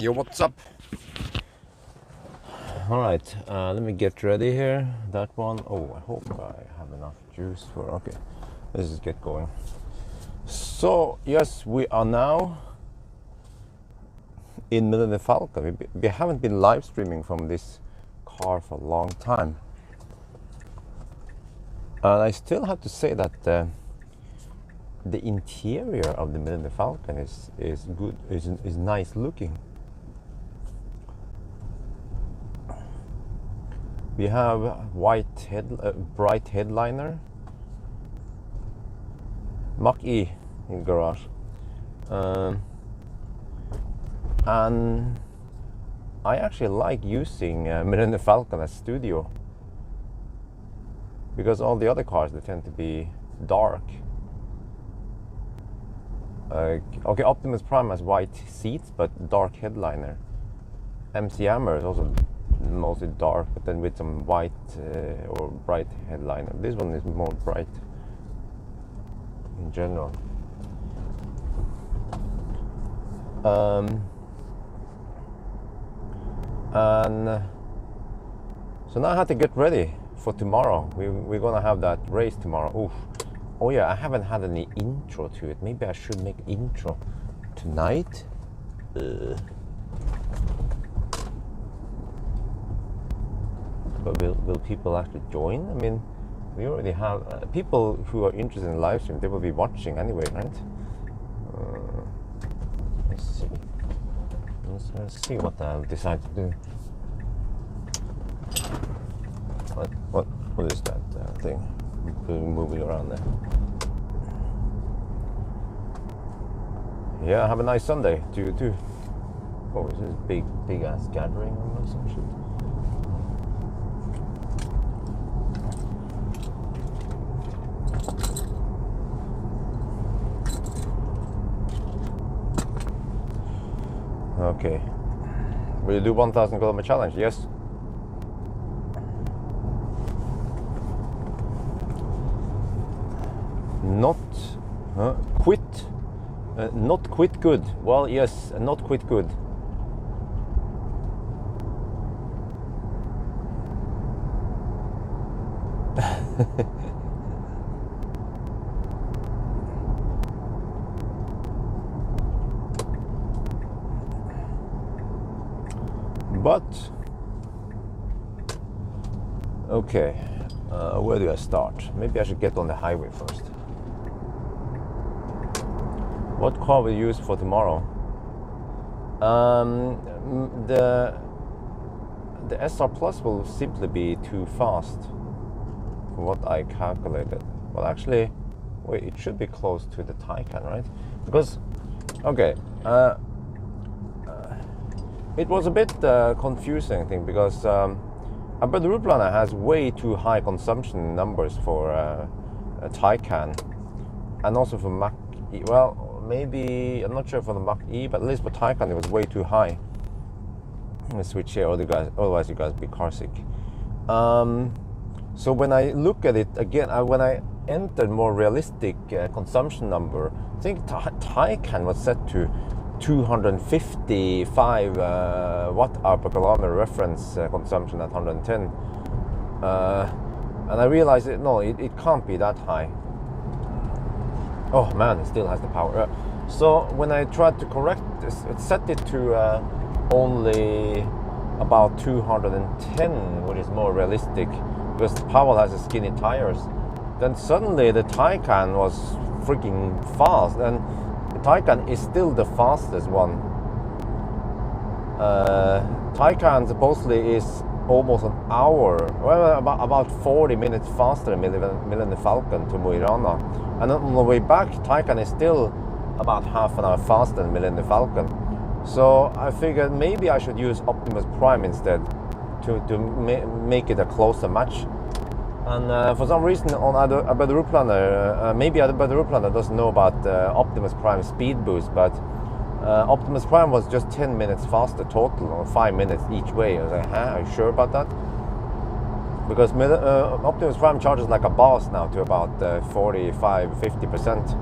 Yo, what's up? Alright, let me get ready here. That one. Oh, I hope I have enough juice for. Okay, let's just get going. So, yes, we are now in Millennium Falcon. We haven't been live streaming from this car for a long time. And I still have to say that the interior of the Millennium Falcon is good, is nice looking. We have bright headliner, Mach-E in garage, and I actually like using Millennium Falcon as studio because all the other cars, they tend to be dark. Okay, Optimus Prime has white seats but dark headliner. MC Hammer is also mostly dark, but then with some white or bright headliner. This one is more bright in general. And so now I have to get ready for tomorrow. We're gonna have that race tomorrow. Oof. Oh yeah, I haven't had any intro to it. Maybe I should make intro tonight. But will people actually join? I mean, we already have people who are interested in live stream. They will be watching anyway, right? Let's see. Let's see what I'll decide to do. What is that thing moving around there? Yeah, have a nice Sunday to you too. Oh, is this big ass gathering or some shit? Okay. Will you do 1,000 kilometer challenge? Yes. Not quit. Not quit good. Well, yes, not quit good. But okay, where do I start? Maybe I should get on the highway first. What car will you use for tomorrow? The SR Plus will simply be too fast for what I calculated. Well, actually, wait, it should be close to the Taycan, right? Because, okay, it was a bit confusing thing because a Bjørn has way too high consumption numbers for a Taycan, and also for Mach E. Well, maybe I'm not sure for the Mach E, but at least for Taycan it was way too high. Let me switch here, otherwise you guys be car sick. So when I look at it again, when I entered more realistic consumption number, I think Taycan was set to 255 watt-hour per kilometer reference consumption at 110, and I realized it can't be that high. Oh man, it still has the power. So when I tried to correct this, it set it to only about 210, which is more realistic because the Pawel has a skinny tires. Then suddenly the Taycan was freaking fast, and the Taycan is still the fastest one. Taycan supposedly is almost an hour, well, about 40 minutes faster than Millennium Falcon to Mo i Rana. And on the way back, Taycan is still about half an hour faster than Millennium Falcon. So I figured maybe I should use Optimus Prime instead to make it a closer match. And for some reason on a Bjørn Nyland, maybe a Bjørn Nyland doesn't know about Optimus Prime speed boost, but Optimus Prime was just 10 minutes faster total, or 5 minutes each way. I was like, huh, are you sure about that? Because Optimus Prime charges like a boss now to about 45-50%.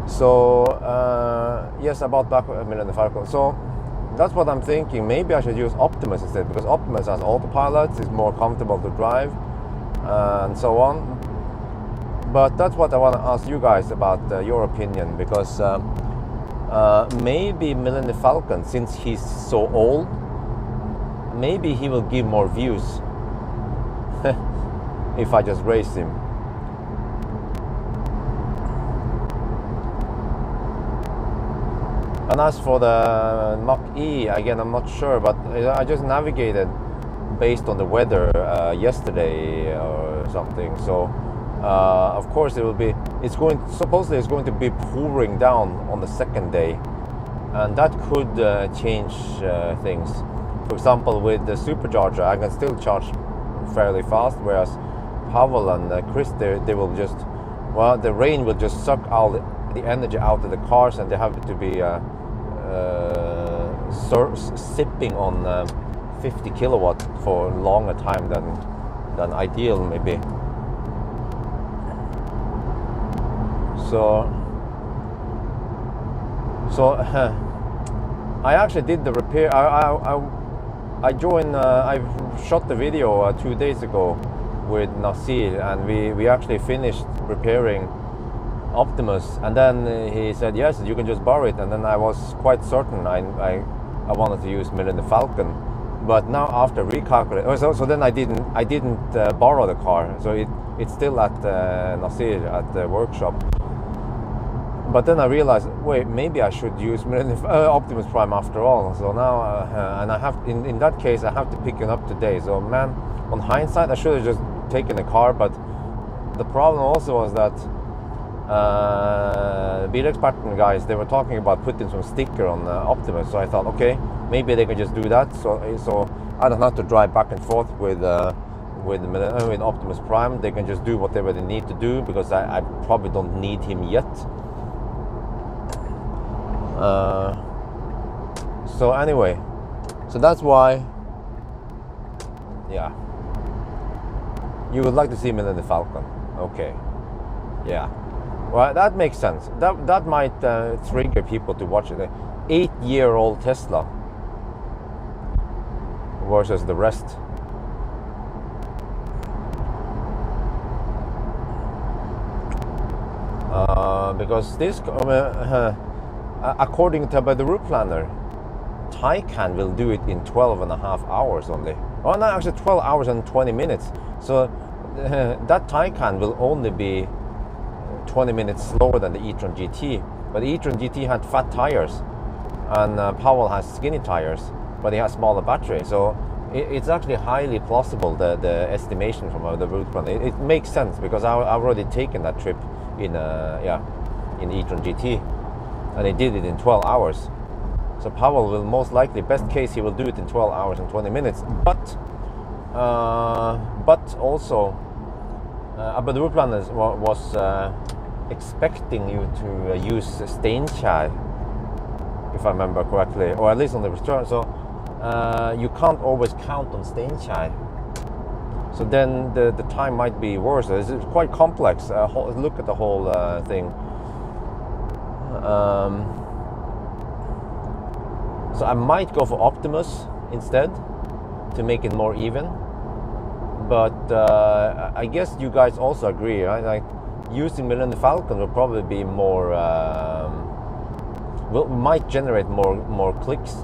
So yes, I bought back Millennium Falcon. So that's what I'm thinking. Maybe I should use Optimus instead, because Optimus has autopilot, it's more comfortable to drive, and so on. But that's what I want to ask you guys about your opinion, because maybe Millennium Falcon, since he's so old, maybe he will give more views if I just race him. And as for the Mach E, again, I'm not sure, but I just navigated based on the weather yesterday or something. So of course supposedly it's going to be pouring down on the second day, and that could change things. For example, with the supercharger, I can still charge fairly fast, whereas Pawel and Chris, they will just, well, the rain will just suck all the energy out of the cars, and they have to be sipping on 50 kilowatt for longer time than ideal, maybe. So I actually did the repair. I joined. I shot the video 2 days ago with Nasir, and we actually finished repairing Optimus, and then he said yes, you can just borrow it, and then I was quite certain I wanted to use Millennium Falcon, but now after recalculating, so then I didn't borrow the car, so it's still at Nasir at the workshop. But then I realized, wait, maybe I should use Optimus Prime after all. So now, and I have, in that case, I have to pick it up today. So man, on hindsight, I should have just taken the car. But the problem also was that Bilexperten guys, they were talking about putting some sticker on Optimus. So I thought, okay, maybe they can just do that. So I don't have to drive back and forth with Optimus Prime. They can just do whatever they need to do, because I probably don't need him yet. So anyway, So that's why, yeah, you would like to see Millennium Falcon. Okay, yeah, well, that makes sense. That might trigger people to watch it. 8-year-old Tesla versus the rest. Because this, according to the route planner, Taycan will do it in 12.5 hours only. Oh no, actually 12 hours and 20 minutes. So that Taycan will only be 20 minutes slower than the e-tron GT. But the e-tron GT had fat tires, and Pawel has skinny tires, but he has smaller battery. So it's actually highly plausible, the estimation from the route planner. It makes sense because I've already taken that trip in e-tron GT, and he did it in 12 hours. So Pawel will most likely, best case, he will do it in 12 hours and 20 minutes. But also, but the route planner was expecting you to use Steinkjer, if I remember correctly, or at least on the return. So you can't always count on Steinkjer. So then the time might be worse. It's quite complex. Look at the whole thing. So I might go for Optimus instead to make it more even. But I guess you guys also agree, right? Like using Millennium Falcon will probably be more, might generate more clicks.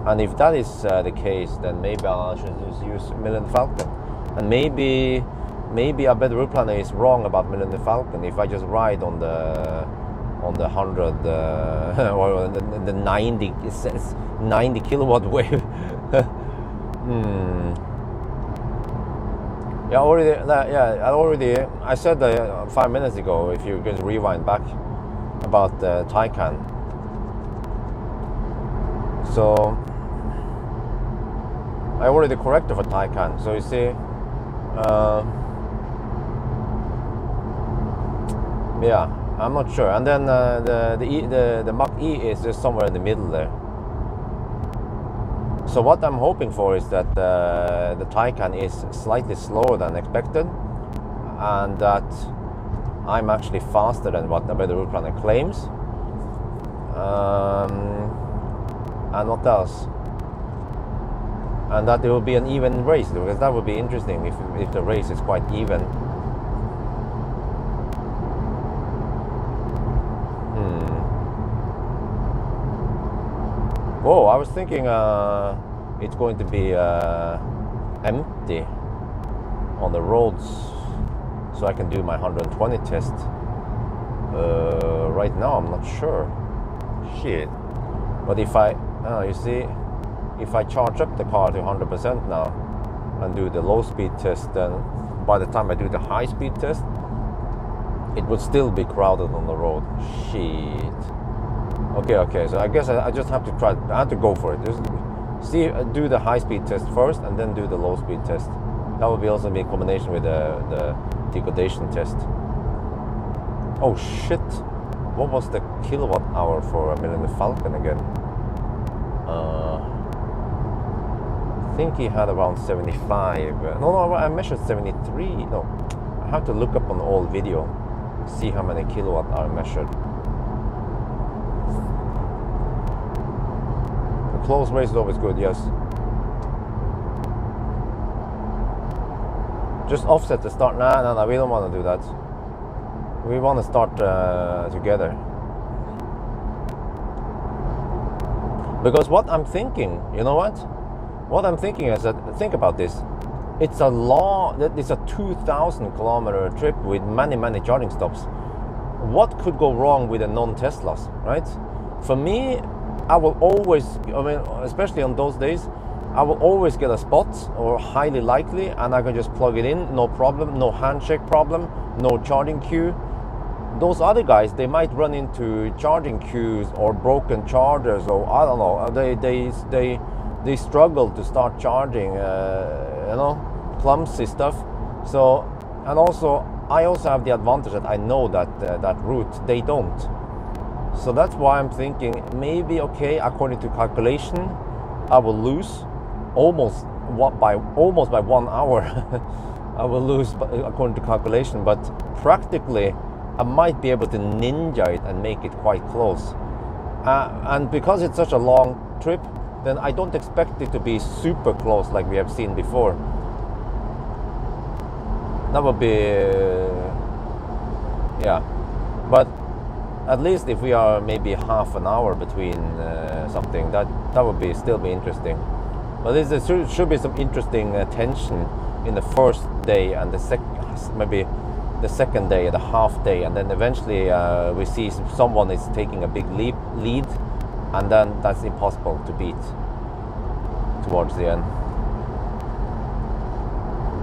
And if that is the case, then maybe I should just use Millennium Falcon. And maybe I bet the route planner is wrong about Millennium Falcon if I just ride on the 100 or the 90 kilowatt wave. I said 5 minutes ago, if you can rewind back, about the Taycan. So I already corrected for Taycan. So you see, yeah, I'm not sure. And then the Mach E is just somewhere in the middle there. So what I'm hoping for is that the Taycan is slightly slower than expected, and that I'm actually faster than what the route planner claims. And what else? And that it will be an even race, because that would be interesting if the race is quite even. Whoa, I was thinking it's going to be empty on the roads, so I can do my 120 test. Right now I'm not sure. Shit. But if I, you see, if I charge up the car to 100% now and do the low speed test, then by the time I do the high speed test, it would still be crowded on the road. Shit. Okay, so I guess I just have to try, I have to go for it. Just do the high speed test first and then do the low speed test. That would be also be in combination with the degradation test. Oh shit. What was the kilowatt hour for a Millennium Falcon again? I think he had around 75. No, I measured 73. No, I have to look up on the old video, see how many kilowatt hour measured. A close race is always good, yes. Just offset the start. No, we don't want to do that. We want to start together. Because what I'm thinking, you know what? What I'm thinking is that, think about this. It's a 2,000 kilometer trip with many charging stops. What could go wrong with a non-Teslas, right? For me, I will always, especially on those days, I will always get a spot, or highly likely, and I can just plug it in, no problem, no handshake problem, no charging queue. Those other guys, they might run into charging queues or broken chargers, or I don't know. They struggle to start charging, clumsy stuff. So, and also I also have the advantage that I know that that route they don't. So that's why I'm thinking maybe, okay, according to calculation, I will lose almost by 1 hour. I will lose according to calculation, but practically I might be able to ninja it and make it quite close. And because it's such a long trip, then I don't expect it to be super close like we have seen before. That would be, yeah. But at least if we are maybe half an hour between something, that would still be interesting. But there should be some interesting tension in the first day and maybe the second day, the half day, and then eventually we see someone is taking a big lead, and then that's impossible to beat towards the end.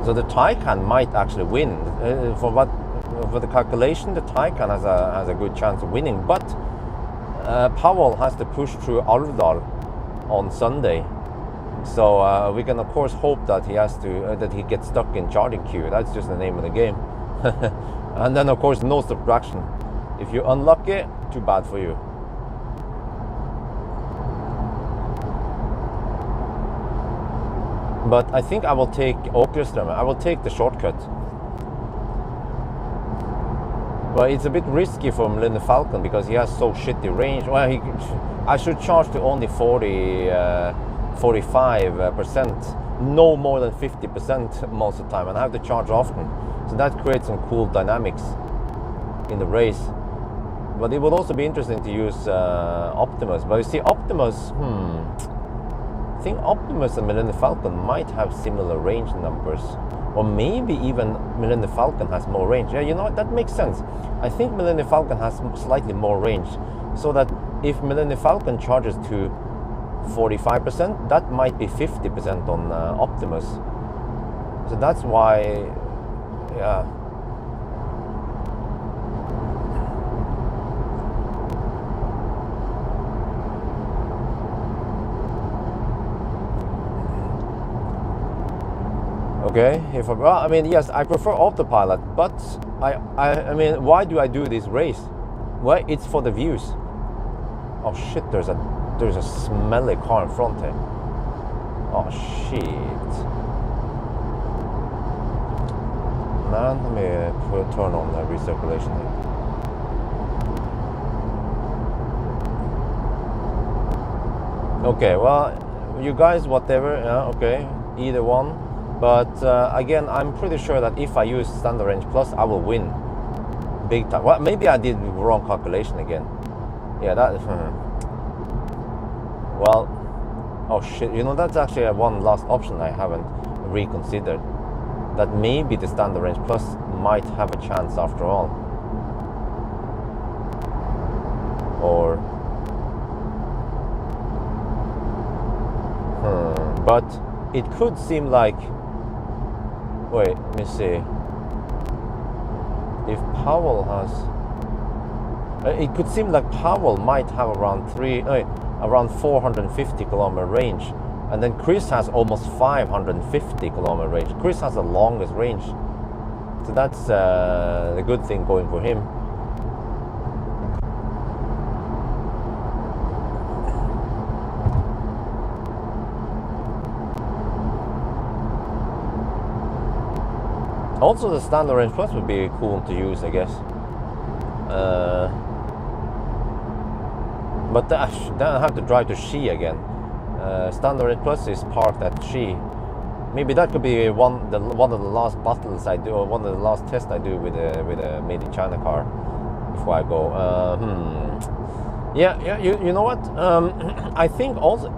So the Taycan might actually win. For the calculation, the Taycan has a good chance of winning, but Pawel has to push through Alvdal on Sunday. So we can of course hope that he gets stuck in charging queue. That's just the name of the game. And then of course no subtraction. If you're unlucky, too bad for you. But I think I will take Åkerström. I will take the shortcut. Well, it's a bit risky for Millennium Falcon because he has so shitty range. Well, I should charge to only 45%, no more than 50% most of the time, and I have to charge often. So that creates some cool dynamics in the race. But it would also be interesting to use Optimus. But you see, Optimus, I think Optimus and Millennium Falcon might have similar range numbers. Or maybe even Millennium Falcon has more range. Yeah, you know what? That makes sense. I think Millennium Falcon has slightly more range. So that if Millennium Falcon charges to 45%, that might be 50% on Optimus. So that's why, yeah. Okay, well, I mean, yes, I prefer autopilot, but I mean, why do I do this race? Well, it's for the views. Oh shit, there's a smelly car in front here. Oh shit. Man, let me turn on the recirculation here. Okay, well, you guys, whatever, yeah, okay, either one. But again, I'm pretty sure that if I use Standard Range Plus, I will win big time. Well, maybe I did wrong calculation again. Yeah, that. Well, oh shit! You know, that's actually one last option I haven't reconsidered. That maybe the Standard Range Plus might have a chance after all. Or. But it could seem like. Wait, let me see. If Pawel has, it could seem like Pawel might have around 450 kilometer range, and then Chris has almost 550 kilometer range. Chris has the longest range, so that's the good thing going for him. Also, the Standard Range Plus would be cool to use, I guess. But then I have to drive to Ski again. Standard Range Plus is parked at Ski. Maybe that could be one of the last battles I do, or one of the last tests I do with a made in China car before I go. Yeah, you know what? I think also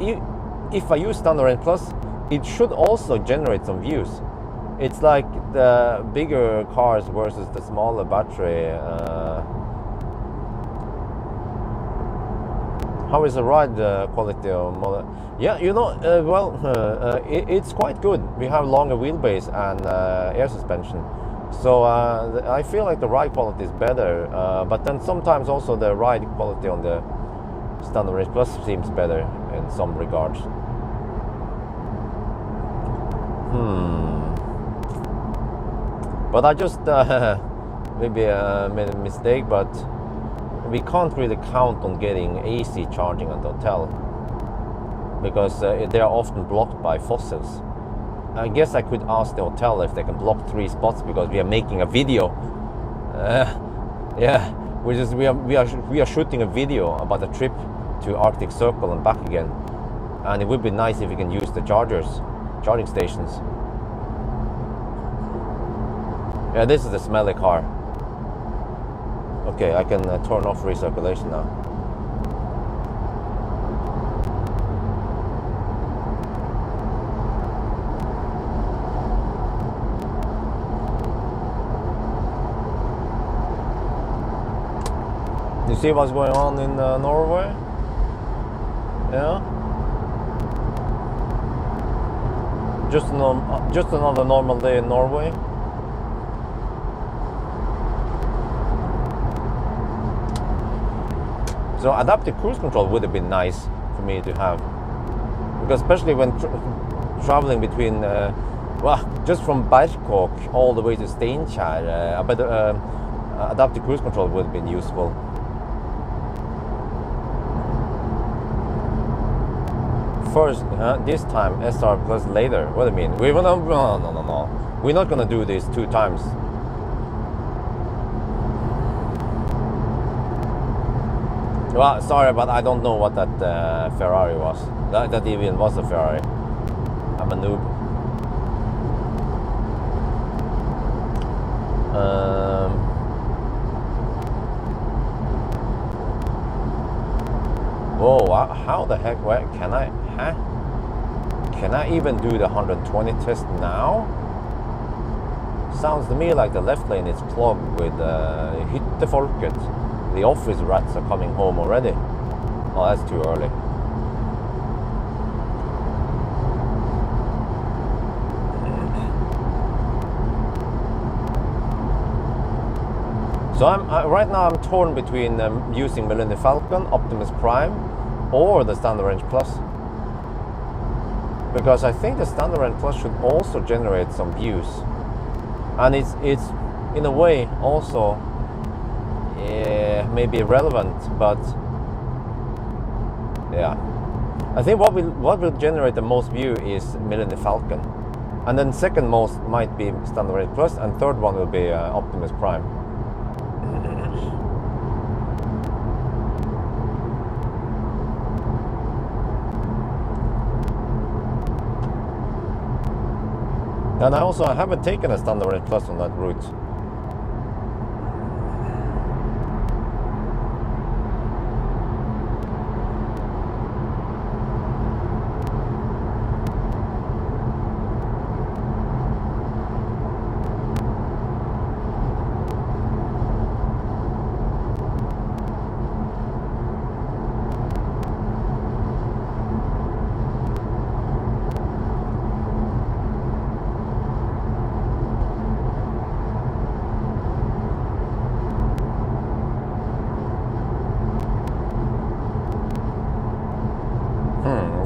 if I use Standard Range Plus, it should also generate some views. It's like the bigger cars versus the smaller battery. How is the ride quality of model? Yeah, you know, it's quite good. We have longer wheelbase and air suspension. So I feel like the ride quality is better. But then sometimes also the ride quality on the Standard Range Plus seems better in some regards. But I just maybe made a mistake, but we can't really count on getting AC charging at the hotel because they are often blocked by fossils. I guess I could ask the hotel if they can block 3 spots because we are making a video. Yeah, we are shooting a video about a trip to Arctic Circle and back again, and it would be nice if we can use the charging stations. Yeah, this is the smelly car. Okay, I can turn off recirculation now. You see what's going on in Norway? Yeah. Just another normal day in Norway. So adaptive cruise control would have been nice for me to have, because especially when traveling between, well, just from Berkåk all the way to Steinkjer, adaptive cruise control would have been useful. First, this time SR plus later. What do you mean? No. We're not gonna do this 2 times. Well, sorry, but I don't know what that Ferrari was. That even was a Ferrari. I'm a noob. Whoa, how the heck, where can I, Can I even do the 120 test now? Sounds to me like the left lane is clogged with hyttefolket. The office rats are coming home already. Oh, that's too early. So right now I'm torn between using Millennium Falcon, Optimus Prime, or the Standard Range Plus, because I think the Standard Range Plus should also generate some views, and it's in a way also maybe relevant, but yeah, I think what will generate the most view is Millennium Falcon, and then second most might be Standard Range Plus, and third one will be Optimus Prime. And I haven't taken a Standard Range Plus on that route.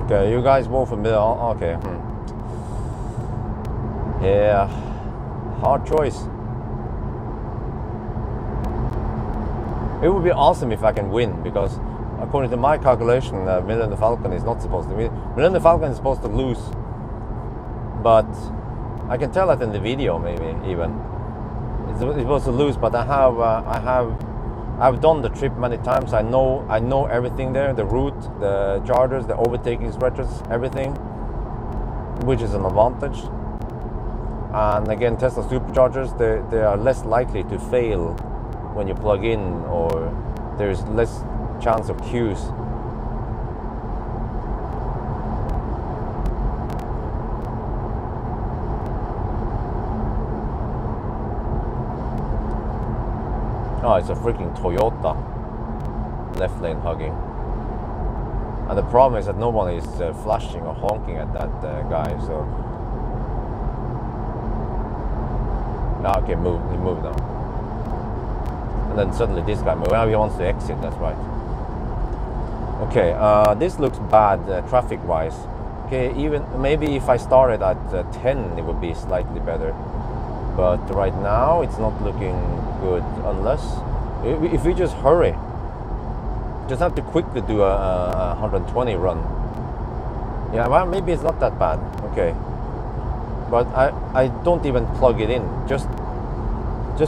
Okay, you guys vote for middle. Okay. Yeah, hard choice. It would be awesome if I can win, because according to my calculation, Millennium Falcon is not supposed to win. Millennium Falcon is supposed to lose, but I can tell that in the video. Maybe even it's supposed to lose. But I've done the trip many times. I know everything there, the route, the chargers, the overtaking stretches, everything, which is an advantage. And again, Tesla superchargers, they are less likely to fail when you plug in, or there's less chance of queues. Oh, it's a freaking Toyota left lane hugging. And the problem is that no one is flashing or honking at that guy, so... Ah, okay, he moved now. And then suddenly this guy moved. Well, he wants to exit, that's right. Okay, this looks bad traffic-wise. Okay, even maybe if I started at 10, it would be slightly better. But right now, it's not looking good, unless... If we just hurry, Just have to quickly do a 120 run. Yeah, well, maybe it's not that bad. Okay, but I don't even plug it in. Just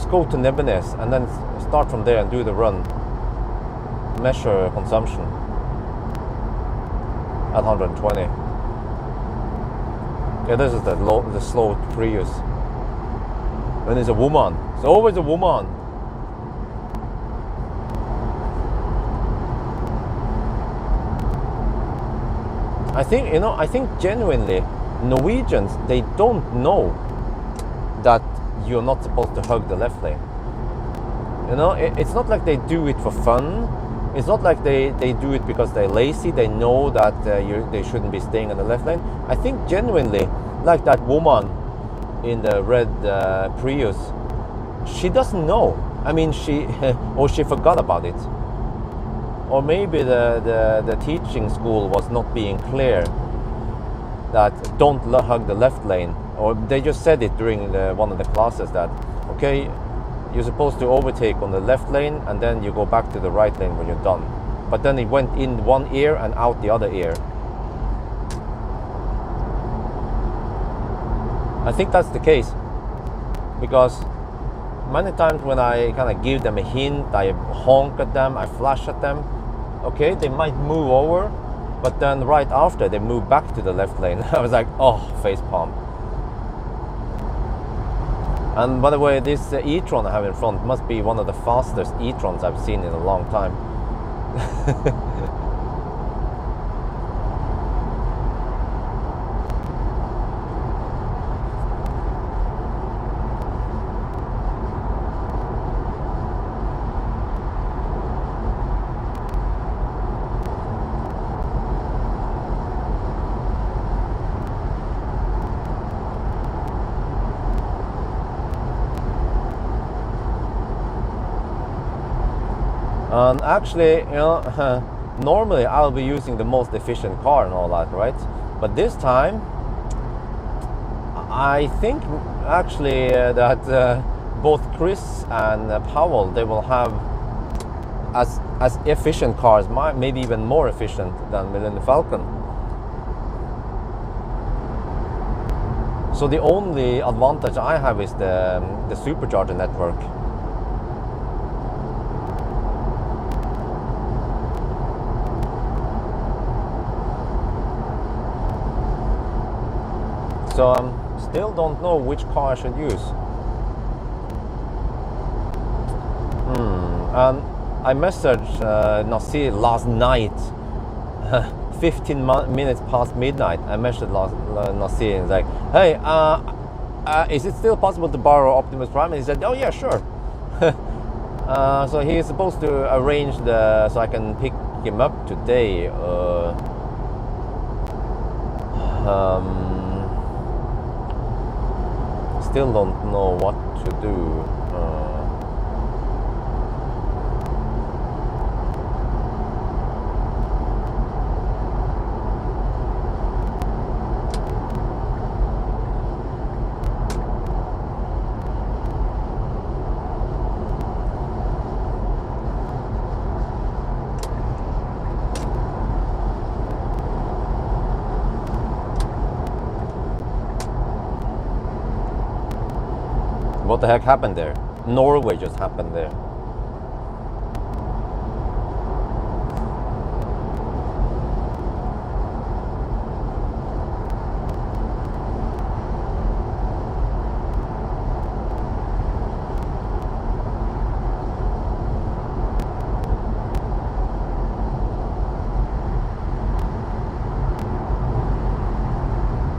go to Nebenes and then start from there and do the run. Measure consumption at 120. Yeah, this is the slow Prius. And it's a woman. It's always a woman. I think genuinely Norwegians, they don't know that you're not supposed to hug the left lane. It's not like they do it for fun. It's not like they do it because they're lazy. They know that they shouldn't be staying in the left lane. I think genuinely, like that woman in the red Prius, she doesn't know. I mean, she forgot about it. Or maybe the teaching school was not being clear that don't hug the left lane. Or they just said it during one of the classes that, okay, you're supposed to overtake on the left lane and then you go back to the right lane when you're done. But then it went in one ear and out the other ear. I think that's the case. Because many times when I kind of give them a hint, I honk at them, I flash at them, okay, they might move over, but then right after they move back to the left lane. I was like, oh, face palm. And by the way, this e-tron I have in front must be one of the fastest e-trons I've seen in a long time. And actually, normally I'll be using the most efficient car and all that, right? But this time, I think actually that both Chris and Pawel, they will have as efficient cars, maybe even more efficient than Millennium Falcon. So the only advantage I have is the supercharger network. So I still don't know which car I should use. And I messaged Nasir last night, 15 minutes past midnight. I messaged Nasir and was like, hey, is it still possible to borrow Optimus Prime? And he said, oh yeah, sure. So he is supposed to arrange so I can pick him up today. Still don't know what to do. What the heck happened there? Norway just happened there.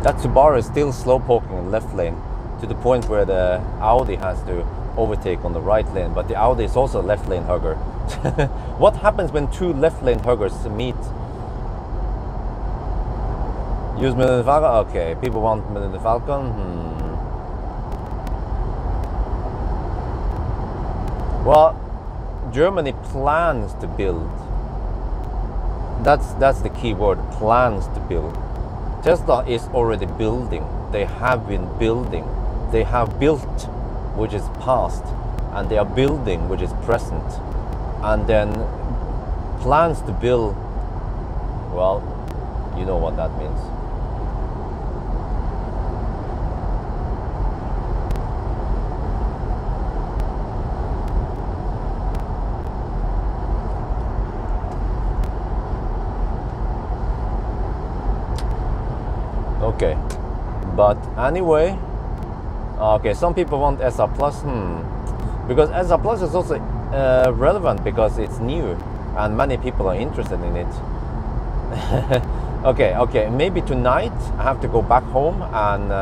That Subaru is still slowpoking in the left lane, to the point where the Audi has to overtake on the right lane, but the Audi is also a left lane hugger. What happens when two left lane huggers meet? Use Millennium Falcon? Okay, people want Millennium Falcon. Well, Germany plans to build. That's the key word, plans to build. Tesla is already building. They have been building. They have built, which is past, and they are building, which is present. And then plans to build, well, you know what that means. Okay, but anyway, okay, some people want SR Plus, because SR Plus is also relevant because it's new and many people are interested in it. Okay, maybe tonight I have to go back home and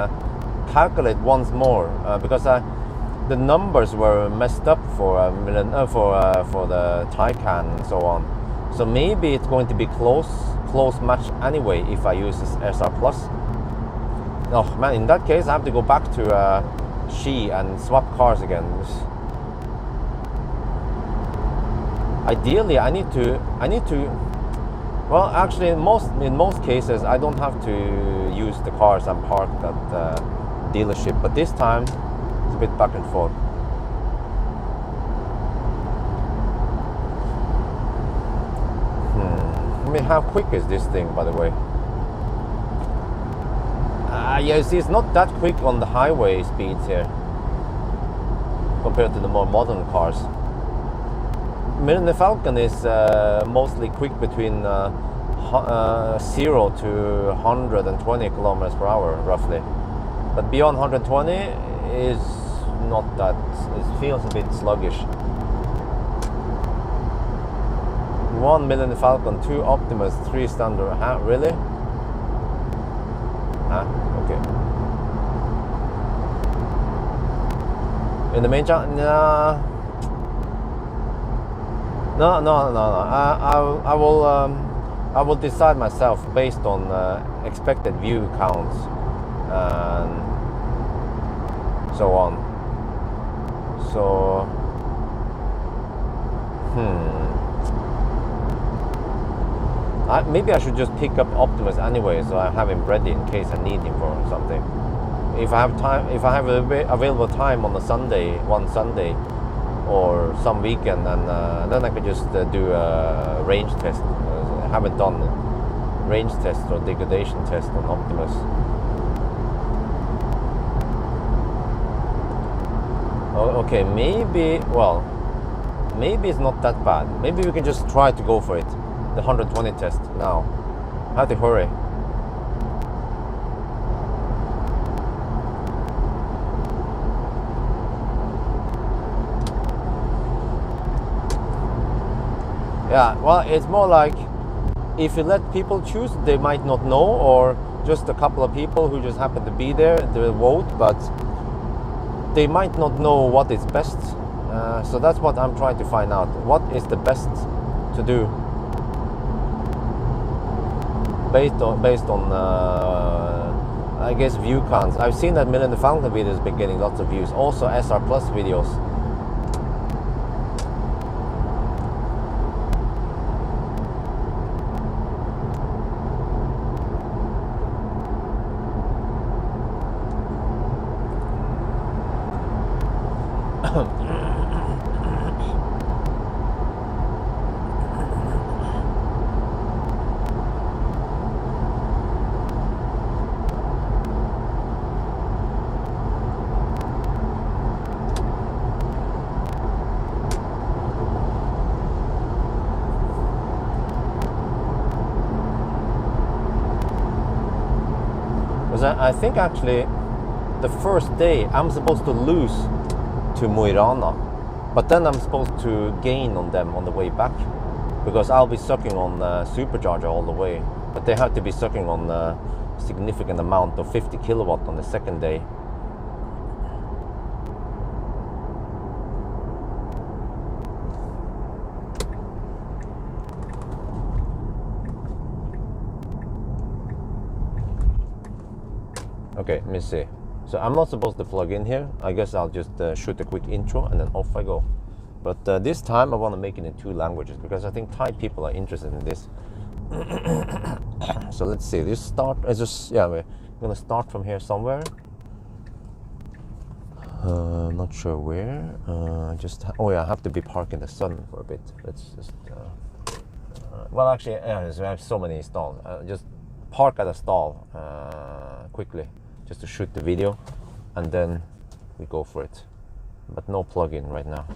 calculate once more because the numbers were messed up for the Taycan and so on. So maybe it's going to be close match anyway if I use this SR Plus. Oh man, in that case I have to go back to Xi and swap cars again. Ideally, I need to. Well, actually, in most cases, I don't have to use the cars I'm parked at the dealership. But this time, it's a bit back and forth. I mean, how quick is this thing, by the way? Yeah, you see, it's not that quick on the highway speeds here compared to the more modern cars. Millennium Falcon is mostly quick between 0 to 120 kilometers per hour, roughly. But beyond 120 is not that. It feels a bit sluggish. 1 Millennium Falcon, 2 Optimus, 3 Standard. Huh? Really? Okay. In the main channel, nah. No. I will decide myself based on expected view counts and so on. So, maybe I should just pick up Optimus anyway, so I have him ready in case I need him for something. If I have time, if I have available time on one Sunday, or some weekend, and then I could just do a range test. I haven't done a range test or degradation test on Optimus. Okay, maybe it's not that bad. Maybe we can just try to go for it. The 120 test now. I have to hurry. Yeah, well, it's more like if you let people choose, they might not know, or just a couple of people who just happen to be there, they will vote, but they might not know what is best. So that's what I'm trying to find out. What is the best to do based on I guess view counts. I've seen that Millennium Falcon videos been getting lots of views. Also SR Plus videos. I think actually the first day I'm supposed to lose to Mo i Rana, but then I'm supposed to gain on them on the way back, because I'll be sucking on supercharger all the way, but they have to be sucking on a significant amount of 50 kilowatt on the second day. Okay, let me see. So I'm not supposed to plug in here. I guess I'll just shoot a quick intro and then off I go. But this time I want to make it in 2 languages because I think Thai people are interested in this. So let's see. We're gonna start from here somewhere. Not sure where. Oh yeah, I have to be parked in the sun for a bit. Let's just Well, actually, we have so many stalls. Just park at a stall quickly, just to shoot the video, and then we go for it. But no plug-in right now.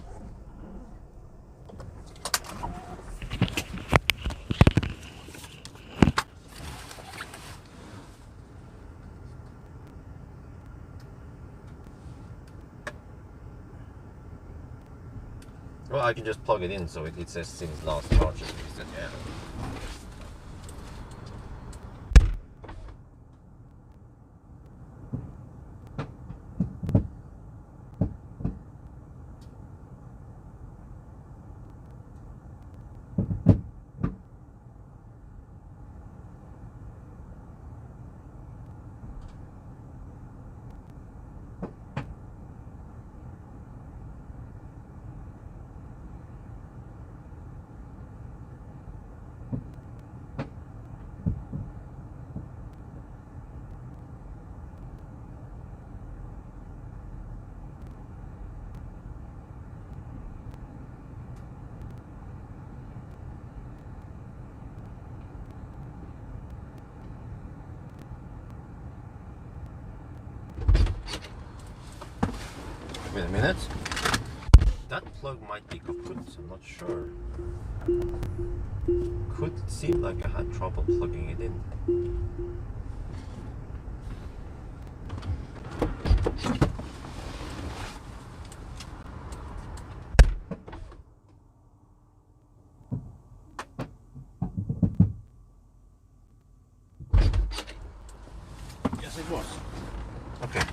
Well, I can just plug it in, so it says since last charge. Yeah. Wait a minute. That plug might be kaput, I'm not sure. Could seem like I had trouble plugging it in. Yes, it was. Okay.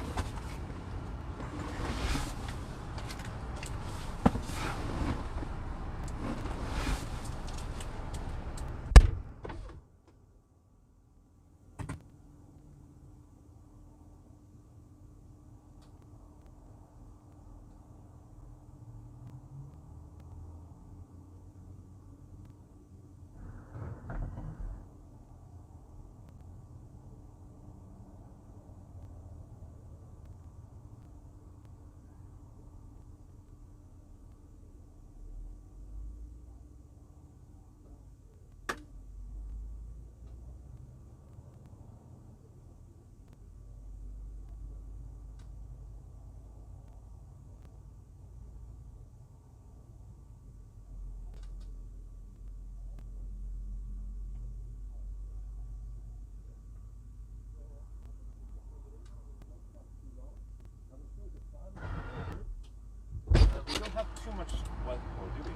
Too much white core, do we?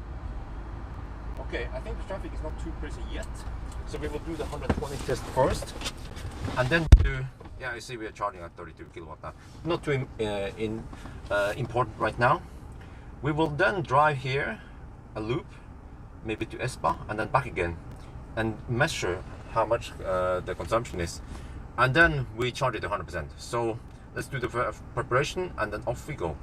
Okay, I think the traffic is not too crazy yet, so we will do the 120 test first, and then do. Yeah, I see we are charging at 32 kilowatt now. Not too important right now. We will then drive here a loop, maybe to Espa, and then back again, and measure how much the consumption is, and then we charge it to 100%. So let's do the preparation, and then off we go.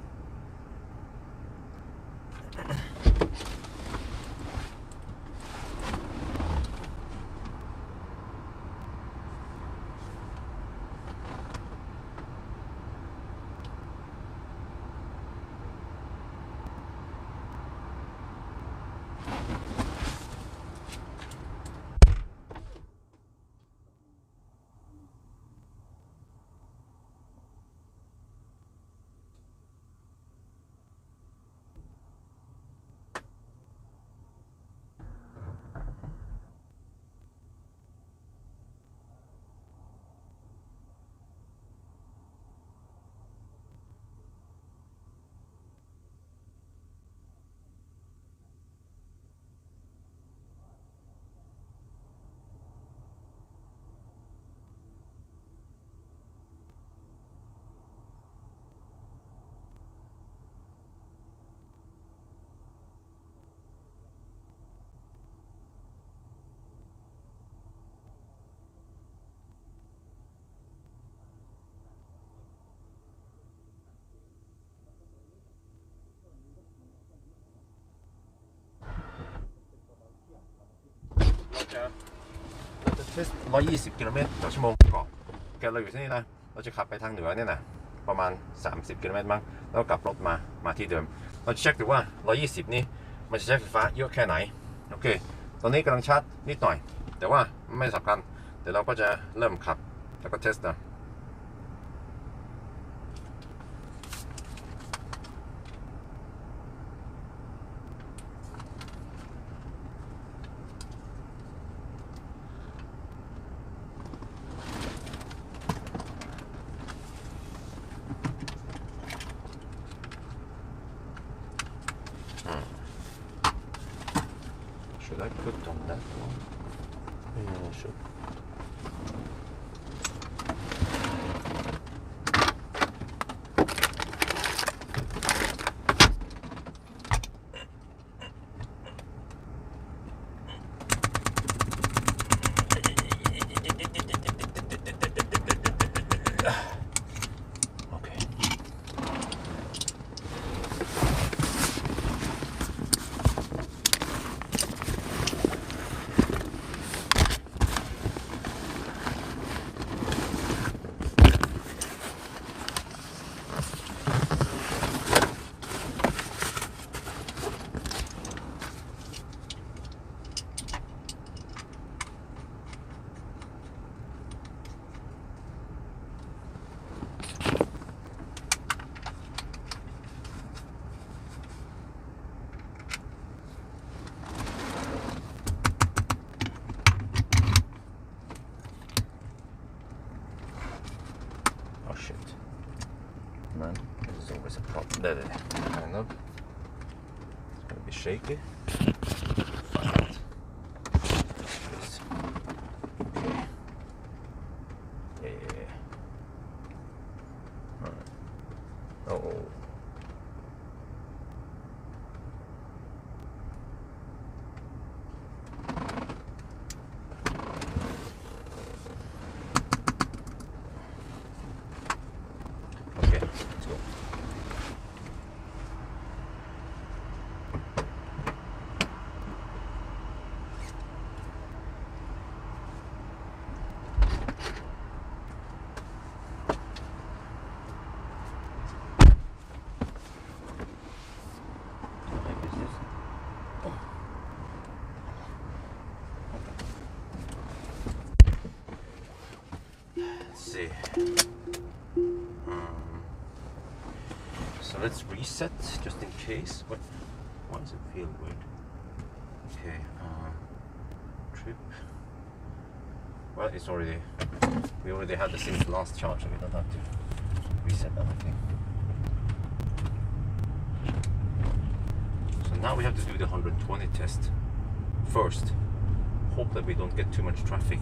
เราจะเทส120 กิโลเมตรต่อชั่วโมงก่อนโอเคเราอยู่ที่นี่นะเราจะขับไปทางเหนือเนี่ยนะประมาณ30 กิโลเมตรมั้งแล้วกลับรถมาที่เดิมเราจะเช็คดูว่า120นี่มันจะใช้ไฟฟ้าเยอะแค่ไหนโอเค ตอนนี้กำลังชาร์จนิดหน่อยแต่ว่าไม่สำคัญเดี๋ยวเราก็จะเริ่มขับแล้วก็เทสต์นะ Should I put on that one? Yeah, I should. Oh shit. Man, there's always a problem. There, kind of. It's gonna be shaky. Fine. This. Okay. Yeah. Alright. Oh. Let's go. Let's see. So let's reset just in case. Why does it feel weird? Okay, trip. Well, it's already, we already had the since last charge, so we don't have to reset everything. So now we have to do the 120 test first. Hope that we don't get too much traffic.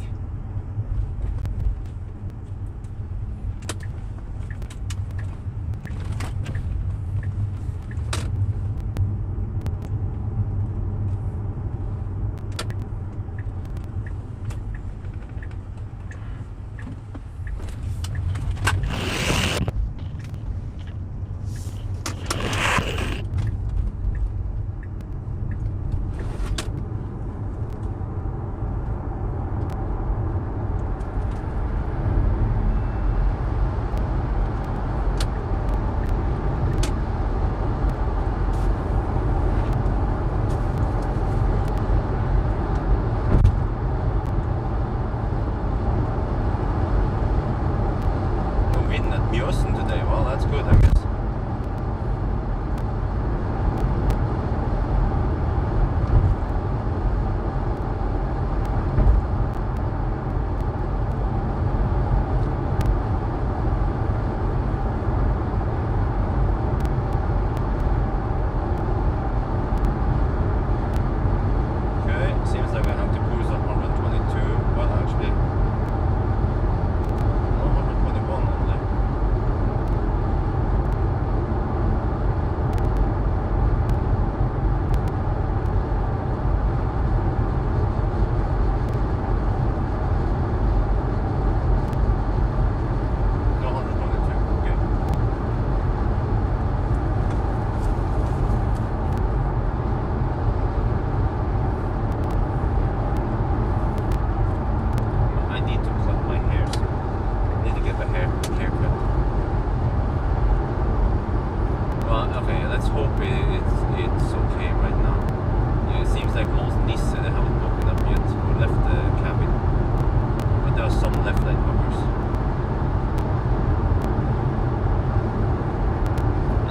Today, well, that's good, I guess. Okay, seems like I have to cruise at 122. Well, actually, 121 only.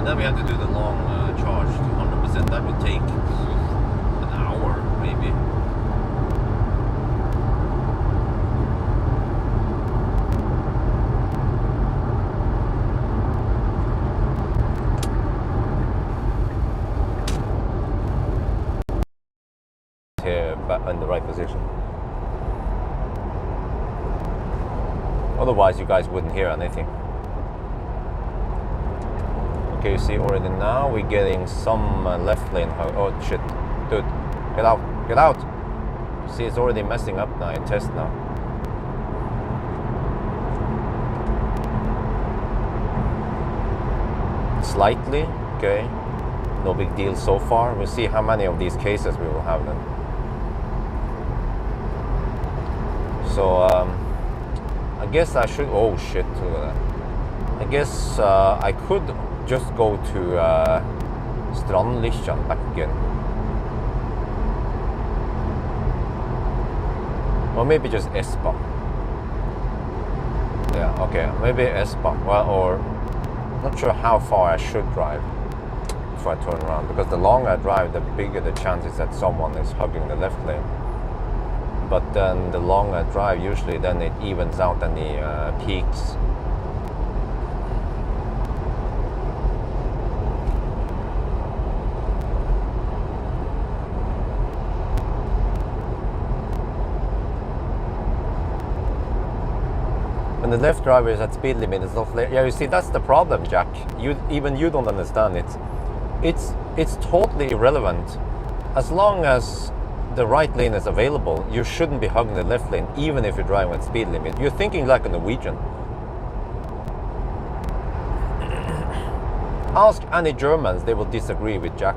And then we have to do the long charge to 100%. That would take an hour, maybe. Here, back in the right position. Otherwise, you guys wouldn't hear anything. Okay, you see already now we're getting some left lane. Oh shit, dude, get out, get out! See, it's already messing up now in test now. Slightly, okay, no big deal so far. We'll see how many of these cases we will have then. So I guess I should. Oh shit! Look at that. I guess I could just go to Strandlychan back again. Or maybe just Espa. Yeah, okay, maybe Espa. Well, or not sure how far I should drive before I turn around, because the longer I drive, the bigger the chances that someone is hugging the left lane. But then the longer I drive, usually then it evens out any peaks. When the left driver is at speed limit, it's not. Yeah, you see, that's the problem, Jack. Even you don't understand it. It's totally irrelevant. As long as the right lane is available, you shouldn't be hugging the left lane, even if you're driving at speed limit. You're thinking like a Norwegian. Ask any Germans, they will disagree with Jack.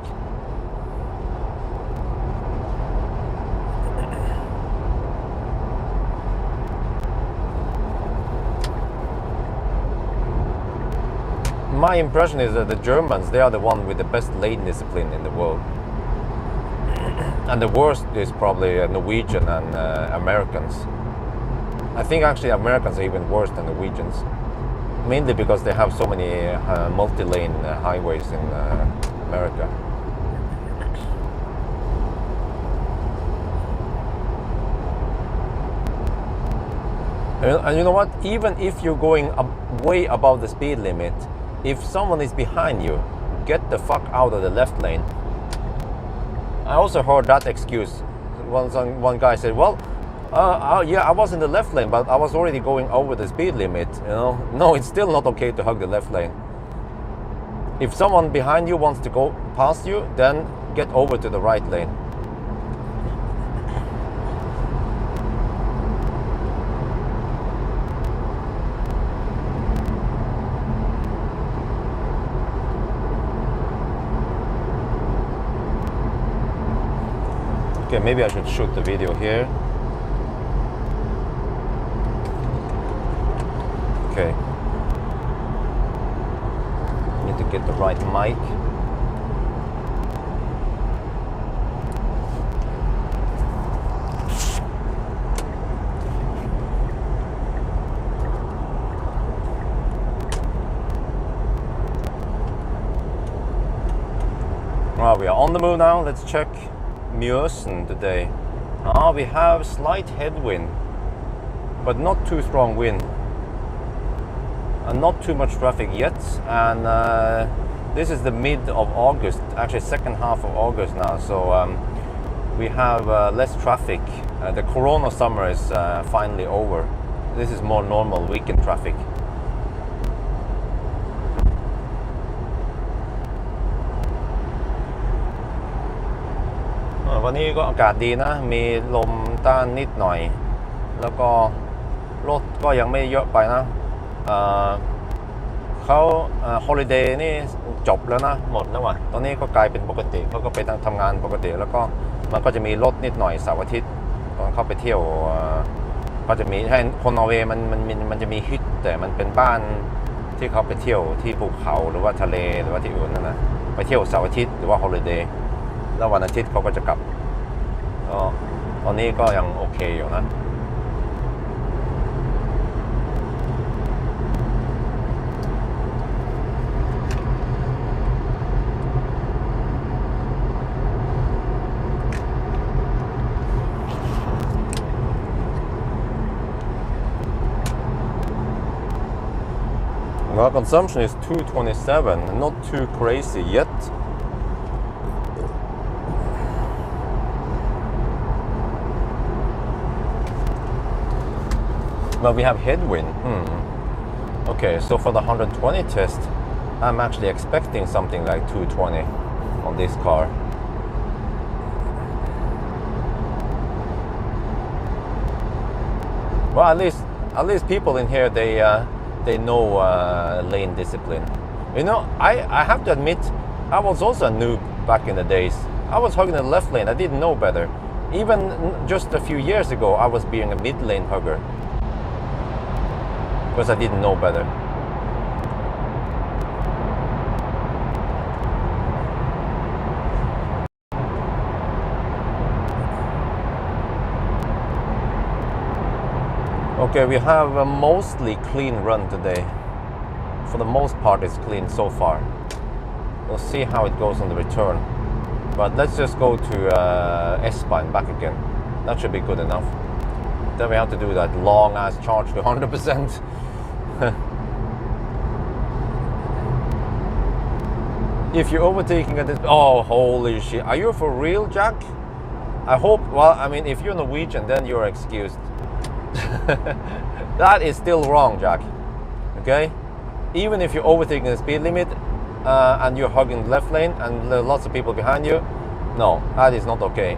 My impression is that the Germans, they are the one with the best lane discipline in the world. And the worst is probably Norwegian and Americans. I think actually Americans are even worse than Norwegians. Mainly because they have so many multi-lane highways in America. And you know what? Even if you're going way above the speed limit, if someone is behind you, get the fuck out of the left lane. I also heard that excuse. One guy said, well, yeah, I was in the left lane, but I was already going over the speed limit. You know, no, it's still not okay to hug the left lane. If someone behind you wants to go past you, then get over to the right lane. Okay, maybe I should shoot the video here. Okay. Need to get the right mic. Well, we are on the move now. Let's check Mjøsen today. We have slight headwind, but not too strong wind, and not too much traffic yet. And this is the mid of August, actually second half of August now, so we have less traffic. The Corona summer is finally over. This is more normal weekend traffic.วันนี้ก็อากาศดีนะมีลมต้านนิดหน่อยแล้วก็รถก็ยังไม่เยอะไปนะเขาฮอลิเดย์นี่จบแล้วนะหมดแล้วว่ะตอนนี้ก็กลายเป็นปกติเขาก็ไปทำงานปกติแล้วก็มันก็จะมีรถนิดหน่อยเสาร์อาทิตย์ตอนเข้าไปเที่ยวก็จะมีให้คนนอร์เวย์มันจะมีฮิตแต่มันเป็นบ้านที่เขาไปเที่ยวที่ภูเขาหรือว่าทะเลหรือว่าที่อื่นนั่นนะไปเที่ยวเสาร์อาทิตย์หรือว่าฮอลิเดย์แล้ววันอาทิตย์เขาก็จะกลับก็ตอนนี้ก็ยังโอเคอยู่นะ Well, consumption is 227, not too crazy yet. Well, we have headwind. Okay, so for the 120 test, I'm actually expecting something like 220 on this car. Well, at least people in here, they know lane discipline. You know, I have to admit, I was also a noob back in the days. I was hugging the left lane. I didn't know better. Even just a few years ago, I was being a mid lane hugger because I didn't know better. Okay, we have a mostly clean run today. For the most part, it's clean so far. We'll see how it goes on the return. But let's just go to S-Spine back again. That should be good enough. Then we have to do that long ass charge to 100%. If you're overtaking at this, oh holy shit, are you for real, Jack? I hope, well, I mean, if you're Norwegian, then you're excused. That is still wrong, Jack. Okay? Even if you're overtaking the speed limit and you're hugging the left lane and there are lots of people behind you, no, that is not okay.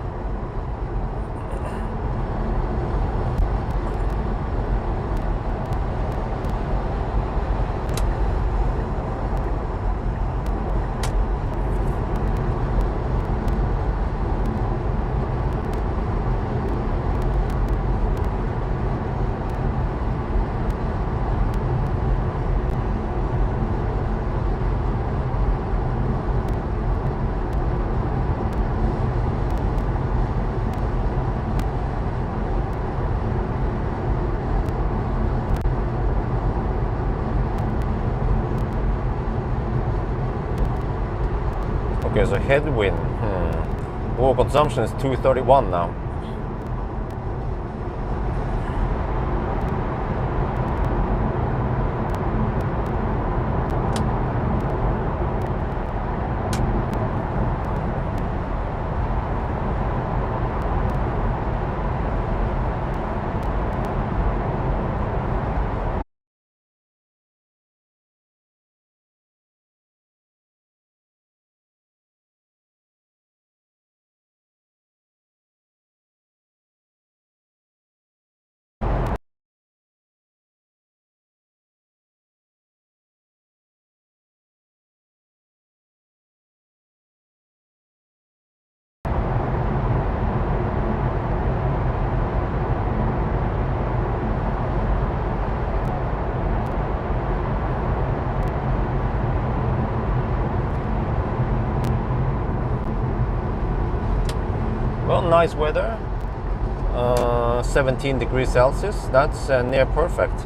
Okay, so headwind. Oh, consumption is 231 now. Well, nice weather, 17 degrees Celsius, that's near perfect.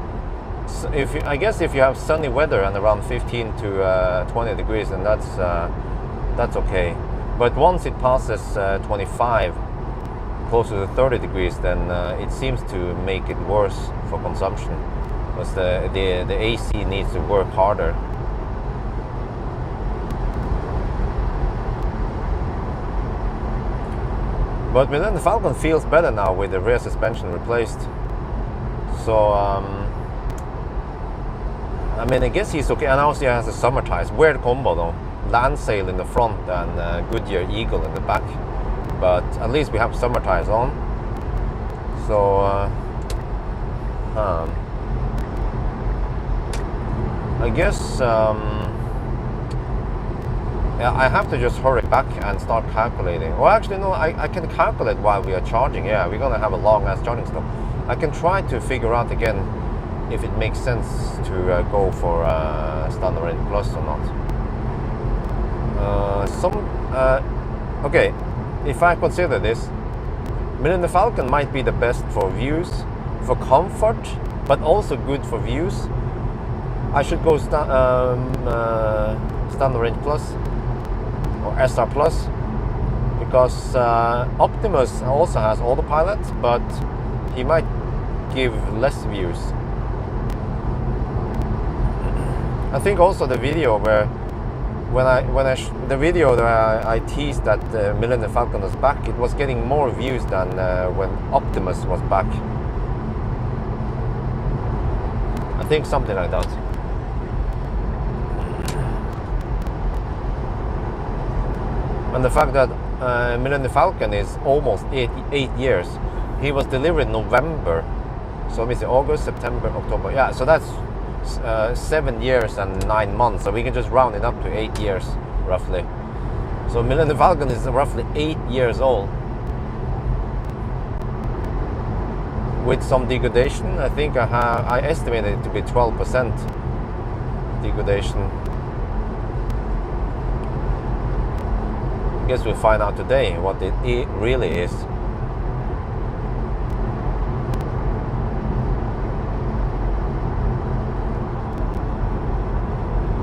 So I guess if you have sunny weather and around 15 to 20 degrees, then that's okay. But once it passes 25, closer to 30 degrees, then it seems to make it worse for consumption, because the AC needs to work harder. But Millennium Falcon feels better now with the rear suspension replaced. So, I mean, I guess he's okay. And also he has a summer tires. Weird combo though. Land sail in the front and Goodyear Eagle in the back. But at least we have summer tires on. So, I guess, yeah, I have to just hurry back and start calculating. Well, actually, no, I can calculate while we are charging. Yeah, we're going to have a long-ass charging stop. I can try to figure out again if it makes sense to go for Standard Range Plus or not. Okay, if I consider this, Millennium Falcon might be the best for views, for comfort, but also good for views. I should go Standard Range Plus or SR Plus, because Optimus also has autopilot, but he might give less views. I think also the video where the video that I teased that Millennium Falcon was back, it was getting more views than when Optimus was back. I think something like that. And the fact that Millennium Falcon is almost 8 years. He was delivered in November, so let me see, August, September, October. Yeah, so that's 7 years and 9 months. So we can just round it up to 8 years, roughly. So Millennium Falcon is roughly 8 years old. With some degradation, I think I estimated it to be 12% degradation. Guess we'll find out today what it really is.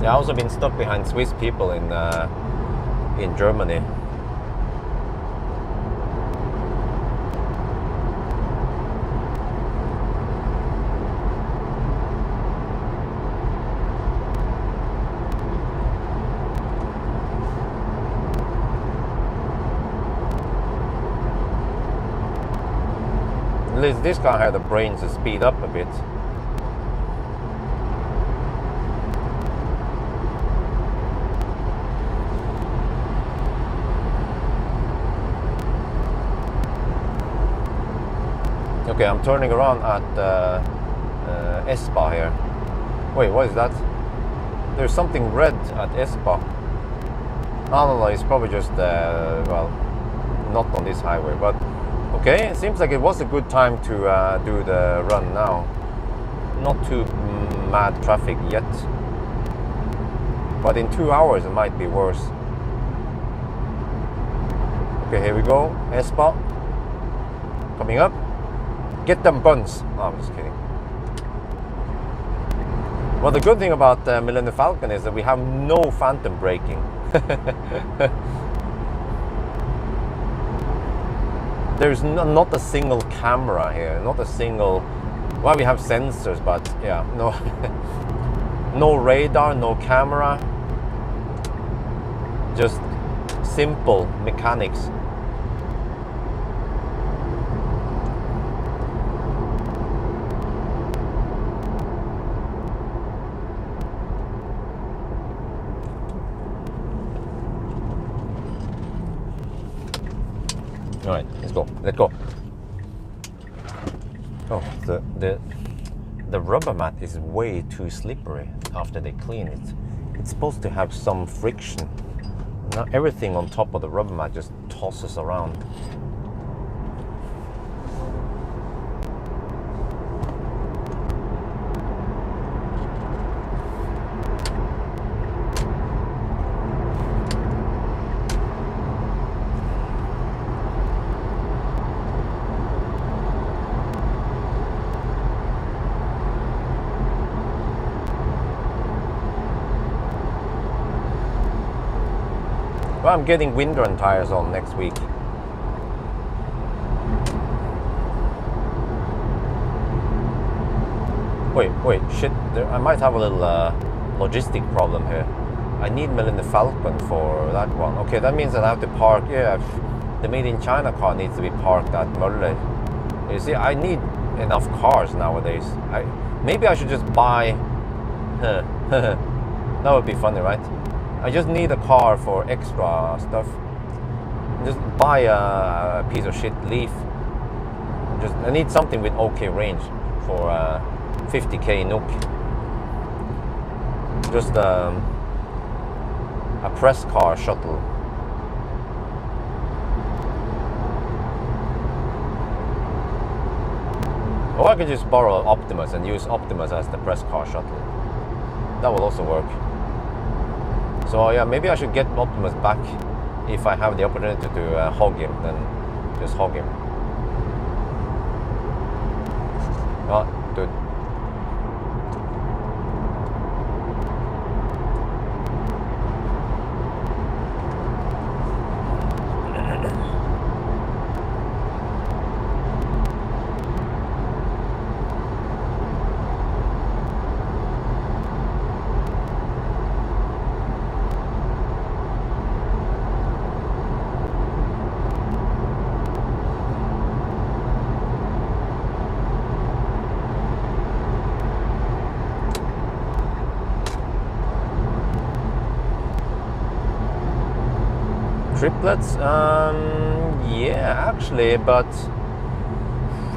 Yeah, I've also been stuck behind Swiss people in Germany. At least this guy had the brains to speed up a bit. Okay, I'm turning around at Espa here. Wait, what is that? There's something red at Espa. No, it's probably just, well, not on this highway, but okay, it seems like it was a good time to do the run now. Not too mad traffic yet, but in 2 hours it might be worse. Okay, here we go, Espa. Coming up. Get them buns. No, I'm just kidding. Well, the good thing about Millennium Falcon is that we have no phantom braking. There's not a single camera here, not a single. Well, we have sensors, but yeah, no, no radar, no camera. Just simple mechanics. All right, let's go. Let's go. Oh, the rubber mat is way too slippery after they clean it. It's supposed to have some friction. Now everything on top of the rubber mat just tosses around. Well, I'm getting winter and tires on next week. Wait, shit, I might have a little logistic problem here. I need Millennium Falcon for that one. Okay, that means that I have to park, yeah, the made in China car needs to be parked at Møller. You see, I need enough cars nowadays. Maybe I should just buy, that would be funny, right? I just need a car for extra stuff. Just buy a piece of shit Leaf. I need something with okay range for 50k NOK. Just a press car shuttle. Or I could just borrow Optimus and use Optimus as the press car shuttle. That will also work. So yeah, maybe I should get Optimus back if I have the opportunity to hog him, then just hog him. Oh, dude. Triplets? Yeah, actually, but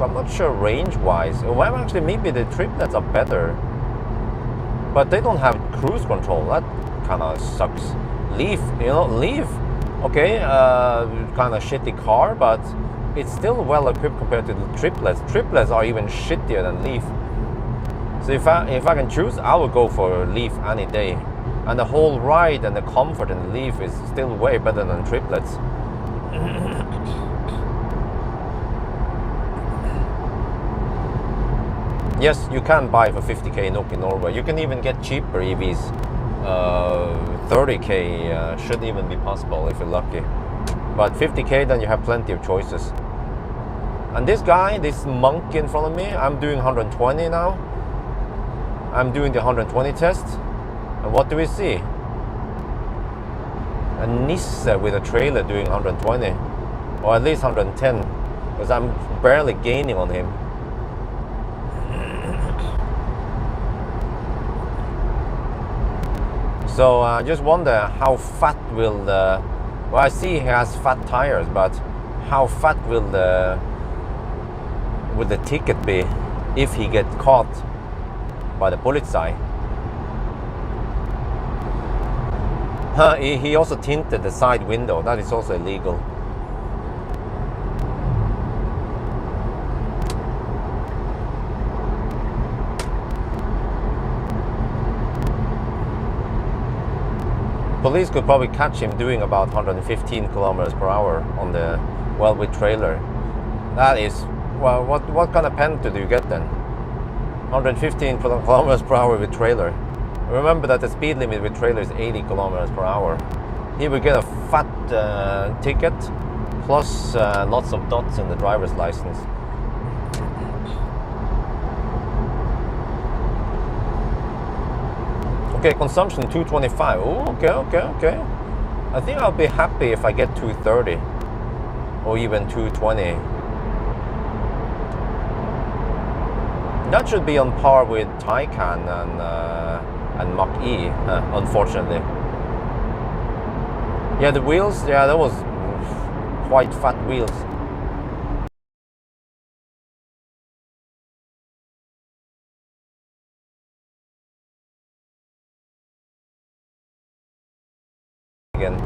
I'm not sure range-wise. Well, actually, maybe the triplets are better, but they don't have cruise control. That kind of sucks. Leaf, Leaf. Okay, kind of shitty car, but it's still well equipped compared to the triplets. Triplets are even shittier than Leaf. So if I can choose, I would go for Leaf any day. And the whole ride and the comfort in the Leaf is still way better than triplets. Yes, you can buy for 50k NOK in Norway. You can even get cheaper EVs. 30k should even be possible if you're lucky. But 50k, then you have plenty of choices. And this guy, this monkey in front of me, I'm doing 120 now. I'm doing the 120 test. And what do we see? A Nisse with a trailer doing 120. Or at least 110. Because I'm barely gaining on him. So I just wonder how fat will the... Well, I see he has fat tires, but how fat will the ticket be if he gets caught by the Polizei? He also tinted the side window. That is also illegal. Police could probably catch him doing about 115 kilometers per hour on the, well, with trailer. That is, well, what kind of penalty do you get then? 115 kilometers per hour with trailer. Remember that the speed limit with trailer is 80 kilometers per hour. He would get a fat ticket, plus lots of dots in the driver's license. Okay, consumption 225. Oh, okay. I think I'll be happy if I get 230 or even 220. That should be on par with Taycan and Mach-E, unfortunately. Yeah, the wheels, yeah, that was quite fat wheels. Again,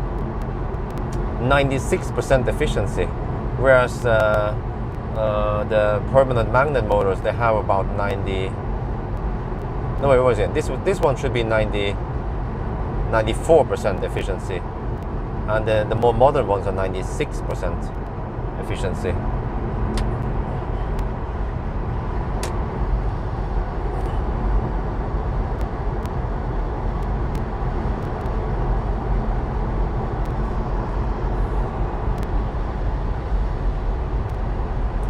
96% efficiency, whereas the permanent magnet motors, they have about 90. No, wait, what was it? This one should be 94% efficiency, and the more modern ones are 96% efficiency.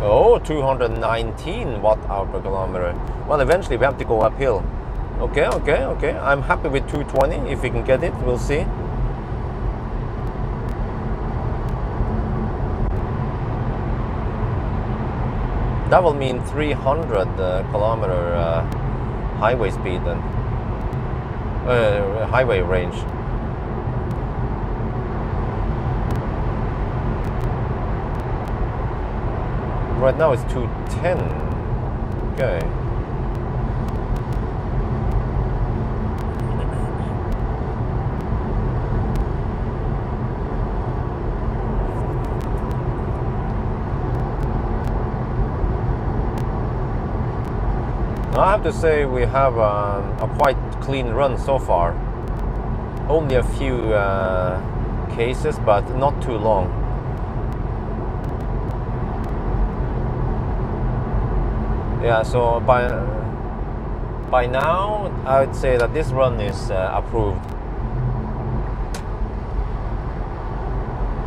Oh, 219 watt-hour per kilometer. Well, eventually we have to go uphill. Okay. I'm happy with 220. If we can get it, we'll see. That will mean 300 kilometer highway speed then. Highway range. Right now it's 210. Okay. I have to say we have a quite clean run so far. Only a few cases, but not too long. Yeah, so by now I would say that this run is approved.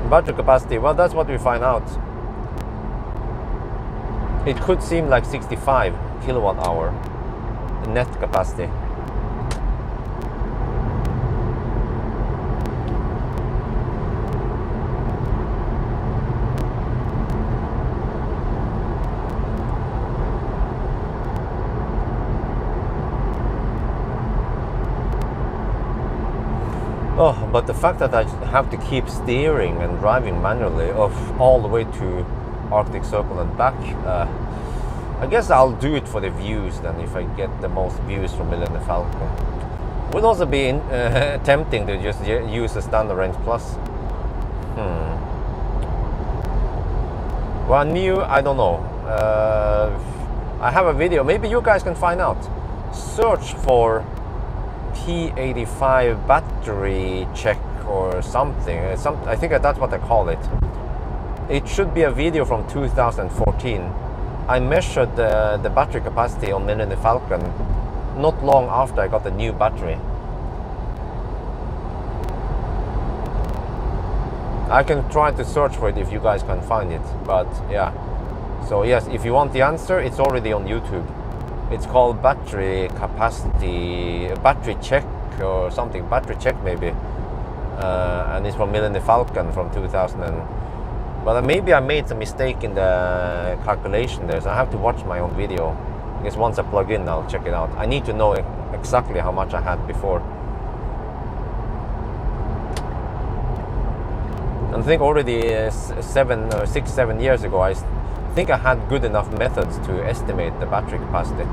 Battery capacity, well, that's what we find out. It could seem like 65 kilowatt hour net capacity. Oh, but the fact that I have to keep steering and driving manually all the way to Arctic Circle and back, I guess I'll do it for the views then, if I get the most views from Millennium Falcon. Would also be tempting to just use the Standard Range Plus. Well, new, I don't know. I have a video, maybe you guys can find out. Search for P85 battery check or something. I think that's what I call it. It should be a video from 2014. I measured the battery capacity on Millennium Falcon not long after I got the new battery. I can try to search for it if you guys can find it, but yeah. So yes, if you want the answer, it's already on YouTube. It's called battery capacity, battery check or something, battery check maybe. And it's from Millennium Falcon from 2000. But maybe I made some mistake in the calculation there, so I have to watch my own video. I guess once I plug in, I'll check it out. I need to know exactly how much I had before. And I think already 6-7 years ago, I think I had good enough methods to estimate the battery capacity.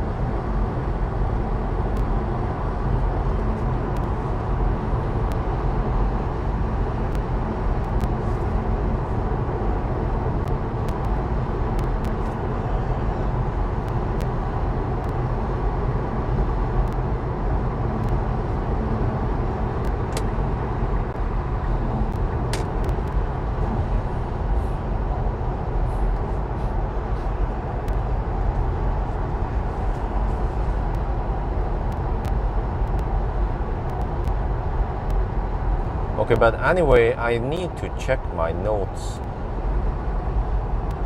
Okay, but anyway, I need to check my notes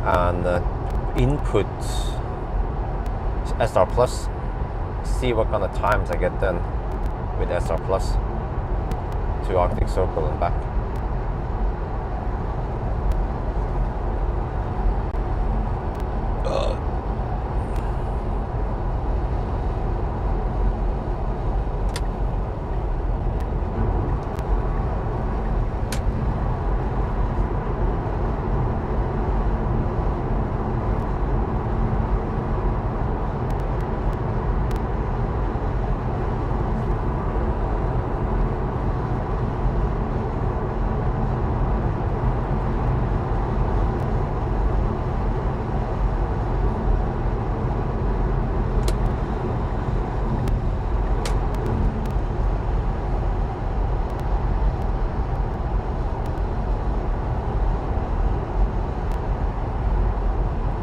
and input SR Plus, see what kind of times I get then with SR Plus to Arctic Circle and back.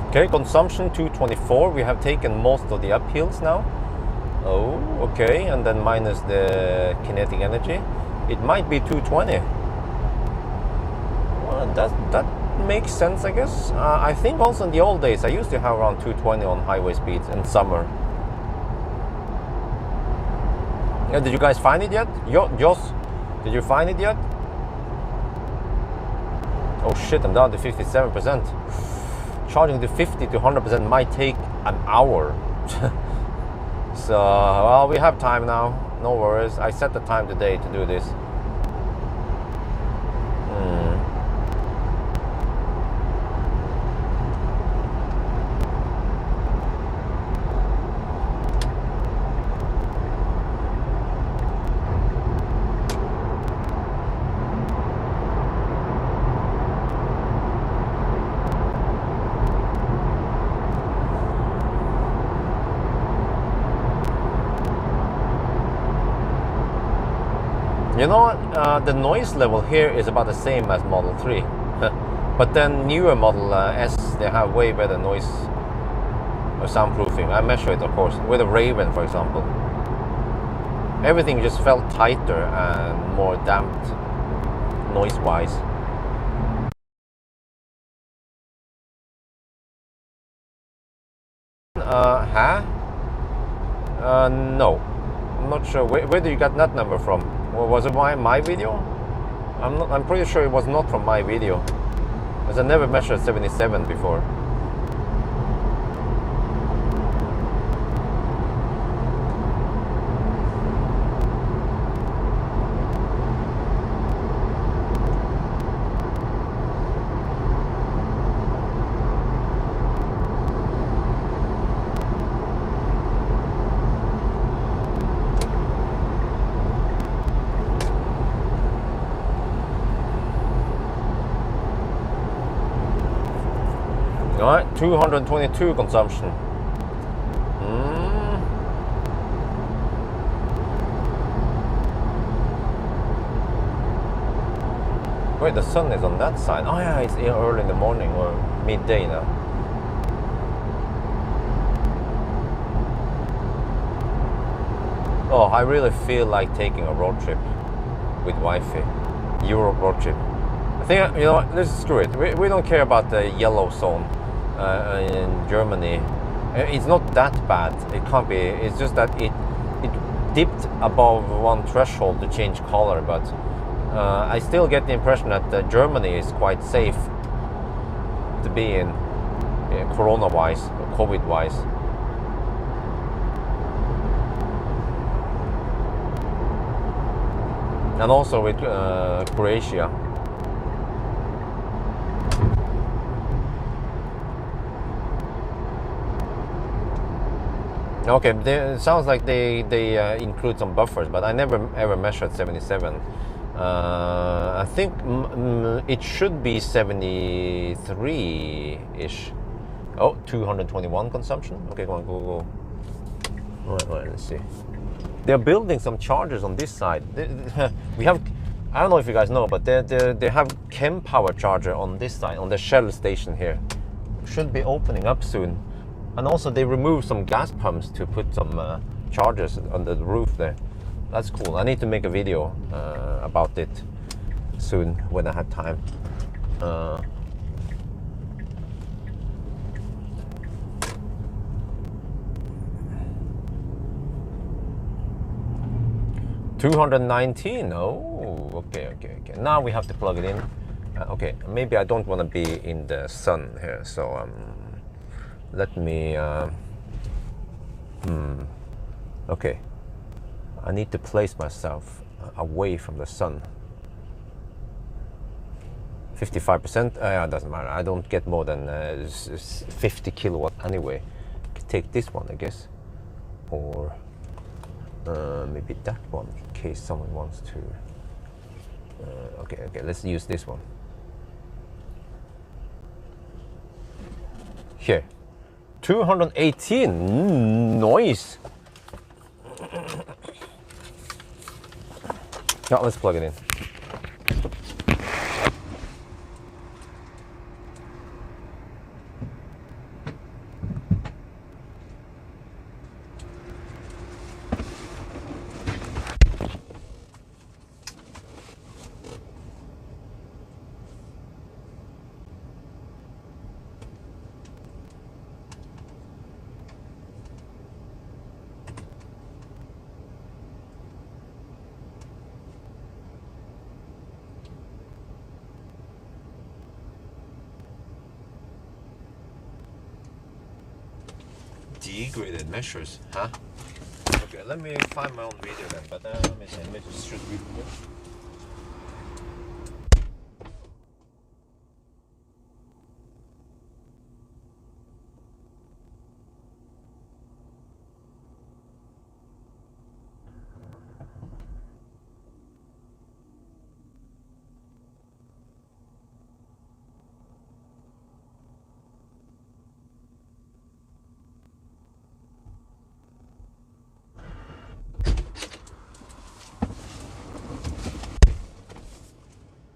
Okay, consumption 224. We have taken most of the uphills now. Oh, okay, and then minus the kinetic energy. It might be 220. Well, that makes sense, I guess. I think also in the old days, I used to have around 220 on highway speeds in summer. Yeah, did you guys find it yet? Jos, did you find it yet? Oh shit, I'm down to 57%. Charging to 50 to 100% might take an hour. So, well, we have time now. No worries. I set the time today to do this. You know what? The noise level here is about the same as Model 3. But then newer Model S, they have way better noise or soundproofing. I measure it, of course, with a Raven, for example. Everything just felt tighter and more damped, noise-wise. No. I'm not sure. Where did you get that number from? Was it my video? I'm pretty sure it was not from my video, because I never measured 77 before. Alright, 222 consumption. Wait, the sun is on that side. Oh yeah, it's early in the morning or midday now. Oh, I really feel like taking a road trip with wifey. Europe road trip. I think, you know what, let's screw it. We don't care about the yellow zone in Germany. It's not that bad. It can't be. It's just that it dipped above one threshold to change color, but I still get the impression that Germany is quite safe to be in, corona-wise, COVID-wise. And also with Croatia. Okay, it sounds like they include some buffers, but I never ever measured 77. I think it should be 73-ish. Oh, 221 consumption. Okay, go. Right, let's see. They're building some chargers on this side. We have, I don't know if you guys know, but they have chem power charger on this side, on the Shell station here. Should be opening up soon. And also they removed some gas pumps to put some chargers under the roof there. That's cool. I need to make a video about it soon when I have time. 219. Oh, okay. Now we have to plug it in. Okay, maybe I don't want to be in the sun here, so let me. Okay, I need to place myself away from the sun. 55%. It doesn't matter. I don't get more than 50 kilowatt anyway. Take this one, I guess, or maybe that one in case someone wants to. Okay. Let's use this one. Here, 218. Nice. Now let's plug it in. Degraded measures, huh? Okay, let me find my own video then, but let me see, let me just shoot video.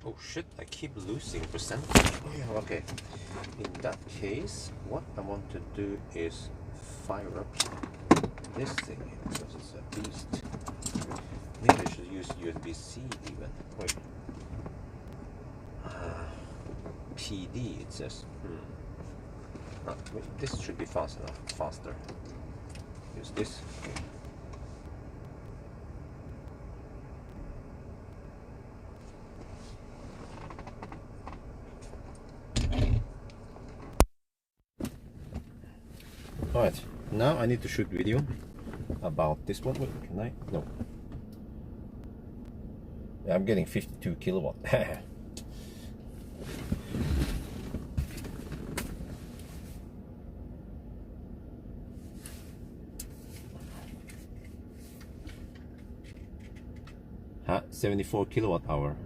Oh shit, I keep losing percentage. Oh yeah, okay. In that case, what I want to do is fire up this thing because it's a beast. Maybe I should use USB-C even. Wait. PD it says. Wait, this should be fast enough. Faster. Use this. Okay. Alright, now I need to shoot video about this one. Wait, can I? No. Yeah, I'm getting 52 kilowatt. Huh? 74 kilowatt hour.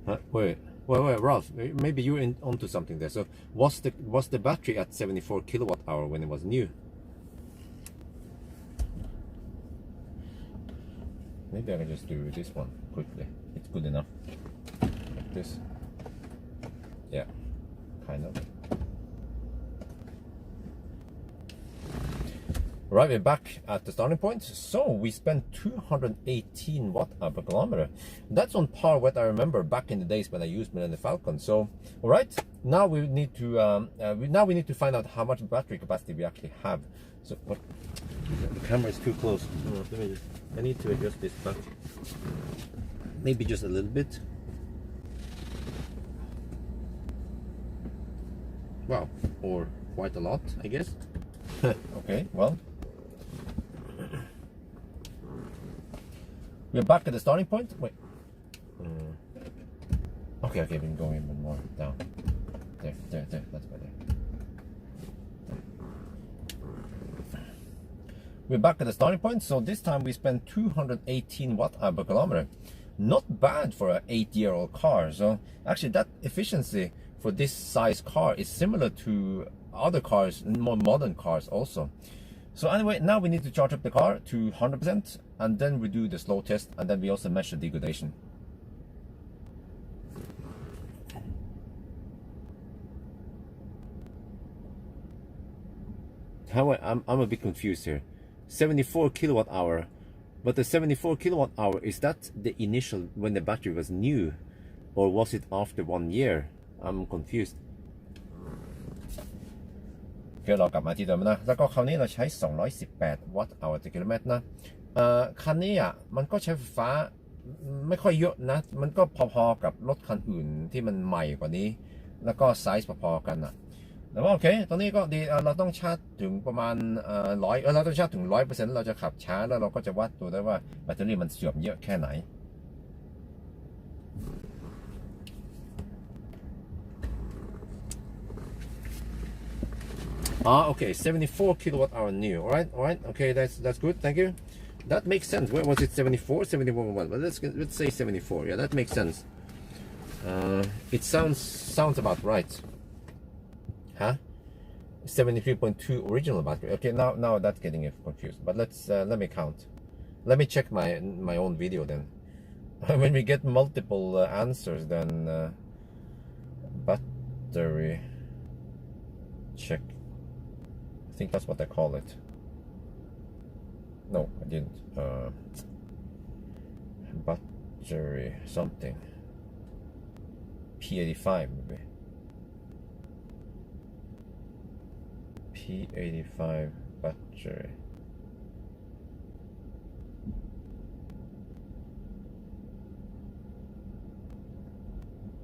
Huh? Wait. Well, Ralph, maybe you're onto something there. So was the battery at 74 kilowatt hour when it was new? Maybe I can just do this one quickly. It's good enough. Like this. Yeah, kind of. Right, we're back at the starting point. So we spent 218 watt-hour per kilometer. That's on par with what I remember back in the days when I used Millennium Falcon. So, all right, now we need to find out how much battery capacity we actually have. So, what? The camera is too close. I need to adjust this back. Maybe just a little bit. Wow, or quite a lot, I guess. Okay, well. We're back at the starting point. Wait. Okay, we can go even more down. There. That's better. We're back at the starting point. So this time we spent 218 watt-hour per kilometer. Not bad for an 8-year-old car. So actually, that efficiency for this size car is similar to other cars, more modern cars also. So anyway, now we need to charge up the car to 100%, and then we do the slow test, and then we also measure degradation. I'm a bit confused here. 74 kilowatt hour, but the 74 kilowatt hour, is that the initial when the battery was new, or was it after 1 year? I'm confused. เรากลับมาที่เดิมนะแล้วก็คราวนี้เราใช้218วัตต์hourต่อกิโลเมตรนะคันนี้อ่ะมันก็ใช้ไฟฟ้าไม่ค่อยเยอะนะมันก็พอๆกับรถคันอื่นที่มันใหม่กว่านี้แล้วก็ไซส์พอๆกันนะแต่ว่าโอเคตอนนี้ก็ดีเราต้องชาร์จถึงประมาณเราต้องชาร์จถึง 100% เราจะขับช้าแล้วเราก็จะวัดตัวได้ว่าแบตเตอรี่มันเสื่อมเยอะแค่ไหนOkay, 74 kilowatt hour new. All right, okay, that's good, thank you. That makes sense. Where was it? 74, 71, well, let's say 74. Yeah, that makes sense. It sounds about right. Huh? 73.2 original battery. Okay, now that's getting confused. But let me count. Let me check my own video then. When we get multiple answers, then battery check. I think that's what I call it. No, I didn't. Battery something. P85 maybe. P85 battery.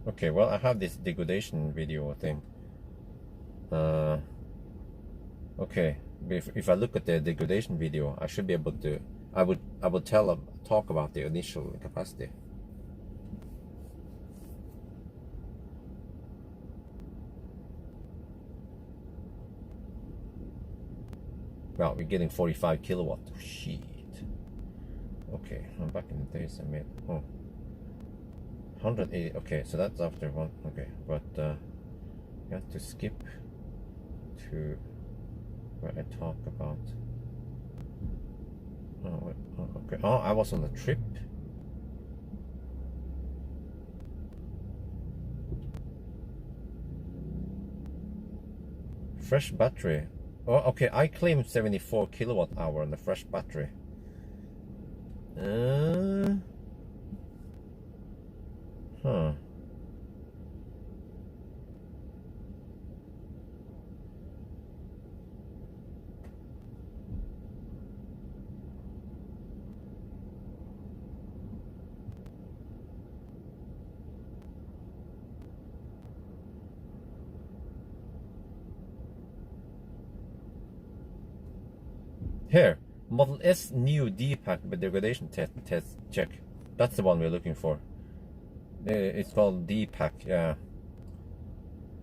Okay, well I have this degradation video thing. Okay, if I look at the degradation video, I should be able to. I would talk about the initial capacity. Well, we're getting 45 kilowatt. Shit. Okay, I'm back in the days I made. 180. Okay, so that's after one. Okay, but you have to skip to where I talk about. Okay. Oh, I was on a trip. Fresh battery. Oh, okay. I claimed 74 kilowatt hour on the fresh battery. Huh. Here, Model S new D-pack with degradation test check. That's the one we're looking for. It's called D-pack. Yeah,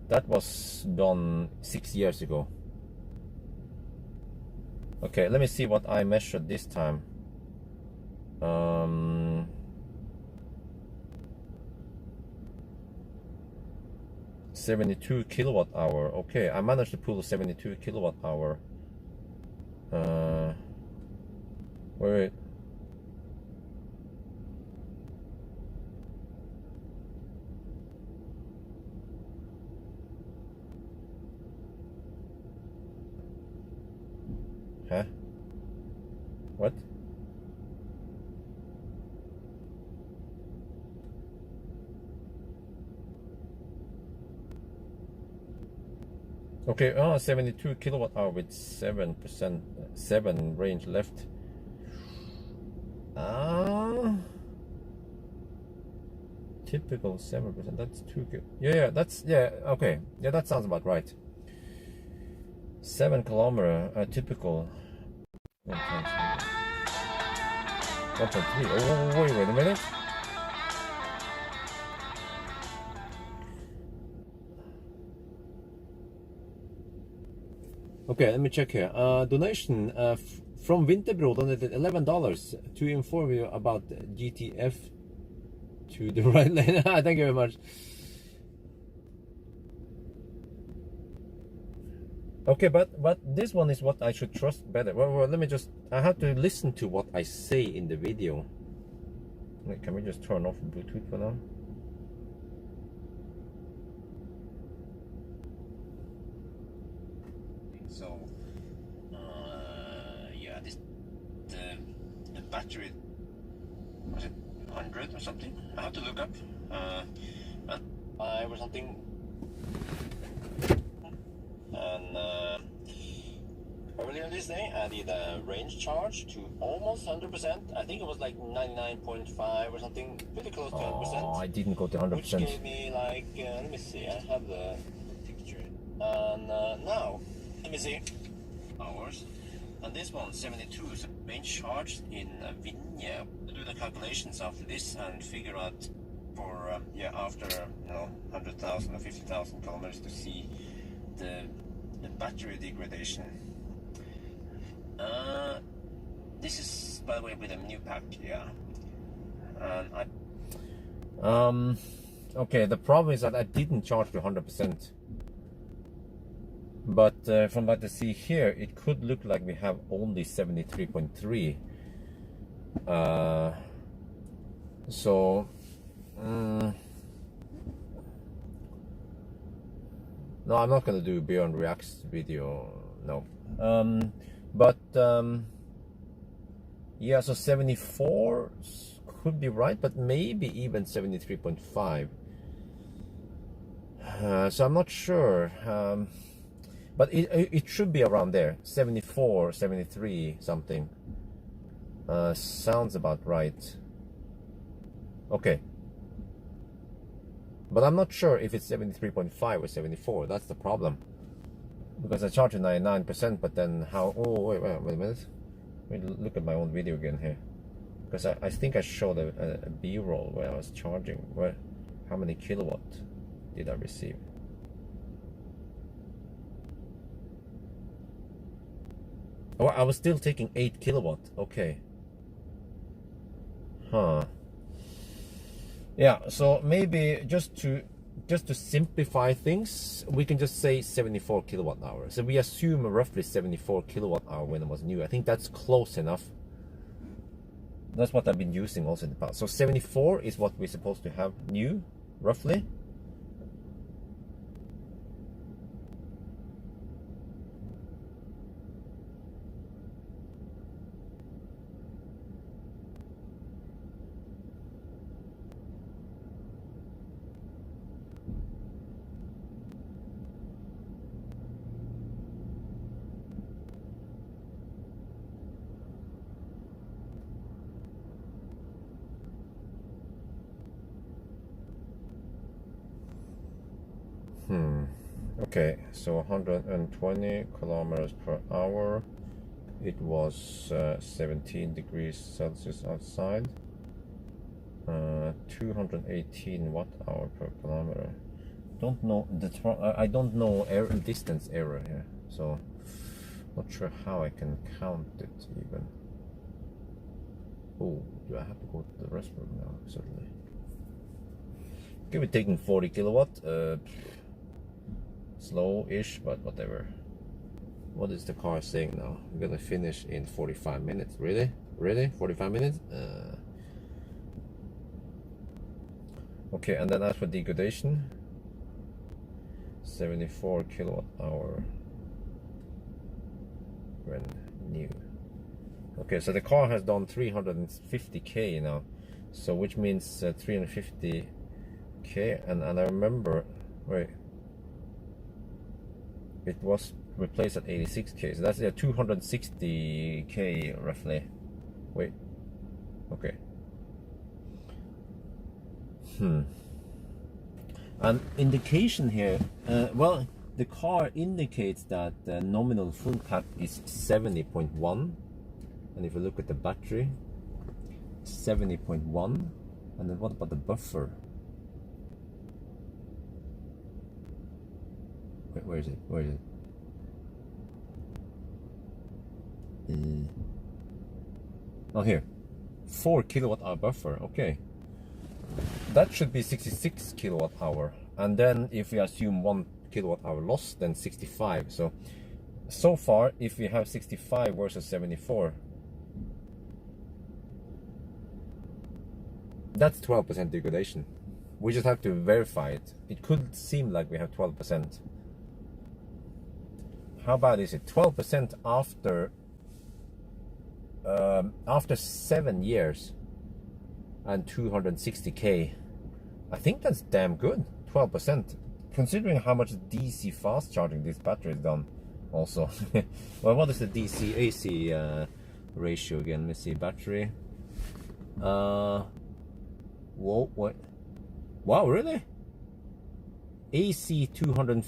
that was done 6 years ago. Okay, let me see what I measured this time. 72 kilowatt hour. Okay, I managed to pull 72 kilowatt hour. Wait. Huh? What? Okay, 72 kilowatt hour with 7%, 7 range left. Typical 7%. That's too good. Yeah, that's okay. Yeah, that sounds about right. 7 kilometer, typical. 1.3. Oh, wait a minute. Okay, let me check here. Donation from Winterbro donated $11 to inform you about GTF to the right lane. Thank you very much. Okay, but this one is what I should trust better. Well, let me just. I have to listen to what I say in the video. Wait, can we just turn off Bluetooth for now? So, yeah, the battery, was it 100 or something? I have to look up. 5 or something. And earlier this day, I did a range charge to almost 100%. I think it was like 99.5 or something, pretty close to 100%. Oh, I didn't go to 100%. Which gave me like, let me see, I have the picture. And now, let me see, hours. And this one, 72, is range charged in Vinje. Do the calculations after this and figure out for, yeah, after, 100,000 or 50,000 kilometers to see the battery degradation. This is, by the way, with a new pack, yeah. And okay, the problem is that I didn't charge to 100%. But from what I see here, it could look like we have only 73.3. So. No, I'm not gonna do Bjørn Reacts video, no. Yeah, so 74 could be right, but maybe even 73.5. So I'm not sure, but it should be around there, 74, 73 something. Sounds about right. Okay. But I'm not sure if it's 73.5 or 74. That's the problem. Because I charged 99%, but then how? Oh, wait a minute. Let me look at my own video again here. Because I think I showed a B-roll where I was charging. Where, how many kilowatt did I receive? Oh, I was still taking 8 kilowatt. Okay. Huh. Yeah, so maybe just to simplify things, we can just say 74 kilowatt hour. So we assume roughly 74 kilowatt hour when it was new. I think that's close enough. That's what I've been using also in the past. So 74 is what we're supposed to have new, roughly. Okay, so 120 kilometers per hour. It was 17 degrees Celsius outside. 218 watt hour per kilometer. Don't know I don't know distance error here, so not sure how I can count it even. Oh, do I have to go to the restroom now? Certainly. Okay, we're taking 40 kilowatt. Slow-ish, but whatever. What is the car saying now? We're gonna finish in 45 minutes. Really? Really? 45 minutes? Okay, and then as for degradation, 74 kilowatt hour when new. Okay, so the car has done 350k now, so which means 350k, and I remember, wait, it was replaced at 86k, so that's 260k roughly. Wait, okay. An indication here, well, the car indicates that the nominal full cap is 70.1, and if you look at the battery, 70.1, and then what about the buffer? Wait, where is it? Where is it? Oh, here, 4 kilowatt hour buffer. Okay. That should be 66 kilowatt hour, and then if we assume 1 kilowatt hour loss, then 65. So far, if we have 65 versus 74, that's 12% degradation. We just have to verify it. It could seem like we have 12%. How bad is it? 12% after 7 years and 260k. I think that's damn good. 12%, considering how much DC fast charging this battery has done. Also, well, what is the DC AC ratio again? Let me see. Battery. Whoa, what? Wow, really? AC 200,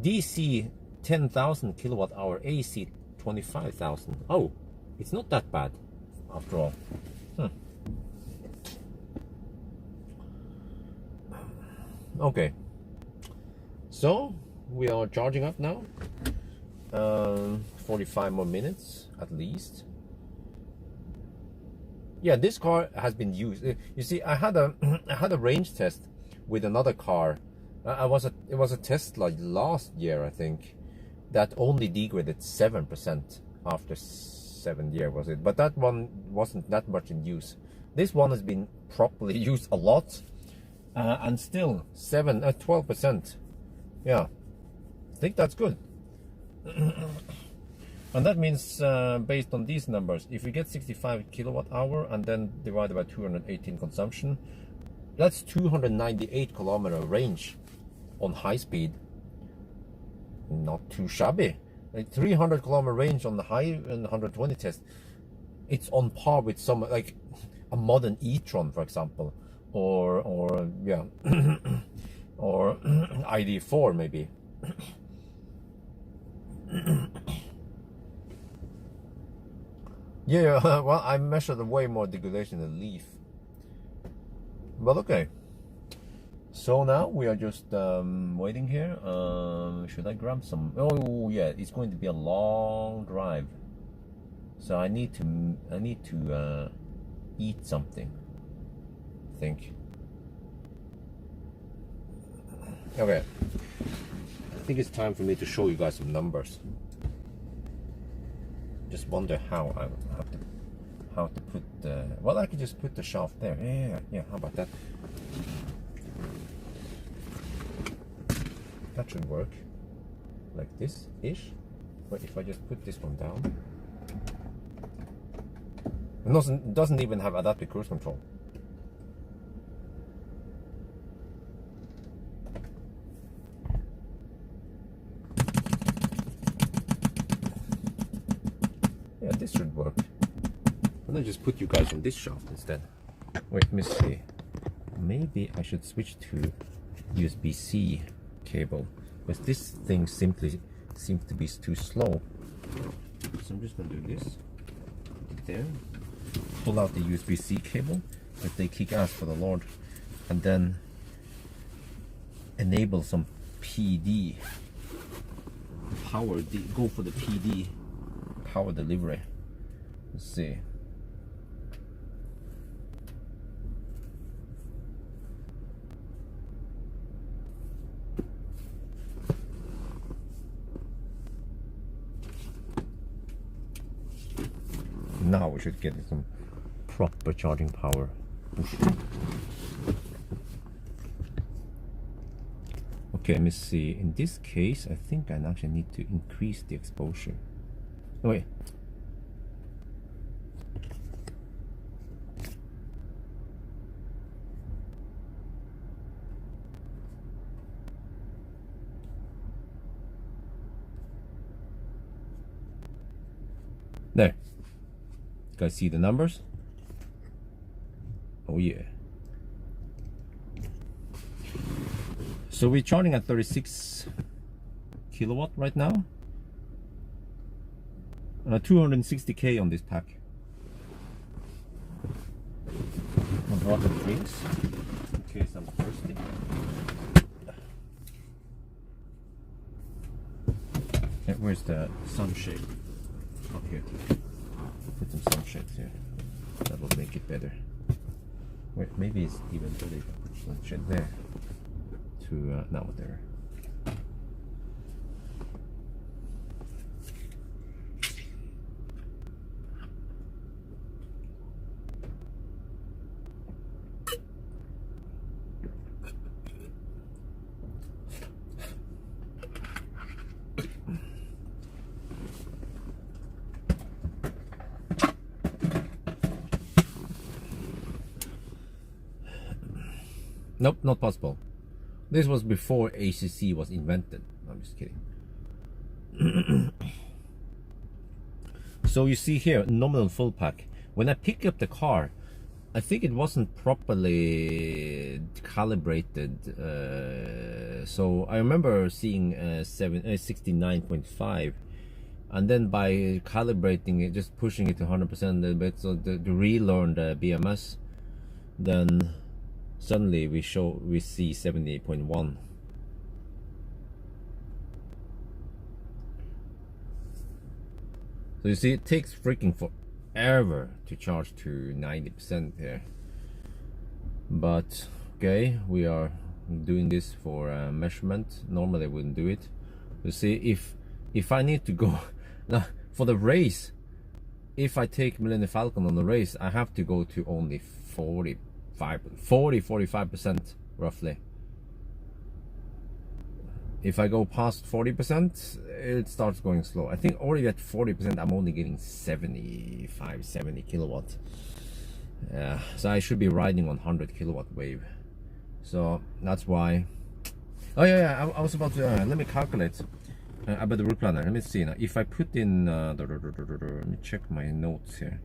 DC 10,000 kilowatt hour, AC 25,000. Oh, it's not that bad after all. Okay, so we are charging up now. 45 more minutes at least. Yeah, this car has been used. You see, I had a range test with another car. It was a Tesla last year, I think, that only degraded 7% after 7 years, was it? But that one wasn't that much in use. This one has been properly used a lot. And still 12%. Yeah, I think that's good. And that means, based on these numbers, if we get 65 kilowatt hour and then divided by 218 consumption, that's 298 kilometer range on high speed. Not too shabby. Like 300 kilometer range on the high and 120 test. It's on par with some, like a modern e-tron, for example. Or yeah, or ID4 maybe. Yeah, well, I measured way more degradation than Leaf. But okay. So now we are just waiting here. Should I grab some? Oh yeah, it's going to be a long drive. So I need to eat something. Think. Okay, I think it's time for me to show you guys some numbers. Just wonder how I have to put the, well, I could just put the shaft there. Yeah, how about that? That should work like this ish. But if I just put this one down, it doesn't even have adaptive cruise control. This should work. And I just put you guys on this shaft instead. Wait, let me see. Maybe I should switch to USB-C cable, because this thing simply seems to be too slow. So I'm just going to do this. Put it there. Pull out the USB-C cable, if they kick ass for the Lord, and then enable some PD. Go for the PD. Power delivery. Let's see. should get some proper charging power. Okay, let me see. In this case, I think I actually need to increase the exposure. Oh, wait. There. You guys see the numbers? Oh yeah. So we're charging at 36 kilowatt right now. 260k on this pack. I brought the drinks in case I'm thirsty. And where's the sunshade? Up here. Put some sunshades here. That will make it better. Wait, maybe it's even better if I put sunshade there. To now there. Nope, not possible. This was before ACC was invented. I'm just kidding. So you see here, nominal full pack. When I pick up the car, I think it wasn't properly calibrated. So I remember seeing 69.5, and then by calibrating it, just pushing it to 100% a little bit, so to relearn the BMS, then suddenly we see 78.1. So you see, it takes freaking forever to charge to 90% here. But okay, we are doing this for measurement. Normally I wouldn't do it. You see, if I need to go now for the race, if I take Millennium Falcon on the race, I have to go to only 45% roughly. If I go past 40%, it starts going slow. I think already at 40% I'm only getting 70 kilowatt. So I should be riding on 100 kilowatt wave. So that's why. Oh yeah, I was about to let me calculate about the route planner. Let me see now. If I put in let me check my notes here.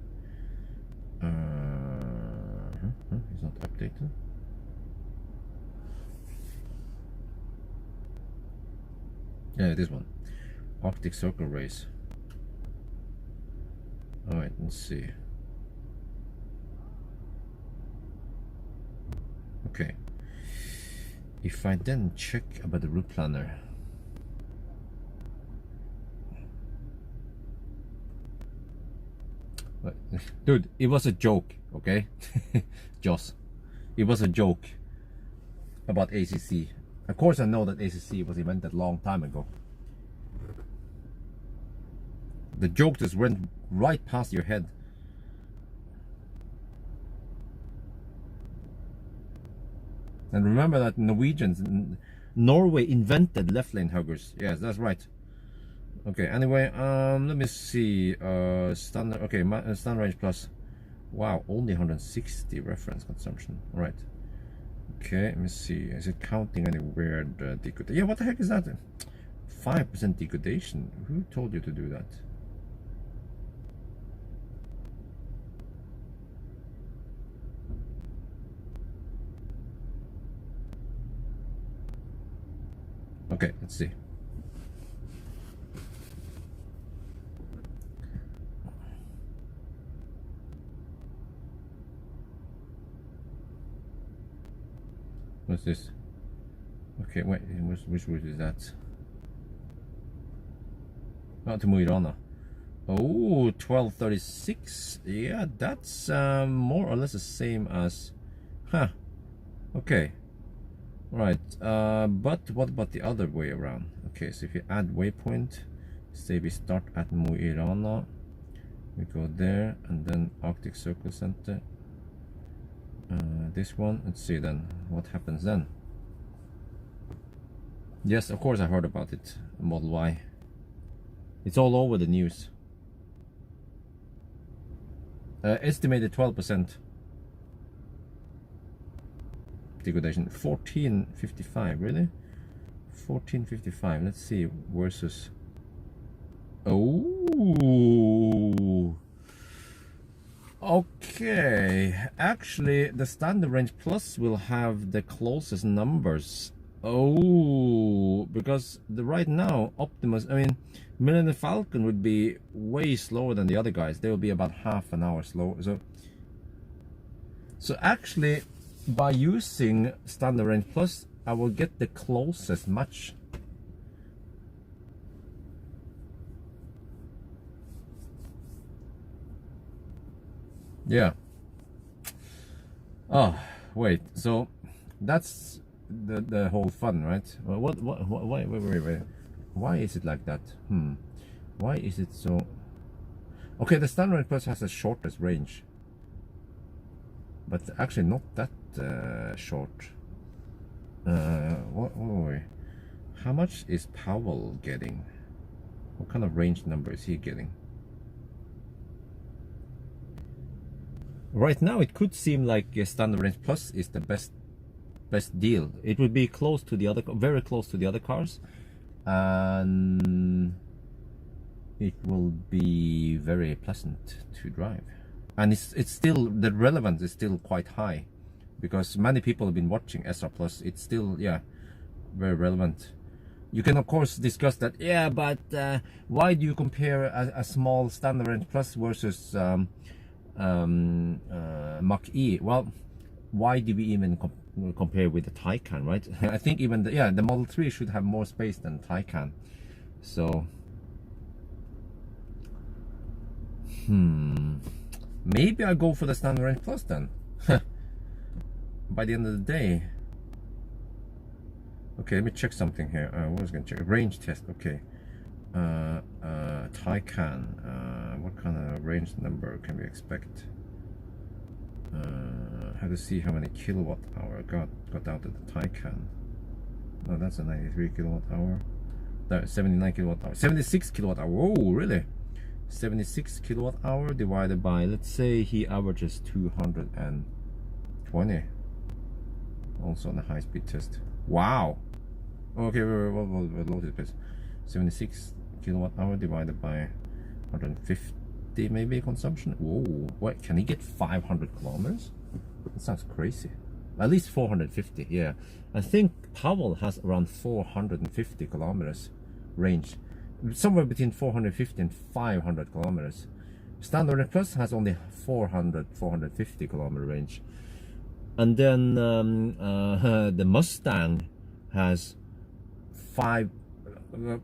It's not updated. Yeah, this one. Arctic Circle race. Alright, let's see. Okay. If I then check about the route planner. Dude, it was a joke, okay? Joss. It was a joke about ACC. Of course I know that ACC was invented a long time ago. The joke just went right past your head. And remember that Norway invented left lane huggers. Yes, that's right. Okay, anyway, let me see. Standard, okay, standard range plus. Wow, only 160 reference consumption. All right. Okay, let me see. Is it counting any weird degradation? Yeah, what the heck is that? 5% degradation. Who told you to do that? Okay, let's see. What's this? Okay, wait, which route is that? Oh, to Mo i Rana. Oh, 1236. Yeah, that's more or less the same as. Huh. Okay. Right. But what about the other way around? Okay, so if you add waypoint, say we start at Mo i Rana, We go there, and then Arctic Circle Center. This one, let's see then what happens then. Yes, of course I heard about it. Model Y. It's all over the news. Estimated 12% degradation. 1455, really? 1455. Let's see, versus. Oh, okay. Actually, the Standard Range Plus will have the closest numbers. Oh, because right now Optimus, I mean, Millennium Falcon would be way slower than the other guys. They will be about half an hour slow. So actually, by using Standard Range Plus, I will get the closest match. Yeah. Oh, wait. So that's the whole fun, right? Well, wait. Why is it like that? Why is it so? Okay, the Standard Plus has the shortest range, but actually not that short. Wait. How much is Pawel getting? What kind of range number is he getting? Right now, it could seem like Standard Range Plus is the best deal. It would be close to the other, very close to the other cars, and it will be very pleasant to drive. And it's still, the relevance is still quite high, because many people have been watching SR Plus. It's still, yeah, very relevant. You can of course discuss that. Yeah, but why do you compare a small Standard Range Plus versus Mach E? Well, why do we even compare with the Taycan, right? I think even the Model 3 should have more space than Taycan. So maybe I go for the Standard Range Plus then. By the end of the day. Okay, let me check something here. What was I going to check? Range test. Okay. Taycan. What kind of range number can we expect? Have to see how many kilowatt hour got out of the Taycan. No, that's a 93 kilowatt hour. No, 79 kilowatt hour. 76 kilowatt hour. Whoa, really? 76 kilowatt hour divided by, let's say he averages 220. Also on the high speed test. Wow. Okay, we'll load it, please. 76 kilowatt hour divided by 150 maybe consumption. Whoa, what, can he get 500 kilometers? That sounds crazy. At least 450, yeah. I think Pawel has around 450 kilometers range. Somewhere between 450 and 500 kilometers. Standard Plus has only 450 kilometer range. And then the Mustang has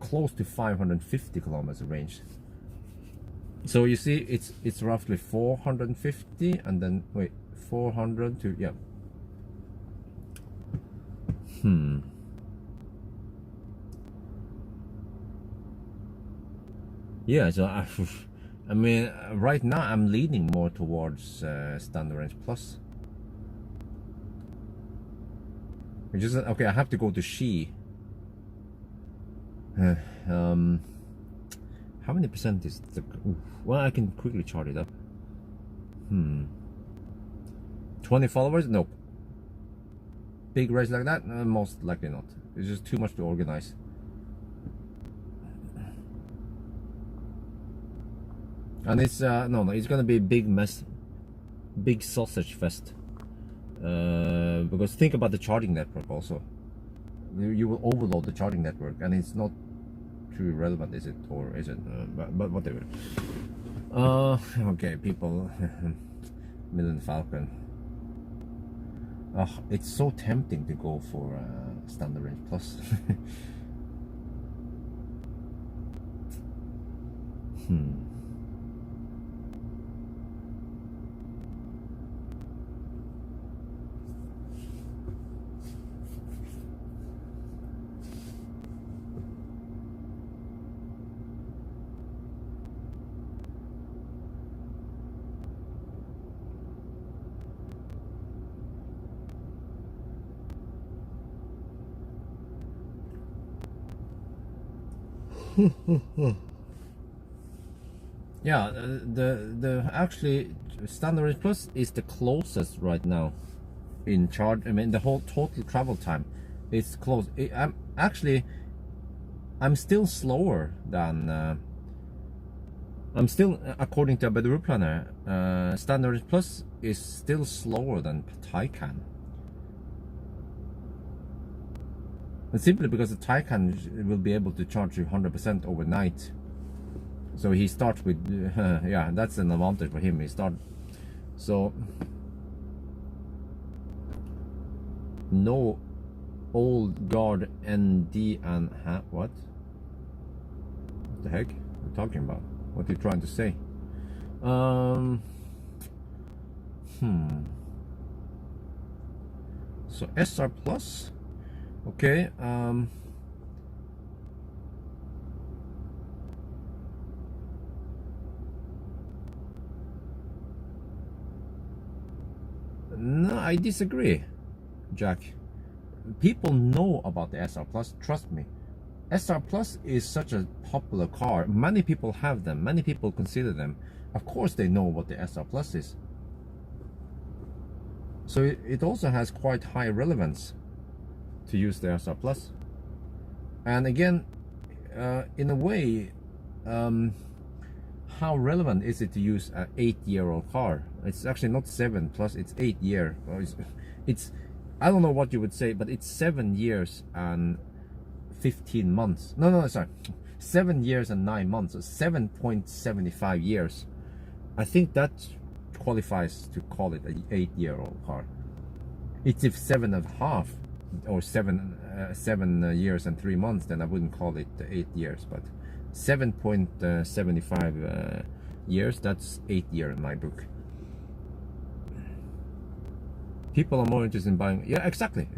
close to 550 kilometers range. So you see, it's roughly 450, and then wait, 400 to, yeah. Yeah, so I mean, right now I'm leaning more towards Standard Range Plus. Which is okay. I have to go to Xi. How many percent is the? Well, I can quickly chart it up. 20 followers? Nope. Big race like that? Most likely not. It's just too much to organize. And it's no, it's gonna be a big mess, big sausage fest. Because think about the charging network also. You will overload the charging network, and it's not too relevant, is it? Or is it? But whatever. Okay, people. Millennium Falcon. Oh, it's so tempting to go for Standard Range Plus. Yeah, the actually Standard Plus is the closest right now in charge. I mean, the whole total travel time is close. I'm still slower than. I'm still, according to a Better Planner, Standard Plus is still slower than Taycan. And simply because the Taycan will be able to charge you 100% overnight. So he starts with, yeah, that's an advantage for him. He starts, so no old guard ND and what? What the heck are you talking about? What are you trying to say? So SR Plus, okay. No, I disagree, Jack. People know about the SR Plus, trust me. SR Plus is such a popular car. Many people have them. Many people consider them. Of course they know what the SR Plus is. So it also has quite high relevance to use the SR Plus. And again, in a way, how relevant is it to use an 8-year-old car? It's actually not 7 plus, it's 8 year. It's I don't know what you would say, but it's 7 years and 15 months. No, sorry. 7 years and 9 months. So 7.75 years. I think that qualifies to call it an 8-year-old car. It's if 7.5 or 7 years and 3 months, then I wouldn't call it 8 years. But 7.75 years, that's 8 years in my book. People are more interested in buying. Yeah, exactly.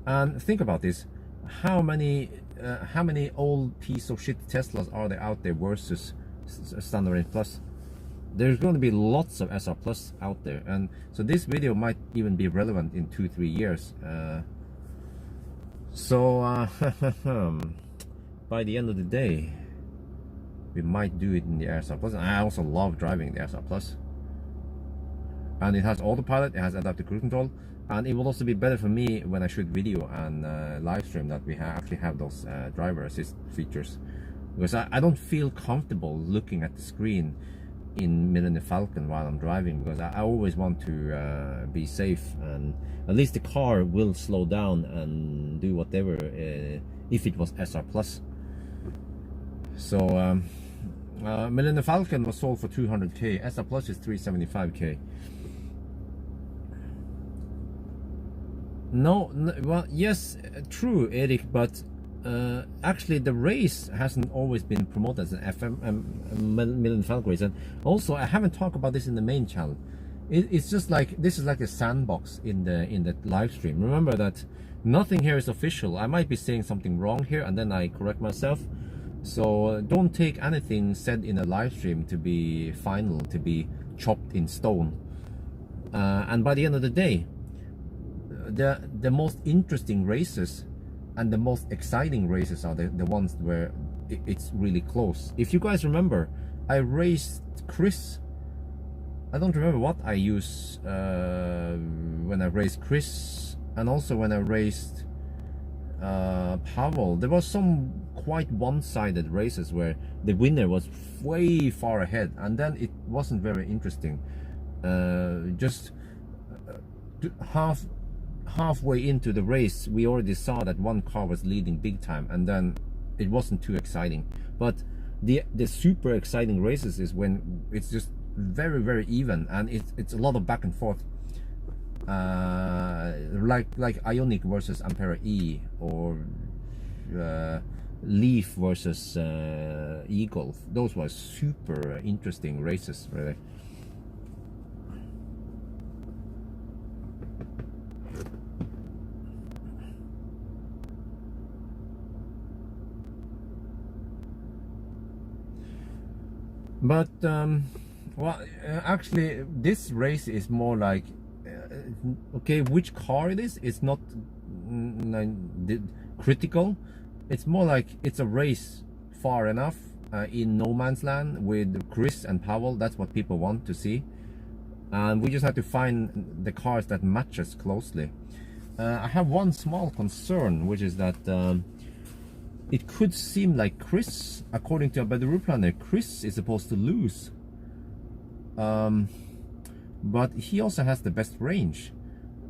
And think about this. How many old piece of shit Teslas are there out there versus Standard Plus? There's going to be lots of SR Plus out there, and so this video might even be relevant in 2-3 years. By the end of the day, we might do it in the SR Plus. And I also love driving the SR Plus, and it has autopilot, it has adaptive cruise control. And it will also be better for me when I shoot video and live stream that we actually have those driver assist features, because I don't feel comfortable looking at the screen in Millennium Falcon while I'm driving, because I always want to be safe, and at least the car will slow down and do whatever if it was SR Plus. So Millennium Falcon was sold for 200k, SR Plus is 375k. No, well, yes, true, Eric, but actually the race hasn't always been promoted as an Millennium Falcon race. And also, I haven't talked about this in the main channel. It's just like, this is like a sandbox in the live stream. Remember that nothing here is official. I might be saying something wrong here, and then I correct myself. So don't take anything said in a live stream to be final, to be chopped in stone. And by the end of the day, the most interesting races and the most exciting races are the ones where it's really close. If you guys remember, I raced Chris. I don't remember what I used when I raced Chris, and also when I raced Pawel. There was some quite one-sided races where the winner was way far ahead, and then it wasn't very interesting. Just halfway into the race, we already saw that one car was leading big time, and then it wasn't too exciting. But the super exciting races is when it's just very even, and it's a lot of back and forth, like Ioniq versus Ampera E, or Leaf versus E-Golf. Those were super interesting races, really. But well, actually this race is more like okay, which car it is, it's not critical. It's more like it's a race far enough in no man's land with Chris and Pawel. That's what people want to see, and we just have to find the cars that match us closely. I have one small concern, which is that it could seem like Chris, according to a better route planner, Chris is supposed to lose, but he also has the best range.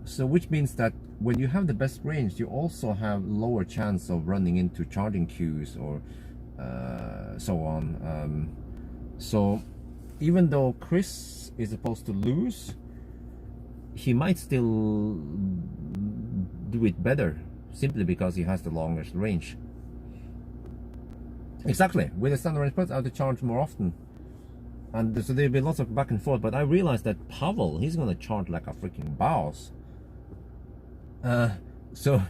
So which means that when you have the best range, you also have lower chance of running into charging queues or so on. So even though Chris is supposed to lose, he might still do it better simply because he has the longest range. Exactly, with the standard range plus I have to charge more often, and so there'll be lots of back and forth. But I realized that Pawel, he's gonna charge like a freaking boss. So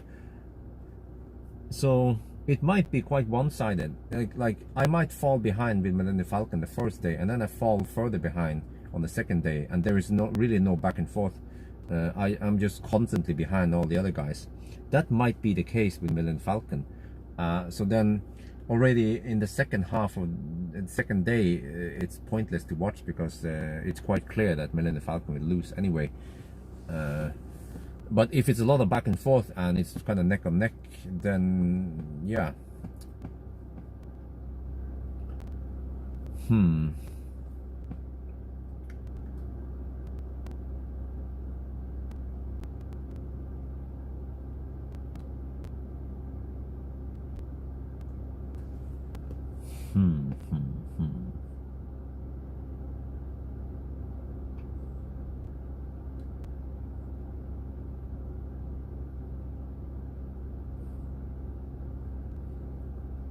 it might be quite one-sided. Like I might fall behind with Millennium Falcon the first day, and then I fall further behind on the second day, and there is really no back and forth. I'm just constantly behind all the other guys. That might be the case with Millennium Falcon. So then already in the second half of the second day, it's pointless to watch because it's quite clear that Millennium Falcon will lose anyway. But if it's a lot of back and forth and it's kind of neck on neck, then yeah.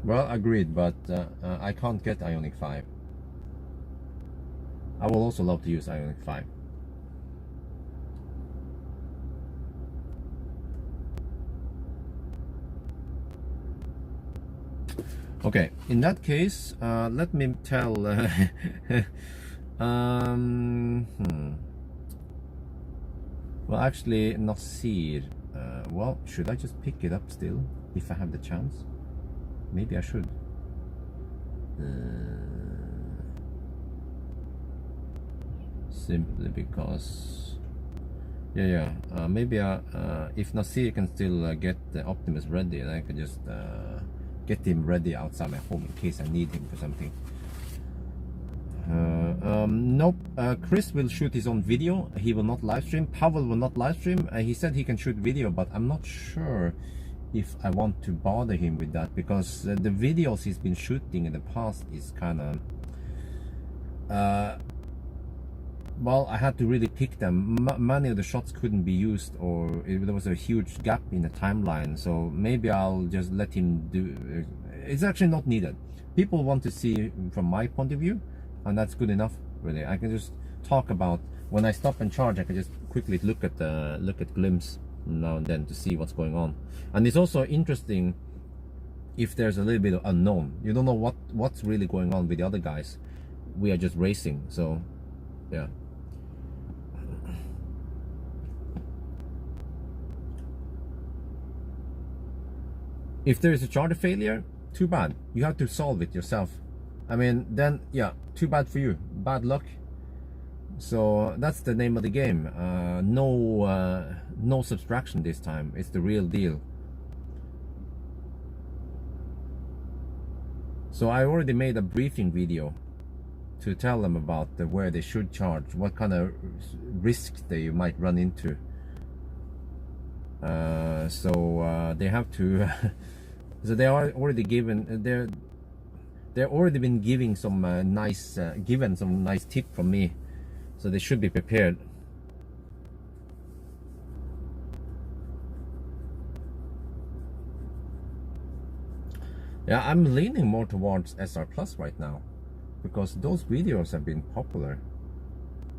Well, agreed, but I can't get Ioniq 5. I will also love to use Ioniq 5. Okay, in that case, let me tell. Well, actually, Nasir. Well, should I just pick it up still if I have the chance? Maybe I should. Simply because, maybe if Nasir can still get the Optimus ready, then I can just get him ready outside my home in case I need him for something. Nope. Chris will shoot his own video. He will not live stream. Pawel will not live stream. He said he can shoot video, but I'm not sure if I want to bother him with that, because the videos he's been shooting in the past is kind of well, I had to really pick them. Many of the shots couldn't be used, or there was a huge gap in the timeline, so maybe I'll just let him do it's actually not needed. People want to see from my point of view, and that's good enough, really. I can just talk about when I stop and charge. I can just quickly look at glimpse now and then to see what's going on. And it's also interesting if there's a little bit of unknown. You don't know what's really going on with the other guys. We are just racing, so yeah. If there is a charger failure, too bad. You have to solve it yourself. I mean, then yeah, too bad for you. Bad luck. So that's the name of the game. No subtraction this time. It's the real deal. So I already made a briefing video to tell them about where they should charge, what kind of risks they might run into. So they have to. So they are already given. They're already been giving some nice tip from me. So they should be prepared. Yeah, I'm leaning more towards SR Plus right now, because those videos have been popular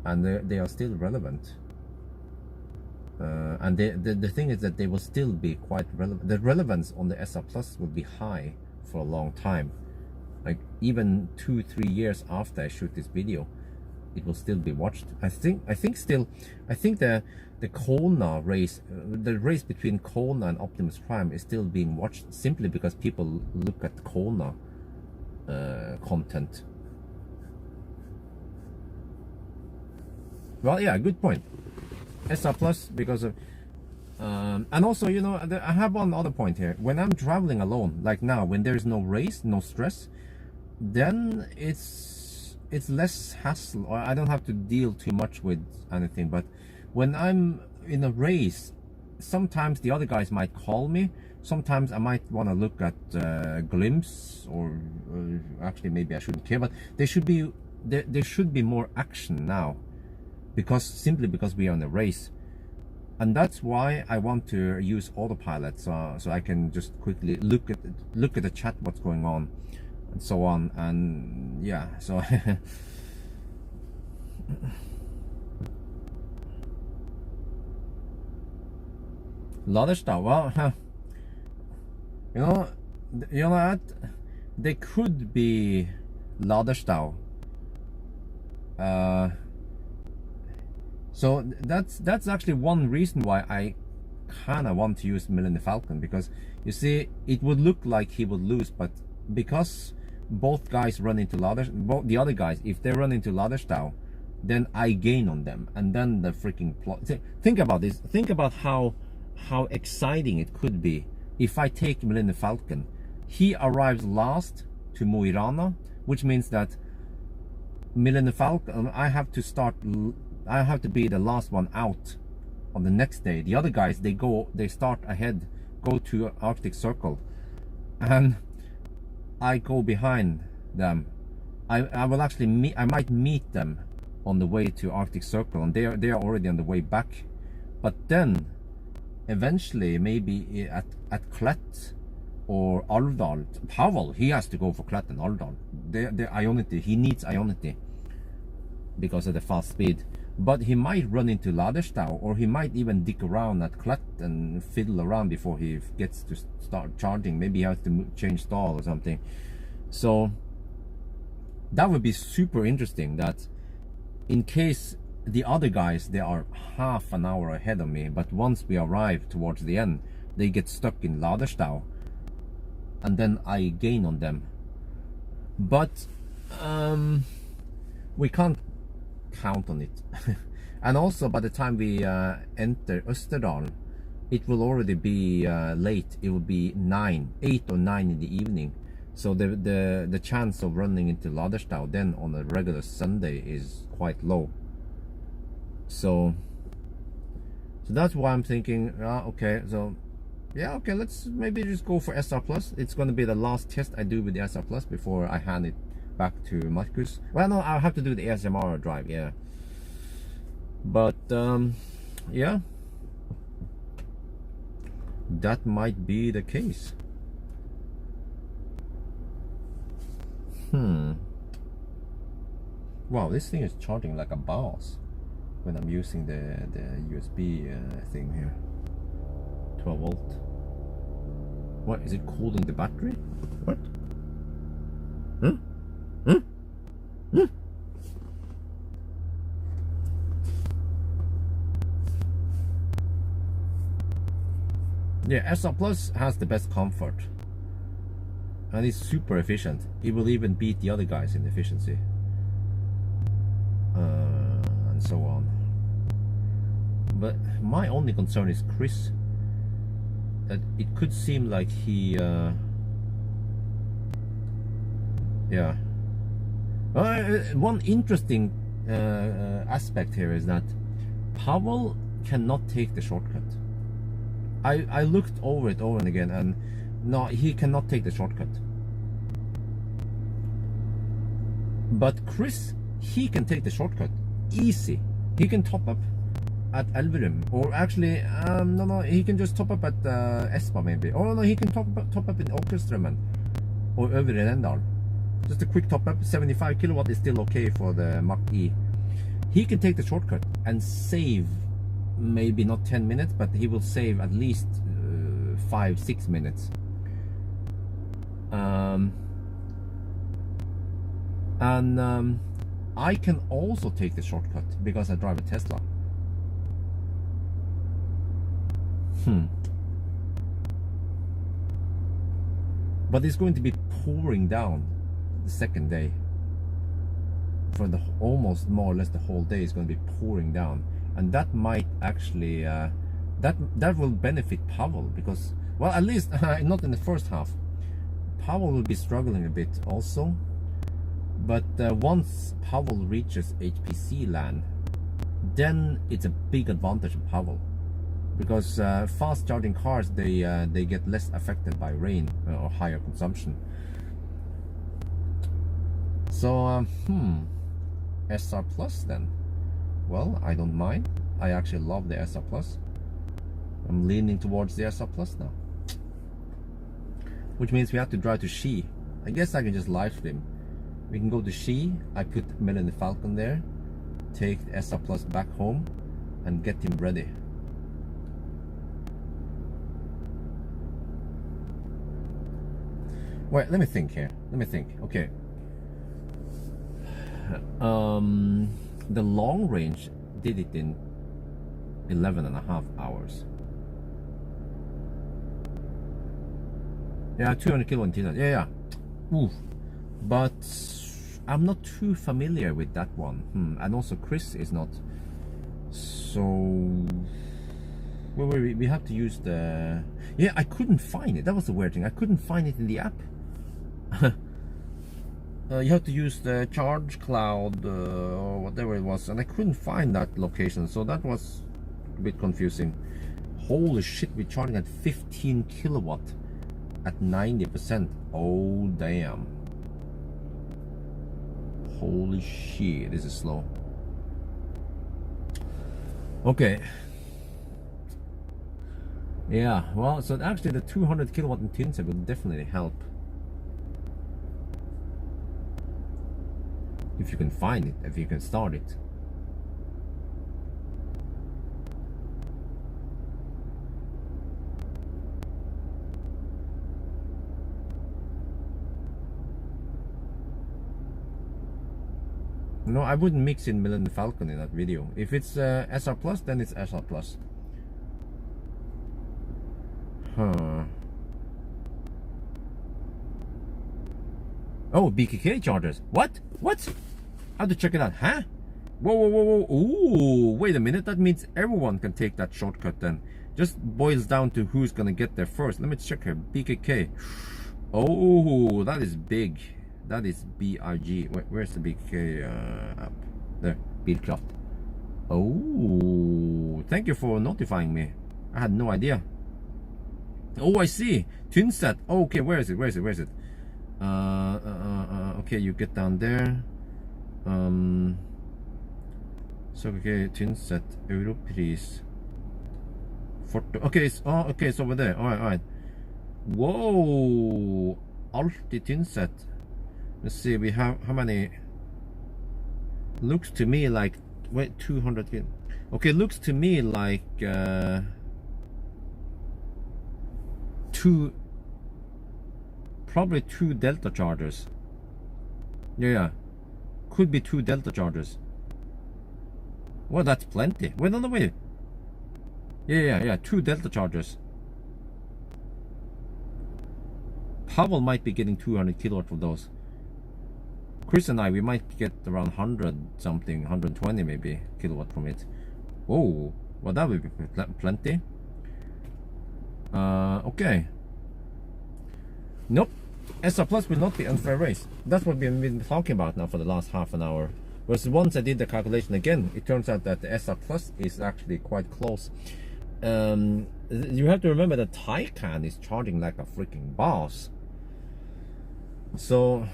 and they are still relevant. And the thing is that they will still be quite relevant. The relevance on the SR Plus will be high for a long time. Like even 2-3 years after I shoot this video, it will still be watched. I think the Kona race, the race between Kona and Optimus Prime is still being watched simply because people look at Kona content. Well, yeah, good point. SR Plus because of, and also, you know, I have one other point here. When I'm traveling alone, like now, when there is no race, no stress, then it's less hassle, or I don't have to deal too much with anything. But when I'm in a race, sometimes the other guys might call me. Sometimes I might want to look at glimpse, or actually maybe I shouldn't care. But there should be more action now, simply because we are in a race. And that's why I want to use autopilot, so I can just quickly look at the chat, what's going on, and so on. And yeah, so Ladderstad, well, you know what? They could be Ladderstad. So that's actually one reason why I kind of want to use Millennium Falcon, because you see, it would look like he would lose, but because both guys run into the other guys, if they run into Ladderstad, then I gain on them, and then the freaking plot. Think about this. Think about how exciting it could be if I take Millennium Falcon. He arrives last to Mo i Rana, which means that Millennium Falcon, I have to be the last one out on the next day. The other guys, they start ahead, go to Arctic Circle, and I go behind them. I will actually I might meet them on the way to Arctic Circle, and they are already on the way back. But then eventually, maybe at Klett or Alvdal, Pawel, he has to go for Klett and Alvdal. The Ionity, he needs Ionity because of the fast speed. But he might run into Ladderstad, or he might even dick around at Klett and fiddle around before he gets to start charging. Maybe he has to change stall or something. So that would be super interesting, that in case the other guys, they are half an hour ahead of me, but once we arrive towards the end, they get stuck in Ladderstad, and then I gain on them. But we can't count on it. And also, by the time we enter Østerdalen, it will already be late. It will be 8 or 9 in the evening. So the chance of running into Ladderstad then on a regular Sunday is quite low. So that's why I'm thinking, okay, so yeah, okay, let's maybe just go for SR Plus. It's going to be the last test I do with the SR Plus before I hand it back to Marcus. Well, no, I'll have to do the ASMR drive, yeah. But yeah, that might be the case. Wow, this thing is charging like a boss when I'm using the USB thing here. 12 volt. What is it, cooling the battery? What? Yeah, SR Plus has the best comfort, and it's super efficient. It will even beat the other guys in efficiency, and so on. But my only concern is Chris. That it could seem like he yeah. One interesting aspect here is that Pawel cannot take the shortcut. I looked over it over and again, and no, he cannot take the shortcut. But Chris, he can take the shortcut easy. He can top up at Elverum, or actually no, he can just top up at Espa maybe. Oh no, he can top up in Åkerstrømmen or Øvre Rendal. Just a quick top up. 75 kilowatt is still okay for the Mach-E. He can take the shortcut and save maybe not 10 minutes, but he will save at least 5-6 minutes. I can also take the shortcut because I drive a Tesla. But it's going to be pouring down. the second day. For the almost more or less the whole day is going to be pouring down, and that might actually that will benefit Pawel, because, well, at least not in the first half. Pawel will be struggling a bit also, but once Pawel reaches HPC land, then it's a big advantage of Pawel, because fast charging cars, they get less affected by rain or higher consumption. So SR Plus then. Well, I don't mind. I actually love the SR Plus. I'm leaning towards the SR Plus now, which means we have to drive to Ski. I guess I can just live stream. We can go to Ski. I put Millennium Falcon there, take the SR Plus back home, and get him ready. Wait, let me think here. Let me think. Okay. The long range did it in 11.5 hours. Yeah, 200 kilo in Tina. Yeah. Oof. But I'm not too familiar with that one. And also Chris is not. So we have to use the. Yeah, I couldn't find it. That was the weird thing. I couldn't find it in the app. You have to use the charge cloud or whatever it was, and I couldn't find that location, so that was a bit confusing. Holy shit, we're charging at 15 kilowatt at 90%. Oh damn. Holy shit, this is slow. Okay. Yeah, well, so actually the 200 kilowatt in Tinsa will definitely help. If you can find it, if you can start it. No, I wouldn't mix in Millennium Falcon in that video. If it's SR Plus, then it's SR Plus. Huh. Oh, BKK chargers. What? What? I have to check it out. Huh? Whoa. Ooh, wait a minute. That means everyone can take that shortcut then. Just boils down to who's gonna get there first. Let me check here. BKK. Oh, that is big. That is BIG. Wait, where's the BKK app? There. Bilkraft. Oh, thank you for notifying me. I had no idea. Oh, I see. Tynset. Oh, okay, where is it? Okay, you get down there. So okay, Tynset Europris. Okay, it's over there. All right. Whoa, Alti Tynset. Let's see, we have how many? Looks to me like 200. Okay, looks to me like probably two Delta chargers. Yeah, could be two Delta chargers. Well, that's plenty. Wait, no, wait. Yeah, two Delta chargers. Pawel might be getting 200 kilowatt from those. Chris and I, we might get around 100 something, 120 maybe kilowatt from it. Oh, well, that would be plenty. Okay. Nope. SR Plus will not be unfair race. That's what we've been talking about now for the last half an hour. Whereas once I did the calculation again, it turns out that the SR Plus is actually quite close. You have to remember that Taycan is charging like a freaking boss. So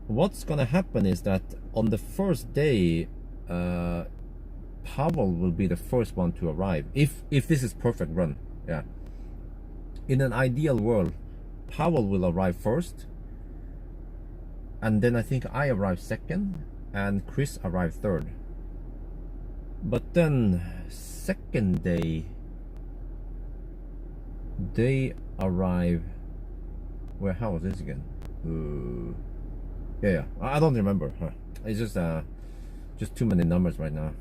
what's gonna happen is that on the first day, Pawel will be the first one to arrive. If this is perfect run, yeah. In an ideal world, Pawel will arrive first, and then I think I arrive second, and Chris arrive third. But then second day, they arrive. Where? How was this again? Yeah. I don't remember. It's just too many numbers right now.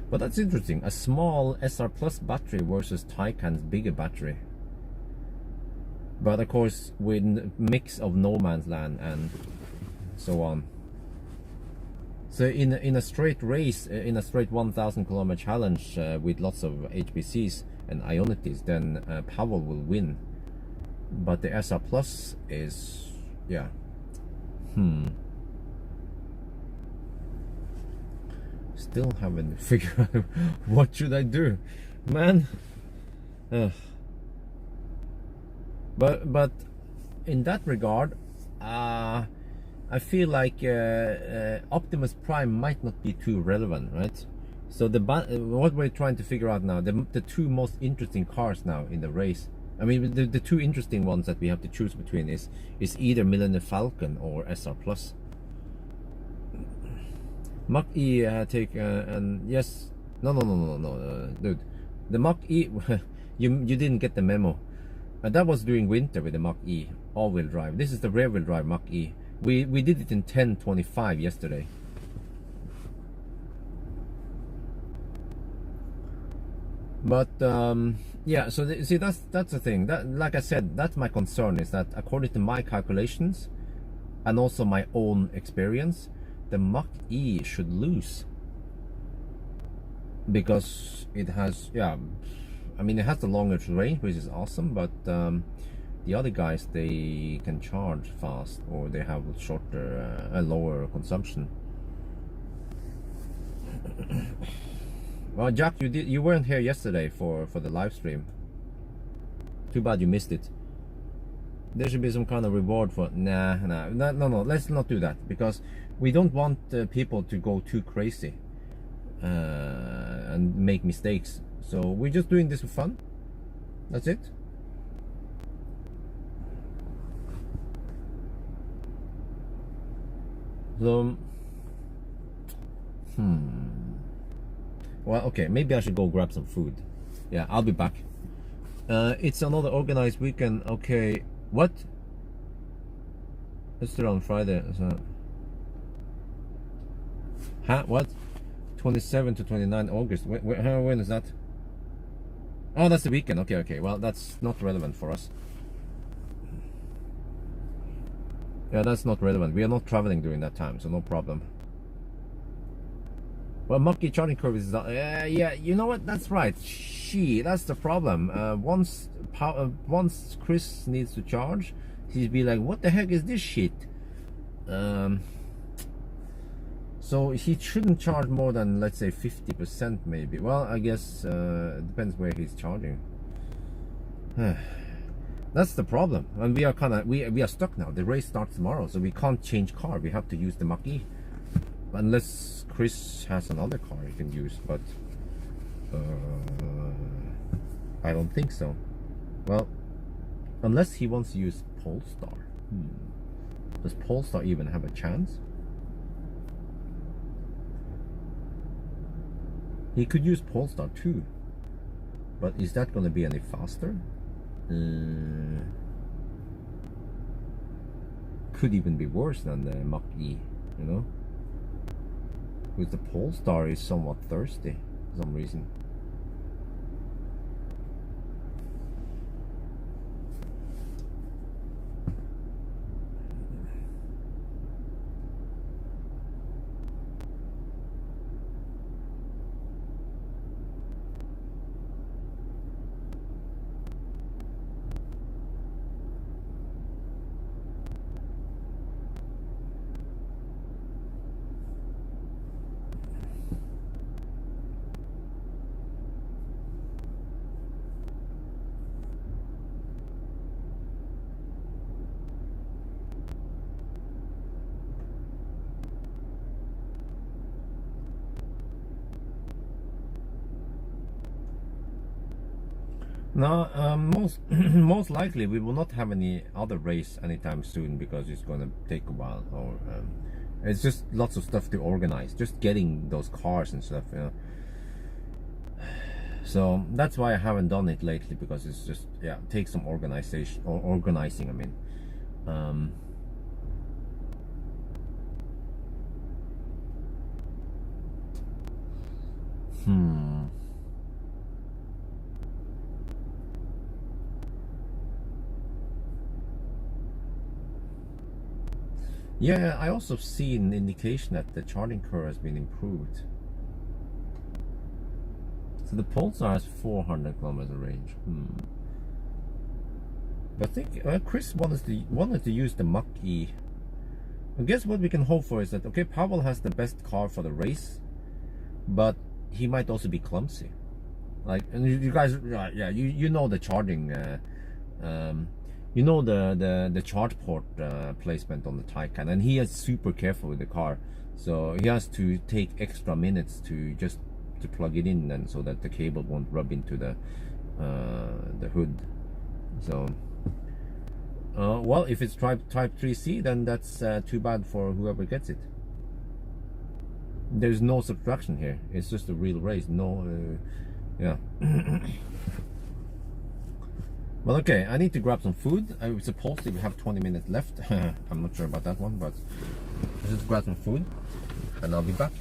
But that's interesting. A small SR Plus battery versus Taycan's bigger battery. But of course, with a mix of no man's land and so on. So in a straight race, in a straight 1,000 kilometer challenge with lots of HPCs and Ionities, then Pawel will win. But the SR Plus is, yeah. Still haven't figured out what should I do, man. But in that regard, I feel like Optimus Prime might not be too relevant, right? So what we're trying to figure out now, the two most interesting cars now in the race, I mean the two interesting ones that we have to choose between is either Millennium Falcon or SR Plus. Mach-E take and yes, no, dude, the Mach-E, you didn't get the memo. That was during winter with the Mach-E all-wheel drive. This is the rear-wheel drive Mach-E. We did it in 10:25 yesterday. But yeah, so see, that's the thing. That, like I said, that's my concern, is that according to my calculations and also my own experience, the Mach-E should lose, because it has, yeah, I mean, it has the longer range, which is awesome, but the other guys, they can charge fast, or they have shorter, lower consumption. Well, Jack, you weren't here yesterday for the live stream. Too bad you missed it. There should be some kind of reward for no. Let's not do that, because we don't want people to go too crazy and make mistakes. So we're just doing this for fun. That's it. So, well, okay, maybe I should go grab some food. Yeah, I'll be back. It's another organized weekend. Okay, what? It's still on Friday. So, huh? What? 27 to 29 August. When is that? Oh, that's the weekend. Okay. Well, that's not relevant for us. Yeah, that's not relevant. We are not traveling during that time, so no problem. Well, Mach-E charging curve is yeah, you know what? That's right. That's the problem. Once Chris needs to charge, he'd be like, "What the heck is this shit?" So he shouldn't charge more than, let's say, 50% maybe. Well, I guess it depends where he's charging. That's the problem, and we are stuck now. The race starts tomorrow, so we can't change car. We have to use the Mach-E, unless Chris has another car he can use. But I don't think so. Well, unless he wants to use Polestar. Does Polestar even have a chance? He could use Polestar too, but is that going to be any faster? Could even be worse than the Mach-E, you know, because the Polestar is somewhat thirsty for some reason. No, most likely we will not have any other race anytime soon, because it's going to take a while, or it's just lots of stuff to organize, just getting those cars and stuff, you know. So that's why I haven't done it lately, because it's just, yeah, takes some organization or organizing. I mean, Yeah, I also see an indication that the charging curve has been improved. So the Pulsar has 400 kilometers range. But I think Chris wanted to use the Mach-E. I guess what we can hope for is that, okay, Pawel has the best car for the race, but he might also be clumsy. Like, and you guys, yeah, you know the charging, you know the charge port placement on the Taycan, and he is super careful with the car, so he has to take extra minutes to just to plug it in, and so that the cable won't rub into the hood. So. Well, if it's Type 3C, then that's too bad for whoever gets it. There's no subtraction here. It's just a real race. No, yeah. Well, okay. I need to grab some food. I supposedly we have 20 minutes left. I'm not sure about that one, but let's just grab some food, and I'll be back.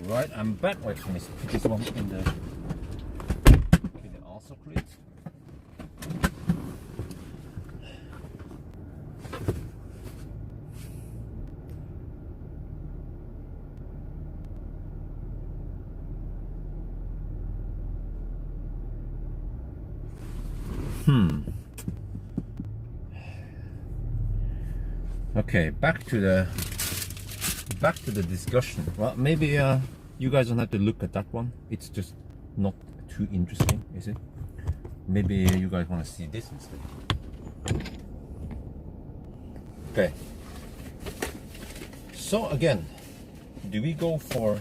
Right, I'm back. Wait, let me put this one in the also cleat. Okay, back to the discussion. Well, maybe you guys don't have to look at that one. It's just not too interesting, is it? Maybe you guys want to see this instead. Okay. So again, do we go for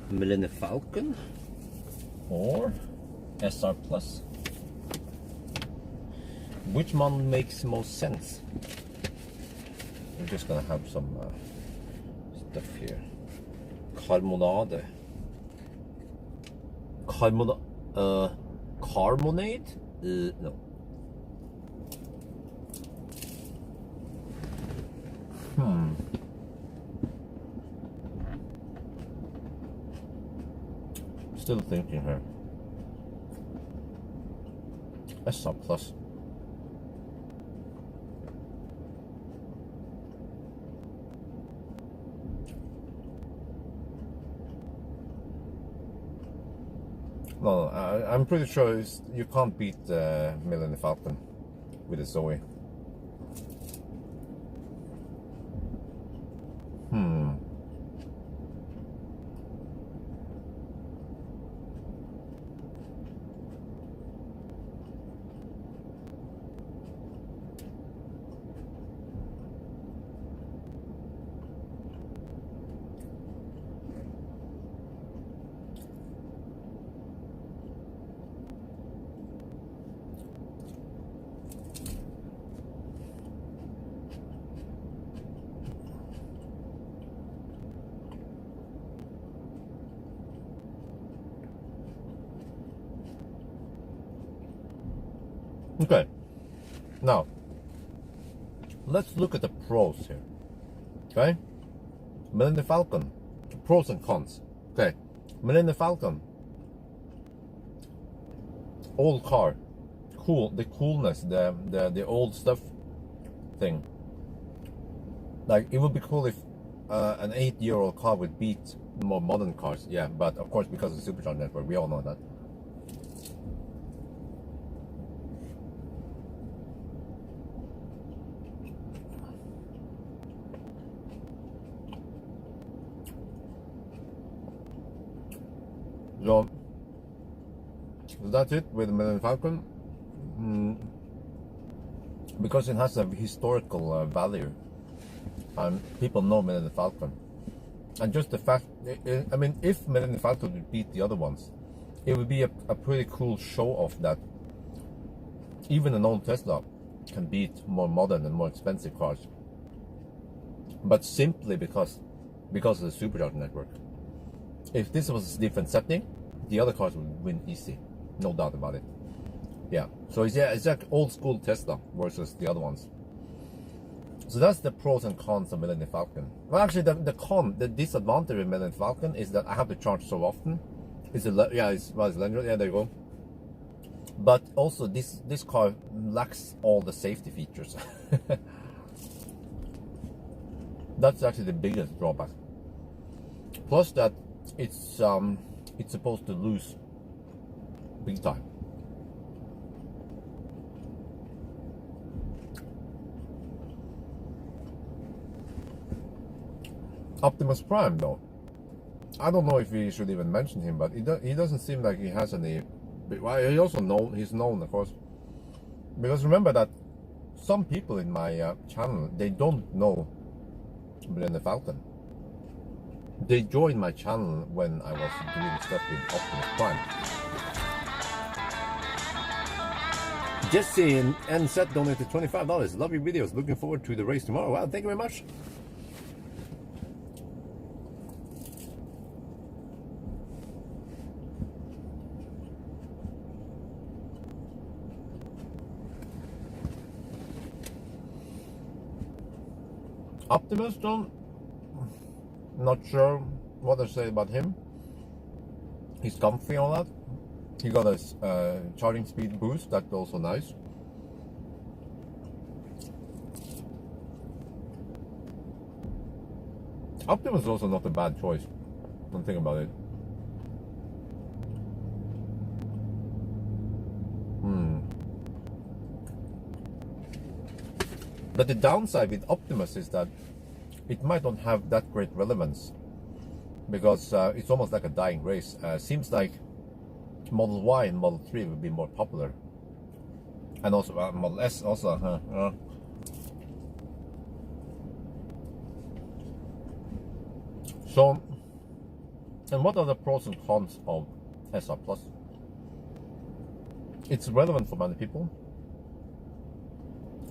Millennium Falcon or SR Plus? Which one makes most sense? We're just gonna have some stuff here. Carbonade. Carbonate? No. Still thinking here. SR Plus. No, I'm pretty sure you can't beat Millennium Falcon with a Zoe. Okay, now let's look at the pros here. Okay, Millennium Falcon, pros and cons. Okay, Millennium Falcon, old car, cool, the coolness, the old stuff thing. Like, it would be cool if an 8-year-old car would beat more modern cars. Yeah, but of course, because of the supercharged network, we all know that. So that's it with the Millennium Falcon. Because it has a historical value, and people know Millennium Falcon. And just the fact, I mean, if Millennium Falcon would beat the other ones, it would be a pretty cool show off that even an old Tesla can beat more modern and more expensive cars. But simply because of the supercharged network. If this was a different setting, the other cars would win easy, no doubt about it. Yeah, so it's like old school Tesla versus the other ones. So that's the pros and cons of Millennium Falcon. Well, actually, the disadvantage of Millennium Falcon is that I have to charge so often. It's Legendary. Yeah, there you go. But also, this car lacks all the safety features. That's actually the biggest drawback. Plus that it's supposed to lose big time. Optimus Prime, though, I don't know if we should even mention him, but he doesn't seem like he has any. Well, he's known, of course, because remember that some people in my channel, they don't know Millennium Falcon. They joined my channel when I was doing stuff with Optimus Prime. Jesse and NZ donated $25. Love your videos. Looking forward to the race tomorrow. Wow, thank you very much. Optimus, though, not sure what to say about him. He's comfy on that. He got a charging speed boost, that's also nice. Optimus is also not a bad choice. Don't think about it. But the downside with Optimus is that it might not have that great relevance, because it's almost like a dying race. Seems like Model Y and Model 3 would be more popular, and also Model S also. So, and what are the pros and cons of SR Plus? It's relevant for many people.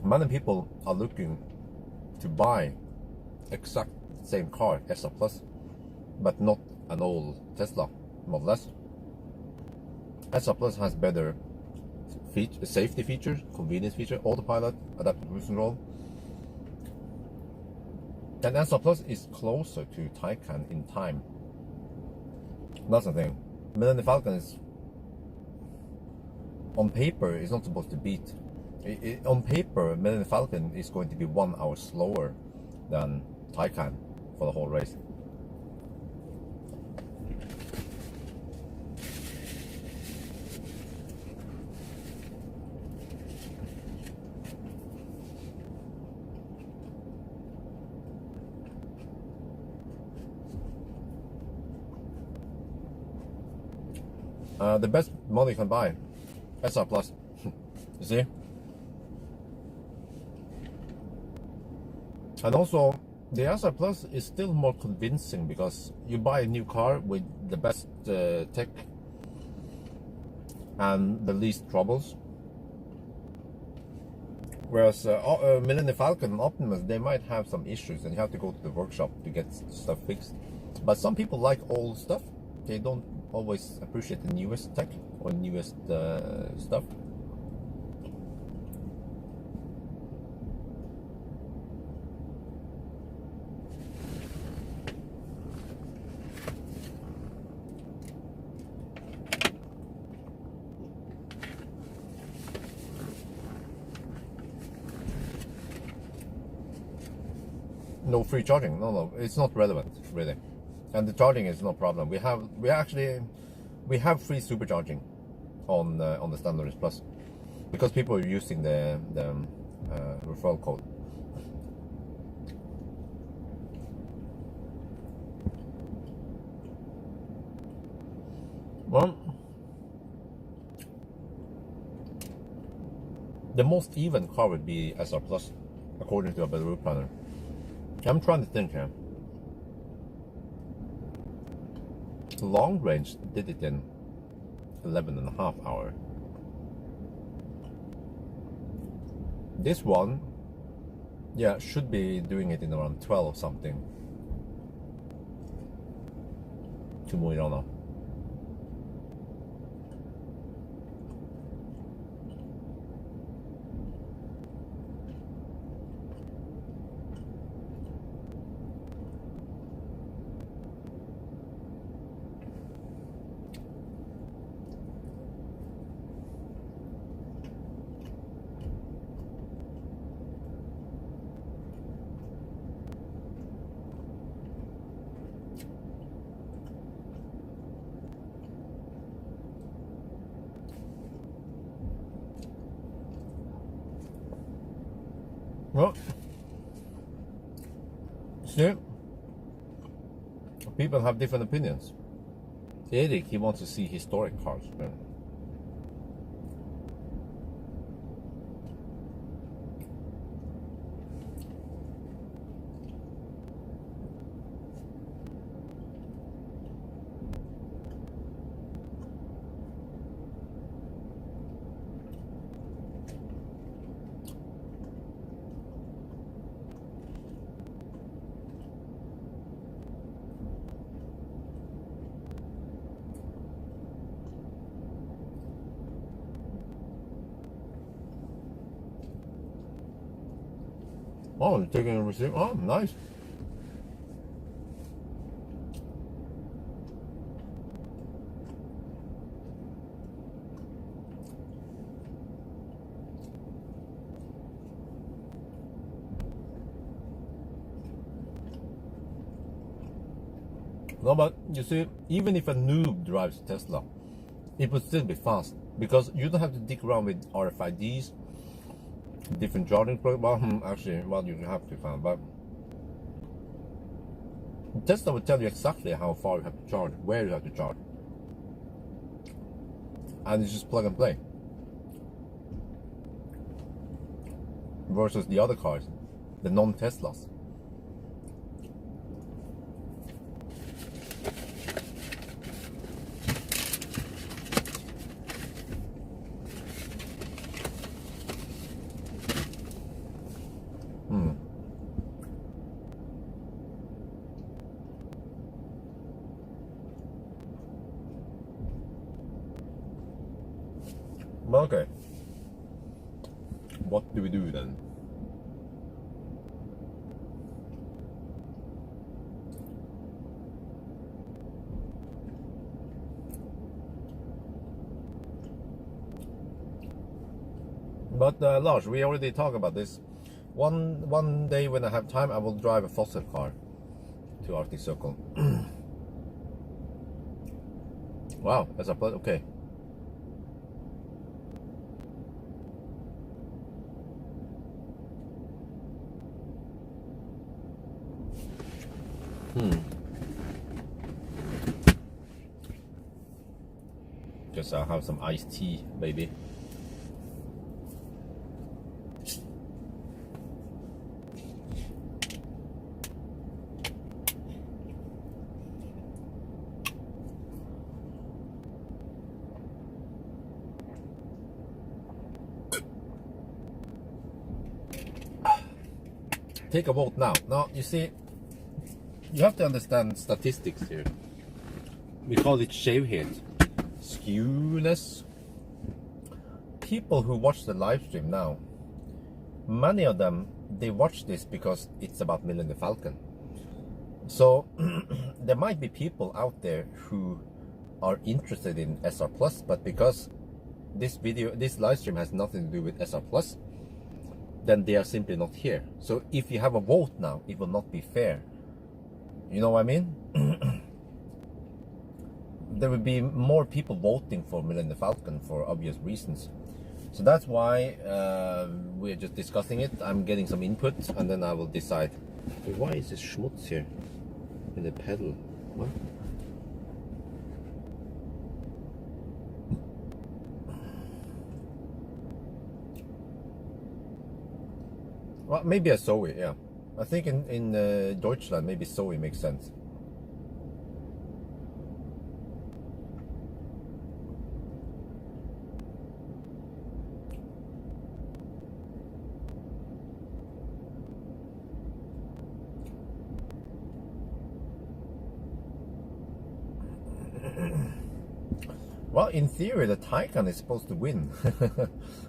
Many people are looking to buy exact same car, SR Plus, but not an old Tesla Model S. SR Plus has better safety features, convenience feature, autopilot, adaptive cruise control. And SR Plus is closer to Taycan in time. That's the thing. Millennium Falcon is, on paper, is not supposed to beat. On paper, Millennium Falcon is going to be 1 hour slower than Taycan for the whole race. The best model you can buy, SR Plus. You see? And also, the SR Plus is still more convincing because you buy a new car with the best tech and the least troubles. Whereas Millennium Falcon and Optimus, they might have some issues and you have to go to the workshop to get stuff fixed. But some people like old stuff. They don't always appreciate the newest tech or newest stuff. No free charging. No, it's not relevant really, and the charging is no problem. We have free supercharging on the Standard Plus because people are using the referral code. Well, the most even car would be SR Plus, according to a better route planner. I'm trying to think here. Long range did it in 11.5 hours. This one, yeah, should be doing it in around 12 something to Mo i Rana. Well, see, people have different opinions. Eric, he wants to see historic cars. Oh, you're taking a receipt. Oh, nice. No, but you see, even if a noob drives Tesla, it would still be fast because you don't have to dig around with RFIDs, different charging plugs. Well, actually, well, you have to find, but Tesla will tell you exactly how far you have to charge, where you have to charge, and it's just plug and play. Versus the other cars, the non-Teslas. Okay. What do we do then? But Lars, we already talked about this. One day when I have time, I will drive a fossil car to Arctic Circle. Wow, that's a plan. Okay. Just I'll have some iced tea, baby. Take a vote now. Now, you see, you have to understand statistics here. We call it shavehead, skewness. People who watch the live stream now, many of them, they watch this because it's about Millennium Falcon. So there might be people out there who are interested in SR Plus, but because this live stream has nothing to do with SR Plus, then they are simply not here. So if you have a vote now, it will not be fair. You know what I mean? There will be more people voting for Millennium Falcon for obvious reasons. So that's why we're just discussing it. I'm getting some input and then I will decide. Why is this schmutz here in the pedal? What? Well, maybe a Zoe, yeah. I think in Deutschland, maybe Zoe makes sense. Well, in theory, the Taycan is supposed to win,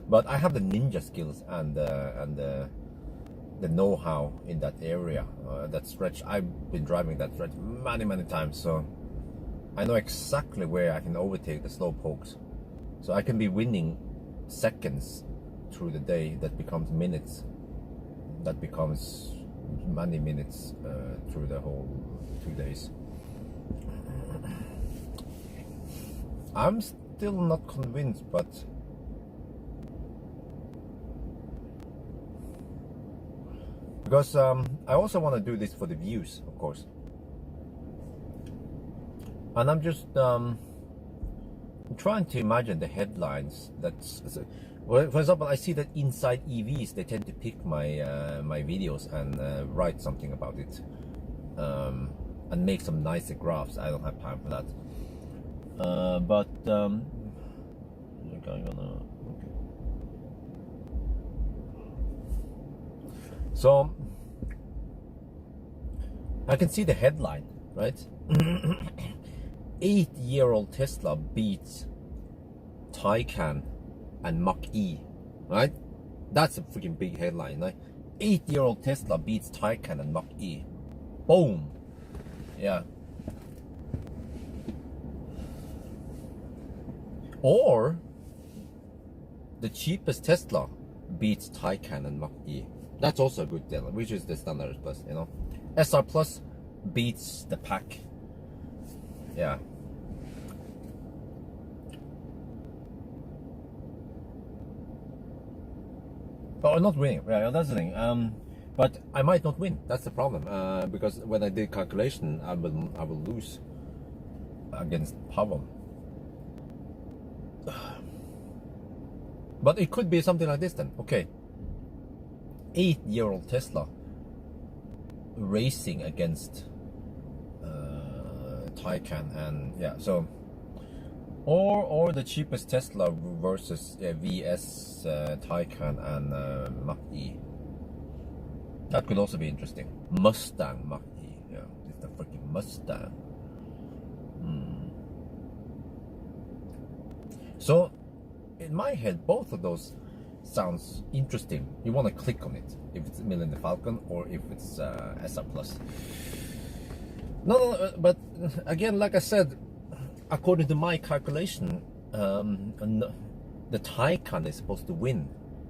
but I have the ninja skills and the know-how in that area, that stretch. I've been driving that stretch many times, so I know exactly where I can overtake the slow pokes. So I can be winning seconds through the day. That becomes minutes. That becomes many minutes through the whole 2 days. I'm still not convinced, but because I also want to do this for the views, of course, and I'm just trying to imagine the headlines. Well, for example, I see that inside EVs they tend to pick my my videos and write something about it, and make some nicer graphs. I don't have time for that. But going on. Okay. So I can see the headline, right? 8-year-old Tesla beats Taycan and Mach-E, right? That's a freaking big headline, right? 8-year-old Tesla beats Taycan and Mach-E. Boom. Yeah. Or the cheapest Tesla beats Taycan and Mach-E. That's also a good deal, which is the standard plus, you know. SR Plus beats the pack. Yeah. Oh, not winning. Yeah, that's the thing. But I might not win. That's the problem. Because when I did calculation, I will lose against Pawel. But it could be something like this then. Okay. 8-year-old Tesla racing against Taycan, and yeah, so or the cheapest Tesla versus VS Taycan and Mach-E. That could also be interesting. Mustang Mach-E. Yeah, it's the freaking Mustang. So in my head, both of those sounds interesting. You want to click on it if it's Millennium Falcon or if it's SR Plus. No, but again, like I said, according to my calculation, the Taycan is supposed to win.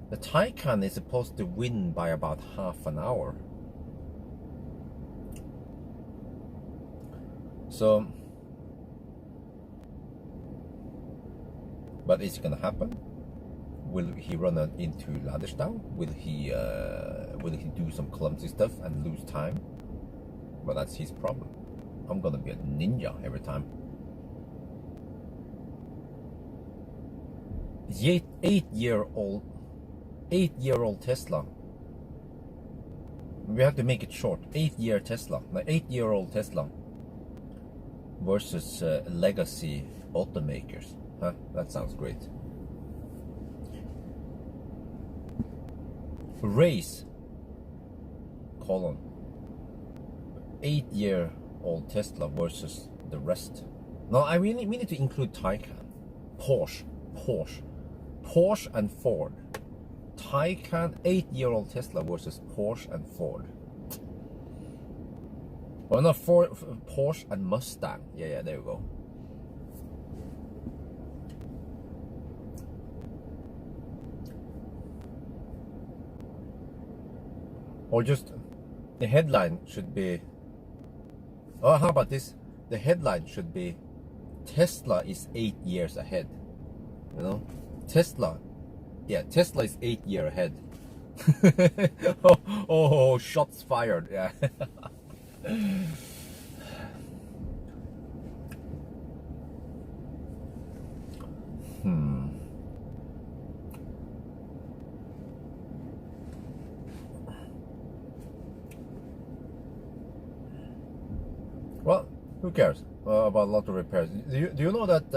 The Taycan is supposed to win by about half an hour. So, but is it gonna happen? Will he run into Ladersdown? Will he do some clumsy stuff and lose time? Well, that's his problem. I'm gonna be a ninja every time. 8-year-old Tesla. We have to make it short. 8-year Tesla, like 8-year-old Tesla versus legacy automakers. Huh? That sounds great. Race, colon, 8-year-old Tesla versus the rest. No, we need to include Taycan, Porsche and Ford. Taycan, 8-year-old Tesla versus Porsche and Ford. Well, not Ford, Porsche and Mustang. Yeah, there you go. Or just the headline should be, oh, how about this? The headline should be Tesla is 8 years ahead. You know, Tesla is 8 years ahead. oh, shots fired. Yeah. Well, who cares about a lot of repairs? Do you know that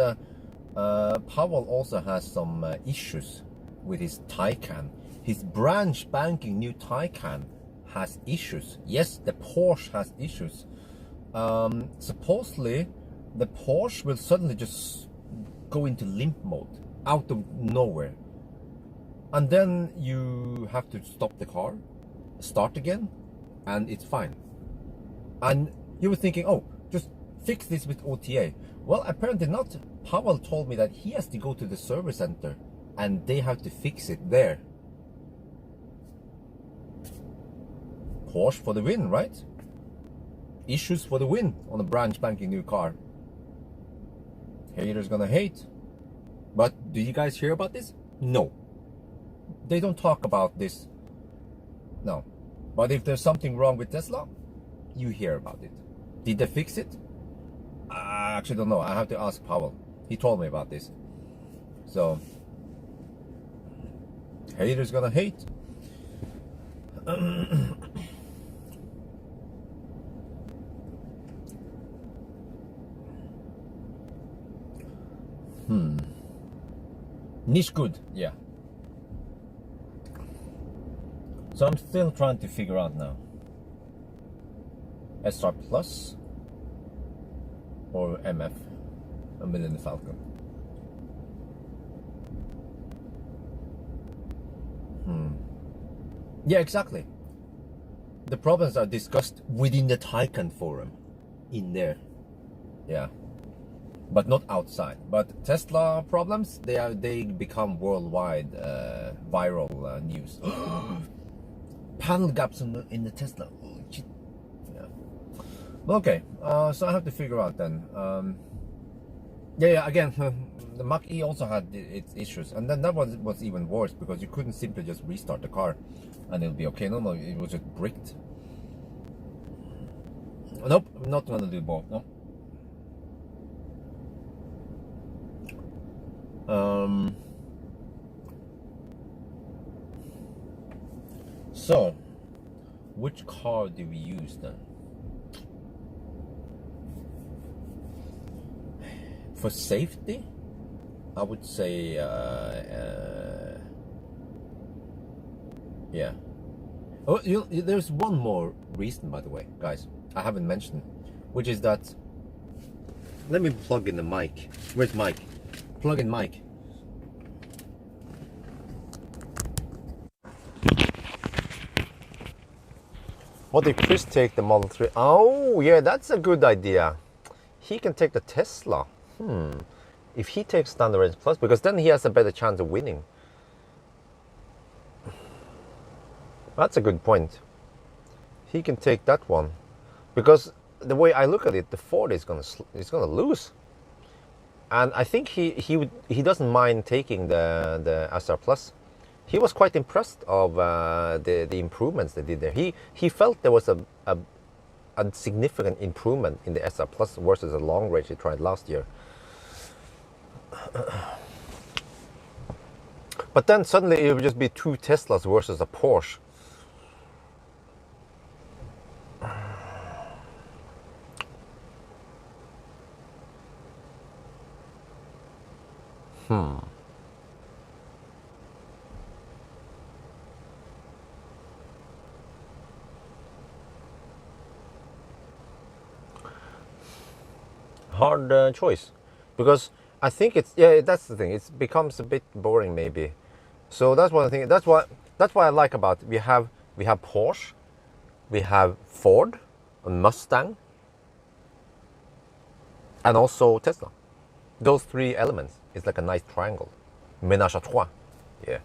Pawel also has some issues with his Taycan? His brand spanking new Taycan has issues. Yes, the Porsche has issues. Supposedly, the Porsche will suddenly just go into limp mode out of nowhere, and then you have to stop the car, start again, and it's fine. And you were thinking, oh, just fix this with OTA. Well, apparently not. Pawel told me that he has to go to the service center and they have to fix it there. Porsche for the win, right? Issues for the win on a brand spanking new car. Haters gonna hate. But do you guys hear about this? No. They don't talk about this. No. But if there's something wrong with Tesla, you hear about it. Did they fix it? I actually don't know. I have to ask Pawel. He told me about this. So, haters gonna hate. Niche good, yeah. So I'm still trying to figure out now. SR Plus or MF, a Millennium Falcon. Yeah, exactly. the problems are discussed within the Taycan forum, in there, yeah, but not outside. But Tesla problems, they become worldwide viral news. Panel gaps in the Tesla. Oh, shit. Yeah. Okay, so I have to figure out then. Yeah. Again, the Mach E also had its issues, and then that was even worse because you couldn't simply just restart the car and it'll be okay. No, it was just bricked. Nope, I'm not gonna do both. No. So, which car do we use then? For safety, I would say, yeah. Oh, there's one more reason, by the way, guys, I haven't mentioned, which is that, let me plug in the mic. Where's mic? Plug in mic. What if Chris take the Model 3? Oh, yeah, that's a good idea. He can take the Tesla. If he takes Standard Range Plus, because then he has a better chance of winning. That's a good point. He can take that one, because the way I look at it, the Ford is gonna lose, and I think he doesn't mind taking the SR Plus. He was quite impressed of the improvements they did there. He felt there was a significant improvement in the SR Plus versus the long range he tried last year. But then suddenly it would just be two Teslas versus a Porsche. Hard choice, because I think it's, yeah, that's the thing, it becomes a bit boring maybe. So that's one thing. That's why I like about, we have Porsche, we have Ford, and Mustang, and also Tesla. Those three elements is like a nice triangle, ménage à trois. Yeah.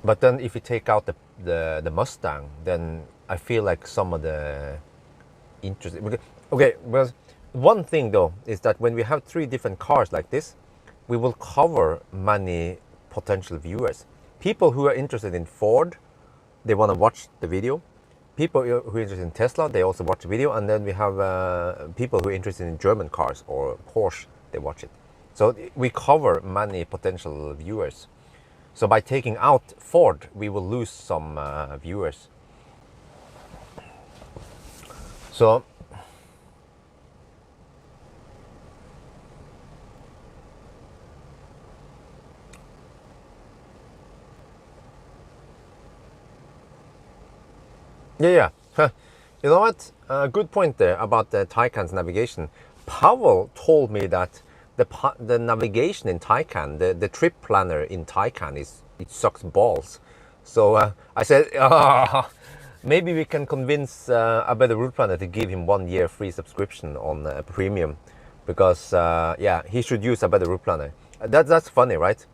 But then if you take out the Mustang, then I feel like some of the interesting. Okay, because one thing though is that when we have three different cars like this, we will cover many potential viewers. People who are interested in Ford, they want to watch the video. People who are interested in Tesla, they also watch the video. And then we have people who are interested in German cars or Porsche, they watch it. So we cover many potential viewers. So by taking out Ford, we will lose some viewers. So yeah. You know what? Good point there about the Taycan's navigation. Pawel told me that the navigation in Taycan, the trip planner in Taycan, it sucks balls. So I said, maybe we can convince a better route planner to give him 1 year free subscription on premium, because yeah, he should use a better route planner. That's funny, right?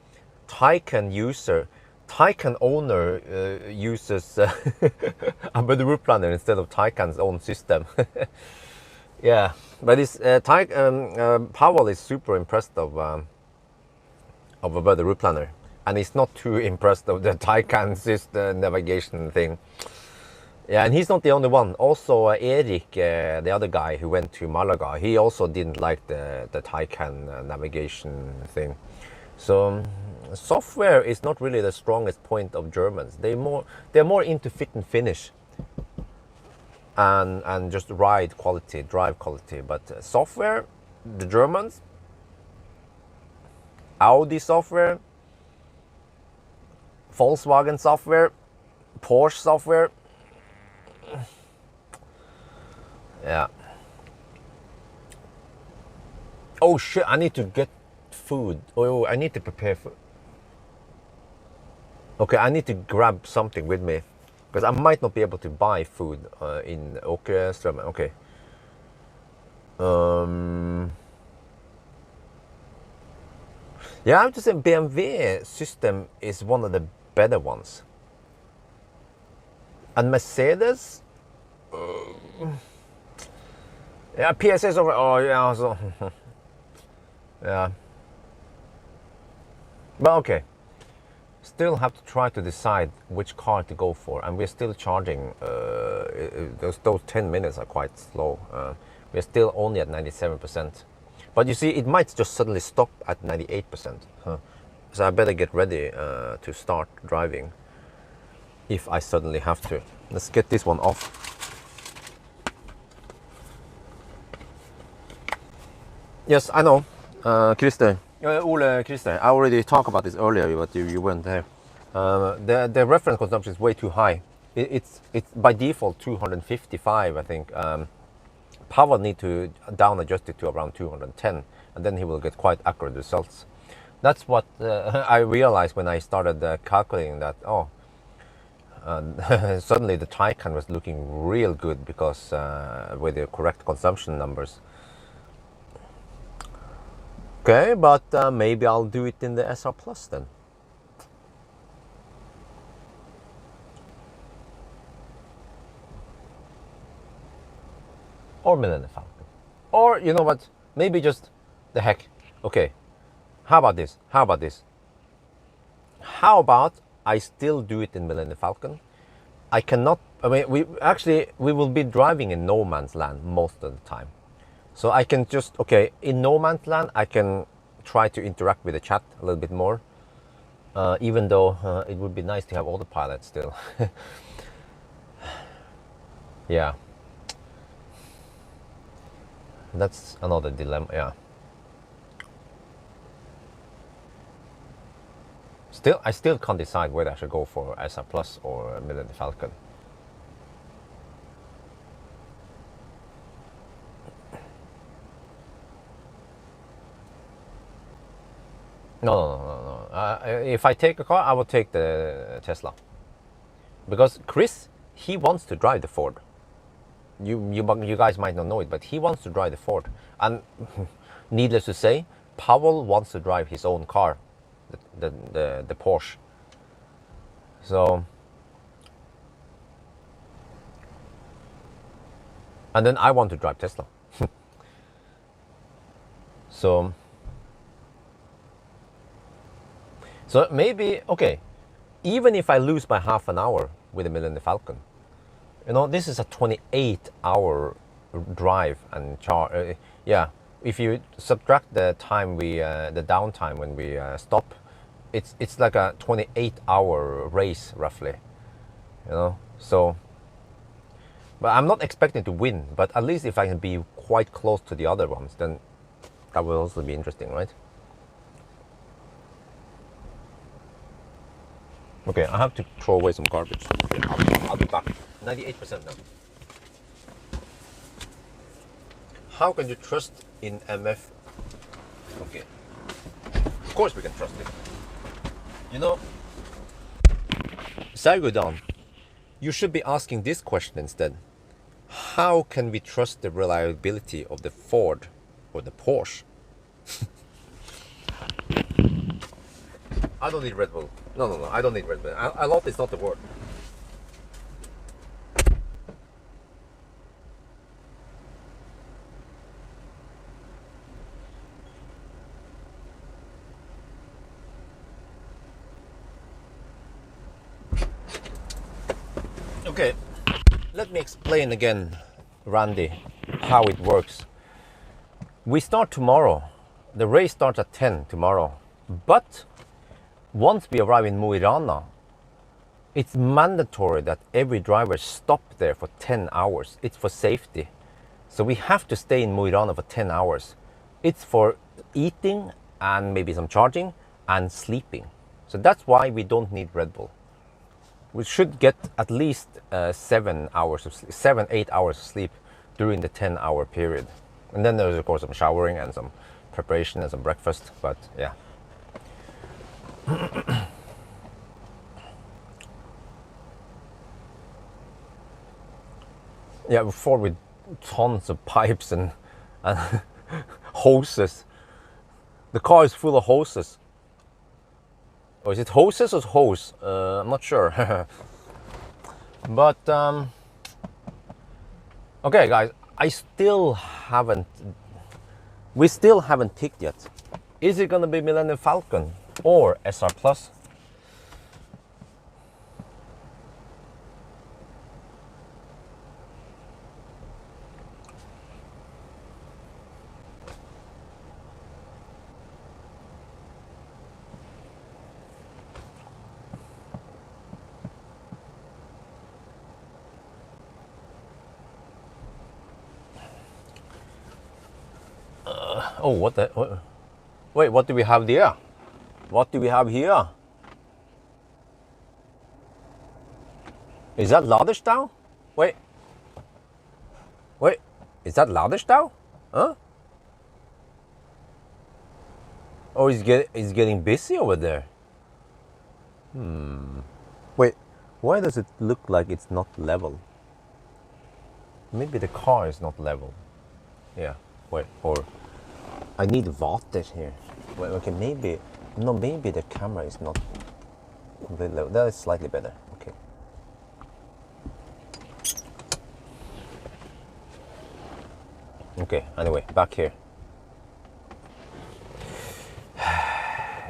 Taycan owner uses a better route planner instead of Taycan's own system. Yeah, but it's Pawel is super impressed of a better route planner, and he's not too impressed of the Taycan system navigation thing. Yeah, and he's not the only one. Also, Eric, the other guy who went to Malaga, he also didn't like the Taycan navigation thing. So software is not really the strongest point of Germans. They're more into fit and finish and just ride quality, drive quality. But software, the Germans, Audi software, Volkswagen software, Porsche software. Yeah. Oh shit, I need to get food. Oh, I need to prepare food. Okay, I need to grab something with me, because I might not be able to buy food in Åkeström. Okay. Yeah, I have to say BMW system is one of the better ones. And Mercedes, yeah, PSA is over. Oh yeah, so yeah. But okay, still have to try to decide which car to go for, and we're still charging. Those 10 minutes are quite slow. We're still only at 97%. But you see, it might just suddenly stop at 98%. So I better get ready to start driving if I suddenly have to. Let's get this one off. Yes, I know, Christer. Ole Christer, I already talked about this earlier, but you weren't there. The reference consumption is way too high. It's by default 255, I think. Pawel need to down adjust it to around 210, and then he will get quite accurate results. That's what I realized when I started calculating that. Oh, suddenly the Taycan was looking real good because with the correct consumption numbers. Okay, but maybe I'll do it in the SR Plus then. Or Millennium Falcon. Or, you know what, maybe just the heck. Okay, how about this? How about I still do it in Millennium Falcon? I cannot, I mean, we will be driving in no man's land most of the time. So I can just, okay, in no man's land, I can try to interact with the chat a little bit more. Even though it would be nice to have autopilot still. Yeah. That's another dilemma, yeah. I still can't decide whether I should go for SR Plus or Millennium Falcon. No. If I take a car, I will take the Tesla. Because Chris, he wants to drive the Ford. You guys might not know it, but he wants to drive the Ford. And needless to say, Pawel wants to drive his own car, the Porsche. So, and then I want to drive Tesla. So maybe, okay, even if I lose by half an hour with the Millennium Falcon, you know, this is a 28-hour drive and charge. Yeah, if you subtract the time the downtime when we stop, it's like a 28-hour race roughly. You know, so. But I'm not expecting to win. But at least if I can be quite close to the other ones, then that will also be interesting, right? Okay, I have to throw away some garbage. Okay, I'll be back. 98% now. How can you trust in MF? Okay. Of course we can trust it. You know, Sargodon, you should be asking this question instead. How can we trust the reliability of the Ford or the Porsche? I don't need Red Bull. No, I don't need Red Bull. A lot is not the word. Okay, let me explain again, Randy, how it works. We start tomorrow. The race starts at 10 tomorrow. But once we arrive in Mo i Rana, it's mandatory that every driver stop there for 10 hours. It's for safety. So we have to stay in Mo i Rana for 10 hours. It's for eating and maybe some charging and sleeping. So that's why we don't need Red Bull. We should get at least 7, 8 hours of sleep during the 10-hour period. And then there's of course some showering and some preparation and some breakfast, but yeah. Yeah, before with tons of pipes and hoses. The car is full of hoses. Or is it hoses or hose? I'm not sure. But okay, guys, we still haven't picked yet. Is it gonna be Millennium Falcon or SR Plus? Oh, what the? Wait, what do we have there? What do we have here? Is that Ladestau? Wait. Wait, is that Ladestau? Huh? Oh, he's getting busy over there. Wait, why does it look like it's not level? Maybe the car is not level. Yeah, wait, or I need water here. Wait, okay, maybe, no, maybe the camera is not completely level. That is slightly better, okay. Okay, anyway, back here.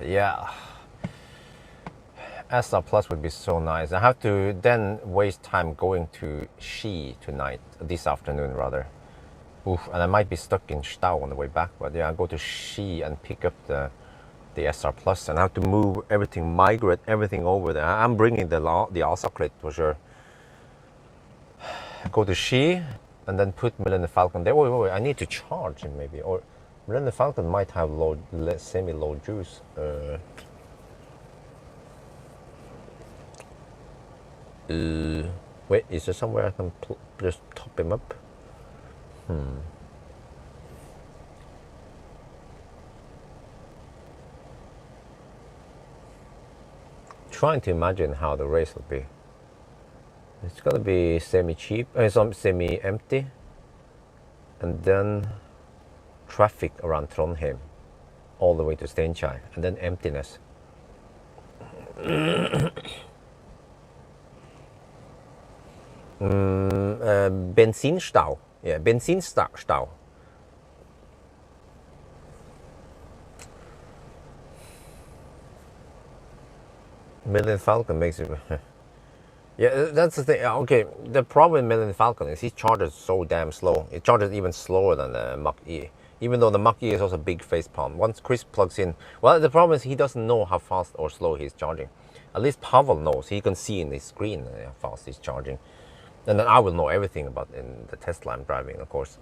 Yeah. SR Plus would be so nice. I have to then waste time going to Ski tonight, this afternoon rather. Oof, and I might be stuck in Stau on the way back, but yeah, I'll go to Ski and pick up the SR Plus, and I have to move everything, migrate everything over there. I'm bringing the ASA crate for sure. Go to Ski and then put Millennium Falcon there. Wait, I need to charge it maybe, or Millennium Falcon might have semi-low juice. Wait, is there somewhere I can just top him up? Trying to imagine how the race will be. It's gonna be semi-cheap, some semi-empty, and then traffic around Trondheim, all the way to Steinkjer, and then emptiness. Benzinstau. Yeah, Benzinstau. Millennium Falcon makes it. Yeah, that's the thing. Okay, the problem with Millennium Falcon is he charges so damn slow. It charges even slower than the Mach-E. Even though the Mach-E is also a big face palm. Once Chris plugs in, well, the problem is he doesn't know how fast or slow he's charging. At least Pawel knows. He can see in his screen how fast he's charging. And then I will know everything about in the Tesla I'm driving, of course.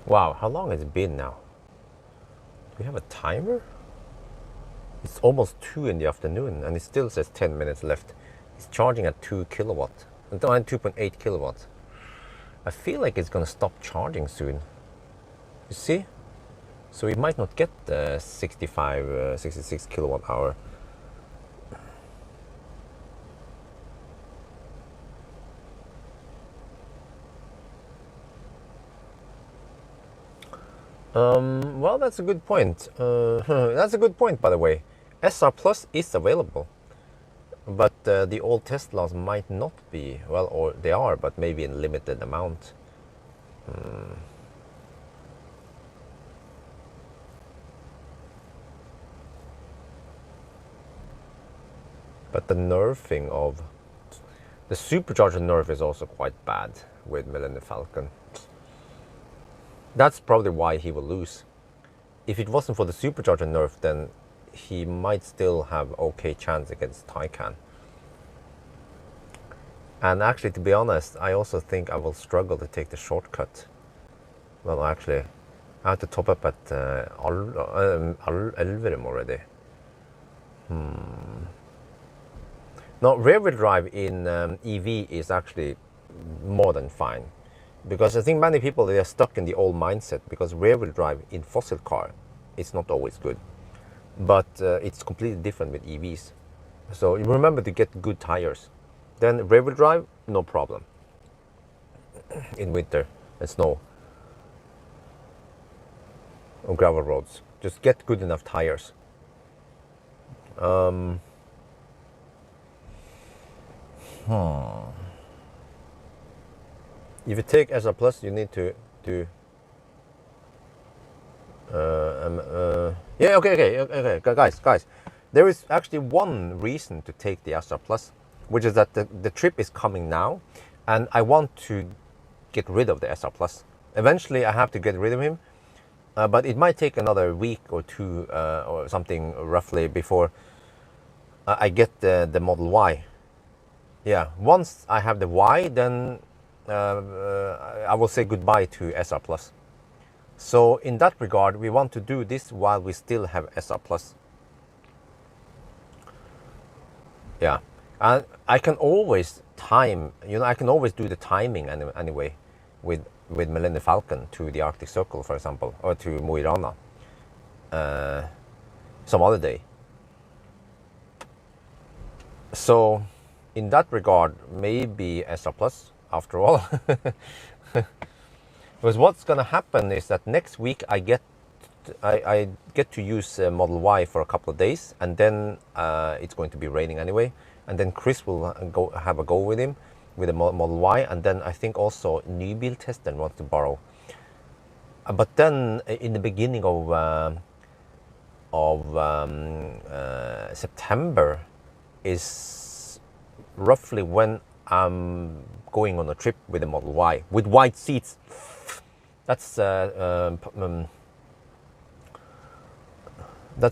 Wow, how long has it been now? Do we have a timer? It's almost 2 in the afternoon and it still says 10 minutes left. It's charging at 2 kilowatt, 2.8 kilowatts. I feel like it's gonna stop charging soon. You see? So we might not get the 66 kilowatt hour. Well, that's a good point. That's a good point, by the way. SR Plus is available, but the old Teslas might not be. Well, or they are, but maybe in limited amount. But the nerfing of the supercharger nerf is also quite bad with Millennium Falcon. That's probably why he will lose. If it wasn't for the supercharger nerf, then he might still have okay chance against Taycan. And actually, to be honest, I also think I will struggle to take the shortcut. Well, actually, I have to top up at Elverum already. No, rear-wheel drive in EV is actually more than fine, because I think many people, they are stuck in the old mindset, because rear-wheel drive in fossil car is not always good, but it's completely different with EVs. So you remember to get good tires. Then rear-wheel drive, no problem in winter and snow on gravel roads. Just get good enough tires. If you take SR Plus, you need to do. Yeah, okay, guys. There is actually one reason to take the SR Plus, which is that the trip is coming now, and I want to get rid of the SR Plus. Eventually, I have to get rid of him, but it might take another week or two or something roughly before I get the Model Y. Yeah, once I have the Y, then I will say goodbye to SR Plus. So in that regard, we want to do this while we still have SR Plus. Yeah, and I can always time, I can always do the timing anyway with Millennium Falcon to the Arctic Circle, for example, or to Mo i Rana some other day. So in that regard, maybe SR Plus after all. Because what's gonna happen is that next week I get to use Model Y for a couple of days, and then it's going to be raining anyway, and then Chris will have a go with him with the Model Y, and then I think also Nybil Testen wants to borrow. But then in the beginning of September is roughly when I'm going on a trip with the Model Y with white seats. That's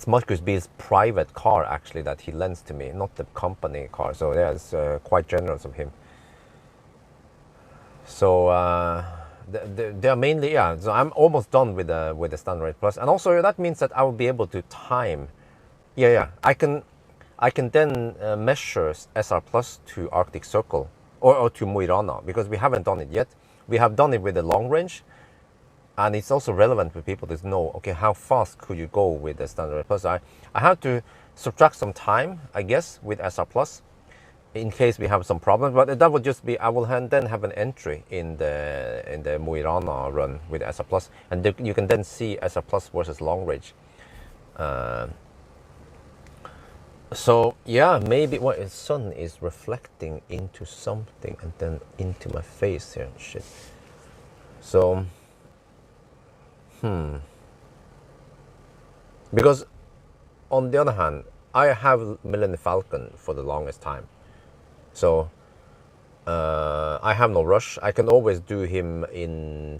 Marcus Bill's private car, actually, that he lends to me, not the company car. So yeah, it's quite generous of him. So they are mainly, yeah. So I'm almost done with the Standard Plus, and also that means that I will be able to time. Yeah. I can then measure SR Plus to Arctic Circle or to Mo i Rana, because we haven't done it yet. We have done it with the long range. And it's also relevant for people to know, okay, how fast could you go with the Standard Plus? I have to subtract some time, I guess, with SR Plus, in case we have some problems. But that would just be, I will then have an entry in the Mo i Rana run with SR Plus, and you can then see SR Plus versus long range. So yeah, maybe what the sun is reflecting into something and then into my face here. Shit. So. Because on the other hand, I have Millennium Falcon for the longest time, so I have no rush. I can always do him in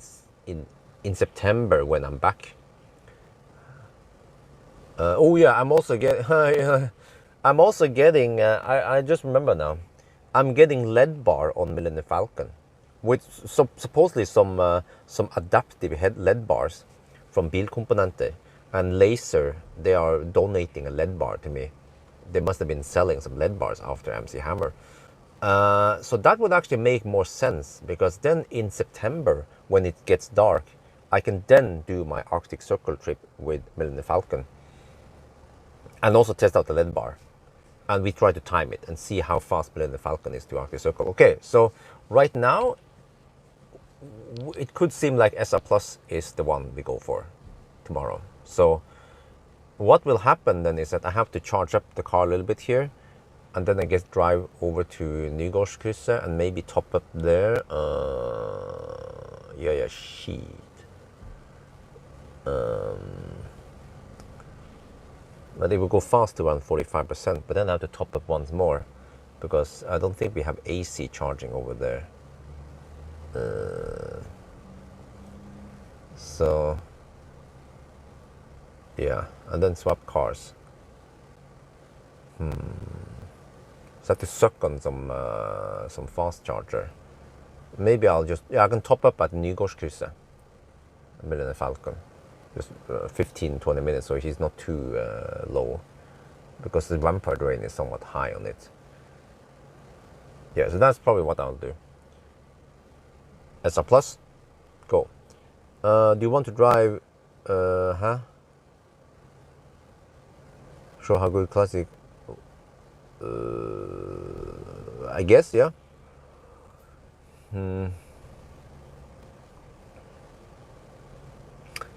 September when I'm back. Oh yeah, I'm also getting. I just remember now. I'm getting LED bar on Millennium Falcon, with supposedly some adaptive LED bars from Bilkomponenter, and Laser. They are donating a LED bar to me. They must have been selling some LED bars after MC Hammer. So that would actually make more sense, because then in September, when it gets dark, I can then do my Arctic Circle trip with Millennium Falcon, and also test out the LED bar. And we try to time it and see how fast Millennium Falcon is to Arctic Circle. Okay, so right now, it could seem like SR Plus is the one we go for tomorrow. So what will happen then is that I have to charge up the car a little bit here, and then I guess drive over to Nygårdskrysset and maybe top up there. Yeah, shit. But it will go fast to around 45%, but then I have to top up once more, because I don't think we have AC charging over there. So yeah, and then swap cars. So I have to suck on some fast charger. Maybe I'll just, I can top up at Nygårdskrysset, Millennium Falcon. just 15-20 minutes, so he's not too low, because the vampire drain is somewhat high on it. Yeah, so that's probably what I'll do. SR Plus, go. Do you want to drive? Show how good classic. I guess, yeah.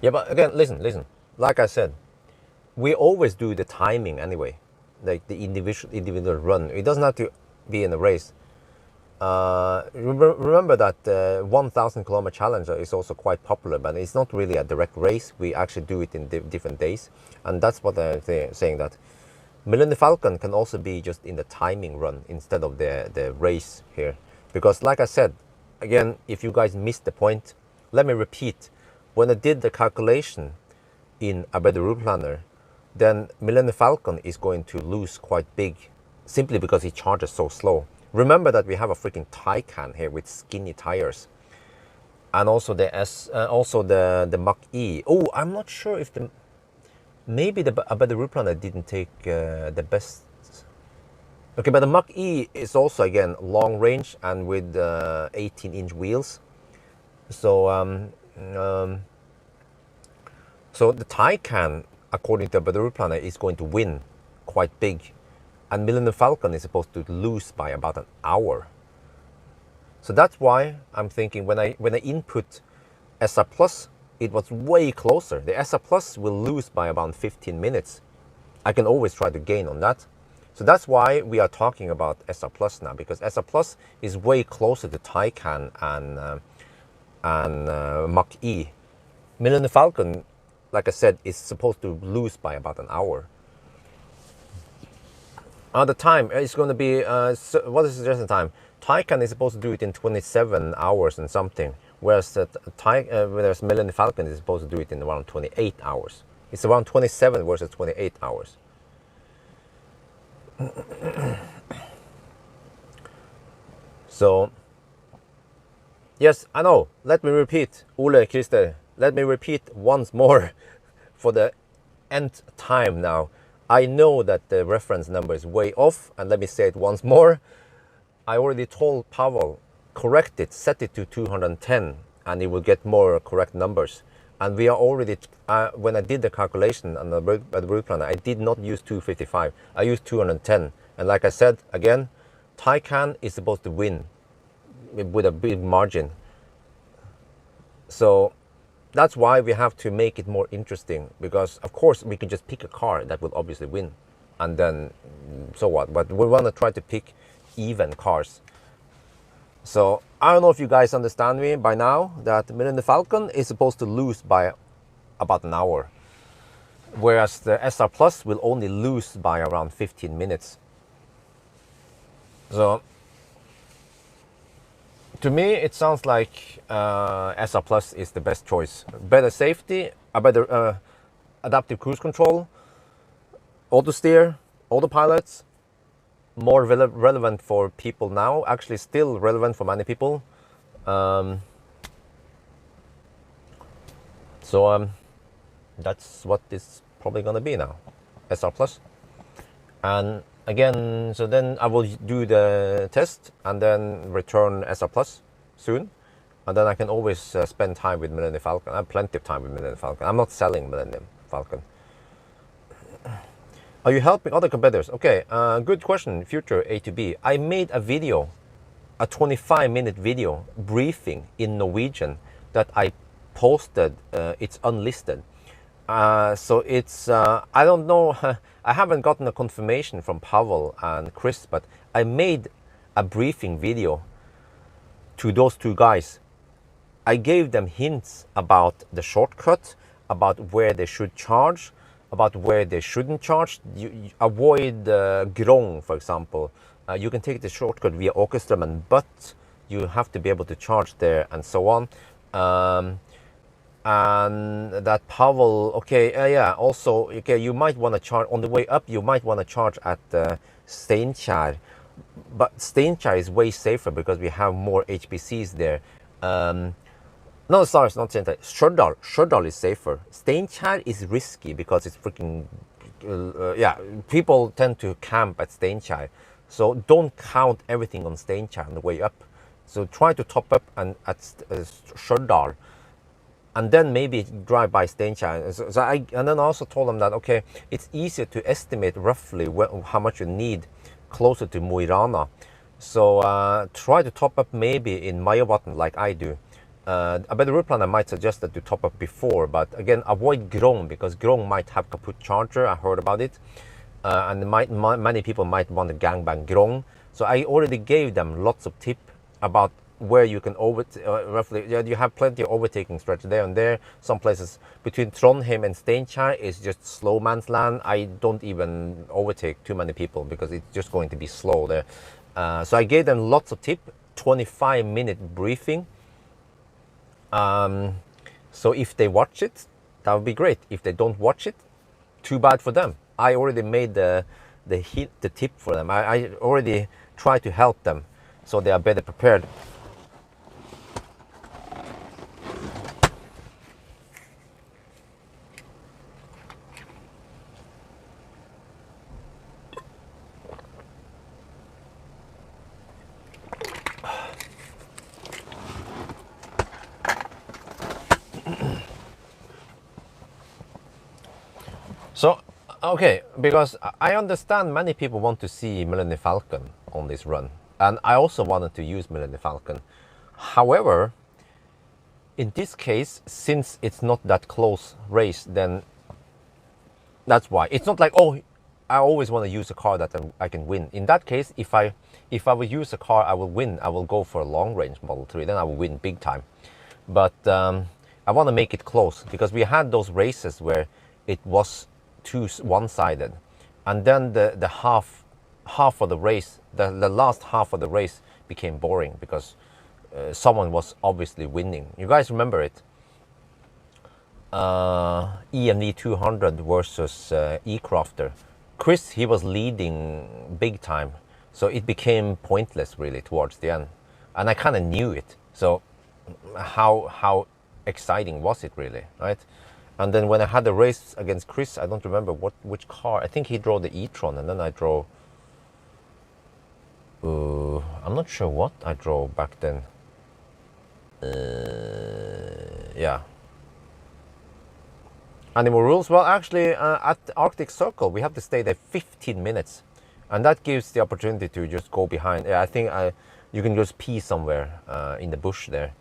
Yeah, but again, listen. Like I said, we always do the timing anyway, like the individual run. It doesn't have to be in a race. Remember that 1,000 kilometer challenge is also quite popular, but it's not really a direct race. We actually do it in different days, and that's what I'm saying, that Millennium Falcon can also be just in the timing run instead of the race here. Because like I said, again, if you guys missed the point, let me repeat. When I did the calculation in a better route planner, then Millennium Falcon is going to lose quite big, simply because he charges so slow. Remember that we have a freaking Taycan here with skinny tires, and also the Mach E. Oh, I'm not sure if maybe a better route planner didn't take the best. Okay, but the Mach E is also again long range and with 18-inch wheels. So so the Taycan, according to a better route planner, is going to win quite big. And Millennium Falcon is supposed to lose by about an hour. So that's why I'm thinking when I input SR Plus, it was way closer. The SR Plus will lose by about 15 minutes. I can always try to gain on that. So that's why we are talking about SR Plus now, because SR Plus is way closer to Taycan and Mach E. Millennium Falcon, like I said, is supposed to lose by about an hour. The time is going to be, what is the suggested time? Taycan is supposed to do it in 27 hours and something, whereas Millennium Falcon is supposed to do it in around 28 hours. It's around 27 versus 28 hours. So, yes, I know. Let me repeat, Ole Christer, let me repeat once more for the nth time now. I know that the reference number is way off, and let me say it once more. I already told Pawel, correct it, set it to 210, and it will get more correct numbers. And we are already, when I did the calculation on the route planner, I did not use 255, I used 210. And like I said, again, Taycan is supposed to win with a big margin. So that's why we have to make it more interesting, because of course we can just pick a car that will obviously win, and then so what, but we want to try to pick even cars. So I don't know if you guys understand me by now, that Millennium Falcon is supposed to lose by about an hour, whereas the SR Plus will only lose by around 15 minutes. So to me, it sounds like SR Plus is the best choice. Better safety, a better adaptive cruise control, auto steer, autopilot, more relevant for people now. Actually, still relevant for many people. That's what it's probably gonna be now, SR Plus. And again, so then I will do the test and then return SR Plus soon, and then I can always spend time with Millennium Falcon. I have plenty of time with Millennium Falcon. I'm not selling Millennium Falcon. Are you helping other competitors? Okay, good question, future A to B. I made a video, a 25-minute video briefing in Norwegian that I posted. It's unlisted. So it's, I don't know, I haven't gotten a confirmation from Pawel and Chris, but I made a briefing video to those two guys. I gave them hints about the shortcut, about where they should charge, about where they shouldn't charge. You avoid Grong, for example. You can take the shortcut via Åkeströmmen, but you have to be able to charge there, and so on. And that Pawel, okay, yeah, also, okay, you might want to charge on the way up. You might want to charge at Steinkjer, but Steinkjer is way safer because we have more HPCs there. No, sorry, it's not Steinkjer. Stjørdal. Stjørdal is safer. Steinkjer is risky because it's freaking. Yeah, people tend to camp at Steinkjer, so don't count everything on Steinkjer on the way up. So try to top up and at Stjørdal, and then maybe drive by Steinkjer. So and then I also told them that okay, it's easier to estimate roughly how much you need closer to Mo i Rana. So try to top up maybe in Majavatn like I do. About the route plan, I might suggest that you top up before, but again, avoid Grong because Grong might have kaput charger. I heard about it, and many people might want to gangbang Grong. So I already gave them lots of tip about where you can roughly. Yeah, you have plenty of overtaking stretch there and there. Some places between Trondheim and Steinkjer is just slow man's land. I don't even overtake too many people because it's just going to be slow there. So I gave them lots of tip. 25-minute briefing. So if they watch it, that would be great. If they don't watch it, too bad for them. I already made the tip for them. I already tried to help them so they are better prepared. So, okay, because I understand many people want to see Millennium Falcon on this run, and I also wanted to use Millennium Falcon. However, in this case, since it's not that close race, then that's why. It's not like, oh, I always want to use a car that I can win. In that case, if I will use a car I will win, I will go for a long range Model 3, then I will win big time. But I want to make it close because we had those races where it was too one-sided, and then the half of the race, the last half of the race became boring because someone was obviously winning. You guys remember it? EMD 200 versus E-Crafter. Chris, he was leading big time, so it became pointless really towards the end, and I kind of knew it. So how exciting was it really, right? And then when I had the race against Chris, I don't remember which car. I think he drove the e-tron, and then I drove. I'm not sure what I drove back then. Yeah. Any more rules? Well, actually, at Arctic Circle, we have to stay there 15 minutes, and that gives the opportunity to just go behind. Yeah, I think you can just pee somewhere in the bush there.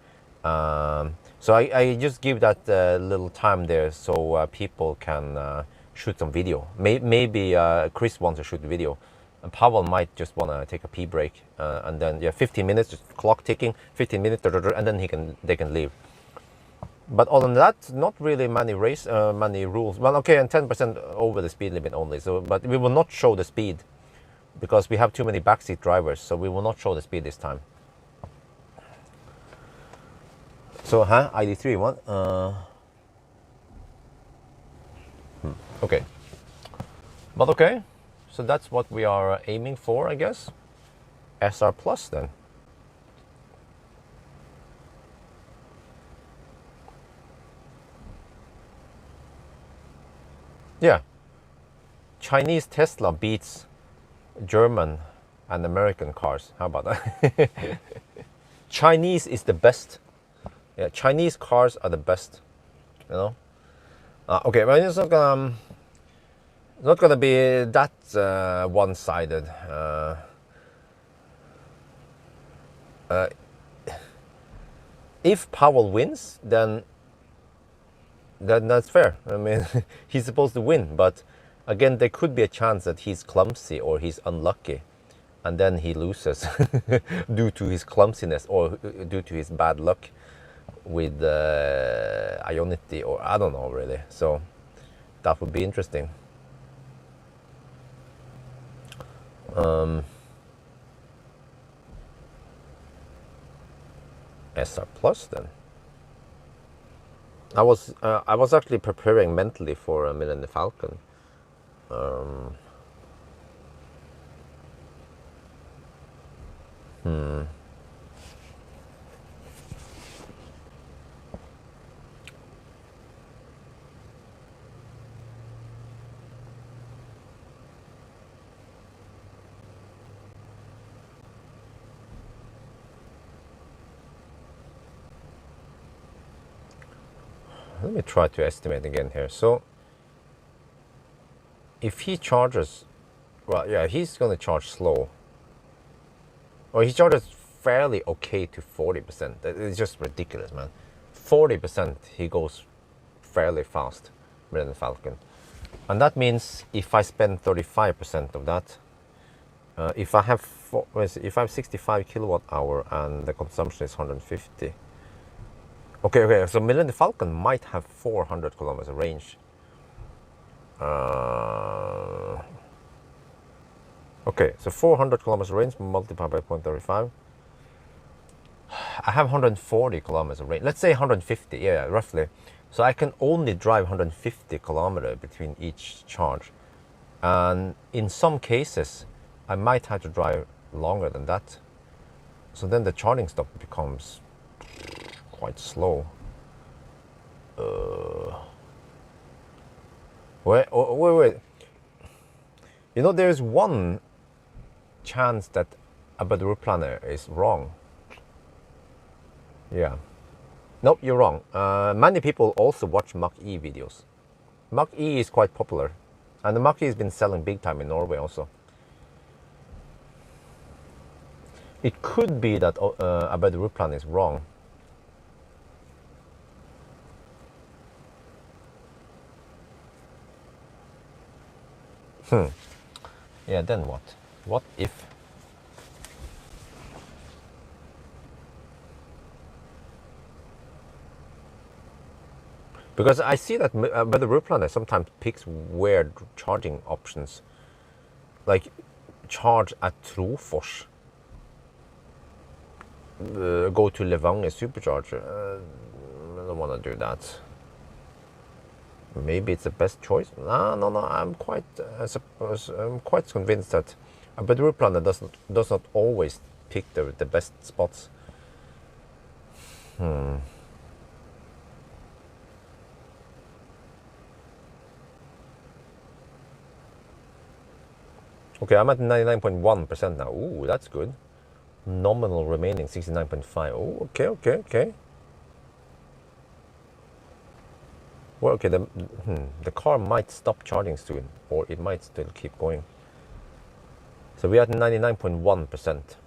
So I just give that little time there so people can shoot some video. Maybe Chris wants to shoot the video, and Pawel might just want to take a pee break, and then yeah, 15 minutes, just clock ticking, 15 minutes, and then they can leave. But other than that, not really many many rules. Well, okay, and 10% over the speed limit only. So, but we will not show the speed because we have too many backseat drivers. So we will not show the speed this time. So, ID3 one. Okay. But okay, so that's what we are aiming for, I guess. SR Plus then. Yeah. Chinese Tesla beats German and American cars. How about that? Chinese is the best. Yeah, Chinese cars are the best. You know. Okay, but it's not gonna be that one-sided. If Pawel wins, then that's fair. I mean, he's supposed to win, but again, there could be a chance that he's clumsy or he's unlucky, and then he loses due to his clumsiness or due to his bad luck with Ionity, or I don't know really. So that would be interesting. SR Plus then. I was actually preparing mentally for a Millennium Falcon. Let me try to estimate again here. So if he charges, well, yeah, he's going to charge slow. Or he charges fairly okay to 40%. It's just ridiculous, man. 40% he goes fairly fast, Millennium Falcon. And that means if I spend 35% of that, if I have 65 kilowatt hour and the consumption is 150. Okay, so Millennium Falcon might have 400 kilometers range. Okay, so 400 kilometers range multiplied by 0.35. I have 140 kilometers range. Let's say 150, yeah, roughly. So I can only drive 150 kilometers between each charge. And in some cases, I might have to drive longer than that. So then the charging stop becomes quite slow. Wait. You know, there's one chance that about the route planner is wrong. Yeah. Nope, you're wrong. Many people also watch Mach-E videos. Mach-E is quite popular. And the Mach-E has been selling big time in Norway also. It could be that about the route plan is wrong. Yeah, then what? What if? Because I see that the route planner sometimes picks weird charging options. Like charge at Trofors. Go to Levanger supercharger. I don't want to do that. Maybe it's the best choice. No. I'm quite convinced that a better route planner does not always pick the best spots. Okay, I'm at 99.1% now. Ooh, that's good. Nominal remaining 69.5. Oh, okay. Well, okay, the car might stop charging soon, or it might still keep going. So we're at 99.1%,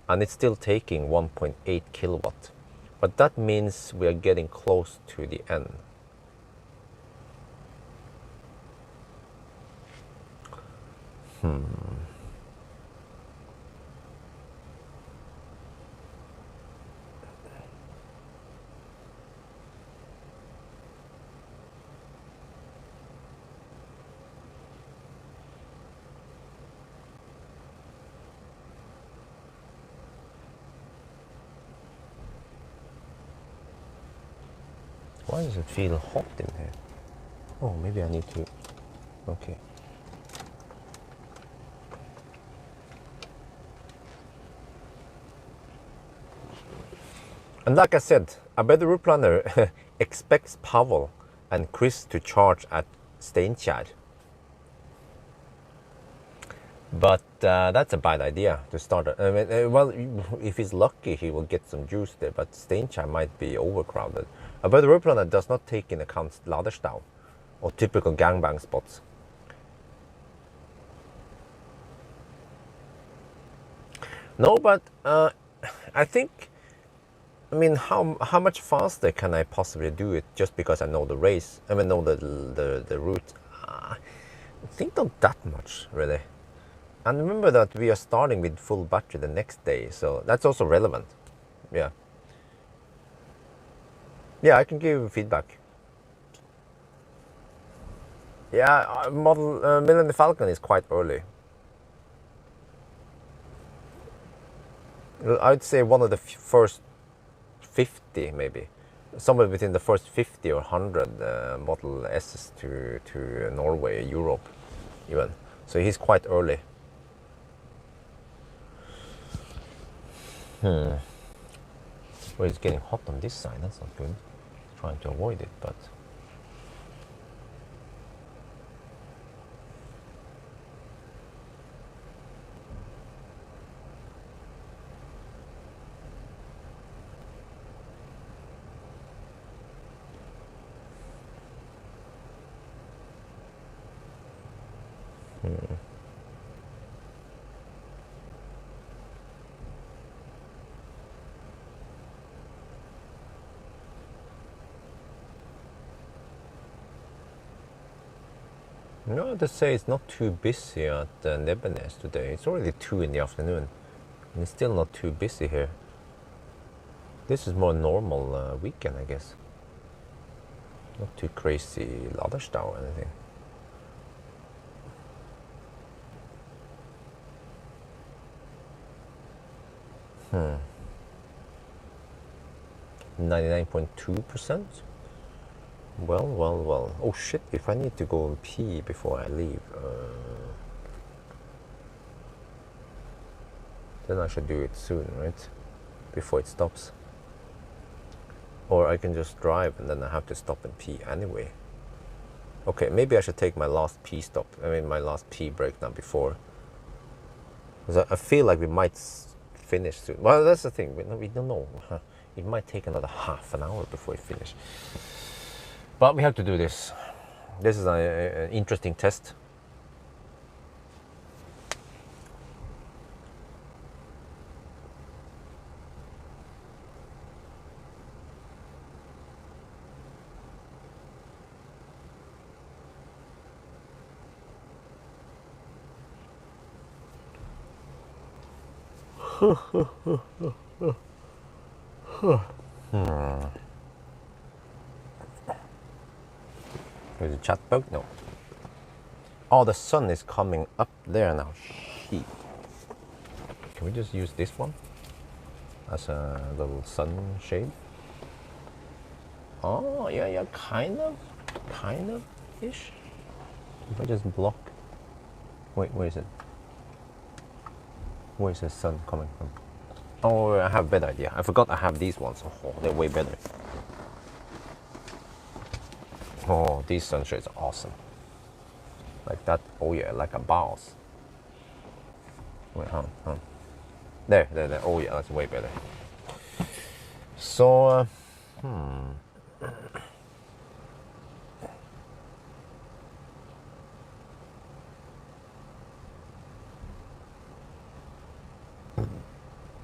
and it's still taking 1.8 kilowatt. But that means we are getting close to the end. Why does it feel hot in here? Oh, maybe I need to... Okay. And like I said, a better route planner expects Pawel and Chris to charge at Steinkjer. But that's a bad idea to start. I mean, well, if he's lucky, he will get some juice there, but Steinkjer might be overcrowded. A better route planner does not take in account Laderstad or typical gangbang spots. No, but I think... I mean, how much faster can I possibly do it just because I know the race? I mean, know the route. I think not that much, really. And remember that we are starting with full battery the next day, so that's also relevant. Yeah. Yeah, I can give feedback. Yeah, Millennium Falcon is quite early. I'd say one of the first 50 maybe, somewhere between the first 50 or 100 Model S's to Norway, Europe even. So he's quite early. Well, it's getting hot on this side, that's not good. Trying to avoid it, but... No, to say it's not too busy at Nebenes today. It's already 2 in the afternoon, and it's still not too busy here. This is more normal weekend, I guess. Not too crazy Laderstad or anything. 99.2%. Well. Oh shit, if I need to go and pee before I leave, then I should do it soon, right? Before it stops. Or I can just drive and then I have to stop and pee anyway. Okay, maybe I should take my last pee stop, my last pee break now before. Because I feel like we might finish soon. Well, that's the thing, we don't know. It might take another half an hour before we finish. But we have to do this. This is an interesting test. Is it chat bug? No. Oh, the sun is coming up there now. Shit. Can we just use this one as a little sunshade? Oh, yeah, kind of ish. If I just block. Wait, where is it? Where is the sun coming from? Oh, I have a better idea. I forgot I have these ones. Oh, they're way better. Oh, these sunshades are awesome. Like that. Oh yeah, like a boss. Wait, huh? There. Oh yeah, that's way better. So,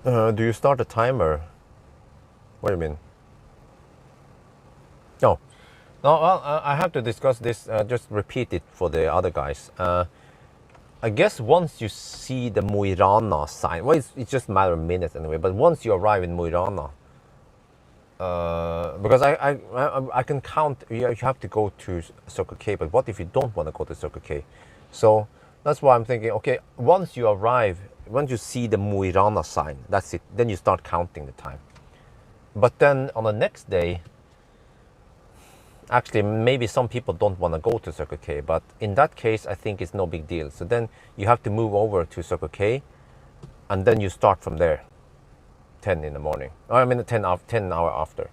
do you start a timer? What do you mean? No. No, well, I have to discuss this, just repeat it for the other guys. I guess once you see the Mo i Rana sign, well, it's just a matter of minutes anyway, but once you arrive in Mo i Rana, because I can count, you have to go to Circle K, but what if you don't want to go to Circle K? So that's why I'm thinking, okay, once you arrive, once you see the Mo i Rana sign, that's it, then you start counting the time. But then on the next day, actually, maybe some people don't want to go to Circle K, but in that case, I think it's no big deal. So then you have to move over to Circle K, and then you start from there, 10 in the morning. I mean, 10 hour after.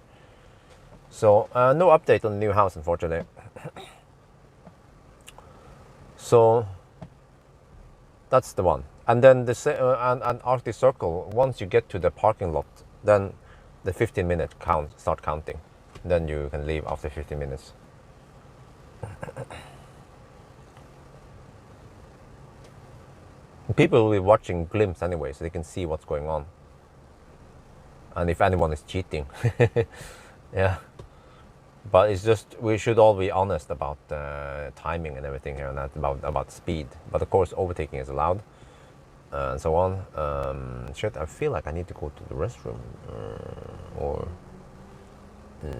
So no update on the new house, unfortunately. So that's the one. And then and Arctic Circle, once you get to the parking lot, then the 15-minute start counting. Then you can leave after 15 minutes. People will be watching Glimpse anyway, so they can see what's going on. And if anyone is cheating. Yeah. But it's just, we should all be honest about timing and everything here, and that about speed. But of course, overtaking is allowed, and so on. Shit, I feel like I need to go to the restroom, or... Let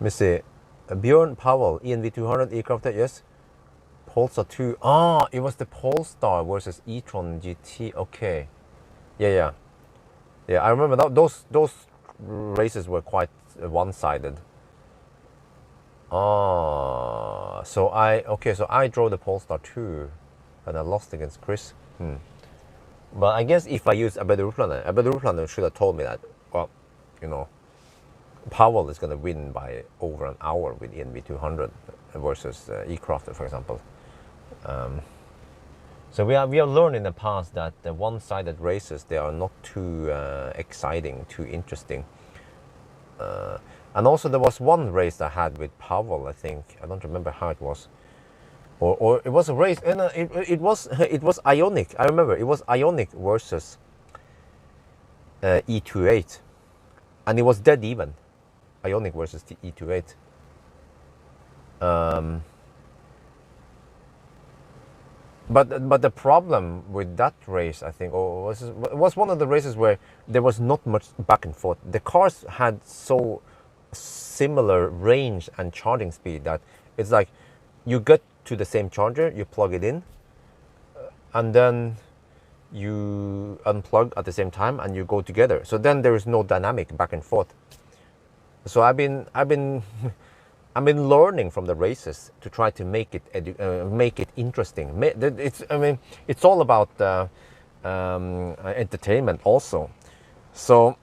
me see. Bjørn Pawel, ENV200 aircraft, yes. Polestar 2. Ah, it was the Polestar versus e-tron GT. Okay. Yeah. I remember that those races were quite one-sided. Ah, so I drove the Polestar 2 and I lost against Chris. But I guess if I use Abedurplaner should have told me that, well, you know, Pawel is going to win by over an hour with ENV200 versus E-Crafter, for example. So we have learned in the past that the one-sided races, they are not too exciting, too interesting. And also there was one race I had with Pawel, I think. I don't remember how it was. Or it was a race, and it was Ionic. I remember it was Ionic versus E28, and it was dead even. Ionic versus the E28. But the problem with that race, I think, was one of the races where there was not much back and forth. The cars had so similar range and charging speed that it's like you get to the same charger, you plug it in, and then you unplug at the same time, and you go together. So then there is no dynamic back and forth. So I've been learning from the races to try to make it interesting. It's all about entertainment also. So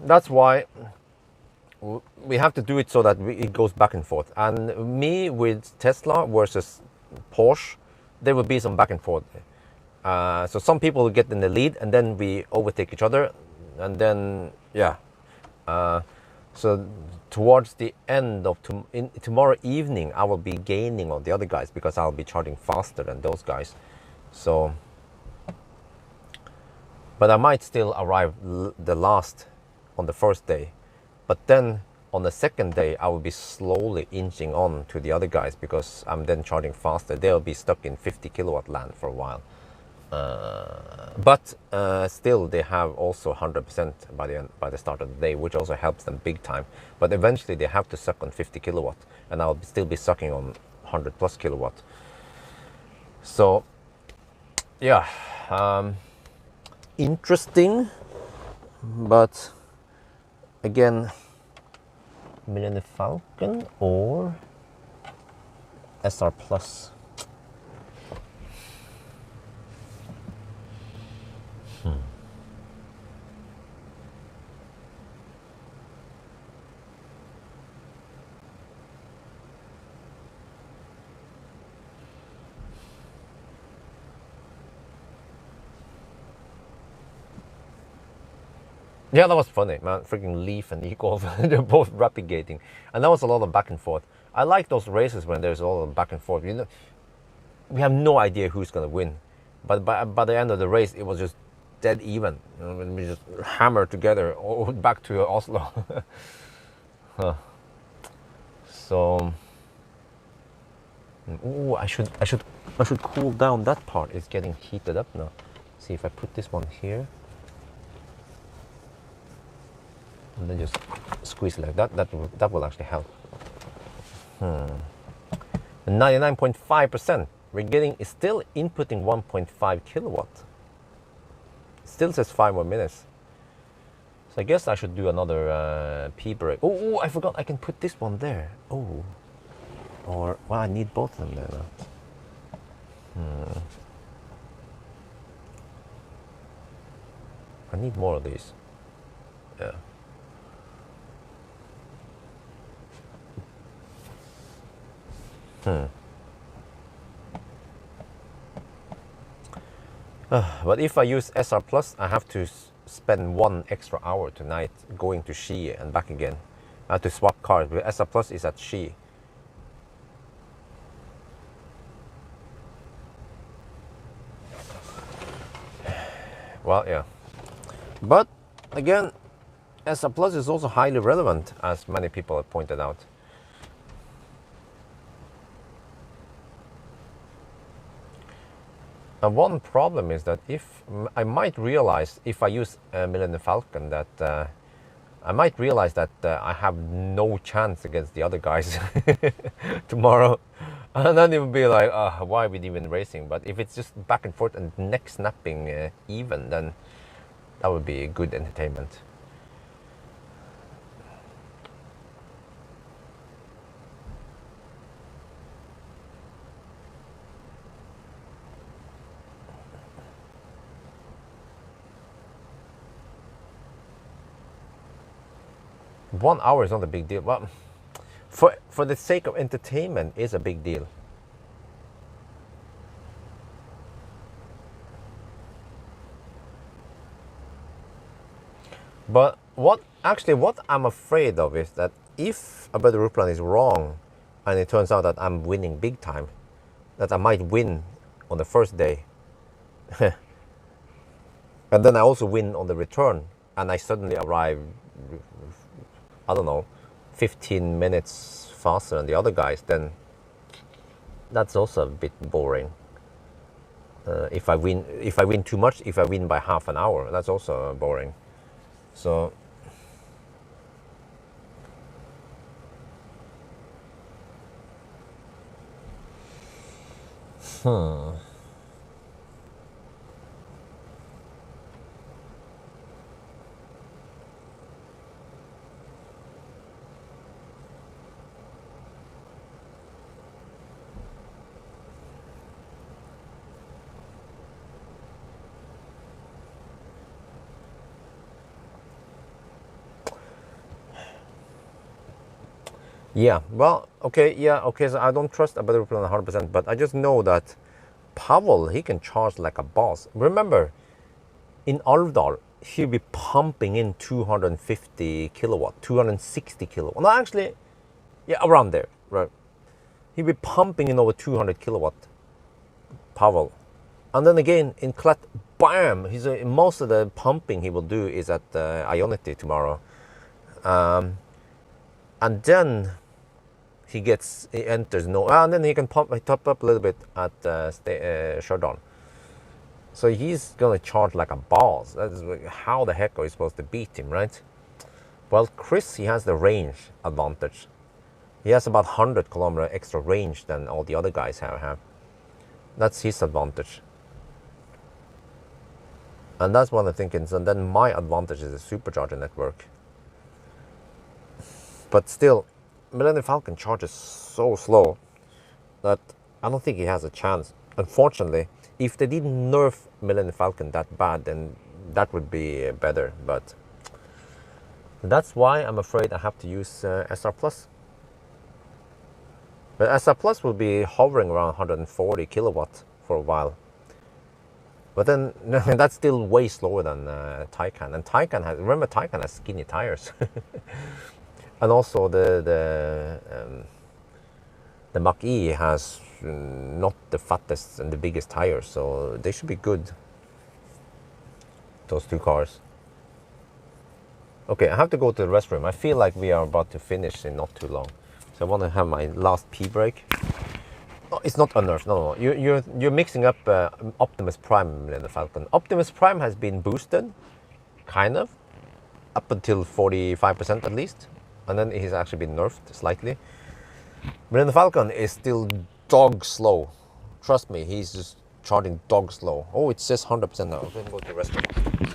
that's why we have to do it so that it goes back and forth. And me with Tesla versus Porsche, there will be some back and forth. So some people will get in the lead, and then we overtake each other, and then yeah. So towards the end of tomorrow evening, I will be gaining on the other guys because I'll be charging faster than those guys. So, but I might still arrive the last on the first day. But then on the second day, I will be slowly inching on to the other guys because I'm then charging faster. They'll be stuck in 50 kilowatt land for a while. But still they have also 100% by the start of the day, which also helps them big time. But eventually they have to suck on 50 kilowatt, and I'll still be sucking on 100 plus kilowatt. So yeah, interesting. But again, Millennium Falcon or SR Plus. Yeah, that was funny, man. Freaking Leaf and E-Golf, they're both rapid gating. And that was a lot of back and forth. I like those races when there's a lot of back and forth. You know, we have no idea who's going to win. But by the end of the race, it was just dead even. You know, when we just hammered together all back to Oslo. Huh. So, ooh, I should cool down. That part is getting heated up now. See if I put this one here. And then just squeeze it like that. That will actually help. 99.5%. We're getting is still inputting 1.5 kilowatt. Still says 5 more minutes. So I guess I should do another P brake. Oh, I forgot. I can put this one there. Oh, or well, I need both of them there now. I need more of these. Yeah. But if I use SR Plus, I have to spend 1 extra hour tonight going to Ski and back again. I have to swap cars, but SR Plus is at Ski. Well, yeah. But again, SR Plus is also highly relevant, as many people have pointed out. One problem is that if I might realize if I use Millennium Falcon that I might realize that I have no chance against the other guys tomorrow, and then it would be like, why are we even racing? But if it's just back and forth and neck snapping even, then that would be good entertainment. One hour is not a big deal. Well, for the sake of entertainment, is a big deal. But what I'm afraid of is that if a better route plan is wrong, and it turns out that I'm winning big time, that I might win on the first day, and then I also win on the return, and I suddenly arrive, I don't know, 15 minutes faster than the other guys, then that's also a bit boring. If I win too much, if I win by half an hour, that's also boring. So yeah, well, okay, yeah, okay. So I don't trust a better plan 100%, but I just know that Pawel, he can charge like a boss. Remember, in Alvdal, he'll be pumping in 250 kilowatt, 260 kilowatt. No, actually, yeah, around there, right? He'll be pumping in over 200 kilowatt, Pawel. And then again, in Clat, bam! Most of the pumping he will do is at Ionity tomorrow. And then he enters no, and then he can top up a little bit at Stjørdal. So he's gonna charge like a boss. That's how the heck are you supposed to beat him, right? Well, Chris, he has the range advantage. He has about 100 kilometer extra range than all the other guys have. That's his advantage. And that's what I'm thinking. And then my advantage is the supercharger network. But still, Millennium Falcon charges so slow that I don't think he has a chance. Unfortunately, if they didn't nerf Millennium Falcon that bad, then that would be better. But that's why I'm afraid I have to use SR Plus. But SR Plus will be hovering around 140 kilowatt for a while. But then that's still way slower than Taycan. And remember Taycan has skinny tires. And also the Mach-E has not the fattest and the biggest tires, so they should be good, those two cars. Okay, I have to go to the restroom. I feel like we are about to finish in not too long, so I want to have my last pee break. Oh, it's not unnerved. No. You're mixing up Optimus Prime and the Falcon. Optimus Prime has been boosted, kind of, up until 45% at least. And then he's actually been nerfed slightly. But then the Falcon is still dog slow. Trust me, he's just charging dog slow. Oh, it says 100% now. I'm going to go to the restroom.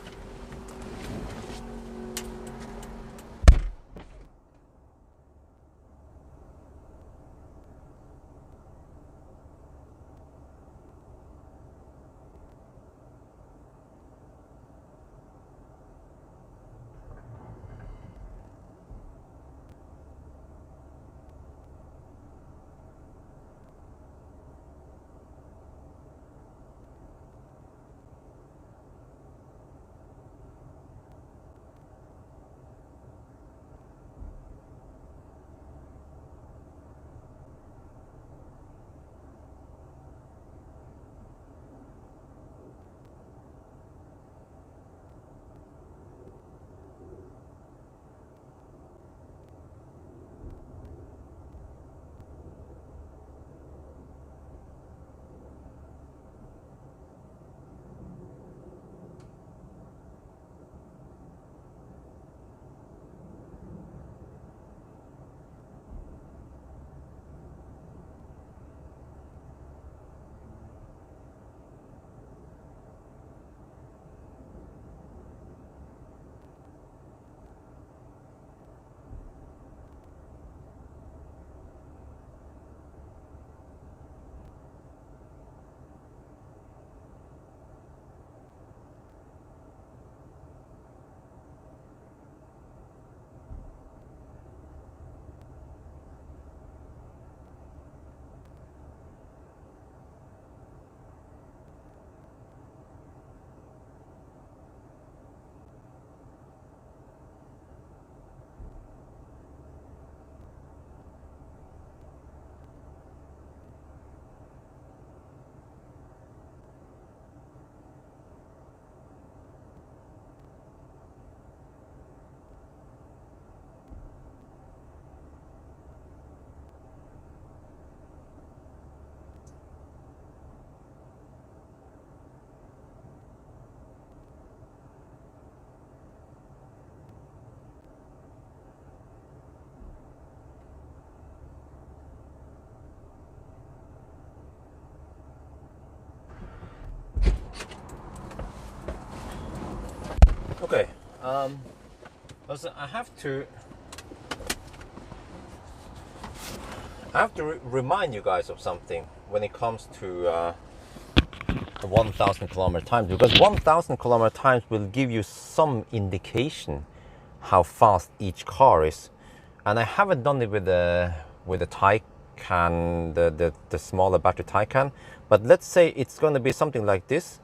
Also, I have to remind you guys of something when it comes to the 1,000 kilometer times, because 1,000 kilometer times will give you some indication how fast each car is. And I haven't done it with the Taycan, the smaller battery Taycan, but let's say it's going to be something like this.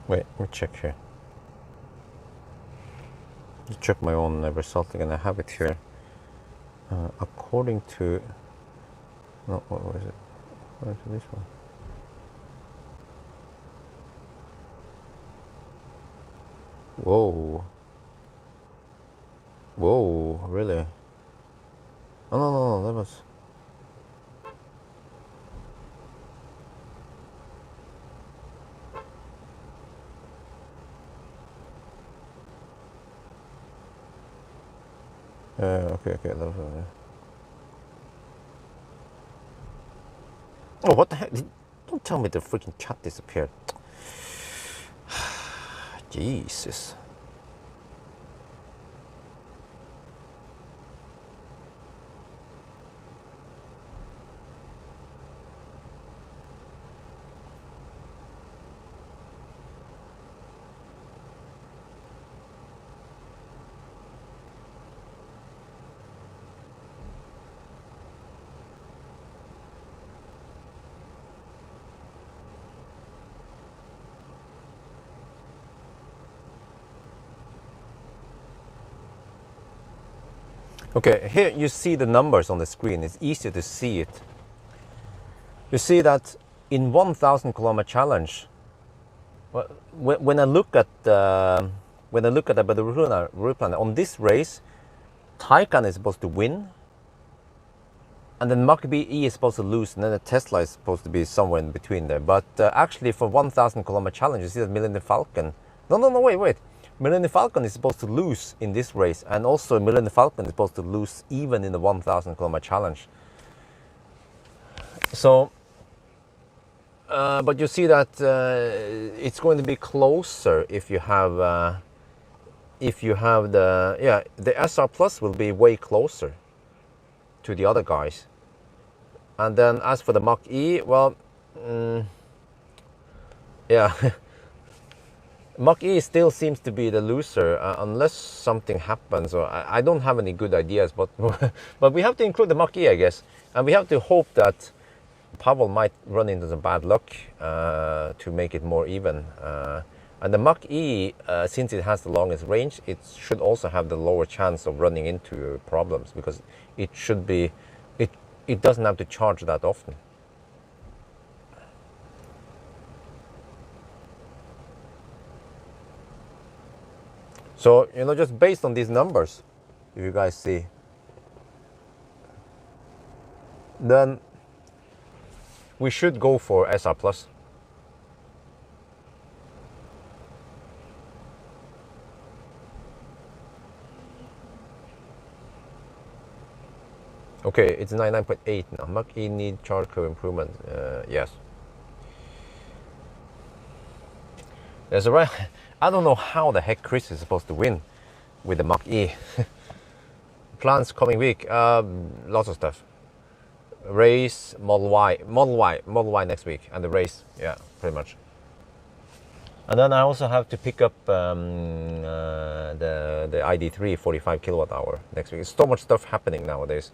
Wait, let me check here. Just check my own result again. I have it here. According to, no, what was it? Where's this one? Whoa. Whoa, really? Oh, no, that was... okay, that was... Oh, what the heck? Don't tell me the freaking chat disappeared. Jesus. Okay, here you see the numbers on the screen. It's easier to see it. You see that in 1,000 kilometer challenge, when I look at the route plan on this race, Taycan is supposed to win, and then Mach BE is supposed to lose, and then the Tesla is supposed to be somewhere in between there. But actually, for 1,000 kilometer challenge, you see that Millennium Falcon. No, wait. Millennium Falcon is supposed to lose in this race, and also Millennium Falcon is supposed to lose even in the 1,000 kilometer challenge. So, but you see that it's going to be closer if you have the SR Plus will be way closer to the other guys. And then as for the Mach E, well, yeah. Mach E still seems to be the loser unless something happens, or I don't have any good ideas, but but we have to include the Mach E, I guess, and we have to hope that Pawel might run into some bad luck to make it more even. And the Mach E, since it has the longest range, it should also have the lower chance of running into problems, because it should be, it doesn't have to charge that often. So, you know, just based on these numbers, if you guys see, then we should go for SR Plus. Okay, it's 99.8 now. Mach E need charge curve improvement. Yes. There's a right. I don't know how the heck Chris is supposed to win with the Mach E. Plans coming week, lots of stuff. Race, Model Y next week, and the race, yeah, pretty much. And then I also have to pick up the ID3 45 kilowatt hour next week. There's so much stuff happening nowadays.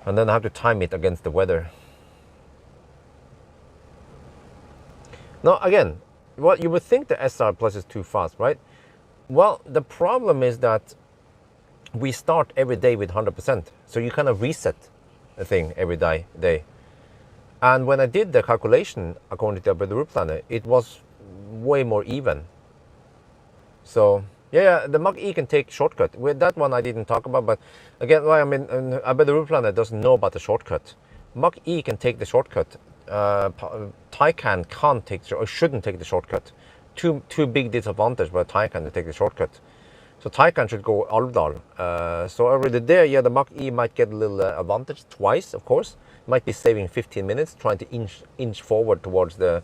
And then I have to time it against the weather. Now, again, well, you would think the SR Plus is too fast, right? Well, the problem is that we start every day with 100%. So you kind of reset the thing every day. And when I did the calculation according to the route planner, it was way more even. So yeah, the Mach E can take shortcut. With that one I didn't talk about, but again, I mean, I bet the route planner doesn't know about the shortcut. Mach E can take the shortcut. Taycan can't take or shouldn't take the shortcut. Two big disadvantages by Taycan to take the shortcut. So Taycan should go Alvdal. So already there, yeah, the Mach E might get a little advantage twice, of course. Might be saving 15 minutes trying to inch forward towards the.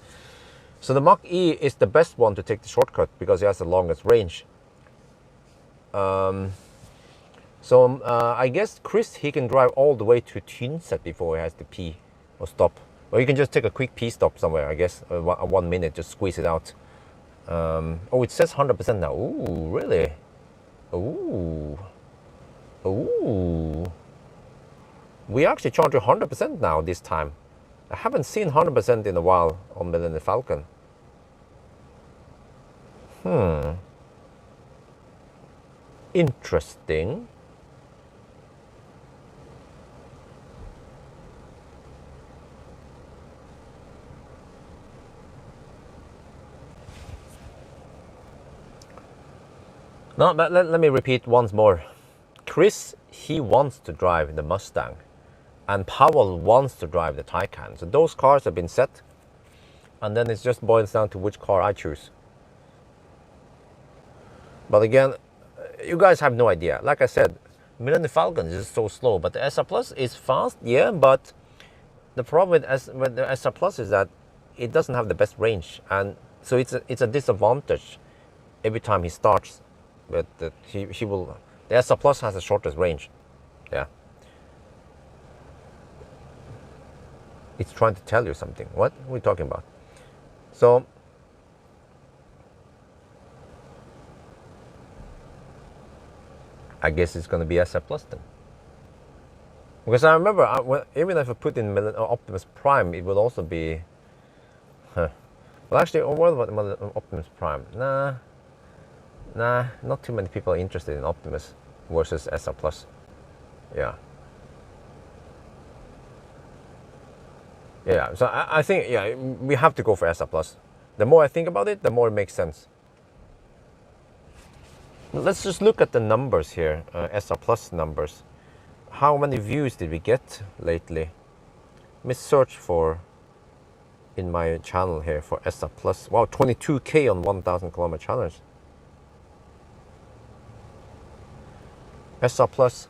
So the Mach E is the best one to take the shortcut because it has the longest range. I guess Chris, he can drive all the way to Tynset before he has to pee or stop. Or you can just take a quick pee stop somewhere, I guess, 1 minute, just squeeze it out. Oh, it says 100% now. Ooh, really? Ooh. Ooh. We actually charge 100% now this time. I haven't seen 100% in a while on Millennium Falcon. Interesting. No, but let me repeat once more. Chris, he wants to drive the Mustang, and Pawel wants to drive the Taycan. So those cars have been set, and then it just boils down to which car I choose. But again, you guys have no idea. Like I said, Millennium Falcon is just so slow, but the SR Plus is fast, yeah, but the problem with the SR Plus is that it doesn't have the best range, and so it's a disadvantage every time he starts. But the SR Plus has the shortest range. Yeah. It's trying to tell you something. What are we talking about? So I guess it's going to be SR Plus then. Because I remember, even if I put in Optimus Prime, it would also be. Well, actually, what about Optimus Prime? Nah, not too many people are interested in Optimus versus SR Plus. Yeah. Yeah, so I think, yeah, we have to go for SR Plus. The more I think about it, the more it makes sense. Let's just look at the numbers here, SR Plus numbers. How many views did we get lately? Let me search for in my channel here for SR Plus. Wow, 22K on 1,000 kilometer challenge. SR Plus.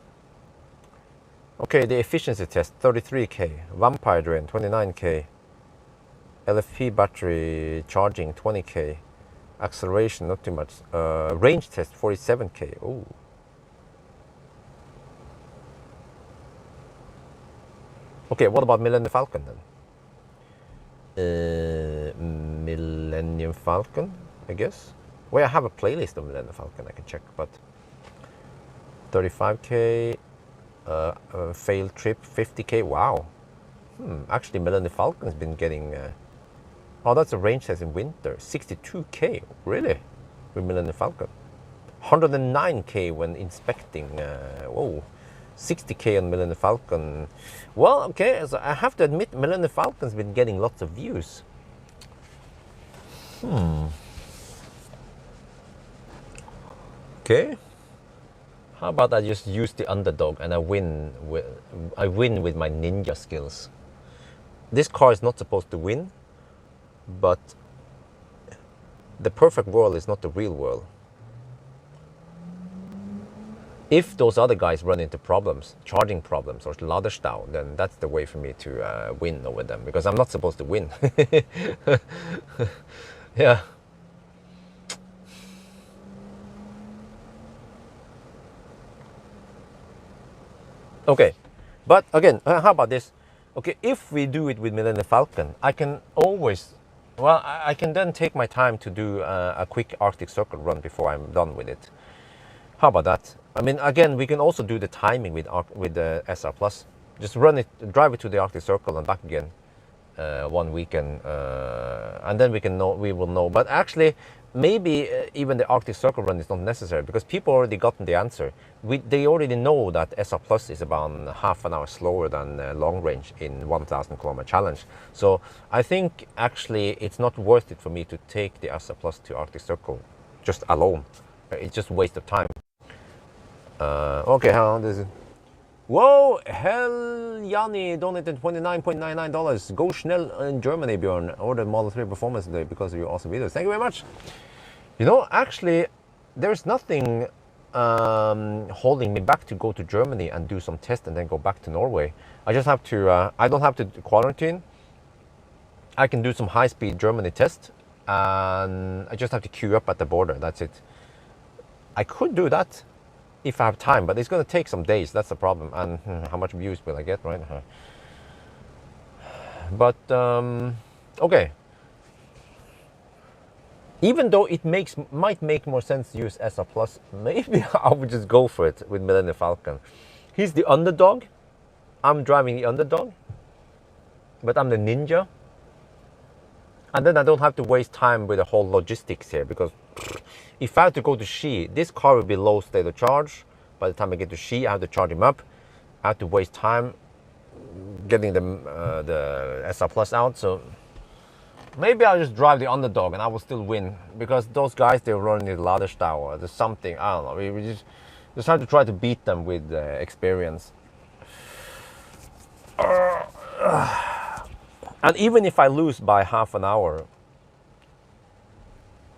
Okay, the efficiency test 33K, Vampire Drain 29K, LFP battery charging 20K, acceleration not too much, range test 47K. Oh. Okay, what about Millennium Falcon then? Millennium Falcon, I guess. Well, I have a playlist of Millennium Falcon I can check, but 35K, failed trip 50K. Wow. Actually, Millennium Falcon has been getting. Oh, that's a range test in winter. 62K, really, with Millennium Falcon. 109K when inspecting. Whoa, 60K on Millennium Falcon. Well, okay, so I have to admit, Millennium Falcon's been getting lots of views. Okay. How about I just use the underdog and I win with my ninja skills. This car is not supposed to win, but the perfect world is not the real world. If those other guys run into problems, charging problems or Laderstau, then that's the way for me to win over them, because I'm not supposed to win. Yeah. Okay, but again, how about this? Okay, if we do it with Millennium Falcon, I can always, well, I can then take my time to do a quick Arctic Circle run before I'm done with it. How about that? I mean, again, we can also do the timing with the SR Plus. Just run it, drive it to the Arctic Circle and back again. one weekend, and then we will know. But actually, maybe even the Arctic Circle run is not necessary, because people already gotten the answer. They already know that SR Plus is about half an hour slower than long range in 1,000 kilometer challenge. So I think actually it's not worth it for me to take the SR Plus to Arctic Circle just alone. It's just a waste of time. Okay, how long is it? Whoa, hell, Yanni donated $29.99. Go schnell in Germany, Bjørn. Order Model 3 Performance today because of your awesome videos. Thank you very much. You know, actually, there's nothing holding me back to go to Germany and do some tests and then go back to Norway. I just have to, I don't have to quarantine. I can do some high-speed Germany test, and I just have to queue up at the border. That's it. I could do that if I have time, but it's going to take some days. That's the problem. And how much views will I get, right? But okay. Even though it might make more sense to use SR Plus, maybe I would just go for it with Millennium Falcon. He's the underdog. I'm driving the underdog, but I'm the ninja. And then I don't have to waste time with the whole logistics here, because if I have to go to Ski, this car will be low state of charge. By the time I get to Ski, I have to charge him up. I have to waste time getting the SR Plus out. So maybe I'll just drive the underdog and I will still win, because those guys, they're running the Ladestau or there's something, I don't know. We just have to try to beat them with experience. And even if I lose by half an hour,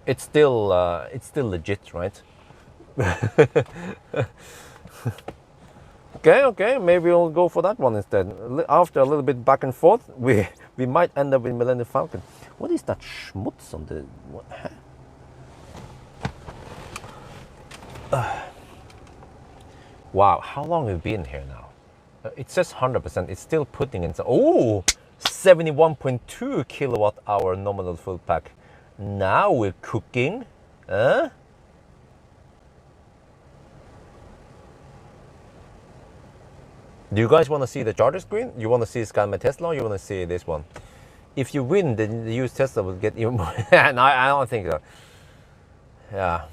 it's still legit, right? Okay, maybe we'll go for that one instead. After a little bit back and forth, we might end up with Millennium Falcon. What is that schmutz on the... What? Wow, how long have we been here now? It says 100%. It's still putting in... Oh, 71.2 kilowatt hour nominal full pack. Now we're cooking. Huh? Do you guys want to see the charger screen? You want to see Scan My Tesla, or you want to see this one? If you win, then the used Tesla will get even more. No, I don't think so. Yeah.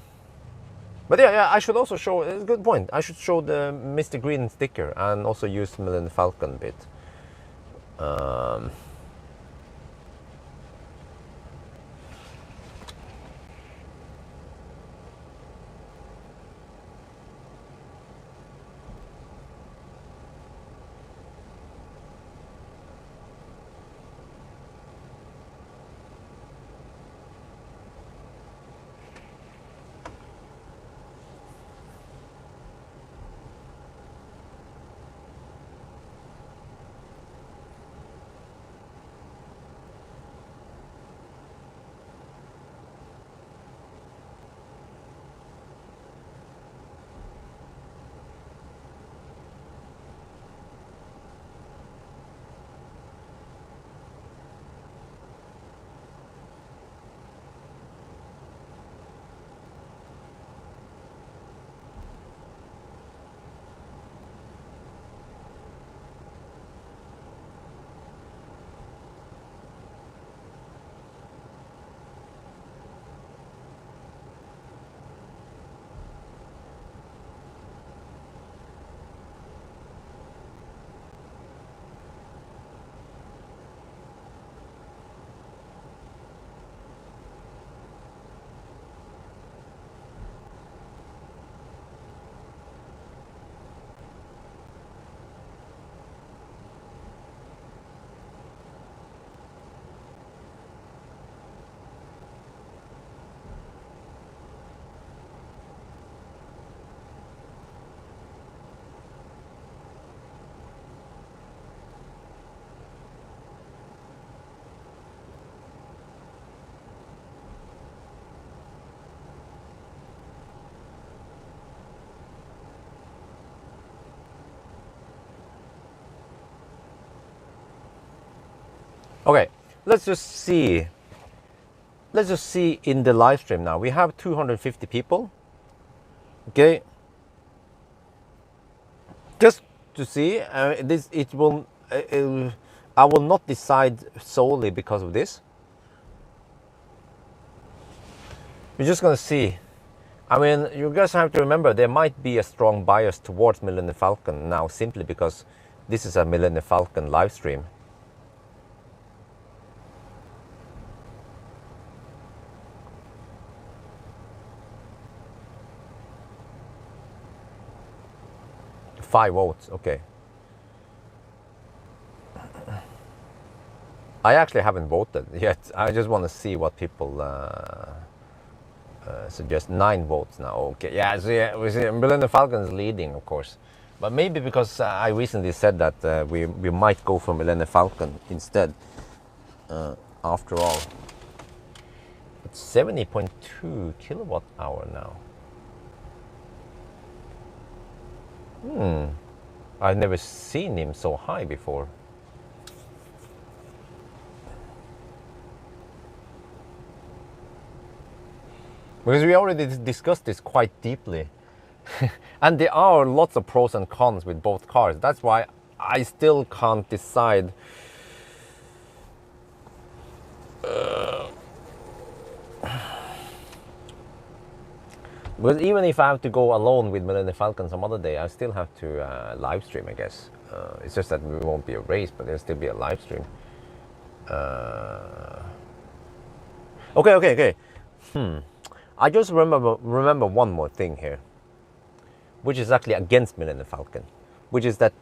But yeah, I should also show, it's a good point. I should show the Mr. Green sticker and also use Millennium Falcon bit. Okay, let's just see in the live stream now. We have 250 people. Okay, just to see this, it will I will not decide solely because of this. We're just gonna see. I mean, you guys have to remember there might be a strong bias towards Millennium Falcon now, simply because this is a Millennium Falcon live stream. Five votes, okay. I actually haven't voted yet. I just want to see what people suggest. 9 votes now. Okay, yeah. So yeah, we see Millennium Falcon is leading, of course, but maybe because I recently said that we might go for Millennium Falcon instead. After all, it's 70.2 kilowatt hour now. I've never seen him so high before. Because we already discussed this quite deeply. And there are lots of pros and cons with both cars. That's why I still can't decide. Because even if I have to go alone with Millennium Falcon some other day, I still have to live stream, I guess. It's just that it won't be a race, but there'll still be a live stream. Okay. I just remember one more thing here, which is actually against Millennium Falcon, which is that,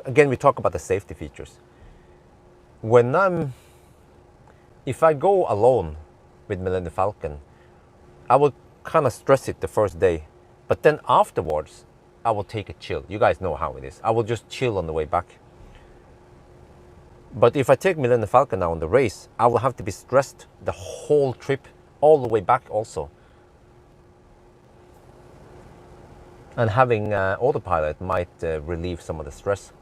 again, we talk about the safety features. If I go alone with Millennium Falcon, I will kind of stress it the first day, but then afterwards, I will take a chill. You guys know how it is. I will just chill on the way back. But if I take Millennium Falcon now on the race, I will have to be stressed the whole trip, all the way back also. And having autopilot might relieve some of the stress.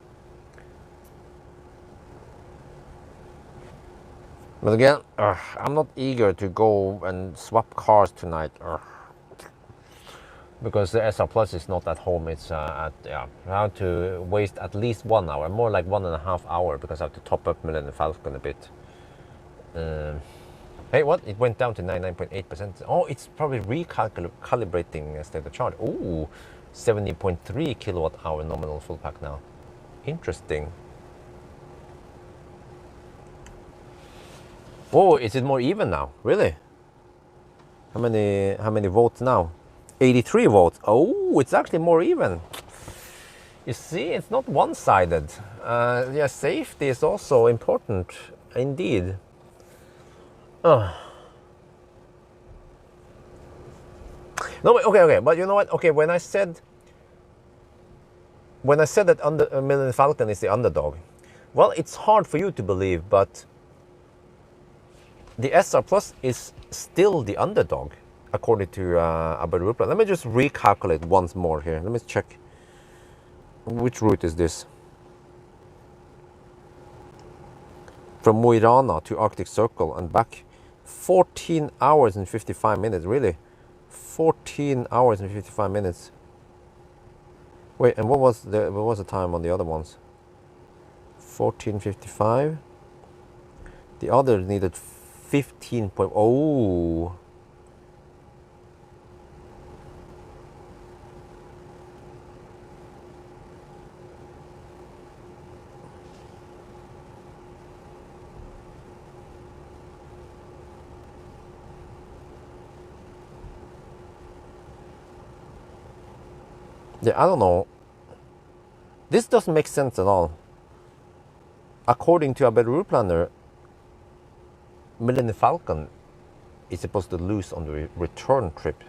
But again, I'm not eager to go and swap cars tonight. Because the SR Plus is not at home. It's I have to waste at least 1 hour, more like 1.5 hours, because I have to top up Millennium Falcon a bit. Hey, what? It went down to 99.8%. Oh, it's probably recalibrating state of charge. Ooh, 70.3 kilowatt hour nominal full pack now. Interesting. Oh, is it more even now? Really? How many votes now? 83 votes. Oh, it's actually more even. You see, it's not one-sided. Yeah, safety is also important, indeed. No, okay, but you know what? Okay, when I said that Millennium Falcon is the underdog, well, it's hard for you to believe, but the SR Plus is still the underdog, according to Abel Rupert. Let me just recalculate once more here. Let me check. Which route is this? From Mo i Rana to Arctic Circle and back. 14 hours and 55 minutes, really? 14 hours and 55 minutes. Wait, and what was the time on the other ones? 14:55. The other needed 15. Oh. Yeah, I don't know. This doesn't make sense at all. According to a better route planner, Millennium Falcon is supposed to lose on the return trip.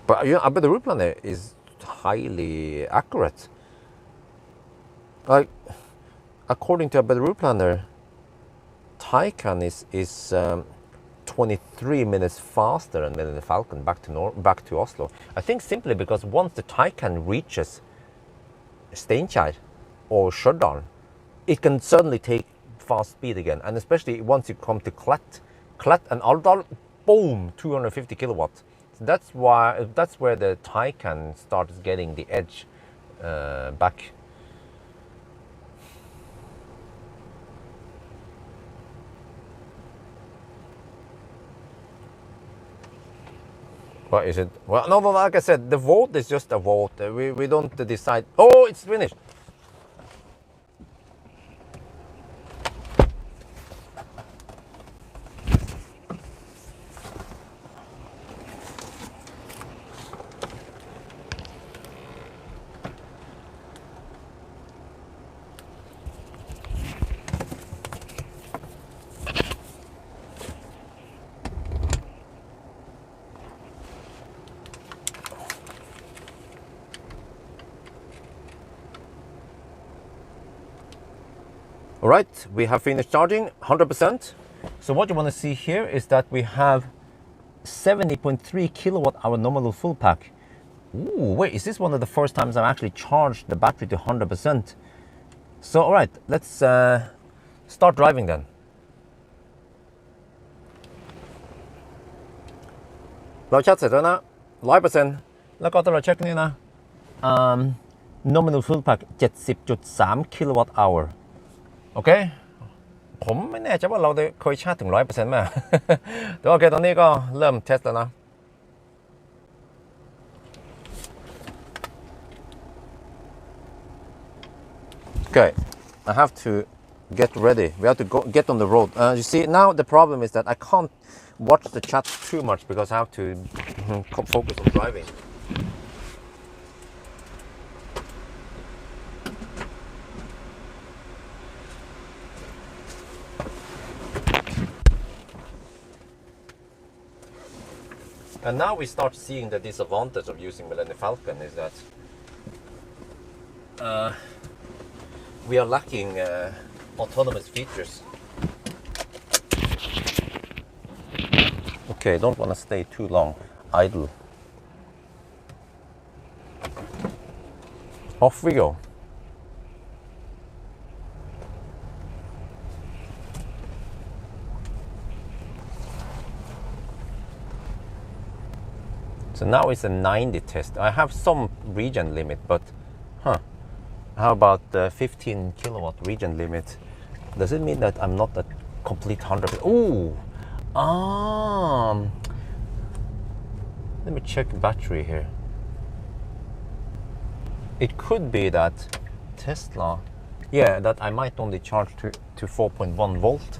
But you know, a better route planner is highly accurate. Like, according to a better route planner, Taycan is 23 minutes faster than Millennium Falcon back to Oslo. I think simply because once the Taycan reaches Steinkjer or Stjørdal, it can suddenly take fast speed again, and especially once you come to Klett and Alvdal, boom, 250 kilowatts. So that's where the Taycan starts getting the edge back. What is it? Well, no, like I said, the vote is just a vote. We don't decide. Oh, it's finished. All right, we have finished charging 100%. So what you want to see here is that we have 70.3 kilowatt hour nominal full pack. Ooh, wait, is this one of the first times I've actually charged the battery to 100%? So, all right, let's start driving then.เราชัดเสร็จแล้วนะ 100% แล้วก็ตลอดเช็คนี่นะ nominal full pack 70.3 kilowatt hour โอเคผมไม่แน่ใจว่าเราได้เคยชาร์จถึง 100% ไหม แต่โอเคตอนนี้ก็เริ่มเทสแล้วนะ Okay, I have to get ready. We have to get on the road. You see, now the problem is that I can't watch the chat too much because I have to focus on driving. And now we start seeing the disadvantage of using Millennium Falcon is that we are lacking autonomous features. Okay, don't want to stay too long idle. Off we go. So now it's a 90 test. I have some region limit, but how about the 15 kilowatt region limit? Does it mean that I'm not a complete 100%? Ooh, let me check battery here. It could be that Tesla, yeah, that I might only charge to 4.1 volt.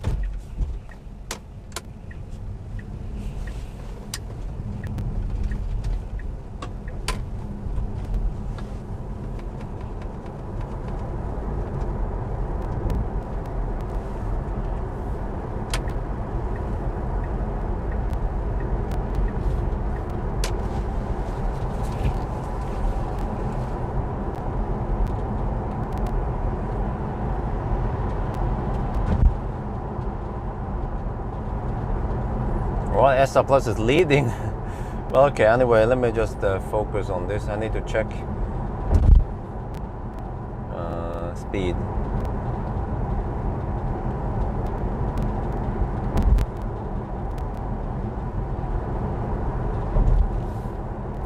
Well, S Plus is leading. Well, okay, anyway, let me just focus on this. I need to check speed.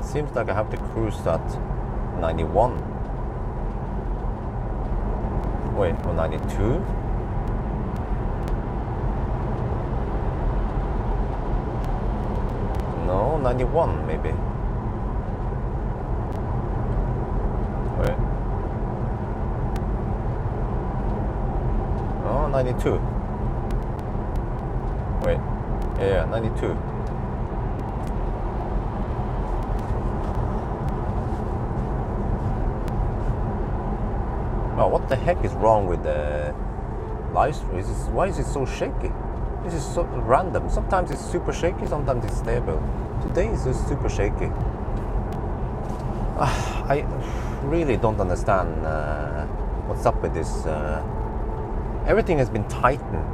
Seems like I have to cruise at 91. Wait, or 92? No, 91 maybe. Wait. Oh, 92. Wait. Yeah, 92. Oh, what the heck is wrong with the live stream? Why is it so shaky? This is so random. Sometimes it's super shaky, sometimes it's stable. Today is just super shaky. I really don't understand what's up with this. Everything has been tightened.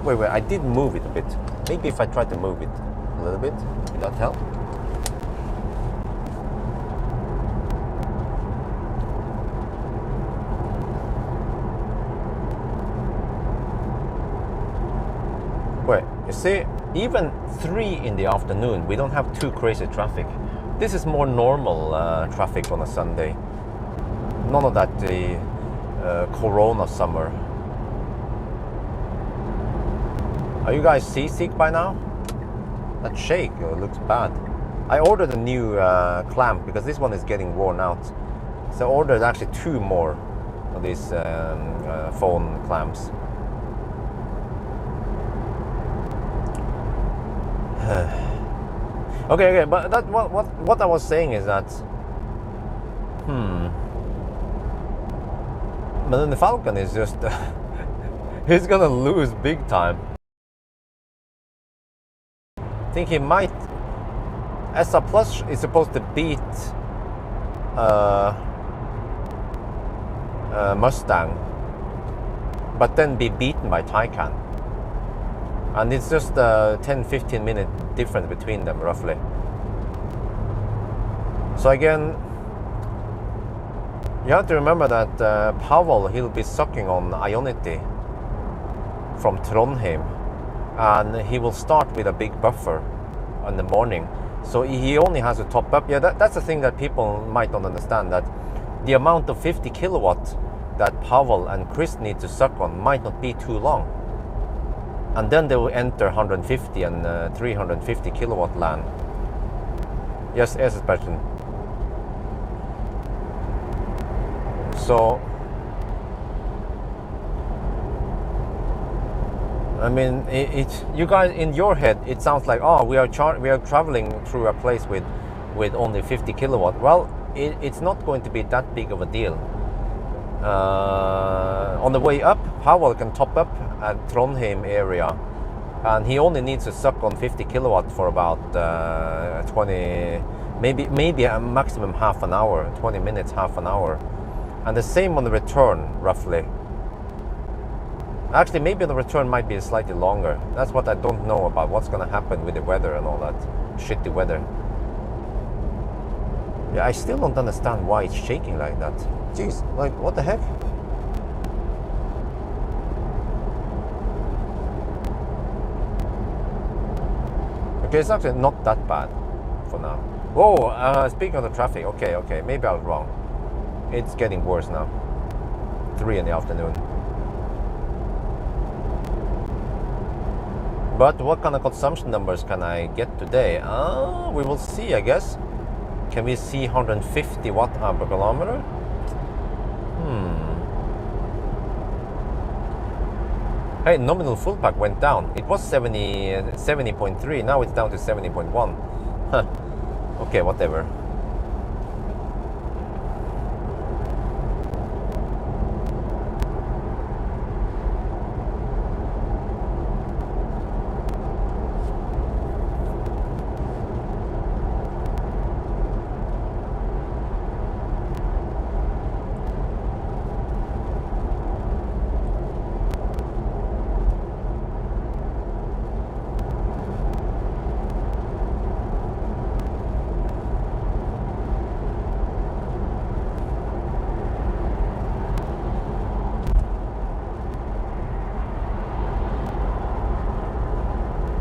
Wait, I did move it a bit. Maybe if I try to move it a little bit, will that help? Wait, you see, even 3 in the afternoon, we don't have too crazy traffic. This is more normal traffic on a Sunday. None of that Corona summer. Are you guys seasick by now? That shake looks bad. I ordered a new clamp because this one is getting worn out. So I ordered actually 2 more of these phone clamps. Okay, but that what I was saying is that Millennium Falcon is just he's gonna lose big time. I think he might. SR Plus is supposed to beat Mustang, but then be beaten by Taycan. And it's just a 10-15 minute difference between them, roughly. So again, you have to remember that Pawel, he'll be sucking on Ionity from Trondheim, and he will start with a big buffer in the morning. So he only has to top up. Yeah, that's the thing that people might not understand, that the amount of 50 kilowatt that Pawel and Chris need to suck on might not be too long. And then they will enter 150 and 350 kilowatt land. Yes, yes, question. So, I mean, you guys, in your head, it sounds like, oh, we are traveling through a place with only 50 kilowatt. Well, it's not going to be that big of a deal. On the way up, Pawel can top up at Trondheim area, and he only needs to suck on 50 kilowatt for about 20, maybe a maximum half an hour, 20 minutes, half an hour. And the same on the return, roughly. Actually, maybe the return might be slightly longer. That's what I don't know about, what's going to happen with the weather and all that shitty weather. Yeah, I still don't understand why it's shaking like that. Jeez, like, what the heck? Okay, it's actually not that bad for now. Whoa, speaking of the traffic, okay, maybe I was wrong. It's getting worse now. 3 in the afternoon. But what kind of consumption numbers can I get today? We will see, I guess. Can we see 150 watt per kilometer? Hey, nominal full pack went down. It was 70.3, now it's down to 70.1. Huh. Okay, whatever.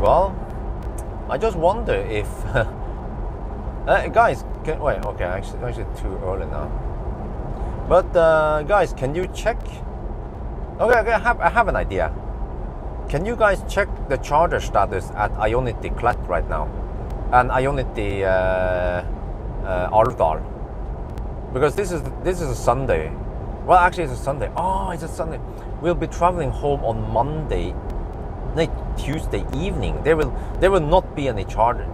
Well, I just wonder if guys, wait, okay, actually too early now. But guys, can you check? Okay, I have an idea. Can you guys check the charger status at Ionity Clat right now, and Ionity Alvdal? Because this is a Sunday. Well, actually, it's a Sunday. Oh, it's a Sunday. We'll be traveling home on Monday. Tuesday evening. There will not be any charger.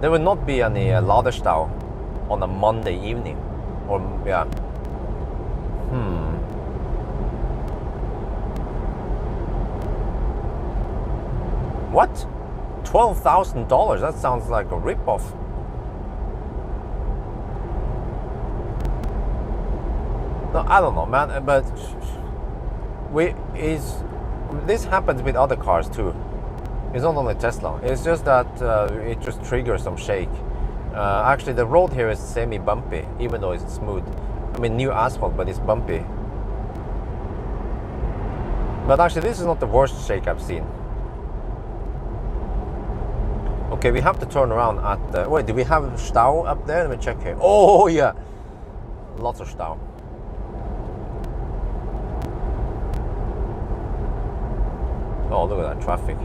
There will not be any laderstau on a Monday evening, or yeah. What? $12,000? That sounds like a ripoff. No, I don't know, man. But this happens with other cars too. It's not only Tesla. It's just that it just triggers some shake. Actually, the road here is semi-bumpy, even though it's smooth. I mean, new asphalt, but it's bumpy. But actually, this is not the worst shake I've seen. Okay, we have to turn around at the... Wait, do we have stau up there? Let me check here. Oh, yeah. Lots of stau. Oh, look at that traffic.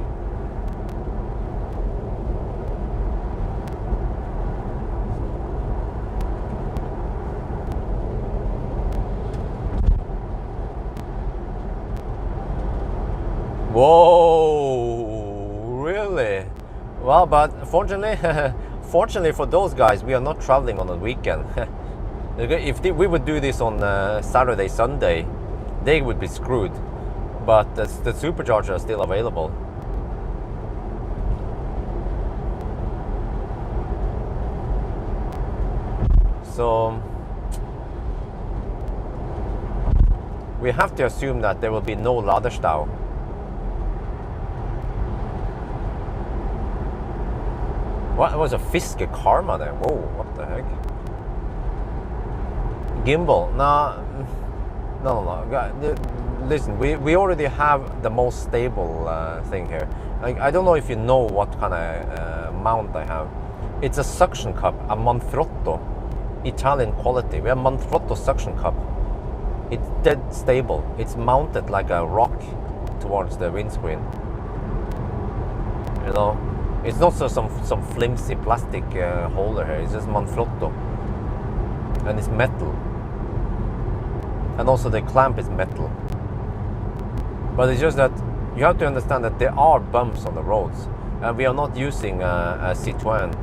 Well, but fortunately, fortunately for those guys, we are not traveling on a weekend. If we would do this on Saturday, Sunday, they would be screwed. But the superchargers are still available. So we have to assume that there will be no Ladestau. What was a Fiske Karma there? Whoa, what the heck? Gimbal? No. Listen, we already have the most stable thing here. Like, I don't know if you know what kind of mount I have. It's a suction cup, a Manfrotto, Italian quality. We have Manfrotto suction cup. It's dead stable. It's mounted like a rock towards the windscreen. You know, it's not so some flimsy plastic holder here. It's just Manfrotto, and it's metal. And also the clamp is metal. But it's just that you have to understand that there are bumps on the roads, and we are not using a Citroën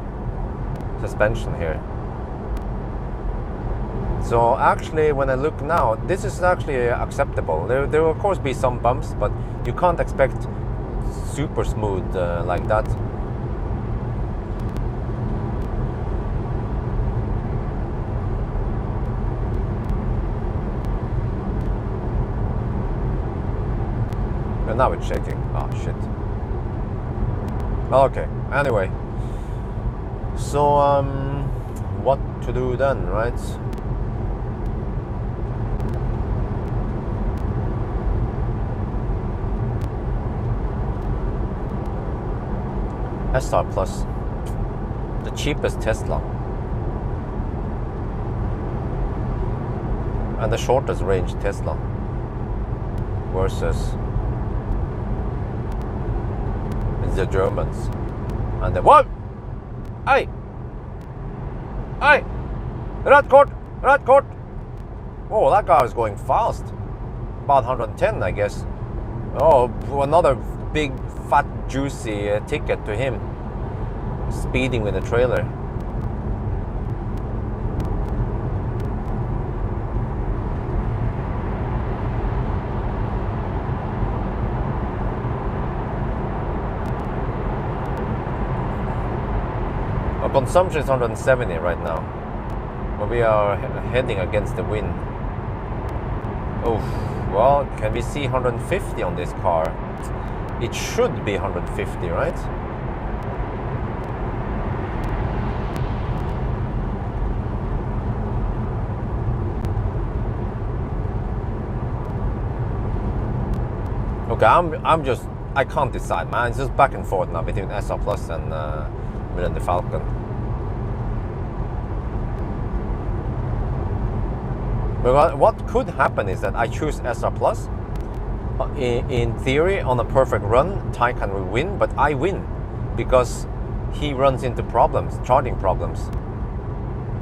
suspension here. So actually, when I look now, this is actually acceptable. There will of course be some bumps, but you can't expect super smooth like that. And now it's shaking. Oh shit. Okay, anyway. So what to do then, right? SR Plus, the cheapest Tesla and the shortest range Tesla versus the Germans and the what? Hey! Red court! Oh, that guy was going fast. About 110, I guess. Oh, another big, fat, juicy ticket to him. Speeding with a trailer. Our consumption is 170 right now. But we are heading against the wind. Oh, well, can we see 150 on this car? It should be 150, right? Okay, I can't decide, man. It's just back and forth now between SR Plus and Millennium Falcon. But what could happen is that I choose SR Plus. In theory, on a perfect run, Ty can win, but I win because he runs into problems, charging problems.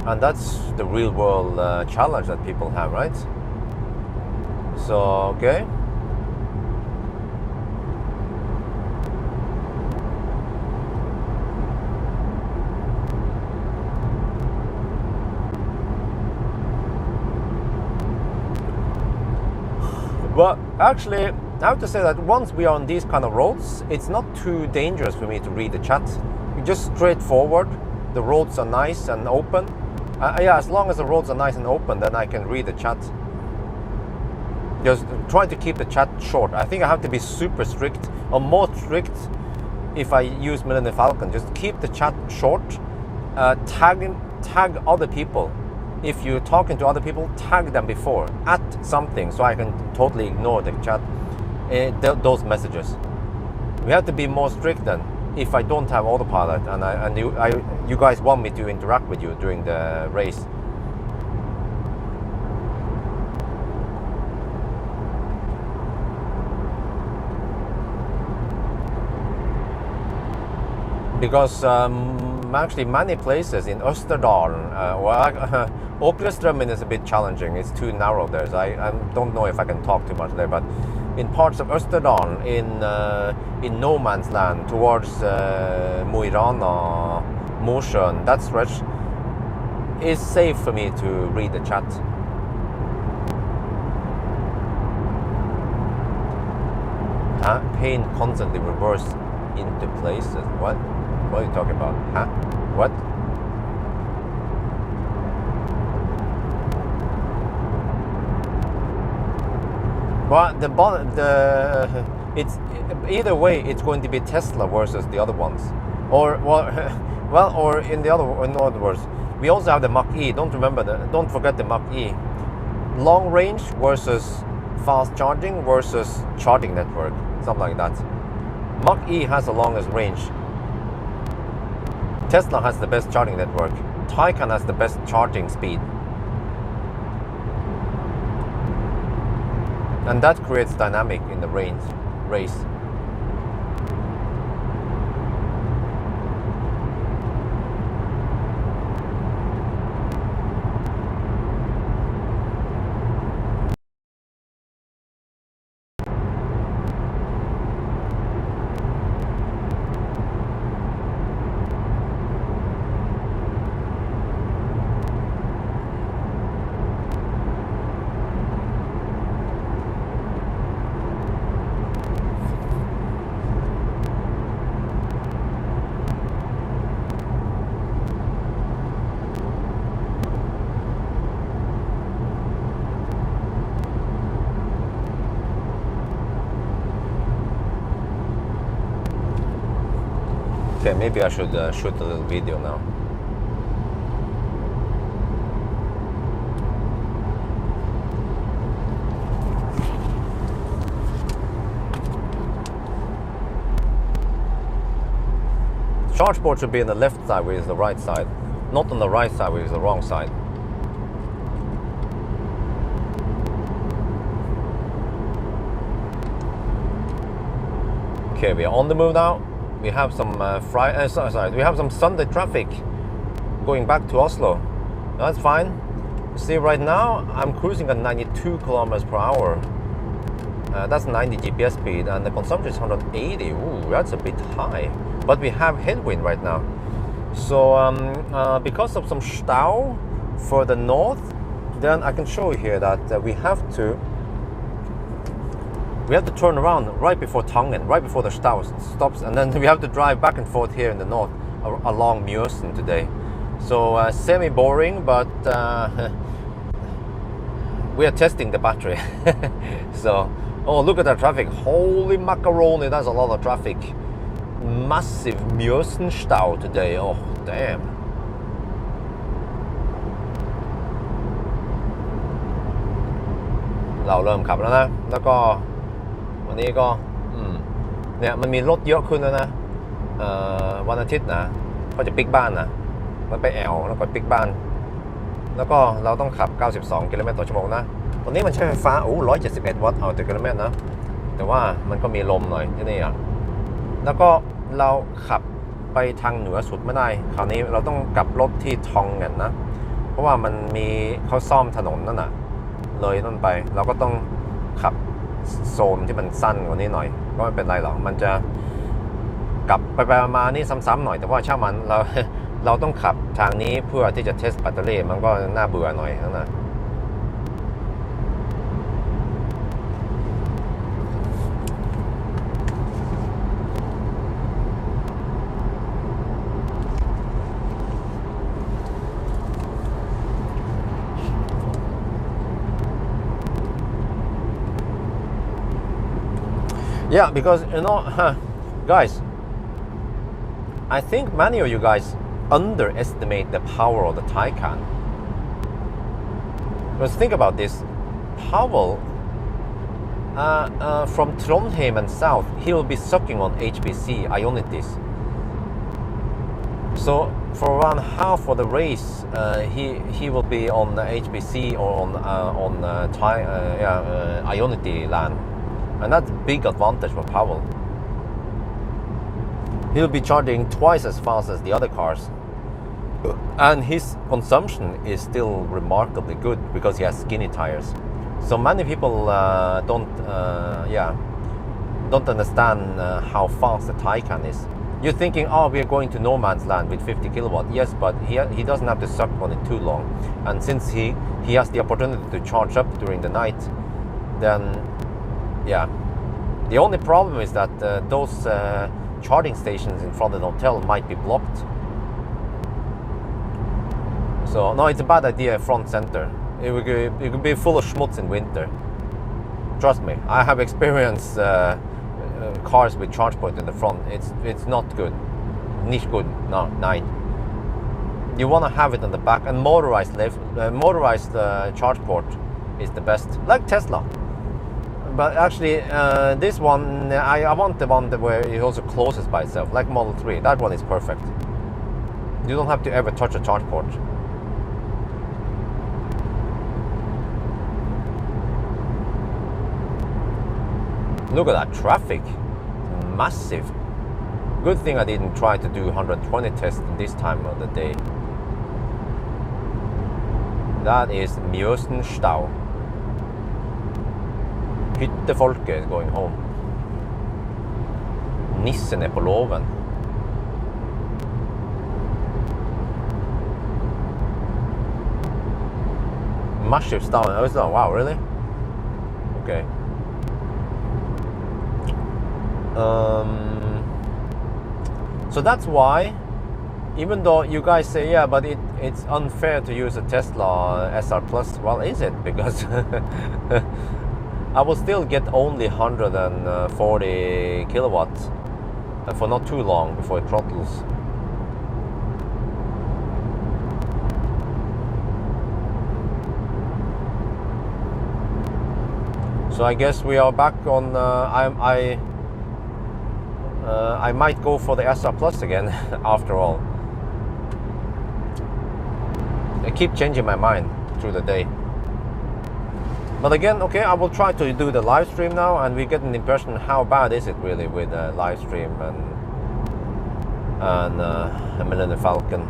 And that's the real world challenge that people have, right? So, okay. But actually, I have to say that once we are on these kind of roads, it's not too dangerous for me to read the chat. Just straightforward. The roads are nice and open. Yeah, as long as the roads are nice and open, then I can read the chat. Just try to keep the chat short. I think I have to be super strict, or more strict if I use Millennium Falcon. Just keep the chat short. Tag other people. If you're talking to other people, tag them before at something, so I can totally ignore the chat, those messages. We have to be more strict then. If I don't have autopilot and you guys want me to interact with you during the race. Because actually many places in Østerdalen. Åkrestrømmen is a bit challenging. It's too narrow there. So I don't know if I can talk too much there. But in parts of Østerdalen, in no man's land, towards Mo i Rana, Mosjøen, that stretch is safe for me to read the chat. Huh? Paint constantly reverse into places. What? What are you talking about? Huh? What? Well, it's either way. It's going to be Tesla versus the other ones, or well, or in other words, we also have the Mach-E. Don't forget the Mach-E. Long range versus fast charging versus charging network, something like that. Mach-E has the longest range. Tesla has the best charging network. Taycan has the best charging speed. And that creates dynamic in the race. Okay, maybe I should shoot a little video now. Charge port should be on the left side, which is the right side, not on the right side, which is the wrong side. Okay, we are on the move now. We have some we have some Sunday traffic going back to Oslo. That's fine. See, right now I'm cruising at 92 kilometers per hour. That's 90 GPS speed, and the consumption is 180. Ooh, that's a bit high. But we have headwind right now. So because of some stau further north, then I can show you here that we have to turn around right before Tangen, right before the stau stops, and then we have to drive back and forth here in the north along Mjøsen today. So semi-boring, but we are testing the battery. So, oh, look at that traffic. Holy macaroni, that's a lot of traffic. Massive Mjøsen stau today. Oh, damn.เราเริ่มขับแล้วนะ แล้วก็วันนี้ก็เนี่ยมันมีรถเยอะขึ้นแล้วนะวันอาทิตย์นะก็จะปิกบ้านนะมันไปแอวแล้วก็ปิกบ้านแล้วก็เราต้องขับ92กิโลเมตรต่อชั่วโมงนะตอนนี้มันใช้ไฟฟ้า171 วัตต์ต่อกิโลเมตรนะแต่ว่ามันก็มีลมหน่อยที่นี่อ่ะแล้วก็เราขับไปทางเหนือสุดไม่ได้คราวนี้เราต้องกลับรถที่ทองเงินนะเพราะว่ามันมีเขาซ่อมถนนนั่นน่ะเลยนั่นไปเราก็ต้องขับโซนที่มันสั้นกว่านี้หน่อยก็ไม่เป็นไรหรอกมันจะกลับไปมานี่ซ้ำๆหน่อยแต่ว่าช่างมันเราต้องขับทางนี้เพื่อที่จะเทสแบตเตอรี่มันก็น่าเบื่อหน่อยนั่นนะYeah, because guys, I think many of you guys underestimate the power of the Taycan. Because think about this, Pawel from Trondheim and south, he will be sucking on HPC Ionities. So for around half of the race, he will be on the HPC or on Ionity land. And that's a big advantage for Pawel. He'll be charging twice as fast as the other cars. and his consumption is still remarkably good because he has skinny tires. So many people don't understand how fast the Taycan is. You're thinking, oh, we're going to no man's land with 50 kilowatt. Yes, but he doesn't have to suck on it too long. And since he has the opportunity to charge up during the night, then yeah. The only problem is that those charging stations in front of the hotel might be blocked. So no, it's a bad idea front center. It could be full of schmutz in winter. Trust me, I have experienced cars with charge point in the front. It's not good. Nicht good. No, nein. You want to have it on the back, and motorized charge port is the best, like Tesla. But actually, this one, I want the one where it also closes by itself, like Model 3. That one is perfect. You don't have to ever touch a charge port. Look at that traffic, massive. Good thing I didn't try to do 120 tests this time of the day. That is Mjøsenstau. Hyttefolket is going home. Nissen er på låven. Massive stau. Wow, really? Okay. So that's why, even though you guys say, yeah, but it's unfair to use a Tesla SR Plus. Well, is it? Because I will still get only 140 kilowatts for not too long before it throttles. So I guess we are back on. I might go for the SR Plus again after all. I keep changing my mind through the day. But again, okay, I will try to do the live stream now, and we get an impression how bad is it really with a live stream and a Millennium Falcon.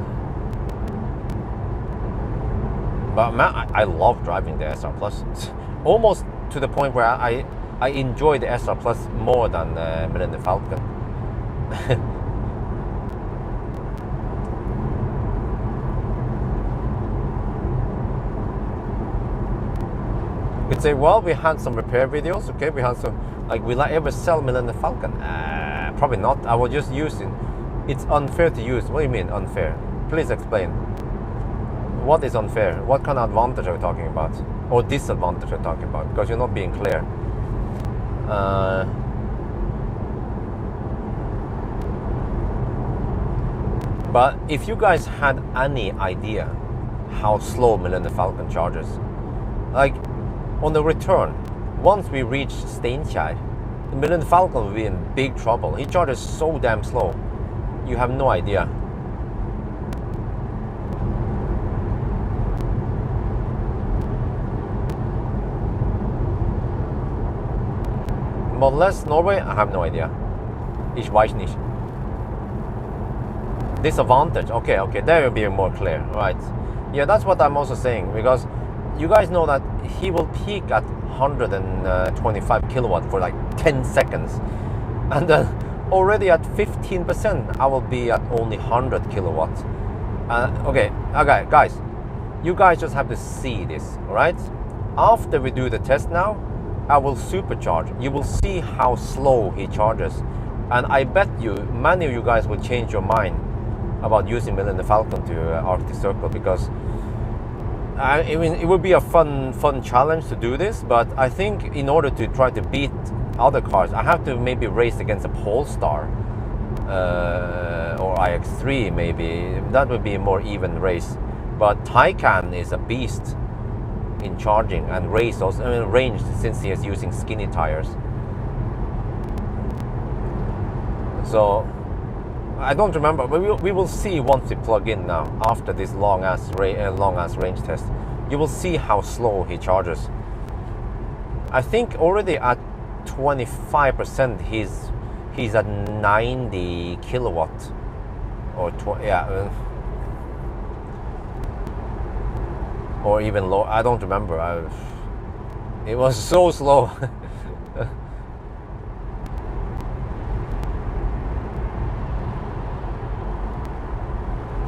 But man, I love driving the SR Plus. It's almost to the point where I enjoy the SR Plus more than the Millennium Falcon. You could say, well, we had some repair videos, okay, we had some, like, will I ever sell Millennium Falcon? Probably not. I will just use it. It's unfair to use. What do you mean unfair? Please explain. What is unfair? What kind of advantage are we talking about? Or disadvantage are we talking about? Because you're not being clear. But if you guys had any idea how slow Millennium Falcon charges, like on the return, once we reach Steinkjer, the Millennium Falcon will be in big trouble. He charges so damn slow. You have no idea. Model S Norway, I have no idea. Ich weiß nicht. Disadvantage, okay, there will be more clear, right? Yeah, that's what I'm also saying, because you guys know that he will peak at 125 kilowatt for like 10 seconds, and then already at 15% I will be at only 100 kilowatts. Okay, guys, you guys just have to see this, alright? After we do the test now, I will supercharge. You will see how slow he charges, and I bet you many of you guys will change your mind about using Millennium Falcon to Arctic Circle, because I mean, it would be a fun challenge to do this, but I think in order to try to beat other cars, I have to maybe race against a Polestar or iX3 maybe. That would be a more even race. But Taycan is a beast in charging and race also, I mean, range, since he is using skinny tires. So I don't remember, but we will see once we plug in now, after this long ass range test. You will see how slow he charges. I think already at 25% he's at 90 kilowatt or or even low. I don't remember. It was so slow.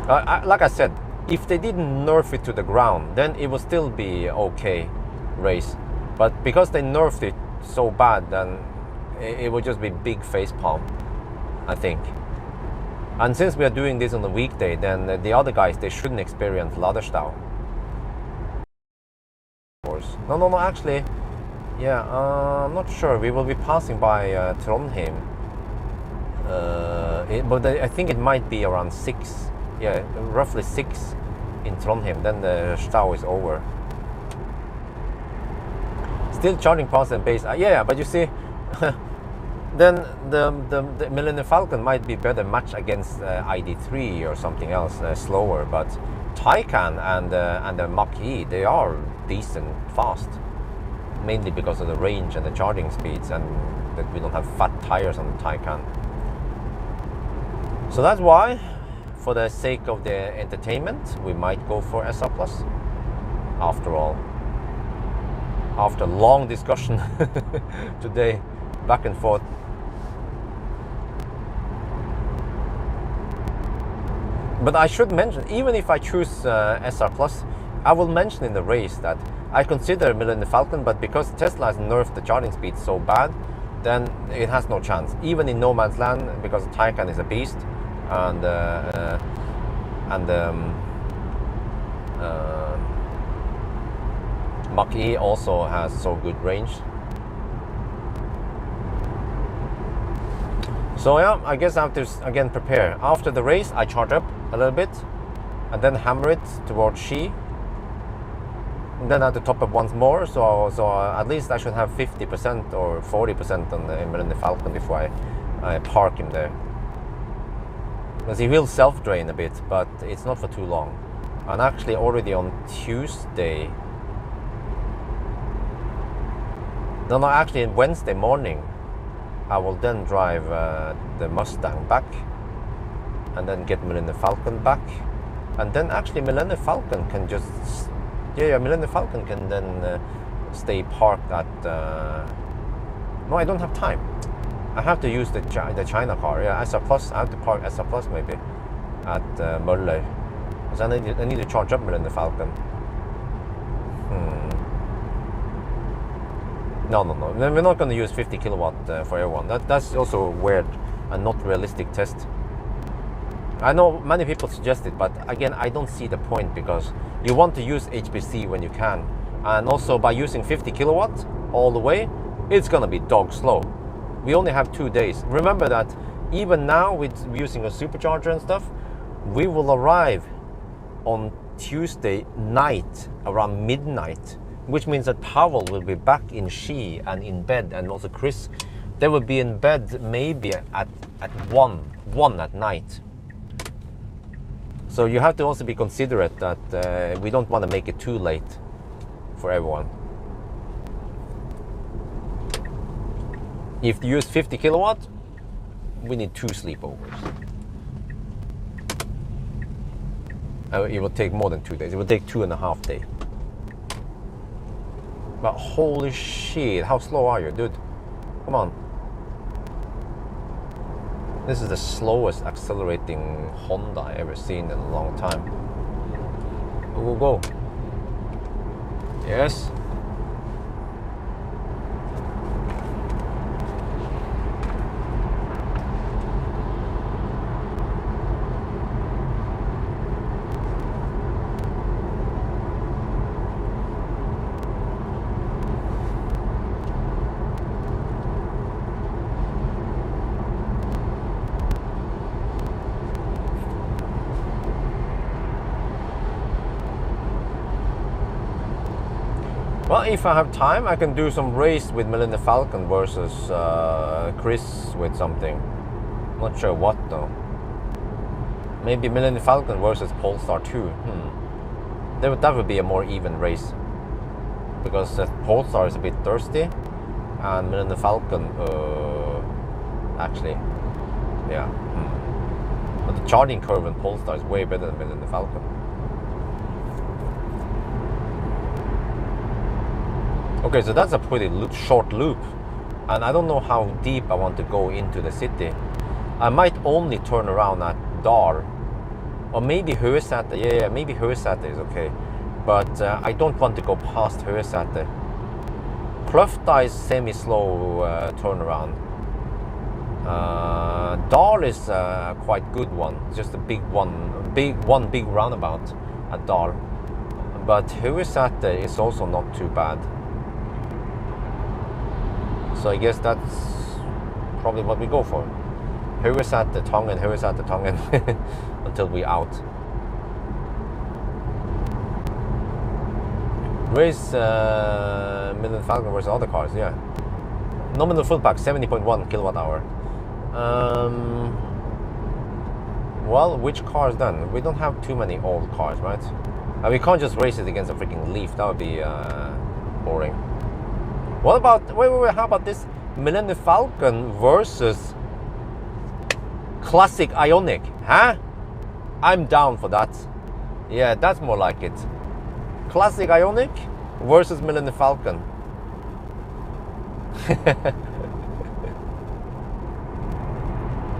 Like I said, if they didn't nerf it to the ground, then it would still be okay race. But because they nerfed it so bad, then it would just be big facepalm, I think. And since we are doing this on a weekday, then the other guys, they shouldn't experience Laderstau. No, actually, yeah, I'm not sure. We will be passing by Trondheim. But I think it might be around 6. Yeah, roughly 6 in Trondheim. Then the Stau is over. Still charging fast and base. Yeah, but you see, then the Millennium Falcon might be better match against ID3 or something else slower. But Taycan and the Mach-E, they are decent fast, mainly because of the range and the charging speeds, and that we don't have fat tires on the Taycan. So that's why, for the sake of the entertainment, we might go for SR Plus. After all, after long discussion today, back and forth. But I should mention, even if I choose SR Plus, I will mention in the race that I consider Millennium Falcon, but because Tesla has nerfed the charging speed so bad, then it has no chance. Even in no man's land, because Taycan is a beast, and Mach-E also has so good range. So yeah, I guess I have to again prepare. After the race, I charge up a little bit, and then hammer it towards Ski. And then I have to top up once more, so at least I should have 50% or 40% on the Millennium Falcon before I park him there. Because he will self-drain a bit, but it's not for too long. And actually already on Tuesday, actually Wednesday morning, I will then drive the Mustang back, and then get Millennium Falcon back, and then actually Millennium Falcon can just Millennium Falcon can then stay parked at. No, I don't have time. I have to use the China car. Yeah, SR Plus. I have to park SR Plus maybe at Møller. So I need to charge up Millennium Falcon. No. We're not going to use 50 kilowatt for everyone. That's also weird and not realistic test. I know many people suggest it, but again, I don't see the point, because you want to use HPC when you can. And also by using 50 kilowatt all the way, it's going to be dog slow. We only have 2 days. Remember that even now with using a supercharger and stuff, we will arrive on Tuesday night around midnight, which means that Pawel will be back in Ski and in bed, and also Chris, they will be in bed maybe at 1 at night. So you have to also be considerate that we don't want to make it too late for everyone. If you use 50 kilowatt, we need 2 sleepovers. It will take more than 2 days. It will take 2.5 days. But holy shit, how slow are you, dude? Come on. This is the slowest accelerating Honda I ever seen in a long time. Go. Yes. Well, if I have time, I can do some race with Millennium Falcon versus Chris with something. Not sure what though. Maybe Millennium Falcon versus Polestar 2. That would be a more even race. Because Polestar is a bit thirsty, and Millennium Falcon, actually, yeah. But the charging curve in Polestar is way better than Millennium Falcon. Okay, so that's a pretty short loop, and I don't know how deep I want to go into the city. I might only turn around at Dar, or maybe Høesäter. Yeah, maybe Høesäter is okay, but I don't want to go past Høesäter. Kløfta is semi-slow turnaround. Dar is a quite good one, just a big roundabout at Dar. But Høesäter is also not too bad. So I guess that's probably what we go for. Høesäter, Tongen, until we out. Race Millennium Falcon versus other cars, yeah. Nominal full pack, 70.1 kilowatt hour. Well, which cars then? We don't have too many old cars, right? And we can't just race it against a freaking Leaf. That would be boring. What about, wait, how about this Millennium Falcon versus Classic Ioniq? Huh? I'm down for that. Yeah, that's more like it. Classic Ioniq versus Millennium Falcon.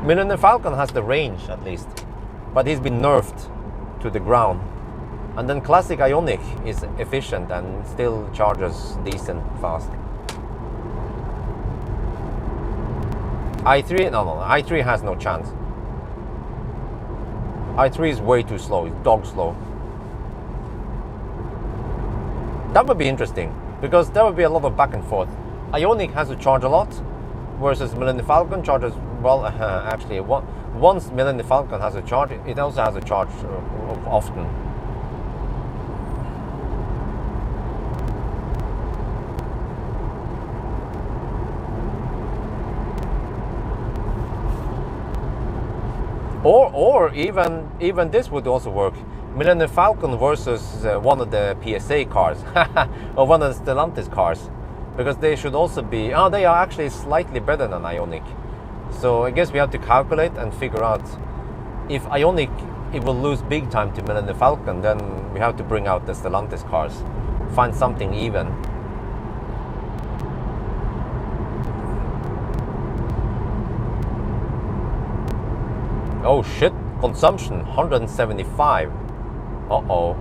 Millennium Falcon has the range at least, but he's been nerfed to the ground. And then Classic Ioniq is efficient and still charges decent fast. i3, no, i3 has no chance. i3 is way too slow, it's dog slow. That would be interesting, because there would be a lot of back and forth. Ioniq has to charge a lot, versus Millennium Falcon charges, well, actually, once Millennium Falcon has a charge, it also has a charge often. Or even this would also work. Millennium Falcon versus one of the PSA cars, or one of the Stellantis cars, because they should also be. Oh, they are actually slightly better than Ioniq. So I guess we have to calculate and figure out if Ioniq it will lose big time to Millennium Falcon. Then we have to bring out the Stellantis cars, find something even. Oh shit, consumption 175. Uh-oh.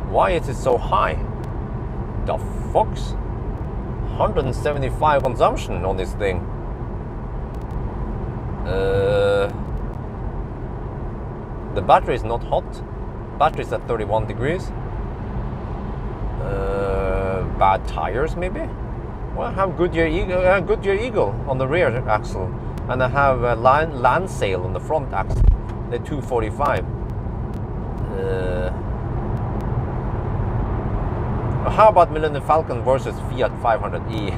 Why is it so high? The fucks? 175 consumption on this thing. The battery is not hot. Battery is at 31 degrees. Bad tires maybe? Well, I have Goodyear Eagle on the rear axle. And I have a land sail on the front axle, the 245. How about Millennium Falcon versus Fiat 500e?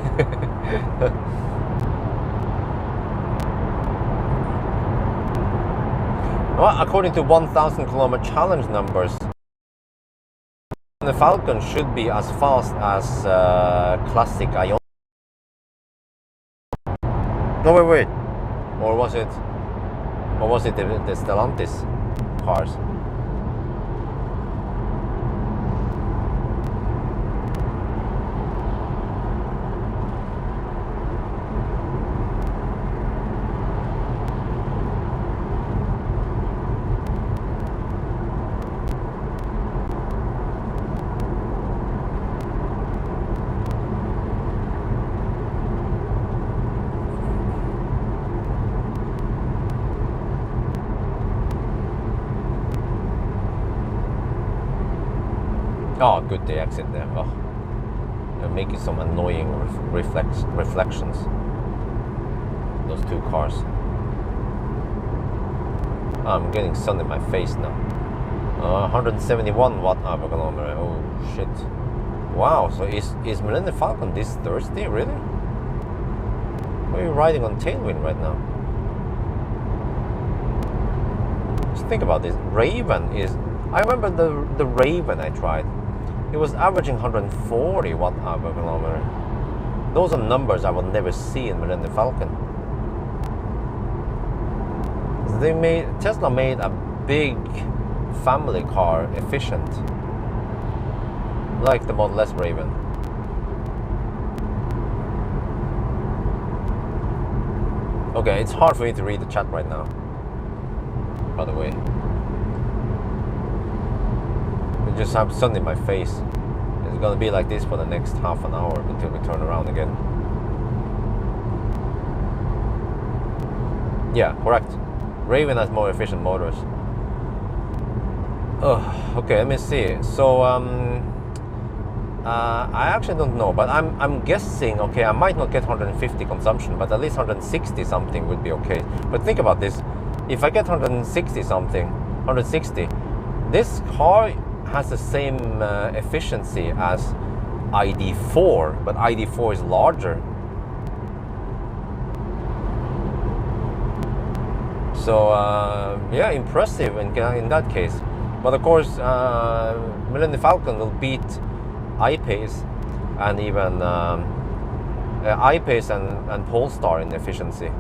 Well, according to 1,000 kilometer challenge numbers, the Falcon should be as fast as Classic Ioniq. No, wait. Or was it the Stellantis cars? Oh, good, they exit there. Oh, they're making some annoying reflections. Those two cars. I'm getting sun in my face now. 171 watt-hour kilometer. Oh shit! Wow. So is Millennium Falcon this thirsty? Really? Why are you riding on tailwind right now? Just think about this. Raven is. I remember the Raven I tried. It was averaging 140 watt-hour kilometer. Those are numbers I will never see in Millennium Falcon. Tesla made a big family car efficient, like the Model S Raven. Okay, it's hard for me to read the chat right now, by the way. I just have sun in my face. It's gonna be like this for the next half an hour until we turn around again. Yeah, correct. Raven has more efficient motors. Oh, okay, let me see. So, I actually don't know, but I'm guessing, okay, I might not get 150 consumption, but at least 160 something would be okay. But think about this. If I get 160 something, 160, this car has the same efficiency as ID4, but ID4 is larger. So, yeah, impressive in that case. But of course, Millennium Falcon will beat I-Pace and even I-Pace and Polestar in efficiency.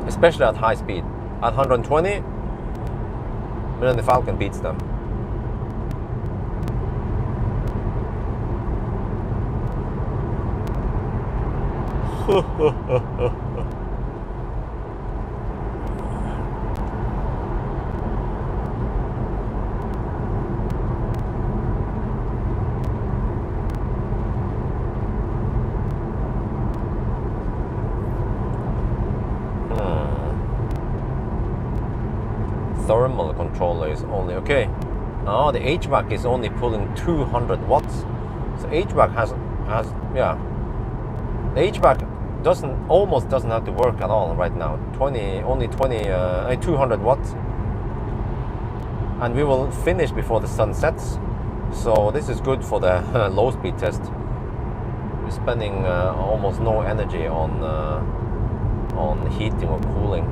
Especially at high speed. At 120, Millennium Falcon beats them. Thermal controller is only okay. Oh, the HVAC is only pulling 200 watts. So HVAC has yeah. The HVAC almost doesn't have to work at all right now. 200 watts. And we will finish before the sun sets. So this is good for the low speed test. We're spending almost no energy on heating or cooling.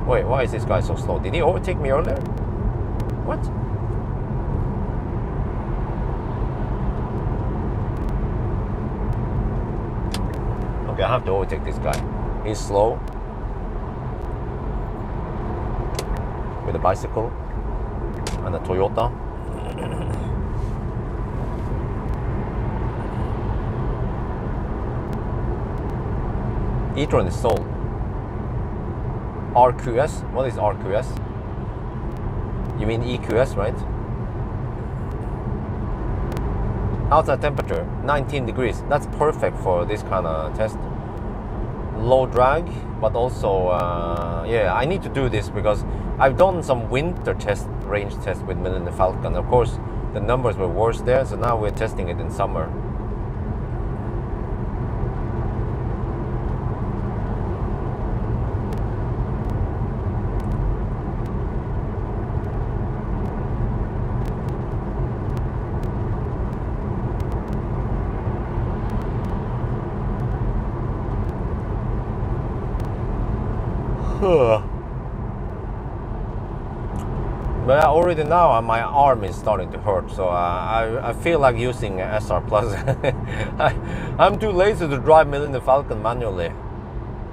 Wait, why is this guy so slow? Did he overtake me earlier? What? Okay, I have to overtake this guy. He's slow. With a bicycle and a Toyota. e-tron is sold. RQS? What is RQS? You mean EQS, right? Outside temperature, 19 degrees. That's perfect for this kind of test. Low drag, but also, yeah, I need to do this because I've done some winter range test with Millennium Falcon. Of course, the numbers were worse there, so now we're testing it in summer. But already now my arm is starting to hurt, so I feel like using SR Plus. I'm too lazy to drive Millennium Falcon manually.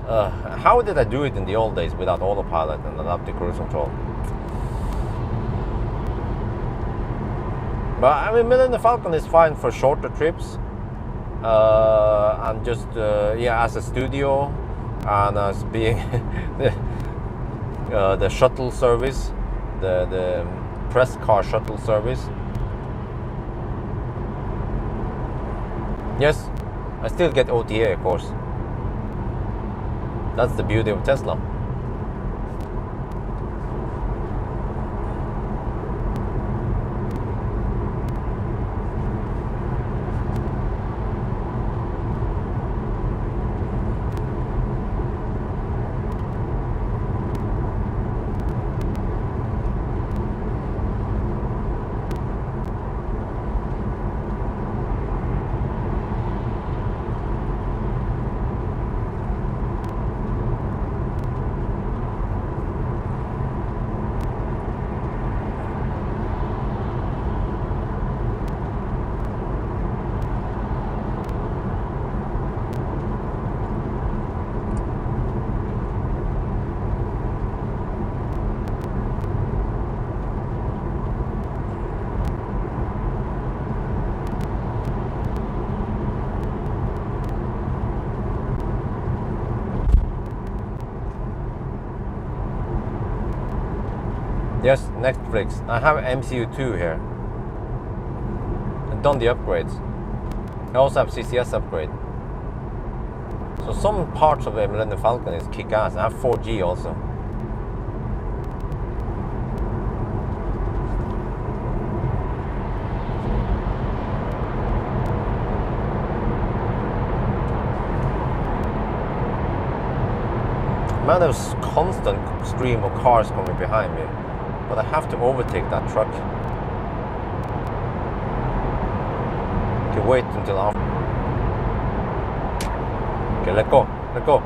How did I do it in the old days without autopilot and adaptive cruise control? But I mean, Millennium Falcon is fine for shorter trips and just yeah, as a studio and as being the shuttle service. The press car shuttle service. Yes, I still get OTA, of course. That's the beauty of Tesla. Yes, Netflix. I have MCU2 here. I've done the upgrades. I also have CCS upgrade. So some parts of the Millennium Falcon is kick-ass. I have 4G also. Man, there's constant stream of cars coming behind me, but I have to overtake that truck. Okay, wait until after. Okay, let go, let go.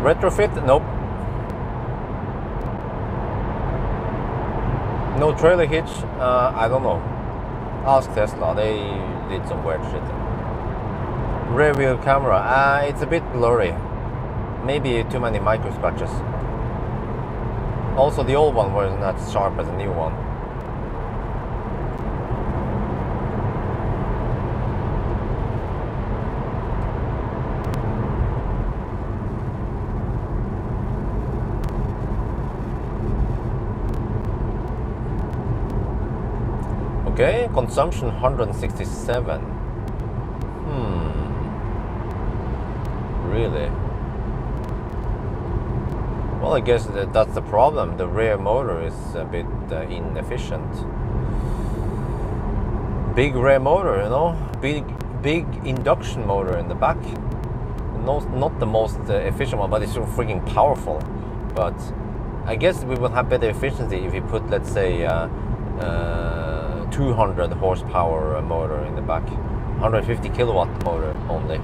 Retrofit? Nope. No trailer hitch? I don't know. Ask Tesla. They did some weird shit. Rear wheel camera. It's a bit blurry. Maybe too many micro scratches. Also, the old one wasn't as sharp as the new one. Okay, consumption 167. Really? Well, I guess that's the problem. The rear motor is a bit inefficient. Big rear motor, you know? Big induction motor in the back. No, not the most efficient one, but it's so freaking powerful. But I guess we will have better efficiency if we put, let's say, 200 horsepower motor in the back, 150 kilowatt motor only.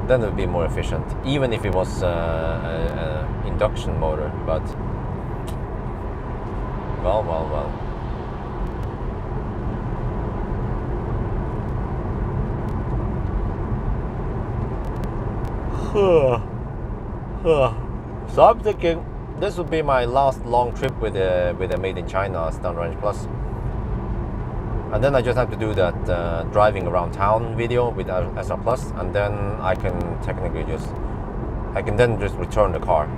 Then it would be more efficient, even if it was an induction motor. But well. So I'm thinking this would be my last long trip with a Made in China Stand Range Plus. And then I just have to do that driving around town video with SR Plus, and then I can technically just return the car.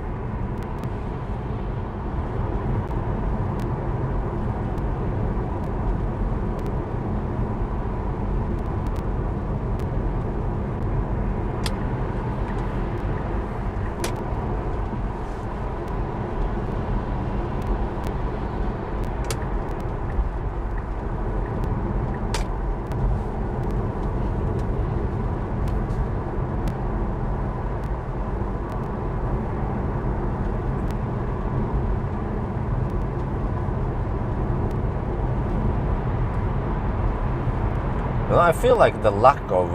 I feel like the lack of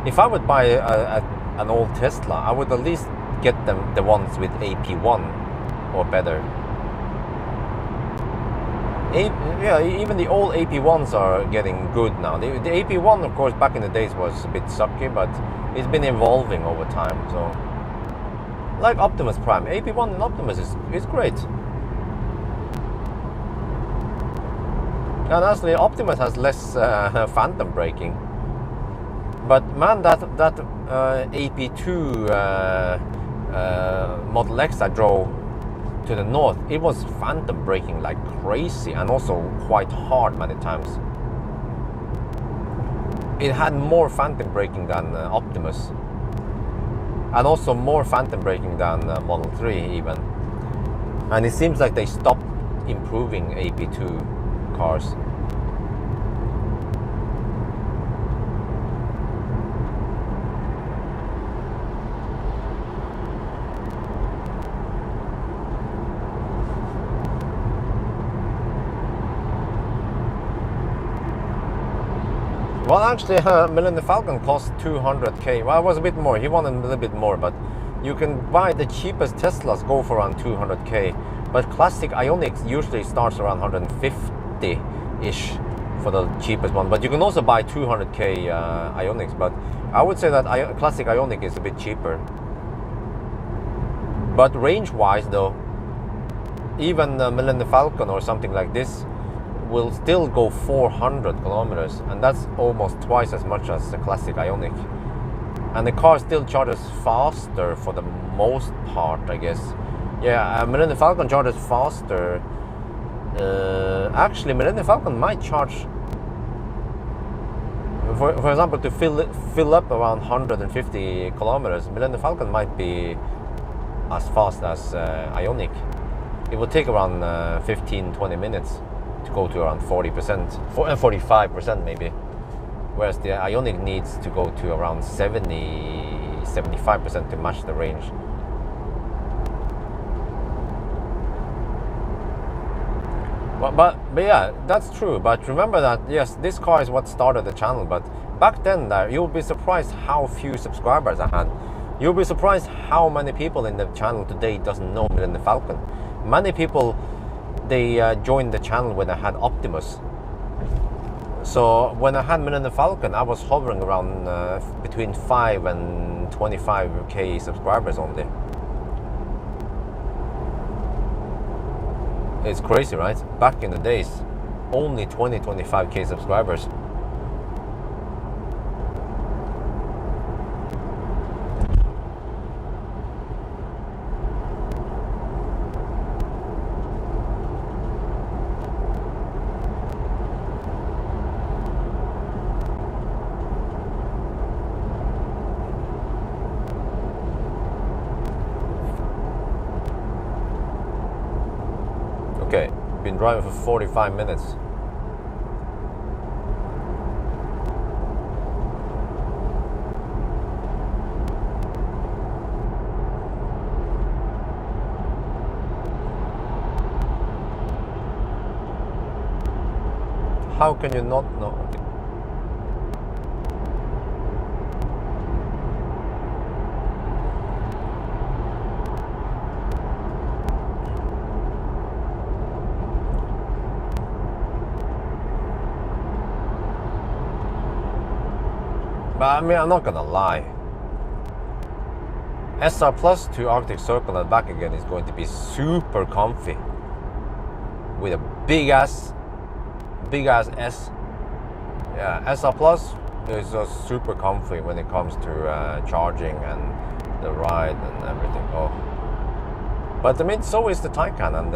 if I would buy an old Tesla, I would at least get the ones with AP1 or better. Even the old AP1s are getting good now. The AP1, of course, back in the days was a bit sucky, but it's been evolving over time. So, like Optimus Prime, AP1 and Optimus is great. And honestly, Optimus has less phantom braking. But man, that AP2 Model X I drove to the north, it was phantom braking like crazy, and also quite hard many times. It had more phantom braking than Optimus, and also more phantom braking than Model 3 even. And it seems like they stopped improving AP2 cars. Well, actually, Millennium Falcon cost 200k. Well, it was a bit more. He wanted a little bit more, but you can buy the cheapest Teslas go for around 200k But classic Ioniq usually starts around 150-ish for the cheapest one. But you can also buy 200k Ioniq. But I would say that classic Ioniq is a bit cheaper. But range-wise, though, even the Millennium Falcon or something like this will still go 400 kilometers, and that's almost twice as much as the classic Ioniq. And the car still charges faster for the most part, I guess. Yeah, Millennium Falcon charges faster. Actually, Millennium Falcon might charge, for example, to fill up around 150 kilometers, Millennium Falcon might be as fast as Ioniq. It will take around 15-20 minutes to go to around 40%, 45% maybe. Whereas the Ioniq needs to go to around 70-75% to match the range. But yeah, that's true. But remember that, yes, this car is what started the channel. But back then, you'll be surprised how few subscribers I had. You'll be surprised how many people in the channel today doesn't know Millennium Falcon. Many people, they joined the channel when I had Optimus. So when I had Millennium Falcon, I was hovering around between 5 and 25k subscribers only. It's crazy, right? Back in the days, only 20-25k subscribers. Okay, been driving for 45 minutes. How can you not know? Okay. But I mean, I'm not gonna lie. SR Plus to Arctic Circle and back again is going to be super comfy. With a big ass S. Yeah, SR Plus is just super comfy when it comes to charging and the ride and everything. Oh, but I mean, so is the Taycan and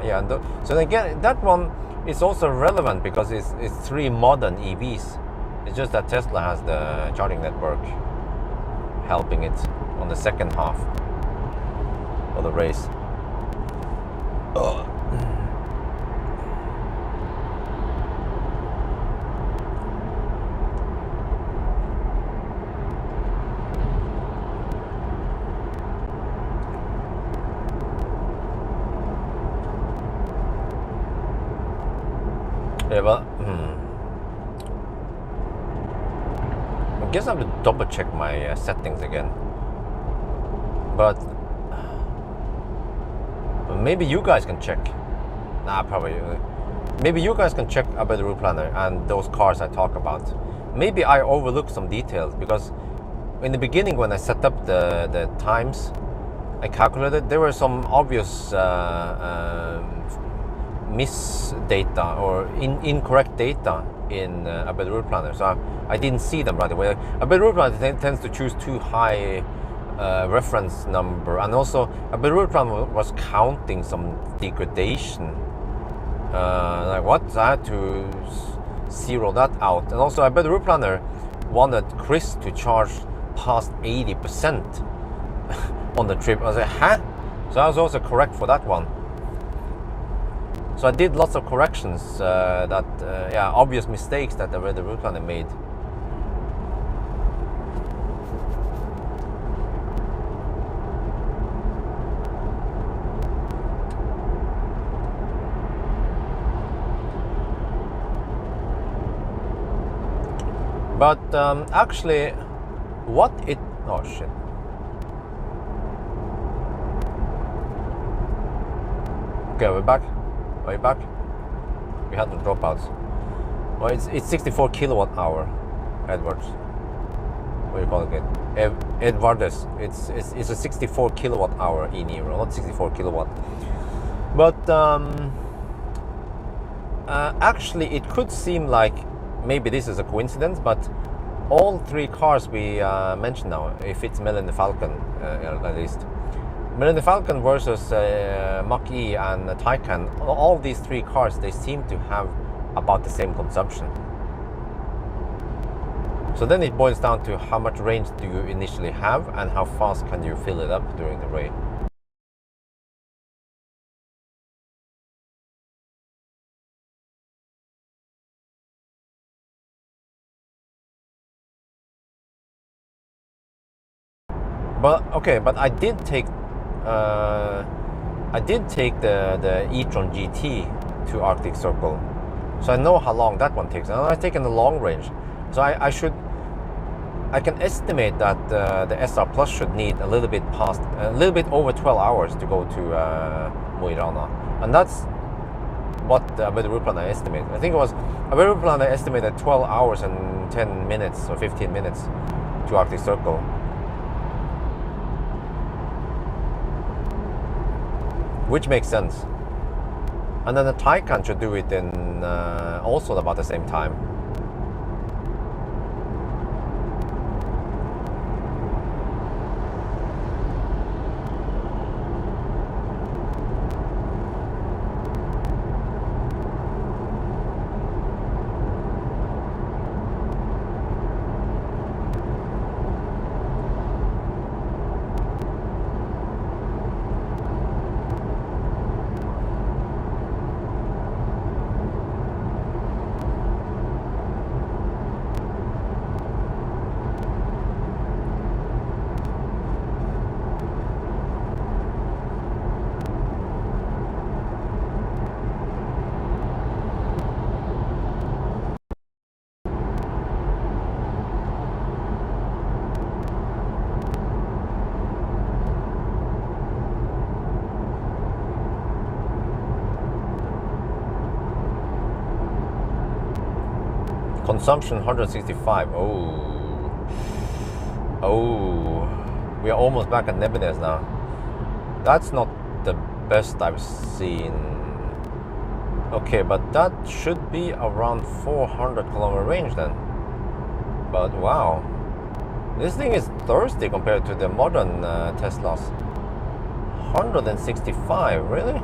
yeah. And so again, that one is also relevant because it's 3 modern EVs. It's just that Tesla has the charging network helping it on the second half of the race. Yeah, but I guess I have to double check my settings again. But maybe you guys can check. Nah, probably. Maybe you guys can check about the route planner and those cars I talk about. Maybe I overlooked some details because in the beginning when I set up the times I calculated, there were some obvious miss data or incorrect data in a better route planner, so I didn't see them right away. A better route planner tends to choose too high reference number, and also a better route planner was counting some degradation. Like what? So I had to zero that out, and also a better route planner wanted Chris to charge past 80% on the trip. I was like, huh? So I was also correct for that one. So I did lots of corrections that, yeah, obvious mistakes that the route planner made. But actually, what it... Oh, shit. Okay, we're back. Are you back? We had the dropouts. Well, it's 64 kilowatt hour, Edwards. What do you call it? Edwardes. It's a 64 kilowatt hour e-Niro, not 64 kilowatt. But actually, it could seem like maybe this is a coincidence, but all three cars we mentioned now, if it's Millennium Falcon at least, Millennium Falcon versus Mach-E and Taycan, all these three cars, they seem to have about the same consumption. So then it boils down to how much range do you initially have and how fast can you fill it up during the race. But okay, but I did take the e-tron GT to Arctic Circle, so I know how long that one takes. And I've taken the long range, so I can estimate that the SR Plus should need a little bit over 12 hours to go to Mo i Rana, and that's what Abed Ruplan estimated. I think it was Abed Ruplan estimated 12 hours and 10 minutes or 15 minutes to Arctic Circle. Which makes sense. And then the Taycan should do it in also about the same time. Consumption 165. Oh, we are almost back at Nebunes now. That's not the best I've seen. Okay, but that should be around 400 kilometer range then. But wow, this thing is thirsty compared to the modern Teslas. 165, really?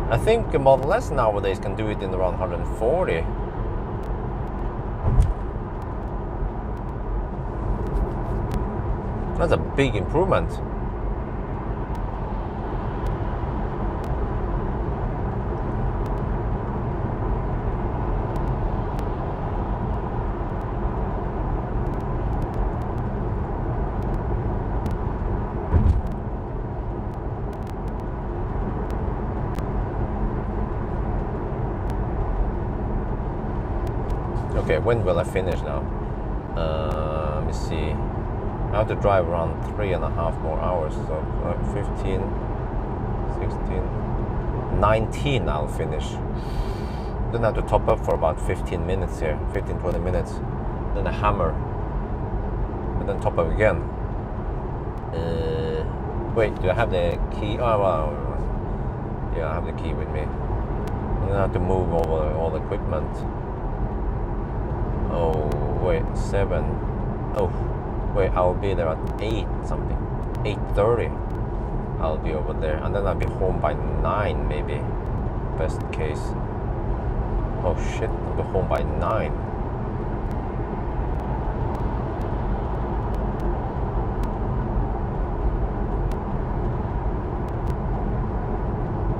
I think a Model S nowadays can do it in around 140. That's a big improvement. Okay, when will I finish now? Let me see. I have to drive around 3.5 more hours, so 15, 16, 19 I'll finish. Then I have to top up for about 15 minutes here, 15-20 minutes. Then a hammer, and then top up again. Wait, do I have the key? Oh, well, yeah, I have the key with me. I'm gonna have to move over all the equipment. Oh, wait, 7. Oh, wait, I'll be there at 8 something. 8:30. I'll be over there. And then I'll be home by 9 maybe. Best case. Oh shit, I'll be home by 9.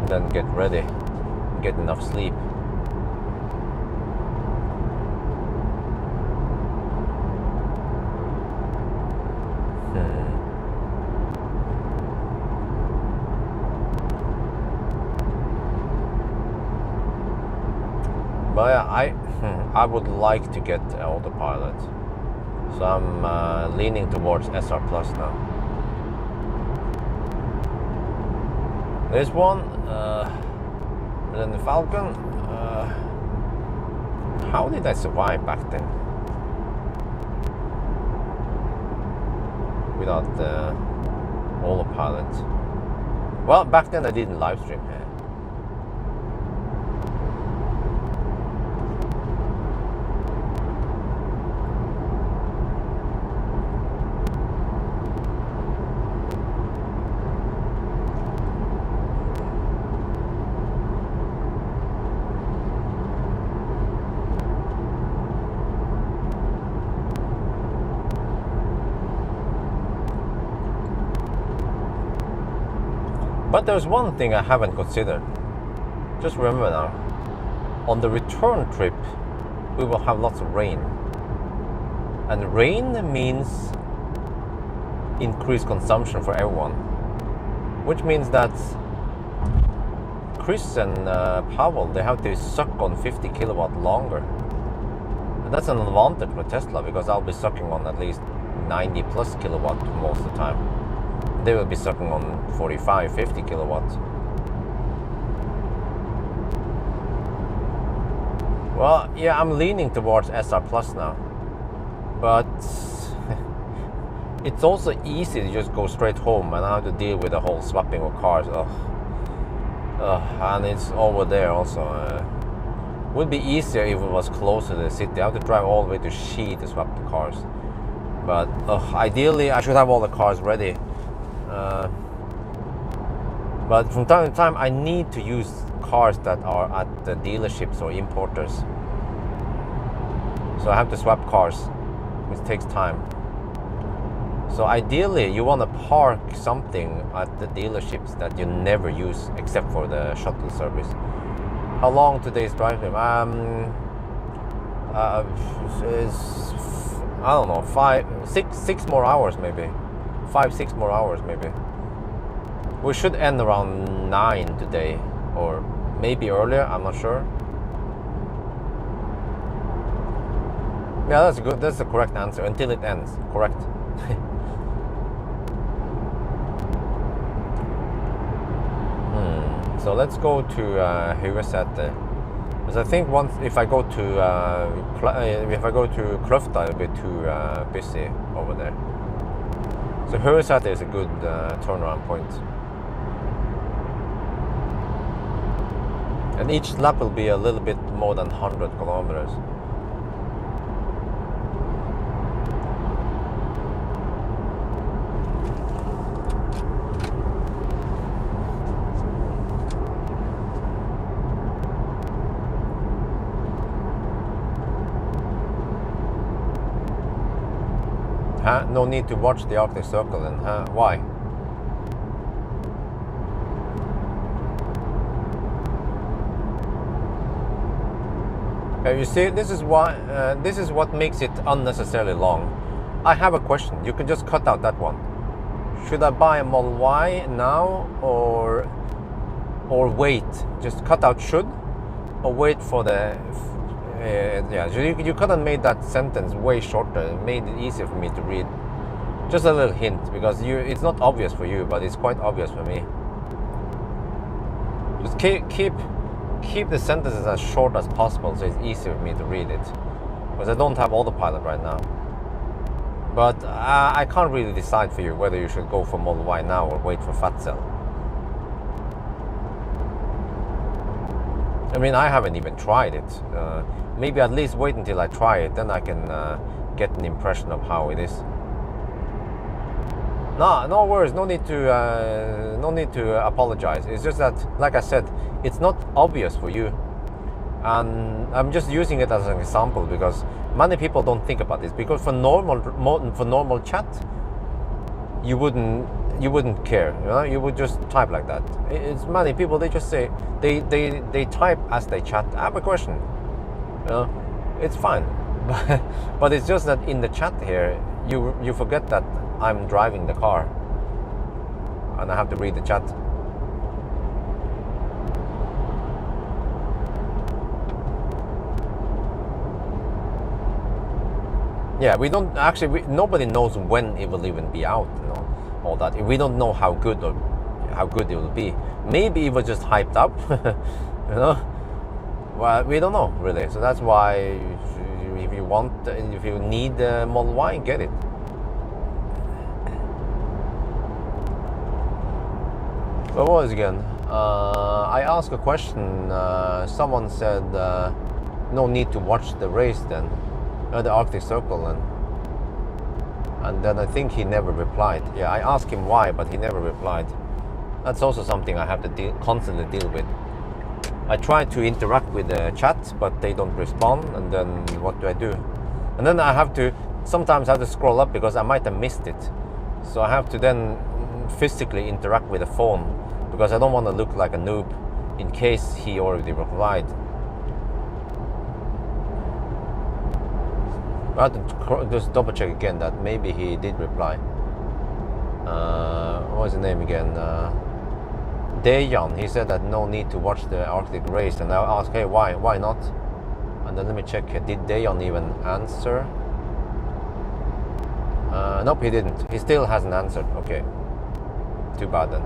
And then get ready. Get enough sleep. But yeah, I would like to get autopilot, so I'm leaning towards SR Plus now. There's one, Millennium Falcon. How did I survive back then? Without the autopilot. Well, back then I didn't live stream here. But there's one thing I haven't considered. Just remember now, on the return trip, we will have lots of rain. And rain means increased consumption for everyone. Which means that Chris and Pawel, they have to suck on 50 kilowatt longer. And that's an advantage for Tesla, because I'll be sucking on at least 90 plus kilowatt most of the time. They will be sucking on 45, 50 kilowatts. Well, yeah, I'm leaning towards SR Plus now. But it's also easy to just go straight home and I have to deal with the whole swapping of cars. And it's over there also. Would be easier if it was closer to the city. I have to drive all the way to Ski to swap the cars. But ideally, I should have all the cars ready. But from time to time I need to use cars that are at the dealerships or importers, so I have to swap cars, which takes time. So ideally you want to park something at the dealerships that you never use except for the shuttle service. How long today's drive time? Is, I don't know, 6 more hours maybe. 5-6 more hours maybe. We should end around 9 today, or maybe earlier, I'm not sure. Yeah, that's good. That's the correct answer. Until it ends. Correct. So let's go to Høyresetet. Because I think once if I go to Kløfta, it'll be too busy over there. So Høyresetet is a good turnaround point. And each lap will be a little bit more than 100 kilometers. Huh? No need to watch the Arctic Circle then, huh? Why? You see, this is what makes it unnecessarily long. I have a question. You can just cut out that one. Should I buy a Model Y now or wait? Just cut out should, or wait for the. Yeah, you could have made that sentence way shorter. It made it easier for me to read. Just a little hint, because it's not obvious for you, but it's quite obvious for me. Just keep the sentences as short as possible, so it's easier for me to read it. Because I don't have autopilot right now. But I can't really decide for you whether you should go for Model Y now or wait for Fat Cell. I mean, I haven't even tried it. Maybe at least wait until I try it, then I can get an impression of how it is. No worries. No need to apologize. It's just that, like I said, it's not obvious for you, and I'm just using it as an example because many people don't think about this. Because for normal chat, you wouldn't care. You know, you would just type like that. It's many people. They just say they type as they chat. I have a question. You know, it's fine, but it's just that in the chat here, you forget that I'm driving the car and I have to read the chat. Yeah, we don't actually. Nobody knows when it will even be out. You know, all that. We don't know how good or how good it will be. Maybe it was just hyped up, you know. Well, we don't know really. So that's why if you need Model Y, get it. What was it again? I asked a question. Someone said no need to watch the race then, the Arctic Circle then. And then I think he never replied. Yeah, I asked him why, but he never replied. That's also something I have to constantly deal with. I try to interact with the chat, but they don't respond, and then what do I do? And then I have to, sometimes I have to scroll up because I might have missed it. So I have to then physically interact with the phone because I don't want to look like a noob in case he already replied. I have to just double check again that maybe he did reply. What was his name again? Dejan. He said that no need to watch the Arctic race, and I asked, hey, why not? And then let me check. Did Dejan even answer? Nope, he didn't. He still hasn't answered. Okay, too bad then.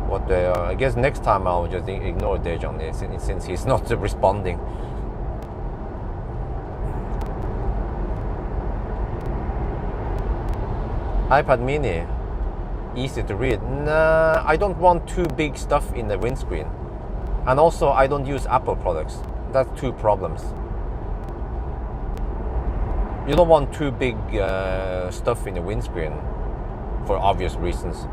What? I guess next time I'll just ignore Dejan since he's not responding. iPad mini, easy to read. Nah, I don't want too big stuff in the windscreen. And also I don't use Apple products. That's two problems. You don't want too big stuff in the windscreen for obvious reasons.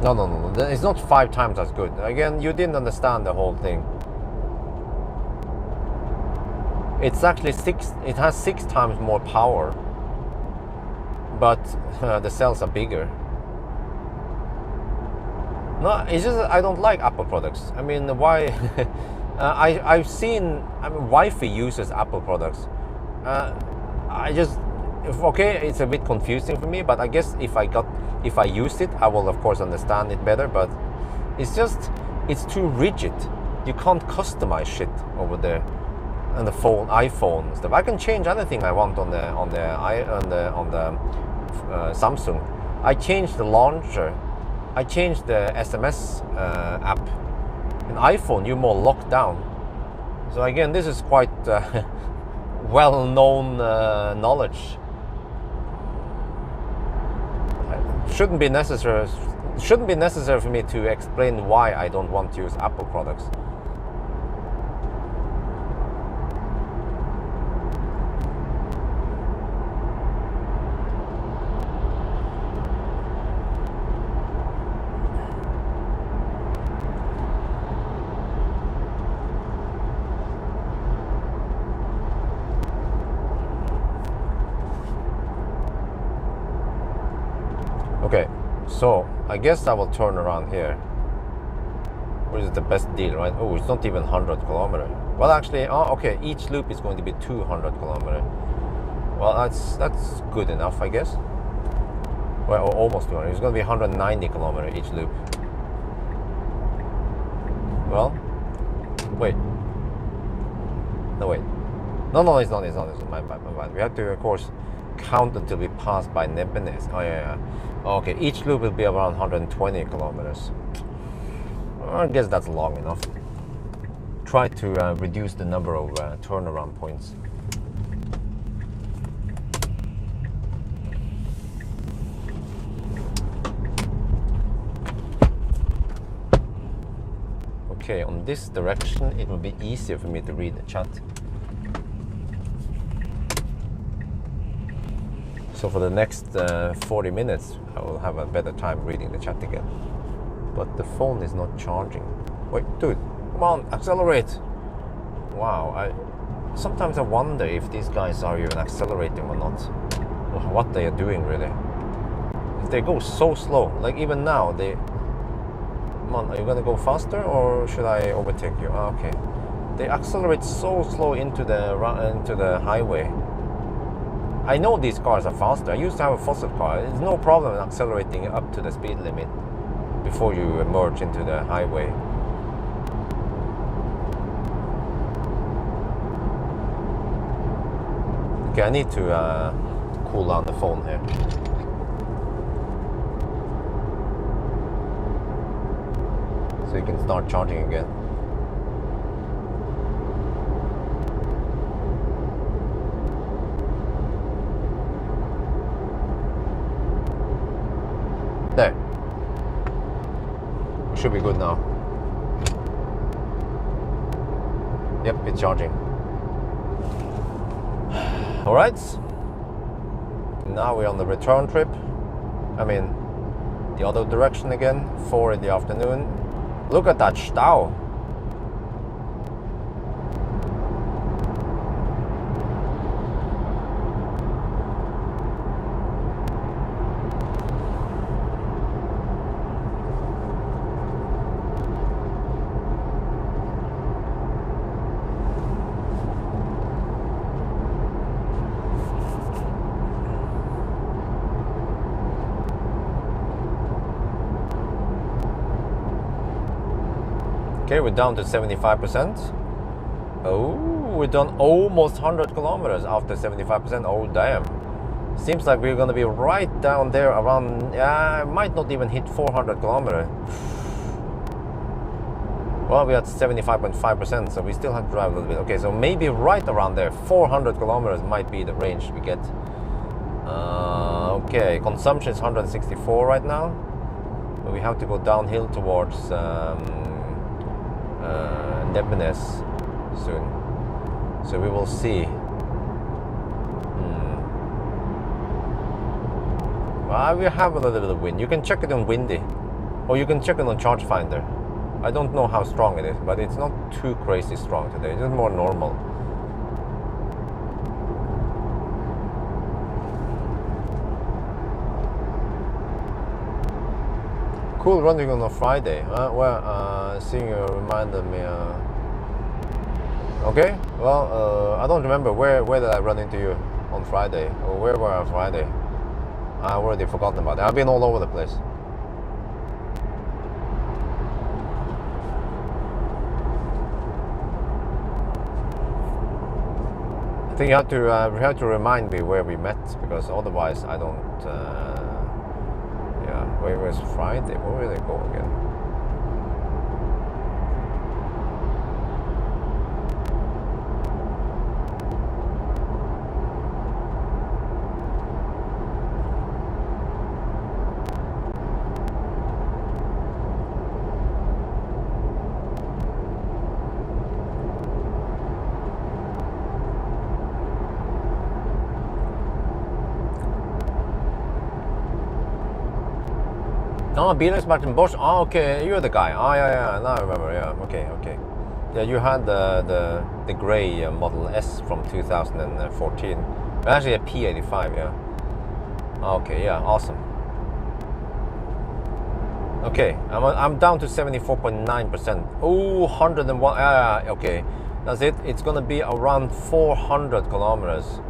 No. It's not 5 times as good. Again, you didn't understand the whole thing. It's actually it has 6 times more power, but the cells are bigger. No, it's just I don't like Apple products. I mean, why? I've seen. I mean, wifey uses Apple products. Okay, it's a bit confusing for me, but I guess if I used it, I will of course understand it better. But it's too rigid. You can't customize shit over there on the iPhone and stuff. I can change anything I want on the Samsung. I changed the launcher. I changed the SMS app. In iPhone, you're more locked down. So again, this is quite well-known knowledge. Shouldn't be necessary for me to explain why I don't want to use Apple products. Okay, so I guess I will turn around here. What is the best deal, right? Oh, it's not even 100 kilometers. Well, actually, okay, each loop is going to be 200 kilometers. Well, that's good enough, I guess. Well, almost 200. It's going to be 190 kilometers each loop. Well, wait. No, wait. No, it's not. My bad. We have to, of course, count until we pass by Nebbenes. Oh, yeah. Okay, each loop will be around 120 kilometers. I guess that's long enough. Try to reduce the number of turnaround points. Okay, on this direction, it will be easier for me to read the chat. So for the next 40 minutes, I will have a better time reading the chat again. But the phone is not charging. Wait, dude, come on, accelerate. Wow, sometimes I wonder if these guys are even accelerating or not. Or what they are doing, really. If they go so slow, like even now, come on, are you gonna go faster or should I overtake you? Oh, okay. They accelerate so slow into the highway. I know these cars are faster. I used to have a fossil car. It's no problem accelerating up to the speed limit. before you emerge into the highway. Okay, I need to cool down the phone here. So you can start charging again. There. We should be good now. Yep, it's charging. Alright. Now we're on the return trip. I mean, the other direction again, 4 in the afternoon. Look at that Stau. Okay, we're down to 75%. Oh, we're done almost 100 kilometers after 75%. Oh, damn. Seems like we're gonna be right down there around, yeah, might not even hit 400 kilometers. Well, we're at 75.5%, so we still have to drive a little bit. Okay, so maybe right around there, 400 kilometers might be the range we get. Okay, consumption is 164 right now. But we have to go downhill towards Nebbenes soon, so we will see. Well, we have a little bit of wind. You can check it on Windy, or you can check it on Charge Finder. I don't know how strong it is, but it's not too crazy strong today. It's just more normal. Cool running on a Friday. Seeing you reminded me. Okay, well, I don't remember where did I run into you on Friday, or where were I on Friday? I already forgotten about it. I've been all over the place. I think you have to remind me where we met, because otherwise I don't. Yeah, where was Friday? Where did I go again? Oh, Beatles Martin Bosch. Oh, okay, you're the guy. Oh, yeah, now I remember. Yeah, okay. Yeah, you had the gray Model S from 2014. Actually, a P85. Yeah. Okay, yeah, awesome. Okay, I'm down to 74.9%. Oh, 101. Okay, that's it. It's gonna be around 400 kilometers.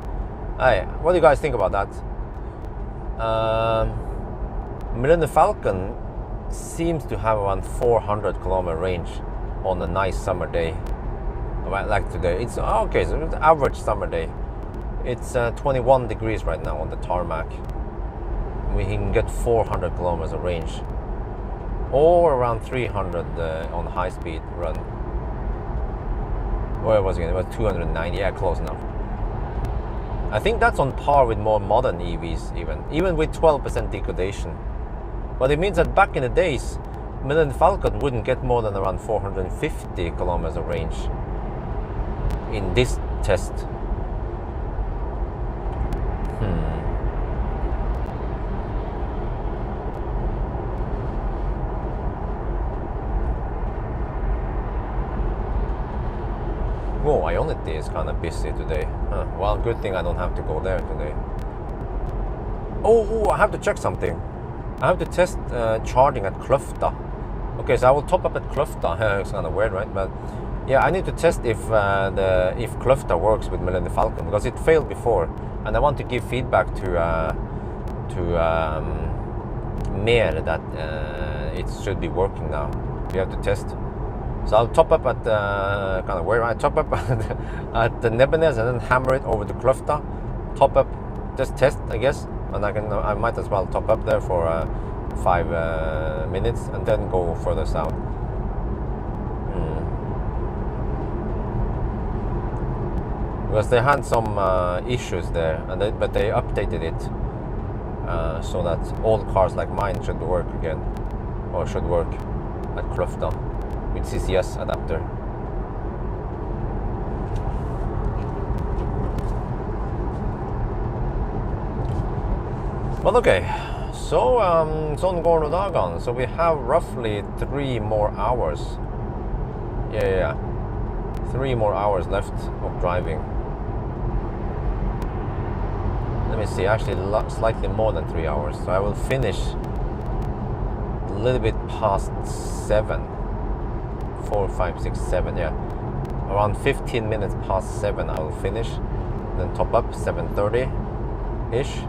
Hey, what do you guys think about that? Millennium Falcon seems to have around 400 kilometer range on a nice summer day, like today. It's okay, so it's an average summer day. It's 21 degrees right now on the tarmac. We can get 400 kilometers of range, or around 300 on high speed run. Where was it? It was 290. Yeah, close enough. I think that's on par with more modern EVs, even with 12% degradation. But it means that back in the days, Millennium Falcon wouldn't get more than around 450 kilometers of range in this test. Whoa, Ionity is kind of busy today. Huh. Well, good thing I don't have to go there today. Oh, I have to check something. I have to test charging at Kløfta. Okay, so I will top up at Kløfta. It's kind of weird, right? But yeah, I need to test if Kløfta works with Millennium Falcon, because it failed before, and I want to give feedback to mer that it should be working now. We have to test. So I'll top up at kind of where I top up at the Nebbenes and then hammer it over to Kløfta. Top up, just test, I guess, and I might as well top up there for 5 minutes and then go further south. Because they had some issues there, but they updated it so that all cars like mine should work again, or should work at Kløfta with CCS adapter. But okay, so sånn går nå dagene. So we have roughly 3 more hours. Yeah. 3 more hours left of driving. Let me see, actually slightly more than 3 hours. So I will finish a little bit past 7. 4, 5, 6, 7, yeah. Around 15 minutes past 7 I will finish. Then top up 7:30-ish.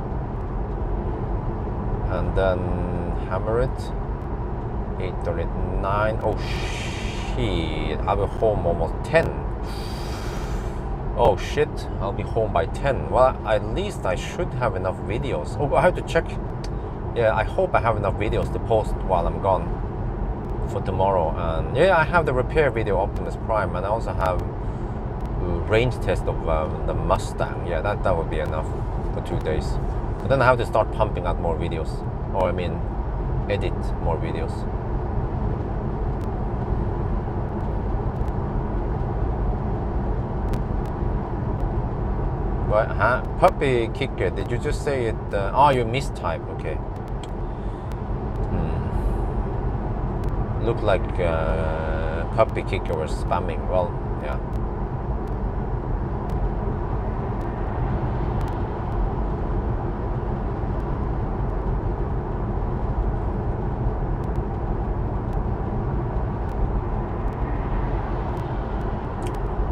And then hammer it. 8:39. Oh shit, I'll be home almost 10. Oh shit, I'll be home by 10. Well, at least I should have enough videos. Oh, I have to check. Yeah, I hope I have enough videos to post while I'm gone for tomorrow. And yeah, I have the repair video Optimus Prime, and I also have range test of the Mustang. Yeah, that would be enough for 2 days. But then I have to start pumping out more videos, or I mean edit more videos. What? Huh? Puppy kicker, did you just say it? You mistyped, okay. Looked like puppy kicker was spamming. Well, yeah.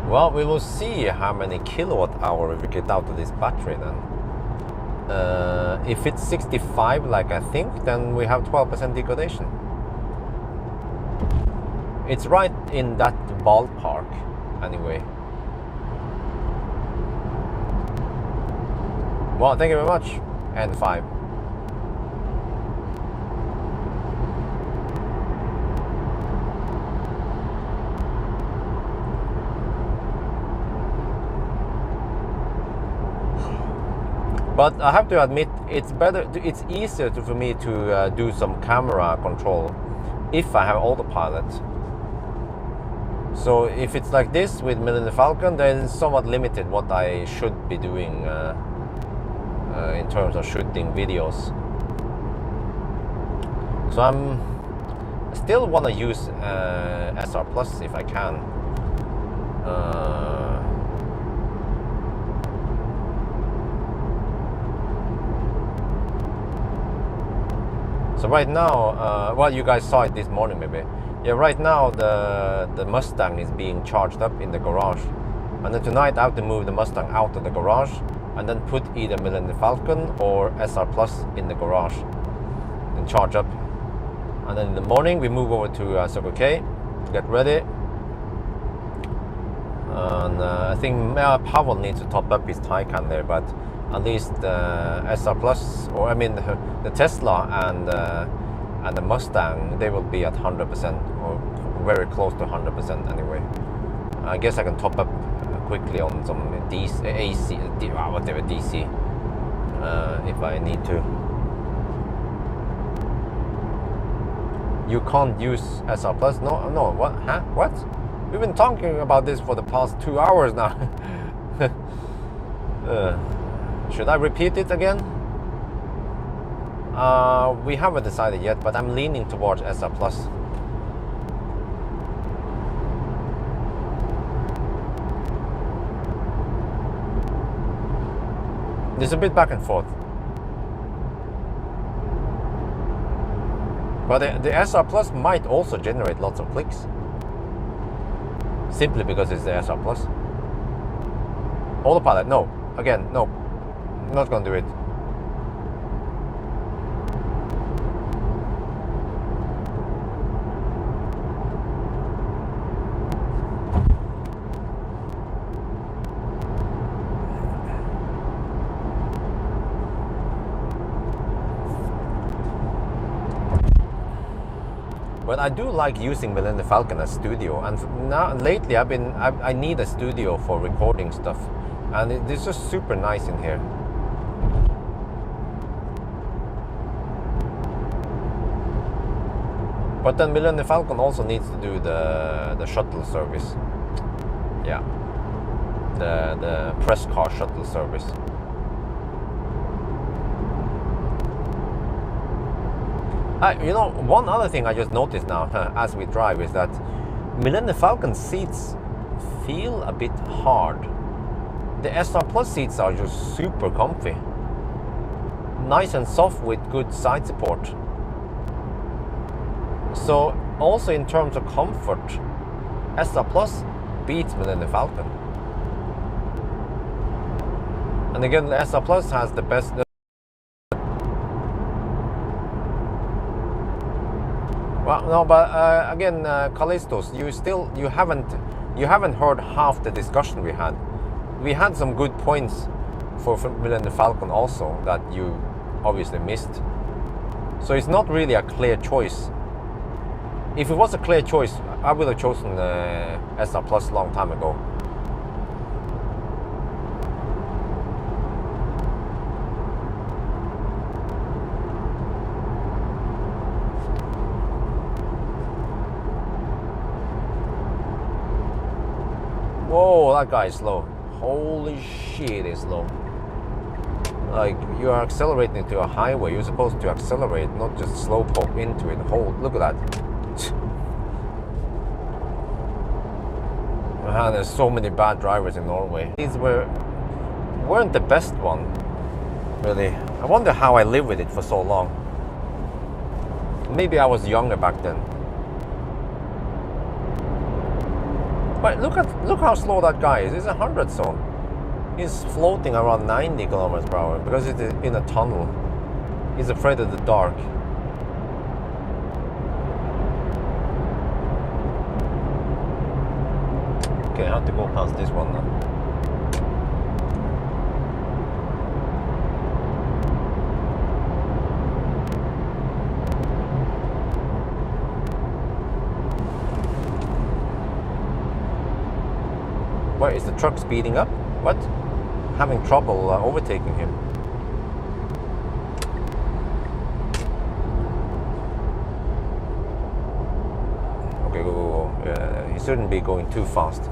Well, we will see how many kilowatt hour we get out of this battery then. If it's 65 like I think, then we have 12% degradation. It's right in that ballpark anyway. Well, thank you very much. N5. But I have to admit, it's easier for me to do some camera control if I have autopilot. So if it's like this with Millennium Falcon, then it's somewhat limited what I should be doing in terms of shooting videos. So I still want to use SR Plus if I can. So right now, well, you guys saw it this morning maybe. Yeah, right now the Mustang is being charged up in the garage. And then tonight I have to move the Mustang out of the garage and then put either Millennium Falcon or SR Plus in the garage and charge up. And then in the morning we move over to Circle K to get ready. And I think Pawel needs to top up his Taycan there, but at least SR Plus, or I mean the Tesla and the Mustang, they will be at 100% or very close to 100% anyway. I guess I can top up quickly on some DC, AC, whatever DC, if I need to. You can't use SR Plus? No, what? Huh? What? We've been talking about this for the past 2 hours now. Should I repeat it again? We haven't decided yet, but I'm leaning towards SR Plus. There's a bit back and forth. But the SR Plus might also generate lots of clicks. Simply because it's the SR Plus. Autopilot, no. Again, no. Not gonna do it. But I do like using Millennium Falcon as studio, and now lately I need a studio for recording stuff, and it's just super nice in here. But then Millennium Falcon also needs to do the shuttle service. Yeah, the press car shuttle service. You know, one other thing I just noticed now as we drive is that Millennium Falcon seats feel a bit hard. The SR Plus seats are just super comfy. Nice and soft with good side support. So also in terms of comfort, SR Plus beats Millennium Falcon. And again, the SR Plus has the best. Well, no, but again, Callistos, you haven't heard half the discussion we had. We had some good points for Millennium Falcon also that you obviously missed. So it's not really a clear choice. If it was a clear choice, I would have chosen SR Plus a long time ago. Whoa, that guy is slow. Holy shit, he's slow. Like, you are accelerating to a highway. You're supposed to accelerate, not just slow pop into it. Hold, look at that. There's so many bad drivers in Norway. These weren't the best one, really. I wonder how I lived with it for so long. Maybe I was younger back then. But look how slow that guy is. It's a 100 zone. He's floating around 90 kilometers per hour because it's in a tunnel. He's afraid of the dark. Okay, I have to go past this one now. Why is the truck speeding up? What? Having trouble overtaking him. Okay, go. He shouldn't be going too fast.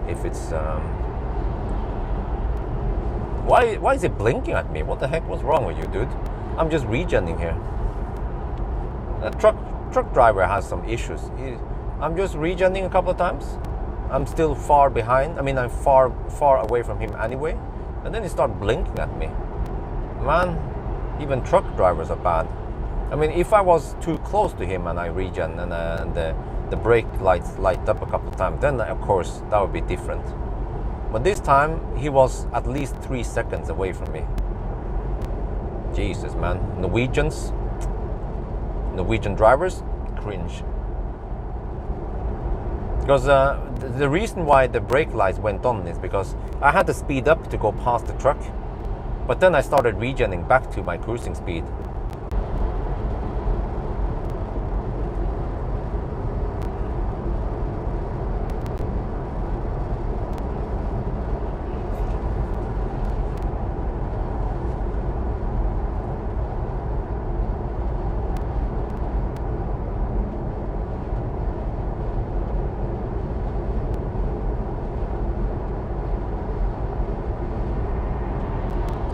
If it's why is it blinking at me? What the heck was wrong with you, dude? I'm just regenning here. The truck driver has some issues. I'm just regenning a couple of times. I'm still far behind. I mean, I'm far away from him anyway. And then he started blinking at me. Man, even truck drivers are bad. I mean, if I was too close to him and I regen and the brake lights light up a couple of times, then of course that would be different. But this time he was at least 3 seconds away from me. Jesus, man. Norwegian drivers, cringe. Because the reason why the brake lights went on is because I had to speed up to go past the truck, but then I started regenning back to my cruising speed.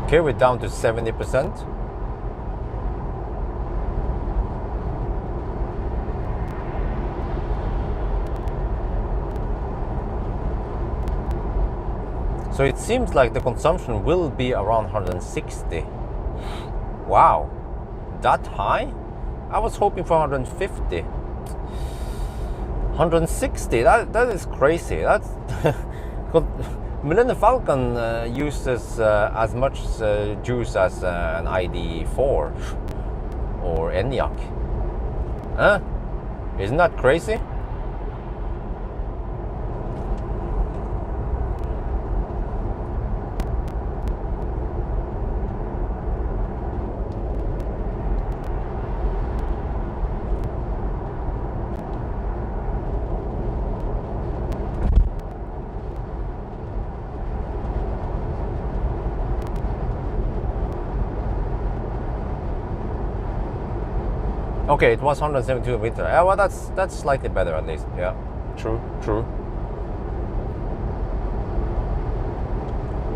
Okay, we're down to 70%. So it seems like the consumption will be around 160. Wow, that high? I was hoping for 150. 160, that is crazy. That's Millennium Falcon uses as much juice as an ID4 or Enyaq. Huh? Isn't that crazy? Okay, it was 172 meter. Yeah, well, that's slightly better at least. Yeah, true.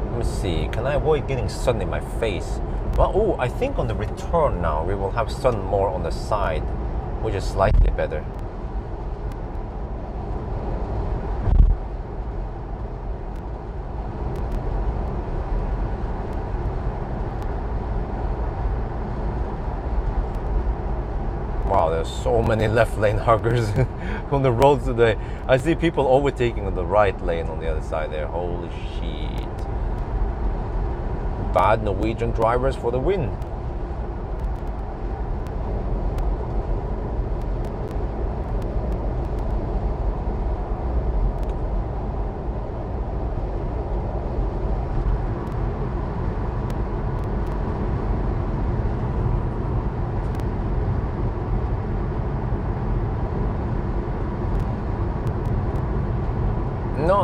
Let me see. Can I avoid getting sun in my face? Well, oh, I think on the return now we will have sun more on the side, which is slightly better. Wow, there's so many left lane huggers on the roads today. I see people overtaking on the right lane on the other side there. Holy shit. Bad Norwegian drivers for the win.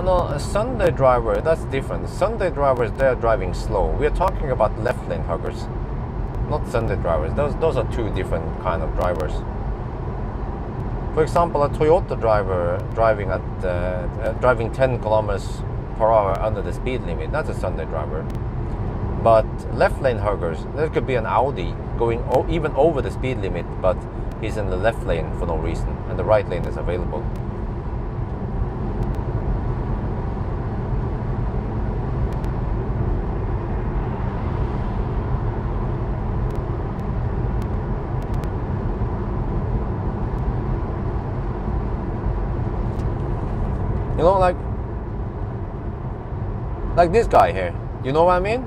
No, a Sunday driver, that's different. Sunday drivers, they're driving slow. We're talking about left lane huggers, not Sunday drivers. Those are two different kind of drivers. For example, a Toyota driver driving 10 kilometers per hour under the speed limit, that's a Sunday driver. But left lane huggers, there could be an Audi going even over the speed limit, but he's in the left lane for no reason, and the right lane is available. You know, like this guy here. You know what I mean?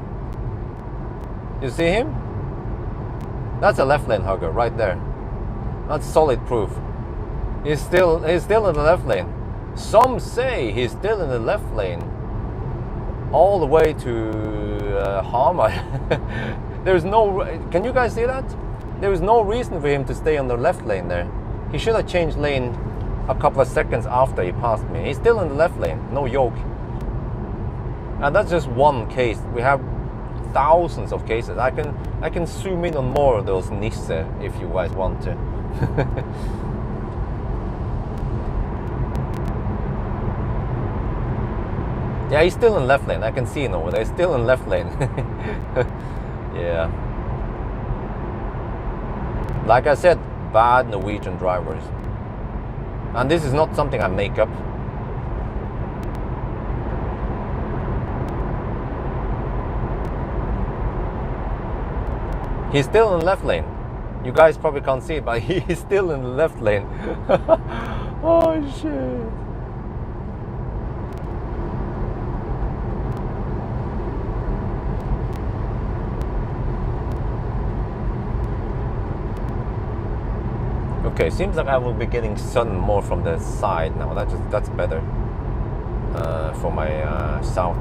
You see him? That's a left lane hugger right there. That's solid proof. He's still in the left lane. Some say he's still in the left lane all the way to Hamar. There's no. Can you guys see that? There is no reason for him to stay on the left lane there. He should have changed lane a couple of seconds after he passed me. He's still in the left lane, no yoke. And that's just one case. We have thousands of cases. I can zoom in on more of those Nisse if you guys want to. Yeah, he's still in left lane. I can see him over there. He's still in left lane. Yeah. Like I said, bad Norwegian drivers. And this is not something I make up. He's still in the left lane. You guys probably can't see it, but he's still in the left lane. Oh shit. Okay, seems like I will be getting sun more from the side now. That's better for my south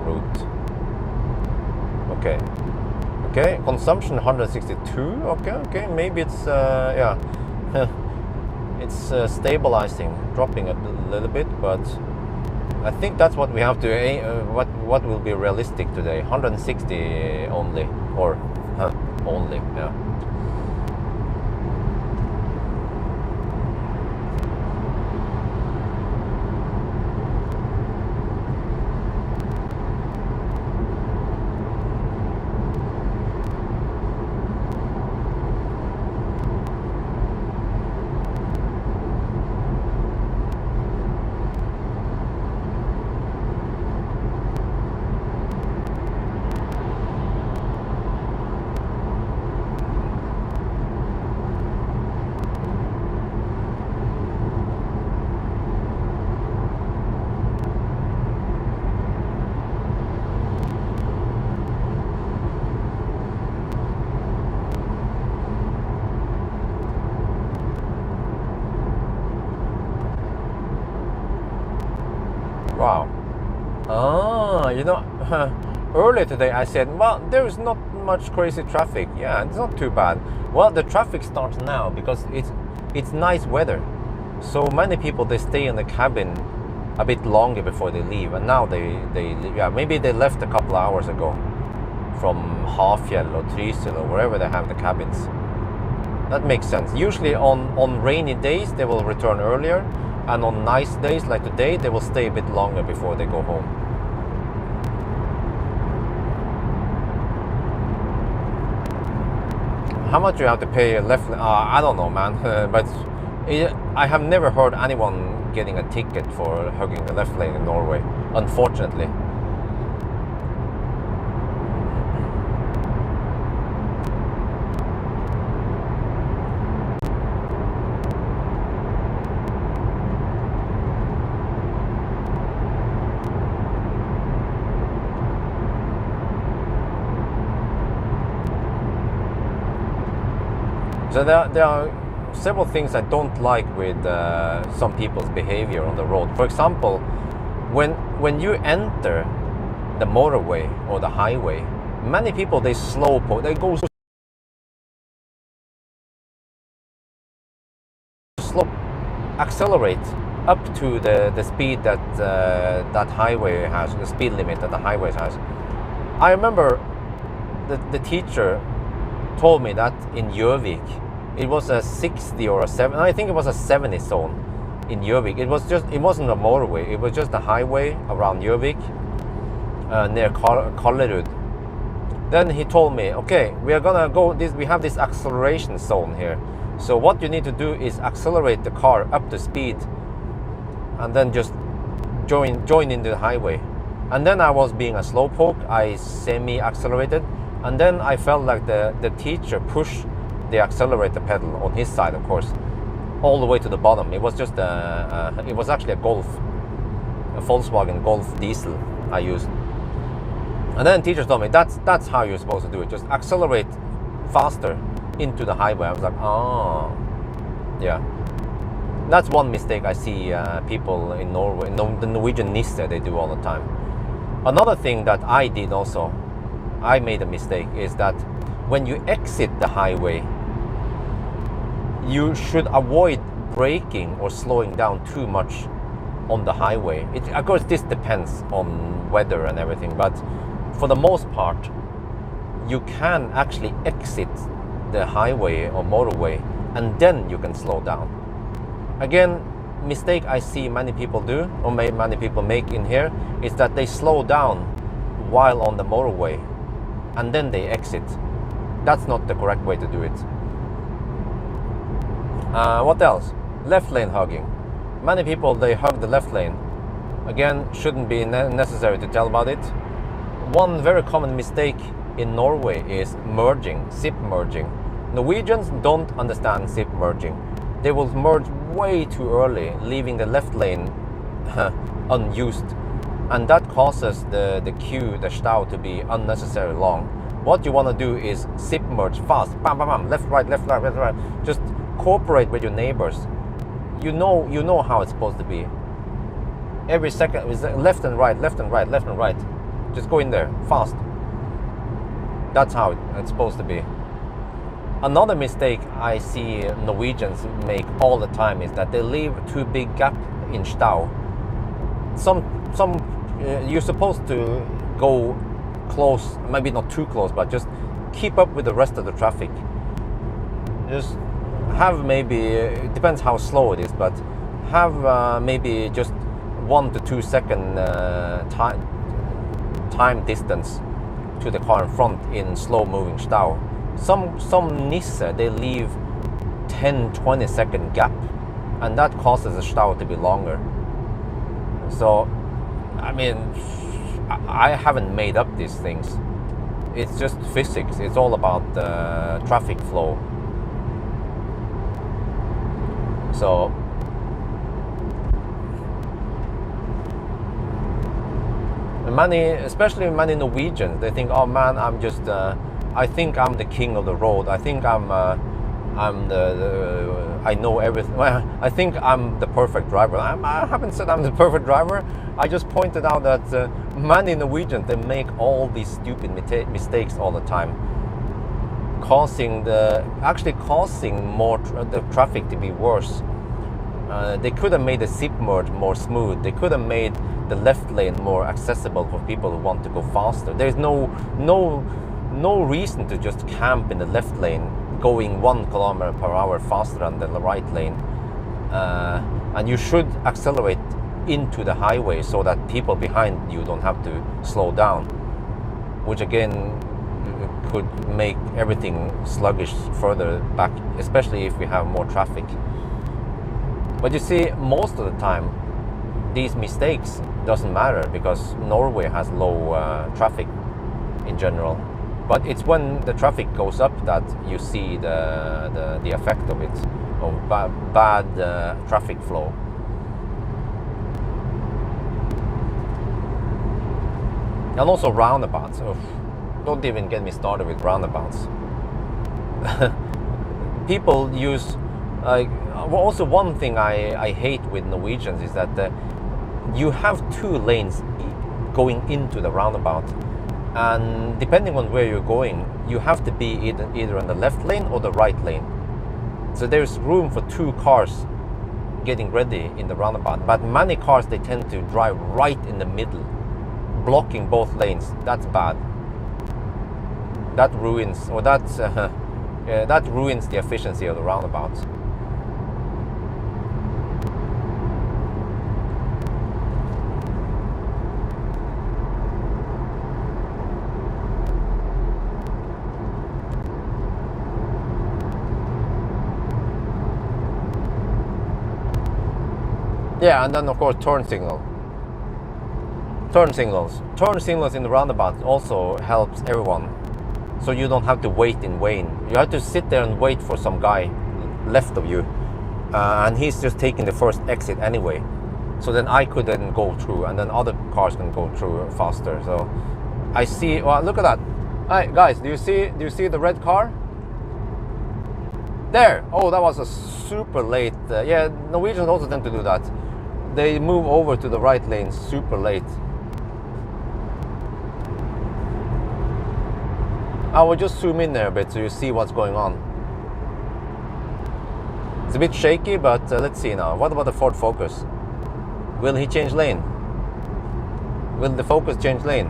route. Okay, consumption 162. Okay, maybe it's yeah, it's stabilizing, dropping a little bit, but I think that's what we have to what will be realistic today. 160 only, or only, yeah. Wow. You know, earlier today I said, well, there is not much crazy traffic. Yeah, it's not too bad. Well, the traffic starts now because it's nice weather. So many people, they stay in the cabin a bit longer before they leave, and now they yeah, maybe they left a couple of hours ago from Hafjell or Trysil or wherever they have the cabins. That makes sense. Usually on rainy days they will return earlier, and on nice days like today they will stay a bit longer before they go home. How much do you have to pay left? I don't know, man. But I have never heard anyone getting a ticket for hugging the left lane in Norway, unfortunately. So there are several things I don't like with some people's behavior on the road. For example, when you enter the motorway or the highway, many people they go slow, accelerate up to the speed that that highway has, the speed limit that the highway has. I remember the teacher told me that in Gjøvik it was a 60 or a 7, I think it was a 70 zone in Gjøvik. It wasn't a motorway, it was just a highway around Gjøvik, near Kallerud. Then he told me, okay, we are gonna go we have this acceleration zone here, so what you need to do is accelerate the car up to speed and then just join into the highway. And then I was being a slowpoke, I semi-accelerated, and then I felt like the teacher pushed the accelerator pedal on his side, of course, all the way to the bottom. It was just it was actually a Volkswagen Golf diesel I used. And then teachers told me that's how you're supposed to do it. Just accelerate faster into the highway. I was like, oh, yeah. That's one mistake I see people in Norway, the Norwegian Nisse, they do all the time. Another thing that I did also, I made a mistake, is that when you exit the highway, you should avoid braking or slowing down too much on the highway. Of course, this depends on weather and everything, but for the most part, you can actually exit the highway or motorway and then you can slow down. Again, mistake I see many people do, or many people make in here, is that they slow down while on the motorway and then they exit. That's not the correct way to do it. What else? Left lane hugging. Many people, they hug the left lane. Again, shouldn't be necessary to tell about it. One very common mistake in Norway is merging, SIP merging. Norwegians don't understand SIP merging. They will merge way too early, leaving the left lane unused. And that causes the queue, the stau, to be unnecessarily long. What you want to do is SIP merge fast, bam, bam, bam, left, right, left, right, left, right. Just cooperate with your neighbors. You know how it's supposed to be. Every second is left and right, left and right, left and right. Just go in there fast. That's how it's supposed to be. Another mistake I see Norwegians make all the time is that they leave too big gap in stau. You're supposed to go close, maybe not too close, but just keep up with the rest of the traffic. Just have maybe, it depends how slow it is, but have maybe just 1 to 2 second time distance to the car in front in slow moving stau. Some Nisse, they leave 10-20 second gap, and that causes the stau to be longer. So, I mean, I haven't made up these things. It's just physics. It's all about traffic flow. So, especially many Norwegians, they think, oh man, I think I'm the king of the road. I think I know everything. Well, I think I'm the perfect driver. I haven't said I'm the perfect driver. I just pointed out that many Norwegians, they make all these stupid mistakes all the time, causing more the traffic to be worse. They could have made the SIP merge more smooth. They could have made the left lane more accessible for people who want to go faster. There's no reason to just camp in the left lane going 1 kilometer per hour faster than the right lane, and you should accelerate into the highway so that people behind you don't have to slow down, which again could make everything sluggish further back, especially if we have more traffic. But you see, most of the time these mistakes doesn't matter because Norway has low traffic in general. But it's when the traffic goes up that you see the effect of it, of bad traffic flow. And also roundabouts. Oh, don't even get me started with roundabouts. People use, also one thing I hate with Norwegians is that you have 2 lanes going into the roundabout. And depending on where you're going, you have to be either in the left lane or the right lane. So there's room for 2 cars getting ready in the roundabout. But many cars, they tend to drive right in the middle, blocking both lanes. That's bad. That ruins, or that ruins the efficiency of the roundabout. Yeah, and then of course turn signals. Turn signals in the roundabout also helps everyone. So you don't have to wait in vain. You have to sit there and wait for some guy left of you, and he's just taking the first exit anyway. So then I could then go through, and then other cars can go through faster. So I see. Well, look at that. Hi guys, do you see the red car? There. Oh, that was a super late. Yeah, Norwegians also tend to do that. They move over to the right lane super late. I will just zoom in there a bit so you see what's going on. It's a bit shaky, but let's see now. What about the Ford Focus? Will he change lane? Will the Focus change lane?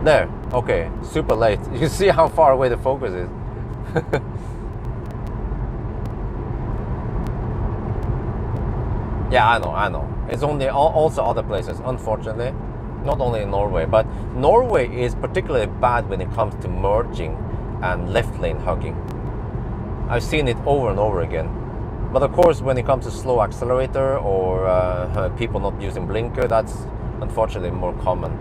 There. Okay. Super late. You see how far away the Focus is. Yeah, I know. It's only also other places, unfortunately. Not only in Norway, but Norway is particularly bad when it comes to merging and left lane hugging. I've seen it over and over again. But of course, when it comes to slow accelerator or people not using blinker, that's unfortunately more common.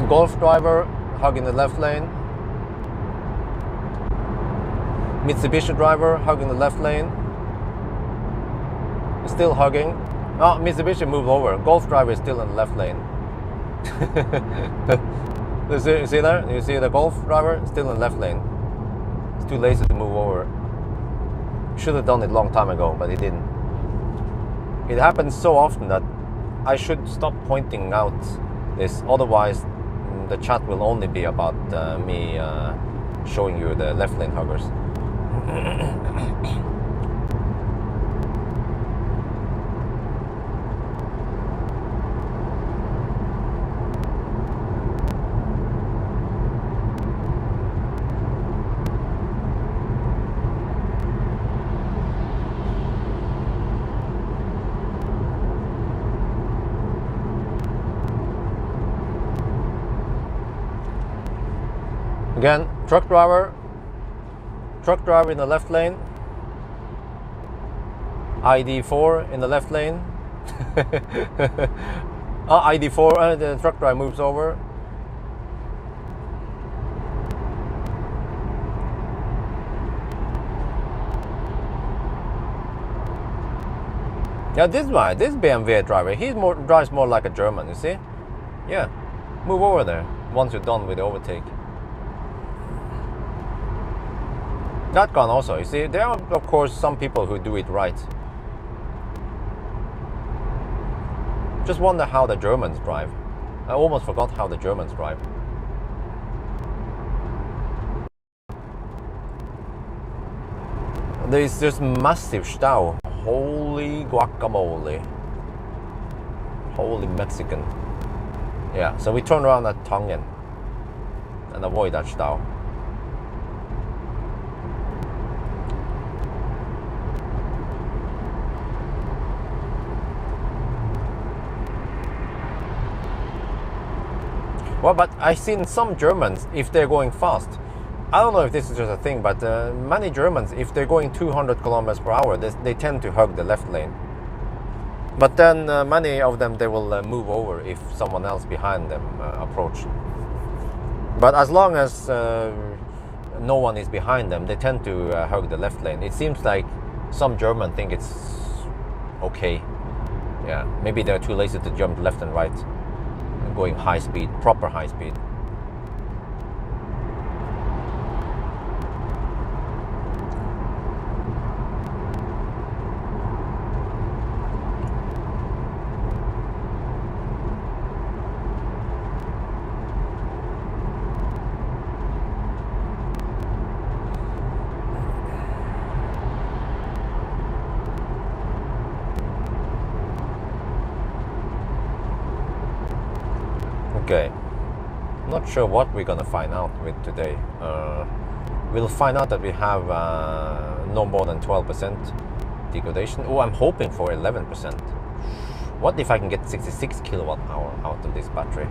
Golf driver hugging the left lane. Mitsubishi driver hugging the left lane. Still hugging. Oh, Mitsubishi moved over. Golf driver is still in the left lane. You see there? You see the Golf driver still in the left lane. He's too lazy to move over. Should have done it a long time ago, but he didn't. It happens so often that I should stop pointing out this. Otherwise, the chat will only be about me showing you the left lane huggers. Again, truck driver in the left lane, ID4 in the left lane. ID4, the truck driver moves over. Yeah, this BMW driver, he drives more like a German, you see? Yeah, move over there once you're done with the overtake. That gun also, you see, there are of course some people who do it right. Just wonder how the Germans drive. I almost forgot how the Germans drive. There's just massive stau. Holy guacamole. Holy Mexican. Yeah, so we turn around at Tongen and avoid that stau. Well, but I've seen some Germans, if they're going fast, I don't know if this is just a thing, but many Germans, if they're going 200 kilometers per hour, they tend to hug the left lane. But then many of them, they will move over if someone else behind them approach. But as long as no one is behind them, they tend to hug the left lane. It seems like some Germans think it's okay. Yeah, maybe they're too lazy to jump left and right. Going high speed, proper high speed. Okay, not sure what we're gonna find out with today. We'll find out that we have no more than 12% degradation. Oh, I'm hoping for 11%. What if I can get 66 kilowatt hour out of this battery?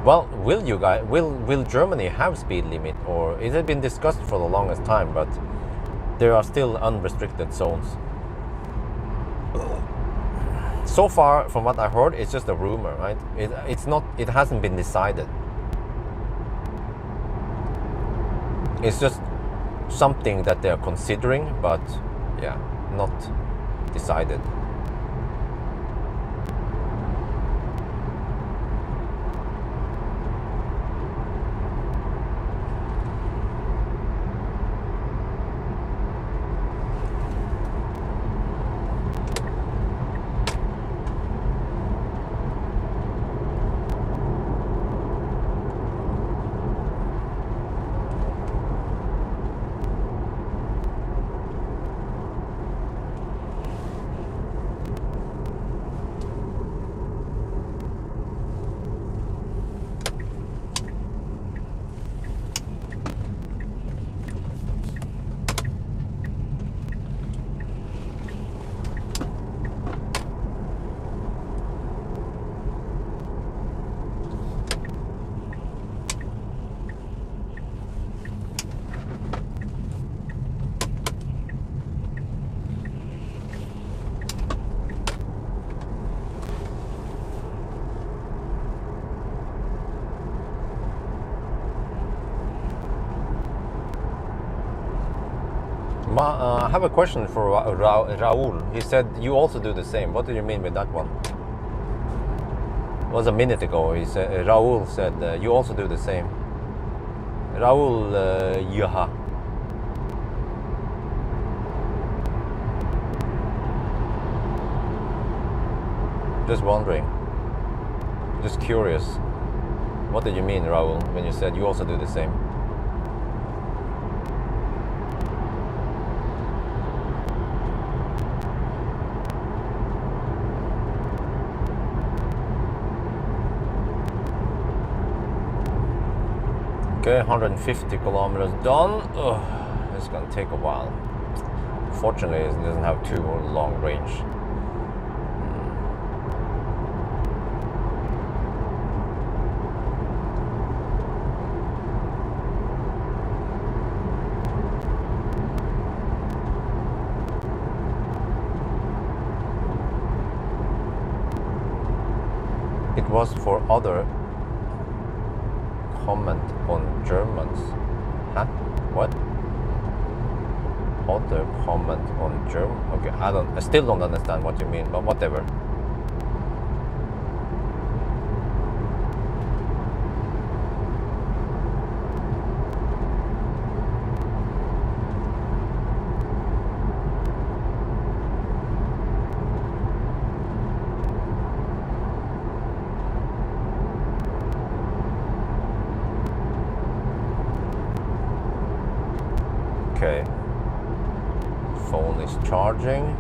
Well, will Germany have speed limit, or it has been discussed for the longest time, but there are still unrestricted zones. So far, from what I heard, it's just a rumor, right? It's not. It hasn't been decided. It's just something that they are considering, but yeah, not decided. I have a question for Raul. He said you also do the same. What do you mean with that one? It was a minute ago. He said Raul said you also do the same. Raul Yaha. Just wondering. Just curious. What did you mean, Raul, when you said you also do the same? Okay, 150 kilometers done. Ugh, it's gonna take a while. Fortunately, it doesn't have too long range. It was for other comment on Germans. Huh? What? Other comment on German? Okay, I still don't understand what you mean, but whatever. charging,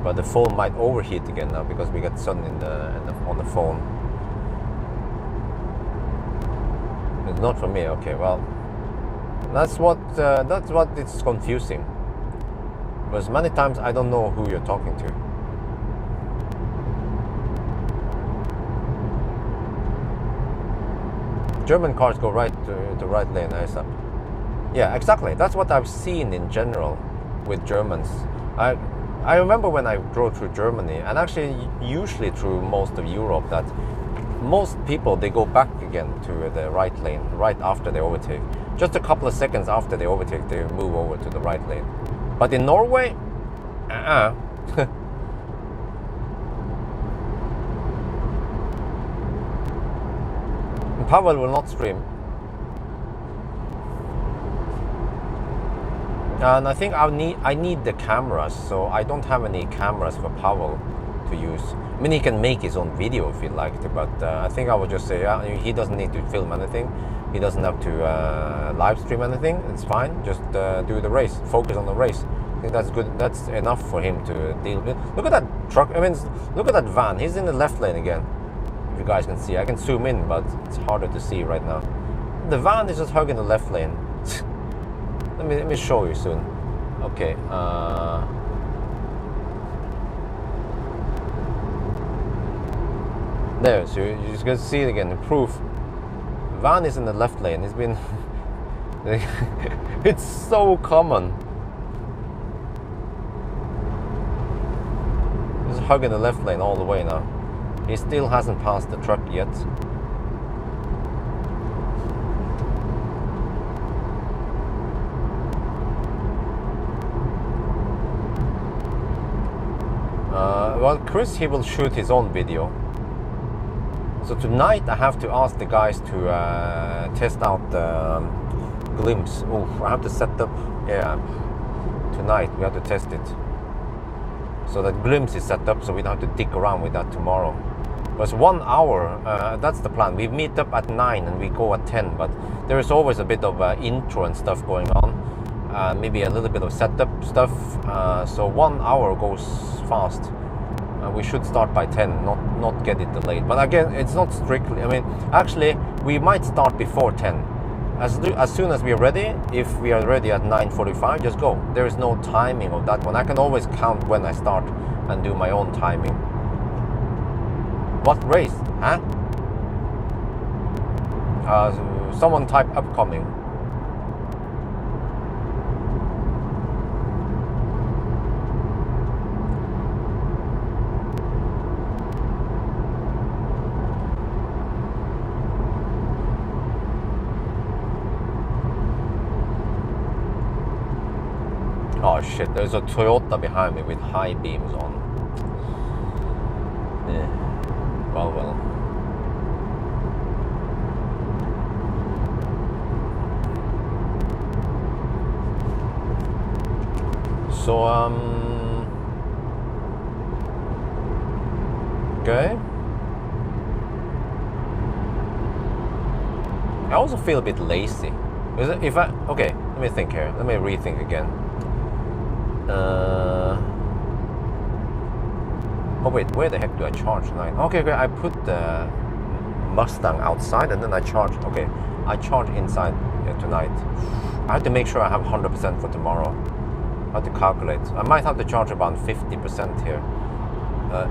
but the phone might overheat again now because we got sun on the phone. It's not for me. Okay, well, that's what it's confusing. Because many times I don't know who you're talking to. German cars go right to right lane, eyes up. Yeah, exactly. That's what I've seen in general with Germans. I remember when I drove through Germany, and actually usually through most of Europe, that most people, they go back again to the right lane right after they overtake. Just a couple of seconds after they overtake, they move over to the right lane. But in Norway, Pawel will not stream. And I think I need the cameras, so I don't have any cameras for Pawel to use. I mean, he can make his own video if he liked, but I think I would just say, he doesn't need to film anything. He doesn't have to live stream anything. It's fine. Just do the race. Focus on the race. I think that's good. That's enough for him to deal with. Look at that truck. I mean, look at that van. He's in the left lane again. If you guys can see, I can zoom in, but it's harder to see right now. The van is just hugging the left lane. Let me show you soon. Okay. There, so you just gonna see it again. The proof. Van is in the left lane. It's been. It's so common. He's hugging the left lane all the way now. He still hasn't passed the truck yet. Well, Chris, he will shoot his own video. So tonight I have to ask the guys to test out the glimpse. Oh, I have to set up. Yeah, tonight we have to test it. So that glimpse is set up, so we don't have to dig around with that tomorrow. Because 1 hour, that's the plan. We meet up at 9 and we go at 10, but there is always a bit of intro and stuff going on. Maybe a little bit of setup stuff. So 1 hour goes fast. We should start by 10, not get it delayed. But again, it's not strictly. I mean, actually, we might start before 10. As soon as we are ready, if we are ready at 9:45, just go. There is no timing of that one. I can always count when I start and do my own timing. What race? Huh? Someone type upcoming. Oh shit, there's a Toyota behind me with high beams on. Yeah. Well. So, okay. I also feel a bit lazy. If I, okay, let me think here. Let me rethink again. Oh wait, where the heck do I charge tonight? Okay, I put the Mustang outside and then I charge. Okay, I charge inside tonight. I have to make sure I have 100% for tomorrow. I have to calculate. I might have to charge about 50% here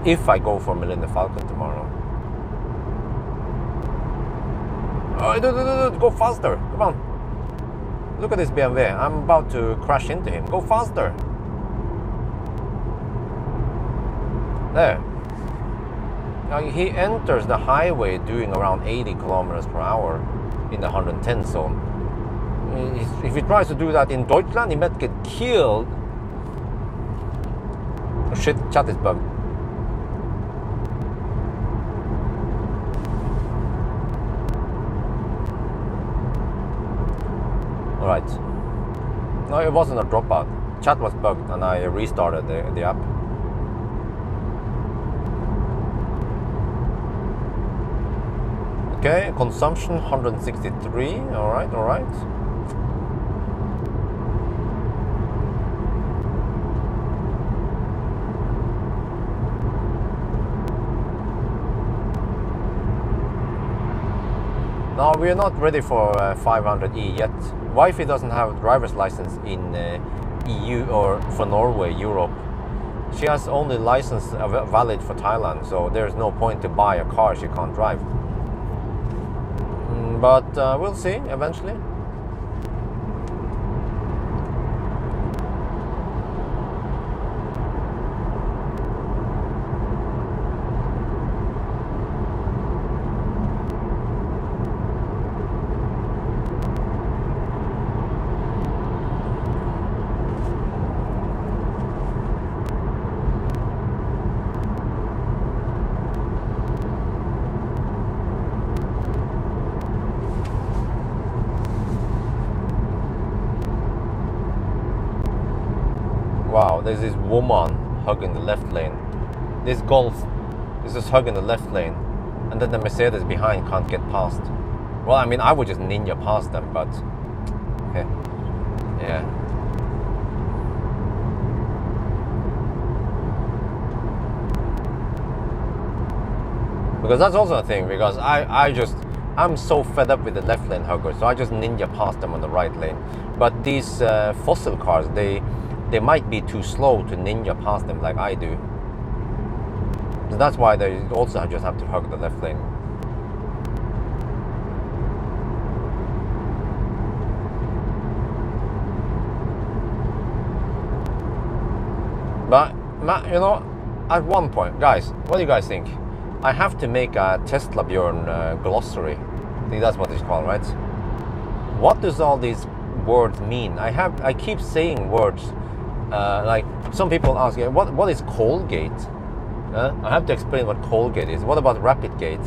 if I go for Millennium Falcon tomorrow. Oh, go faster! Come on! Look at this BMW. I'm about to crash into him. Go faster! There. Now he enters the highway doing around 80 kilometers per hour in the 110 zone. If he tries to do that in Deutschland, he might get killed. Oh shit, chat is bugged. Alright. No, it wasn't a dropout. Chat was bugged and I restarted the app. Okay, consumption 163. Alright. No, we're not ready for 500e yet. Wifey doesn't have driver's license in EU or for Norway, Europe. She has only license valid for Thailand, so there's no point to buy a car she can't drive. But we'll see eventually. Wow, there's this woman hugging the left lane. This Golf is just hugging the left lane, and then the Mercedes behind can't get past. Well, I mean, I would just ninja past them, but yeah. Because that's also a thing, because I'm so fed up with the left lane huggers, so I just ninja past them on the right lane. But these fossil cars, they might be too slow to ninja past them like I do. So that's why they also just have to hug the left lane. But, you know, at one point, guys, what do you guys think? I have to make a Tesla Bjørn glossary. I think that's what it's called, right? What does all these words mean? I keep saying words. Like some people ask, what is Colgate? I have to explain what Colgate is. What about Rapid Gate?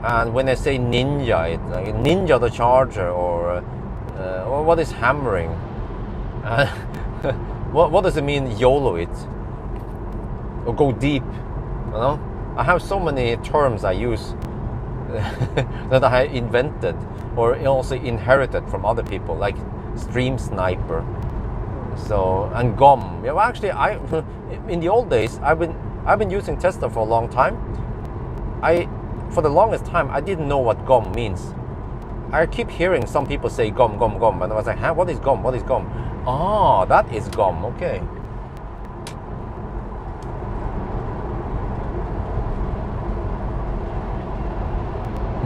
And when I say ninja, it's like ninja the charger, or what is hammering? What does it mean YOLO it? Or go deep? You know, I have so many terms I use that I invented or also inherited from other people, like Stream Sniper. So, and gum. Yeah, well, actually, in the old days, I've been using Tesla for a long time. For the longest time, I didn't know what gum means. I keep hearing some people say gum, gum, gum, and I was like, huh, what is gum? What is gum? Ah, that is gum. Okay.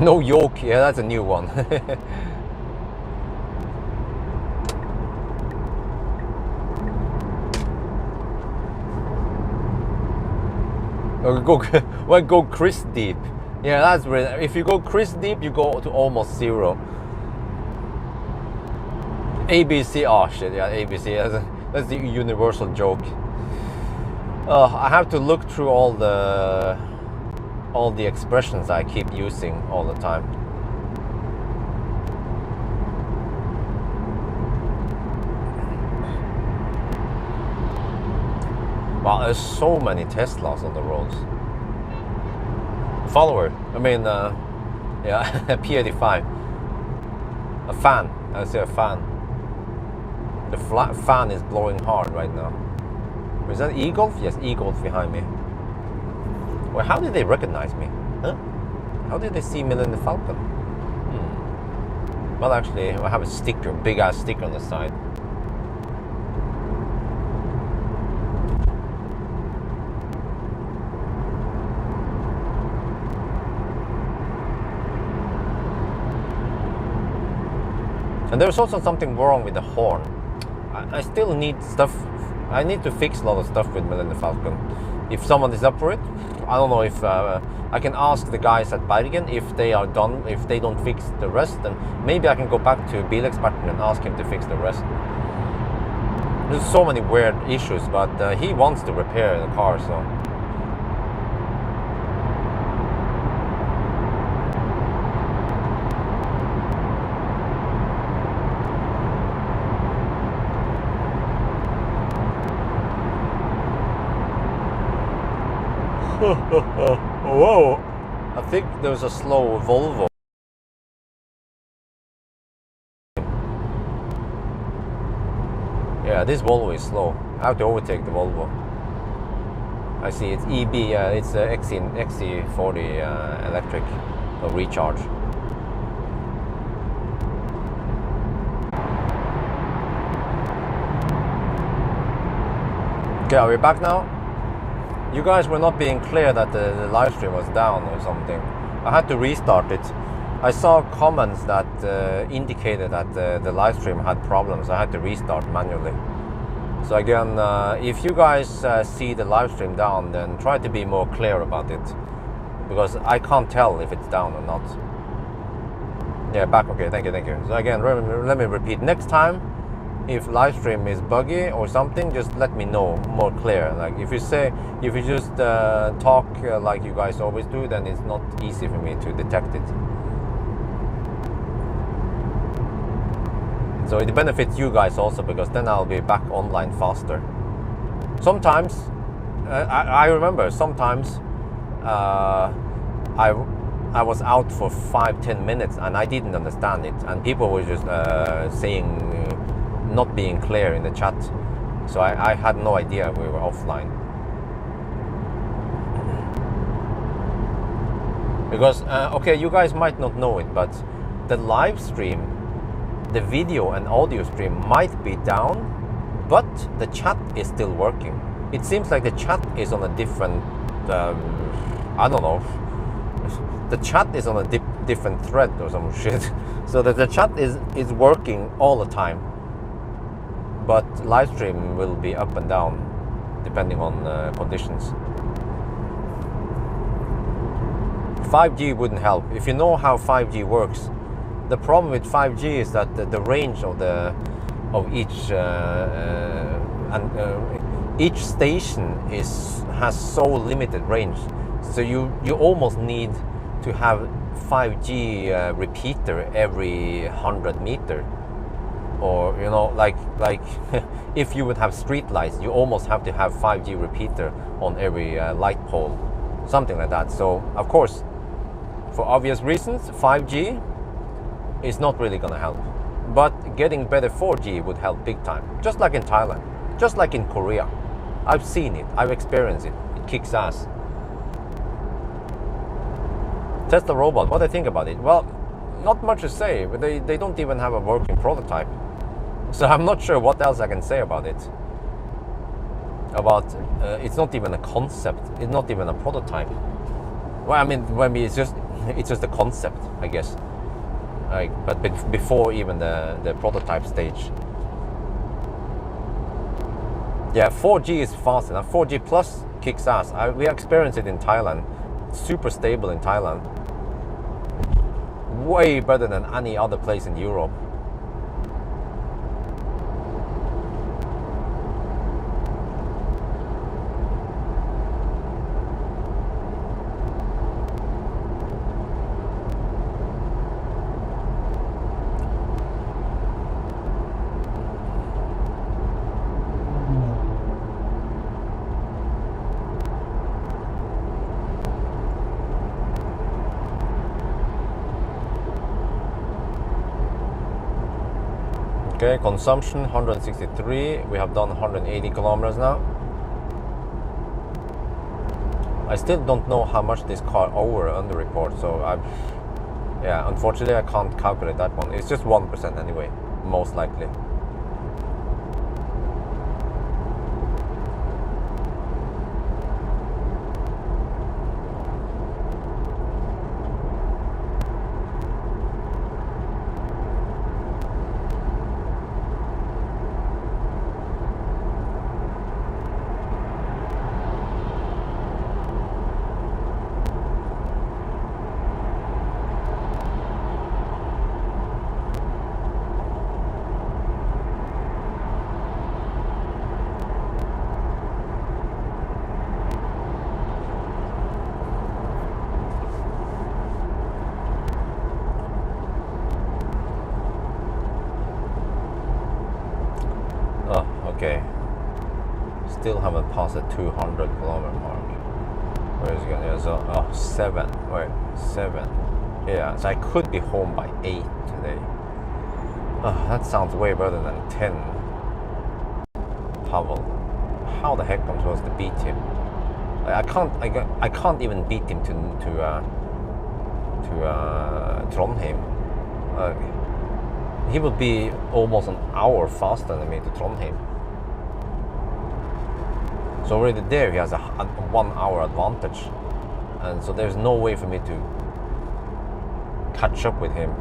No yoke. Yeah, that's a new one. Or go Chris deep. Yeah, that's really, if you go Chris deep, you go to almost zero. ABC, oh shit, yeah, ABC, that's the universal joke. I have to look through all the expressions I keep using all the time. Wow, there's so many Teslas on the roads. Follower, I mean, yeah, P85. A fan, I say a fan. The fan is blowing hard right now. Is that E-Golf? Yes, E-Golf behind me. Well, how did they recognize me? Huh? How did they see Millennium Falcon? Well, actually, I have a sticker, big ass sticker on the side. And there's also something wrong with the horn. I still need stuff. I need to fix a lot of stuff with Millennium Falcon. If someone is up for it, I don't know if I can ask the guys at Bergen if they are done. If they don't fix the rest, then maybe I can go back to Bilexperten and ask him to fix the rest. There's so many weird issues, but he wants to repair the car, so. Whoa! I think there's a slow Volvo. Yeah, this Volvo is slow. I have to overtake the Volvo. I see it's EB. It's XC40 electric, recharge. Okay, are we back now? You guys were not being clear that the live stream was down or something. I had to restart it. I saw comments that indicated that the live stream had problems. I had to restart manually. So again, if you guys see the live stream down, then try to be more clear about it, because I can't tell if it's down or not. Yeah, back. Okay, thank you. So again, let me repeat. Next time, if live stream is buggy or something, just let me know more clear. Like if you just talk like you guys always do, then it's not easy for me to detect it. So it benefits you guys also, because then I'll be back online faster. Sometimes, I remember sometimes I was out for 5-10 minutes and I didn't understand it, and people were just saying not being clear in the chat. So I had no idea we were offline. Because, okay, you guys might not know it, but the live stream, the video and audio stream might be down, but the chat is still working. It seems like the chat is on a different, I don't know, the chat is on a different thread or some shit. So that the chat is working all the time, but live stream will be up and down depending on conditions. 5G wouldn't help. If you know how 5G works, the problem with 5G is that the range of each station has so limited range. So you almost need to have 5G repeater every 100 meter, or you know, like if you would have street lights, you almost have to have 5G repeater on every light pole, something like that. So of course, for obvious reasons, 5G is not really gonna help, but getting better 4G would help big time. Just like in Thailand, just like in Korea. I've seen it, I've experienced it. It kicks ass. Tesla robot, what do I think about it? Well, not much to say, but they don't even have a working prototype. So I'm not sure what else I can say about it. It's not even a concept, it's not even a prototype. Well, I mean it's just a concept, I guess. But before even the prototype stage. Yeah, 4G is fast enough. 4G plus kicks ass. We experienced it in Thailand. Super stable in Thailand. Way better than any other place in Europe. Okay, consumption 163. We have done 180 kilometers now. I still don't know how much this car over under report, so yeah, unfortunately I can't calculate that one. It's just 1% anyway, most likely. Okay, still haven't passed the 200 kilometer mark. Where is it going? Yeah, so 7. Wait, 7. Yeah, so I could be home by 8 today. That sounds way better than 10. Pawel, how the heck am I supposed to beat him? I can't even beat him to Trondheim. He would be almost an hour faster than me to Trondheim. So already there he has a 1 hour advantage, and so there's no way for me to catch up with him.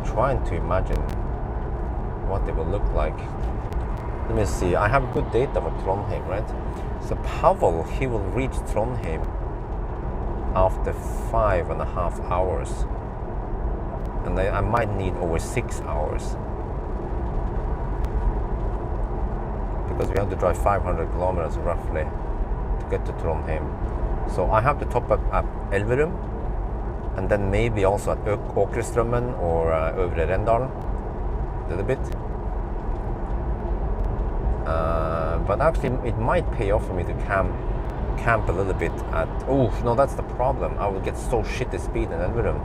Trying to imagine what they will look like. Let me see, I have good data for Trondheim, right? So Pawel, he will reach Trondheim after 5.5 hours. And I might need over 6 hours. Because we have to drive 500 kilometers roughly to get to Trondheim. So I have to top up at Elverum, and then maybe also at Åkerstrømmen or Øvre Rendalen, a little bit. But actually it might pay off for me to camp a little bit at, oh no, that's the problem. I will get so shitty speed in Elverum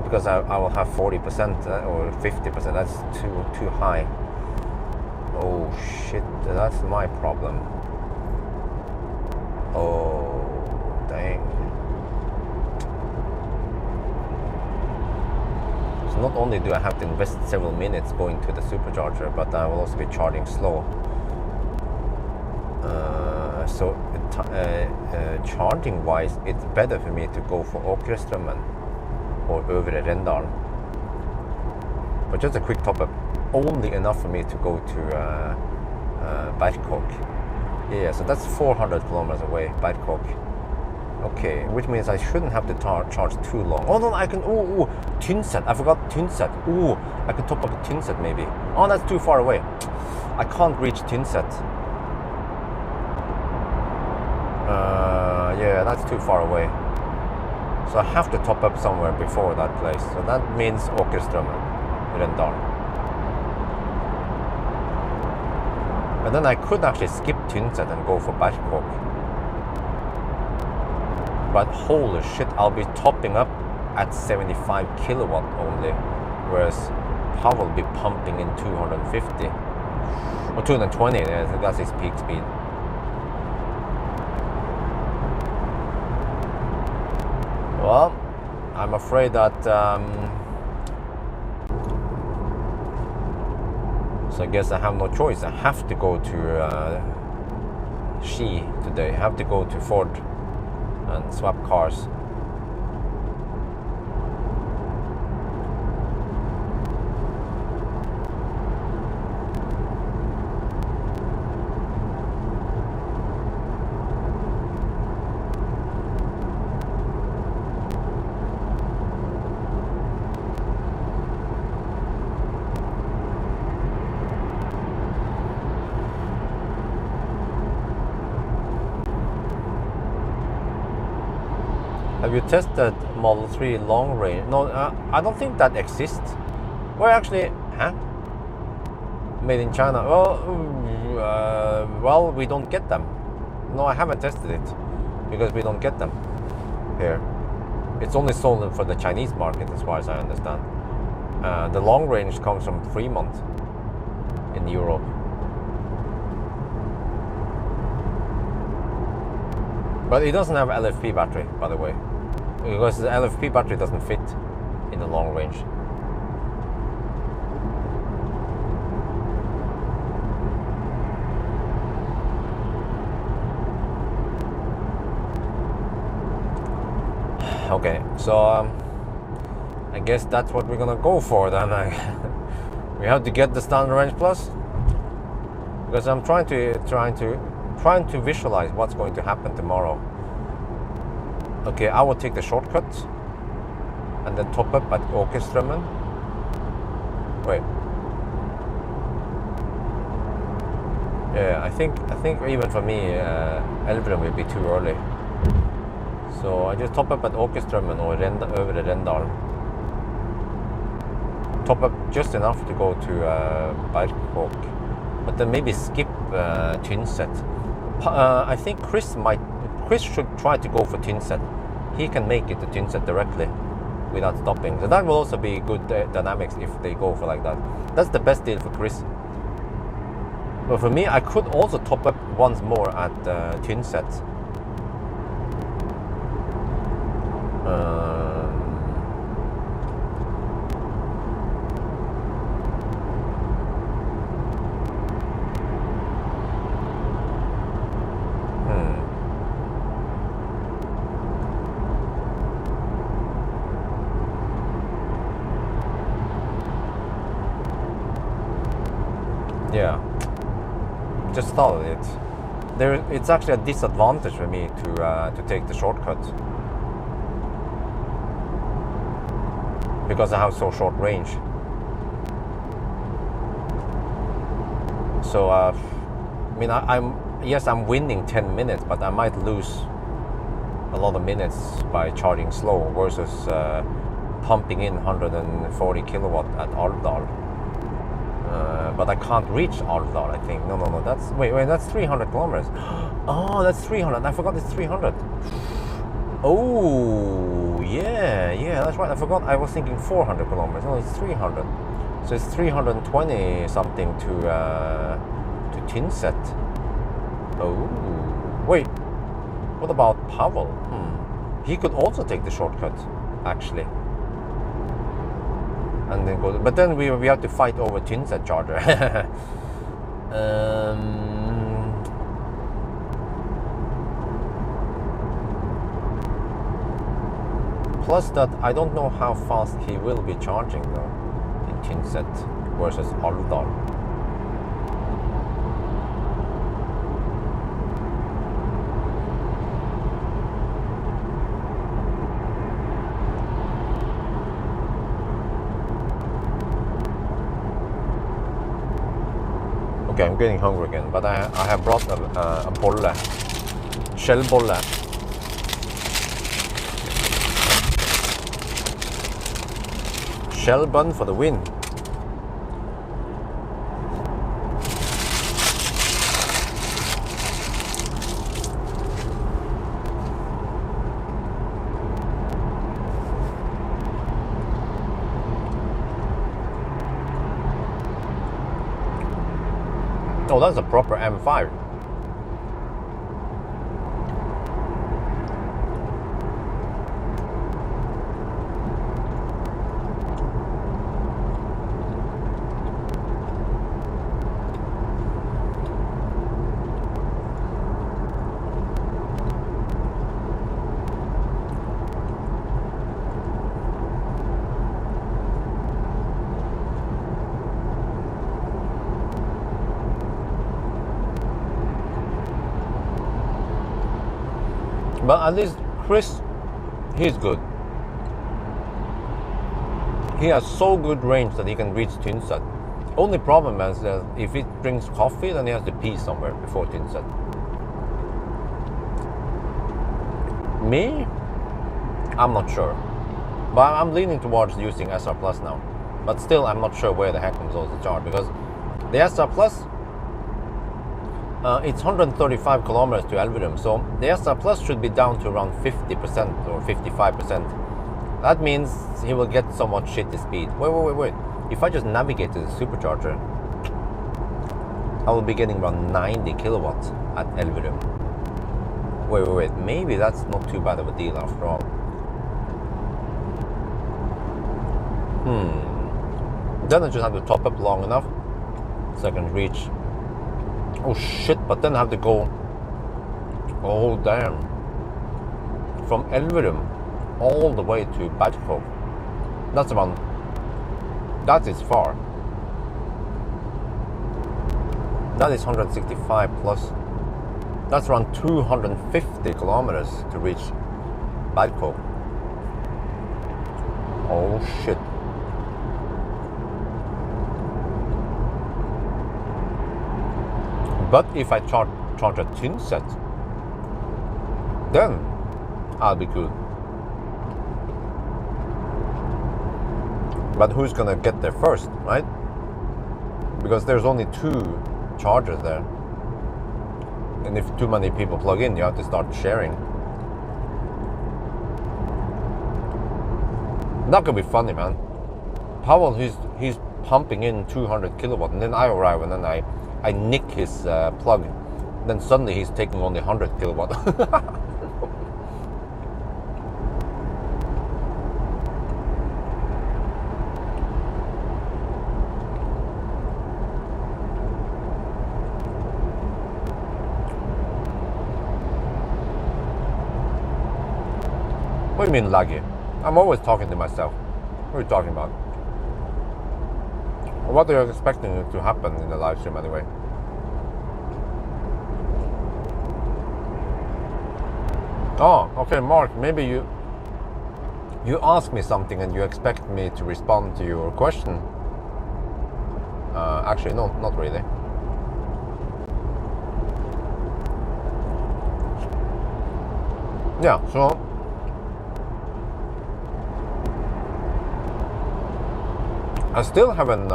because I will have 40% or 50%. That's too high. Oh shit, that's my problem. Oh dang. So not only do I have to invest several minutes going to the supercharger, but I will also be charging slow. So charging wise, it's better for me to go for Åkerstrømmen or Øvre Rendalen. But just a quick top up, only enough for me to go to Berkåk. Yeah, so that's 400 kilometers away, Berkåk. Okay, which means I shouldn't have to charge too long. Oh no, I can, Tynset, I forgot Tynset. I can top up at Tynset maybe. Oh, that's too far away. I can't reach Tynset. Yeah, that's too far away. So I have to top up somewhere before that place. So that means Åkerstrømmen, Rendalen. And then I could actually skip Tynset and go for Berkåk. But holy shit, I'll be topping up at 75 kilowatt only, whereas Pawel will be pumping in 250 or 220. I think that's his peak speed. Well, I'm afraid that so I guess I have no choice. I have to go to Ski today. I have to go to Ford and swap cars. Have you tested Model 3 long range? No, I don't think that exists. Well, actually, made in China. Well, we don't get them. No, I haven't tested it because we don't get them here. It's only sold for the Chinese market, as far as I understand. The long range comes from Fremont in Europe. But it doesn't have LFP battery, by the way, because the LFP battery doesn't fit in the long range. Okay, so I guess that's what we're gonna go for then. We have to get the standard range plus, because I'm trying to visualize what's going to happen tomorrow. Okay, I will take the shortcut and then top up at Åkerstrømmen. Wait. Yeah, I think even for me, Elverum will be too early. So I just top up at Åkerstrømmen or Øvre Rendalen. Top up just enough to go to Berkåk, but then maybe skip Tynset. I think Chris should try to go for Tynset. He can make it to Tynset directly without stopping. So that will also be good dynamics if they go for like that. That's the best deal for Chris. But for me, I could also top up once more at Tynset. just thought of it. It's actually a disadvantage for me to take the shortcut because I have so short range. So I mean, I'm winning 10 minutes, but I might lose a lot of minutes by charging slow versus pumping in 140 kilowatt at Alvdal. But I can't reach Alvdal, I think. No, that's wait, that's 300 kilometers. Oh, that's 300. I forgot it's 300. Oh, yeah, that's right. I forgot. I was thinking 400 kilometers. No, it's 300. So it's 320 something to Tinset. Oh, wait. What about Pawel? He could also take the shortcut, actually. And then go, but then we have to fight over Tinset charger. Plus that I don't know how fast he will be charging though in Tinset versus Alvdal. Okay, I'm getting hungry again, but I have brought a bolle, skjellbolle. Shell bun for the win. Oh, that's a proper M5. But at least Chris, he's good. He has so good range that he can reach Tinset. Only problem is that if he drinks coffee, then he has to pee somewhere before Tinset. Me? I'm not sure. But I'm leaning towards using SR Plus now. But still, I'm not sure where the heck I'm supposed to charge, because the SR Plus, it's 135 kilometers to Elverum, so the SR Plus should be down to around 50% or 55%. That means he will get somewhat shitty speed. Wait. If I just navigate to the supercharger, I will be getting around 90 kilowatts at Elverum. Wait. Maybe that's not too bad of a deal after all. Then I just have to top up long enough so I can reach. Oh shit, but then I have to go, oh damn, from Elverum all the way to Badkov. That is far. That is 165 plus. That's around 250 kilometers to reach Badkov. Oh shit. But if I charge a Tinset, then I'll be good. But who's gonna get there first, right? Because there's only 2 chargers there. And if too many people plug in, you have to start sharing. That could be funny, man. Pawel, he's pumping in 200 kilowatt, and then I arrive, and then I nick his plug. Then suddenly he's taking only 100 kilowatt. What do you mean laggy? I'm always talking to myself. What are you talking about? What are you expecting to happen in the live stream anyway? Oh, okay, Mark, maybe you ask me something and you expect me to respond to your question. Actually, no, not really. Yeah, so I still haven't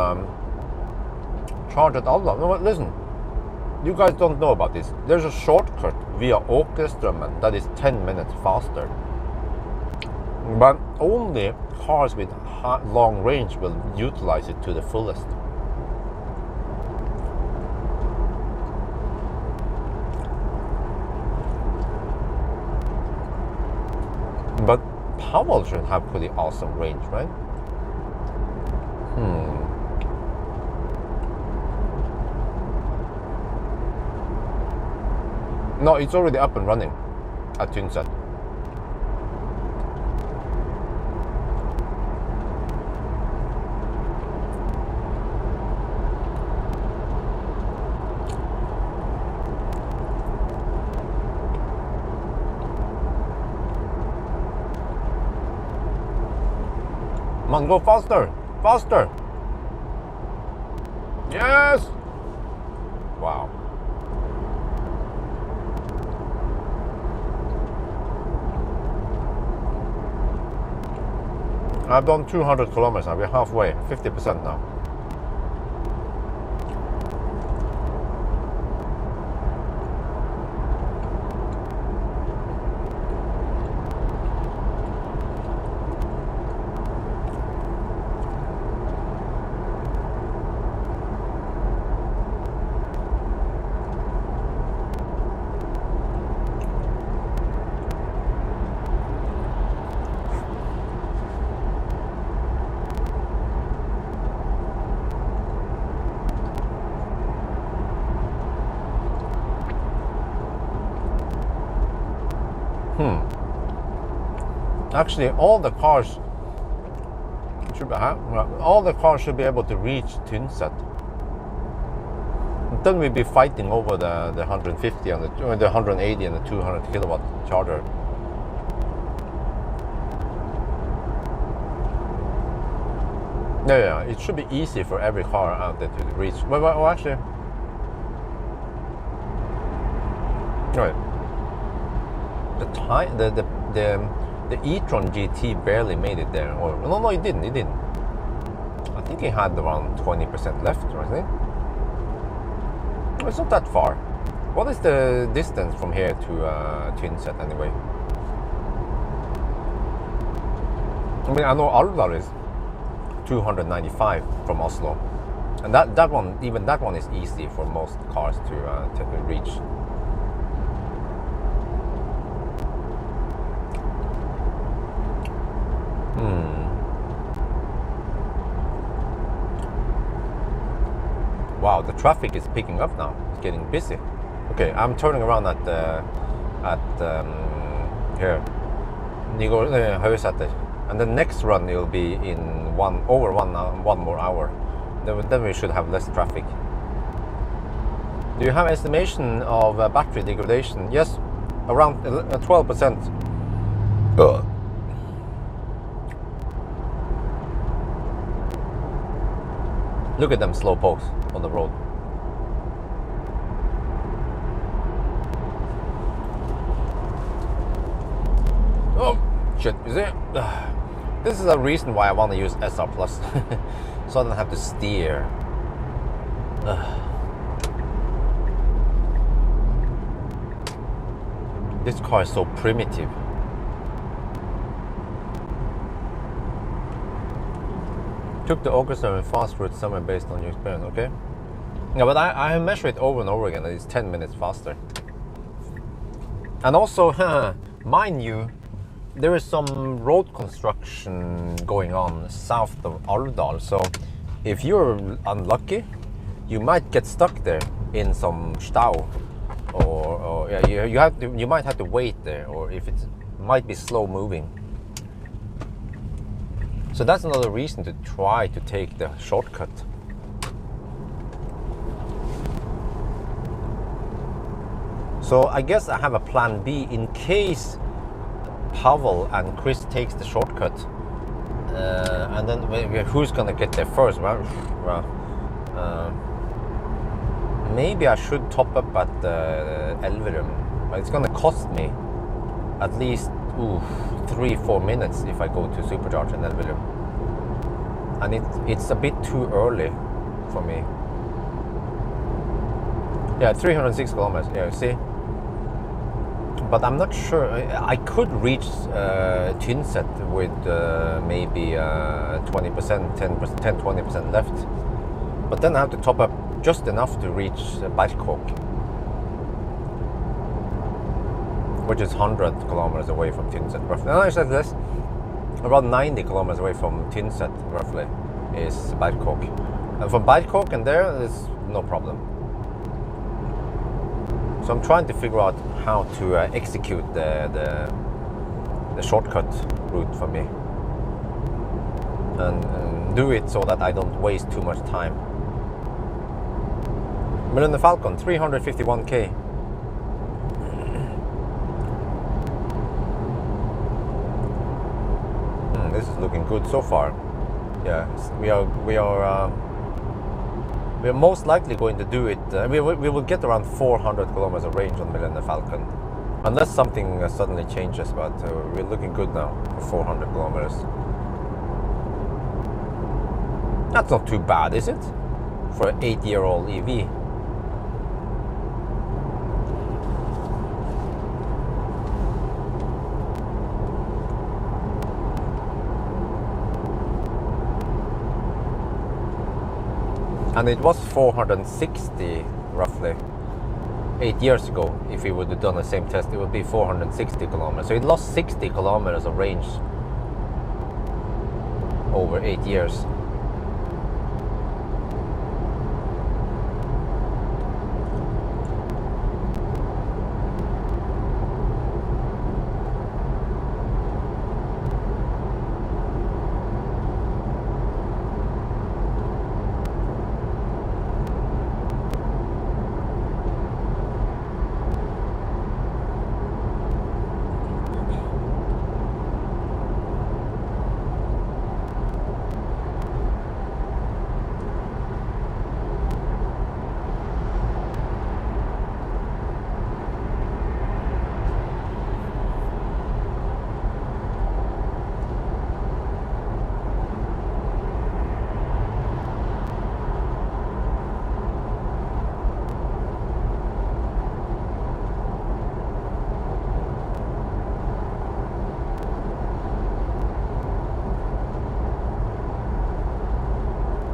charged Alda. No, but listen, you guys don't know about this. There's a shortcut via Åkeströmmen that is 10 minutes faster. But only cars with long range will utilize it to the fullest. But Pawel should have pretty awesome range, right? No, it's already up and running at Tynset. Man, go faster! Faster! Yes! Wow. I've done 200 kilometers now. We're halfway, 50% now. Actually, all the cars should be able to reach Tynset. Then we'd be fighting over the 150 and the 180 and the 200 kilowatt charger. Yeah, it should be easy for every car out there to reach. Well, actually, right. The e-tron GT barely made it there. Or no, it didn't. I think it had around 20% left, right? It's not that far. What is the distance from here to Tynset anyway? I mean, I know Alvdal is 295 from Oslo, and that one is easy for most cars to reach. Wow, the traffic is picking up now. It's getting busy. Okay, I'm turning around at here, Høyseter, and the next run will be in one more hour. Then we should have less traffic. Do you have estimation of battery degradation? Yes, around 12%. Look at them slow pokes on the road. Oh, shit, is it? This is a reason why I want to use SR Plus. So I don't have to steer. This car is so primitive. Took the Åkeströmmen fast route somewhere based on your experience, okay? Yeah, but I measure it over and over again, and it's 10 minutes faster. And also, mind you, there is some road construction going on south of Alvdal, so if you're unlucky, you might get stuck there in some stau, or yeah, you might have to wait there, or if it might be slow moving. So that's another reason to try to take the shortcut. So I guess I have a plan B in case Pawel and Chris takes the shortcut, and then who's gonna get there first? Well, maybe I should top up at Elverum, but it's gonna cost me at least 3-4 minutes if I go to supercharge in Elverum, and it's a bit too early for me. Yeah, 306 kilometers. Yeah, see. But I'm not sure. I could reach Tynset with maybe 20%, 10-20% left. But then I have to top up just enough to reach Berkåk, which is 100 kilometers away from Tynset, roughly. No, I said less. About 90 kilometers away from Tynset, roughly, is Berkåk. And from Berkåk and there, there's no problem. So I'm trying to figure out how to execute the shortcut route for me, and do it so that I don't waste too much time. Millennium Falcon, 351k. This is looking good so far. Yeah, we are most likely going to do it. We will get around 400 kilometers of range on Millennium Falcon, unless something suddenly changes. But we're looking good now for 400 kilometers. That's not too bad, is it? For an 8-year-old EV. And it was 460 roughly 8 years ago. If we would have done the same test, it would be 460 kilometers. So it lost 60 kilometers of range over 8 years.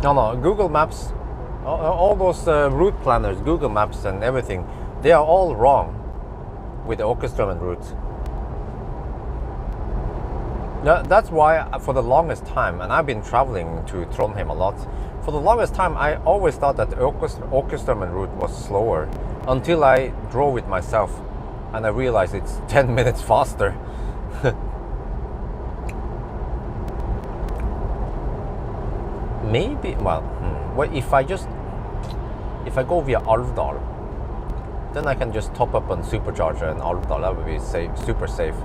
No, Google Maps, all those route planners, Google Maps and everything, they are all wrong with the Åkeströmmen route. That's why for the longest time, and I've been traveling to Trondheim a lot, for the longest time I always thought that the Åkeströmmen route was slower, until I drove it myself and I realized it's 10 minutes faster. Maybe, well, if I go via Alvdal, then I can just top up on supercharger in Alvdal. That would be super safe,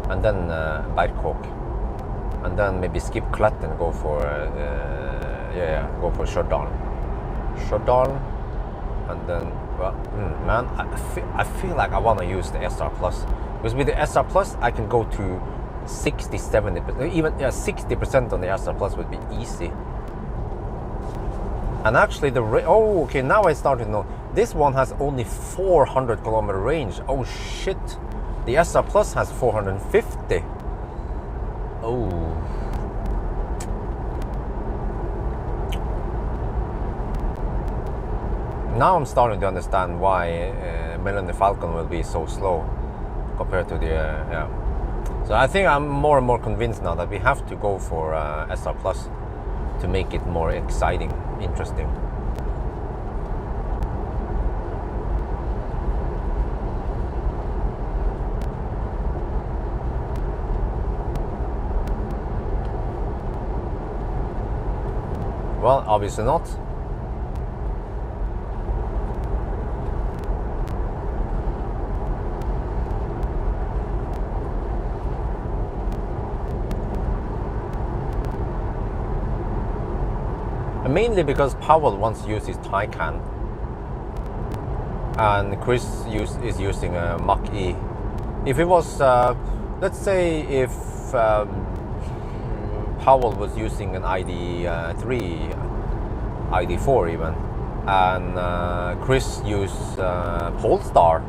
and then Berkåk, and then maybe skip Klett and go for go for Stjørdal, and then man, I feel like I want to use the SR Plus, because with the SR Plus I can go to 60-70%, even 60% on the SR Plus would be easy. And actually okay, now I start to know. This one has only 400 kilometer range. Oh shit. The SR Plus has 450. Oh. Now I'm starting to understand why Millennium Falcon will be so slow compared to the yeah. So I think I'm more and more convinced now that we have to go for SR Plus to make it more exciting, interesting. Well, obviously not. mainly because Pawel wants to use his Taycan, and Chris is using a Mach-E. If it was, let's say, if Pawel was using an ID3, ID4 even, and Chris used Polestar,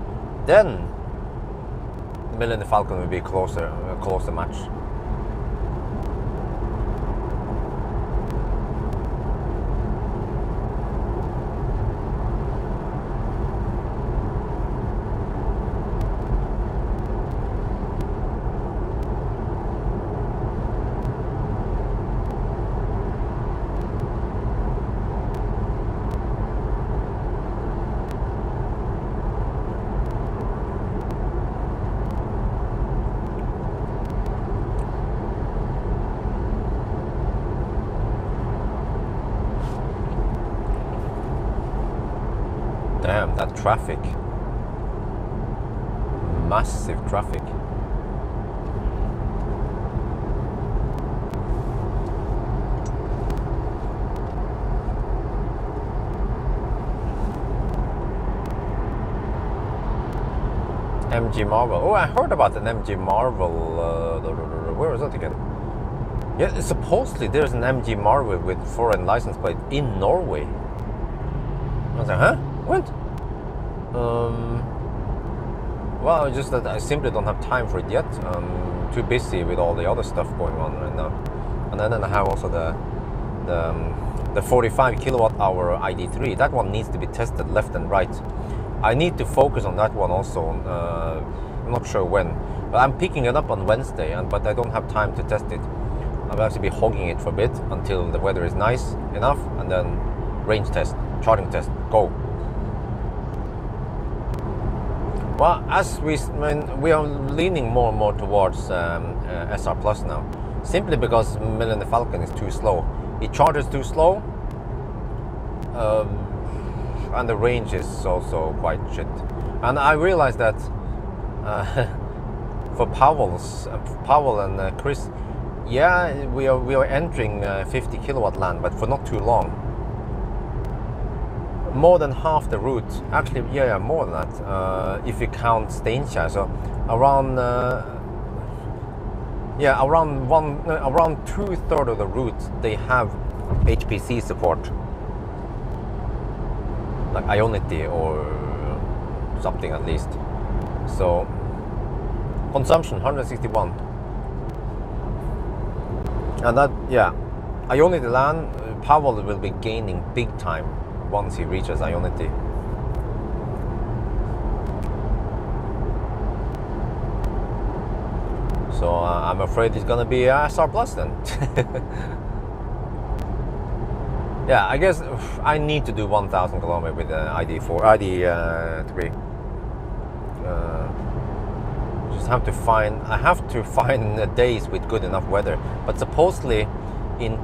then Millennium Falcon would be a closer match. Damn, that traffic. Massive traffic. MG Marvel. Oh, I heard about an MG Marvel. Where is that again? Yeah, supposedly there's an MG Marvel with foreign license plate in Norway. I was like, huh? What? Well, just that I simply don't have time for it yet. I'm too busy with all the other stuff going on right now. And then I have also the 45 kilowatt hour ID3. That one needs to be tested left and right. I need to focus on that one also. I'm not sure when, but I'm picking it up on Wednesday, but I don't have time to test it. I'll actually be hogging it for a bit until the weather is nice enough, and then range test, charging test, go. Well, as we are leaning more and more towards SR Plus now, simply because Millennium Falcon is too slow. It charges too slow, and the range is also quite shit. And I realized that for Pawel and Chris, yeah, we are entering 50 kilowatt land, but for not too long. More than half the route, actually, yeah, more than that. If you count Steinkjer, so around around 2/3 of the route they have HPC support, like Ionity or something at least. So consumption 161, and that, yeah, Ionity land, Pawel will be gaining big time once he reaches Ionity. So I'm afraid it's gonna be SR Plus then. Yeah, I guess I need to do 1,000 kilometers with ID3. Just have to find. I have to find days with good enough weather. But supposedly, in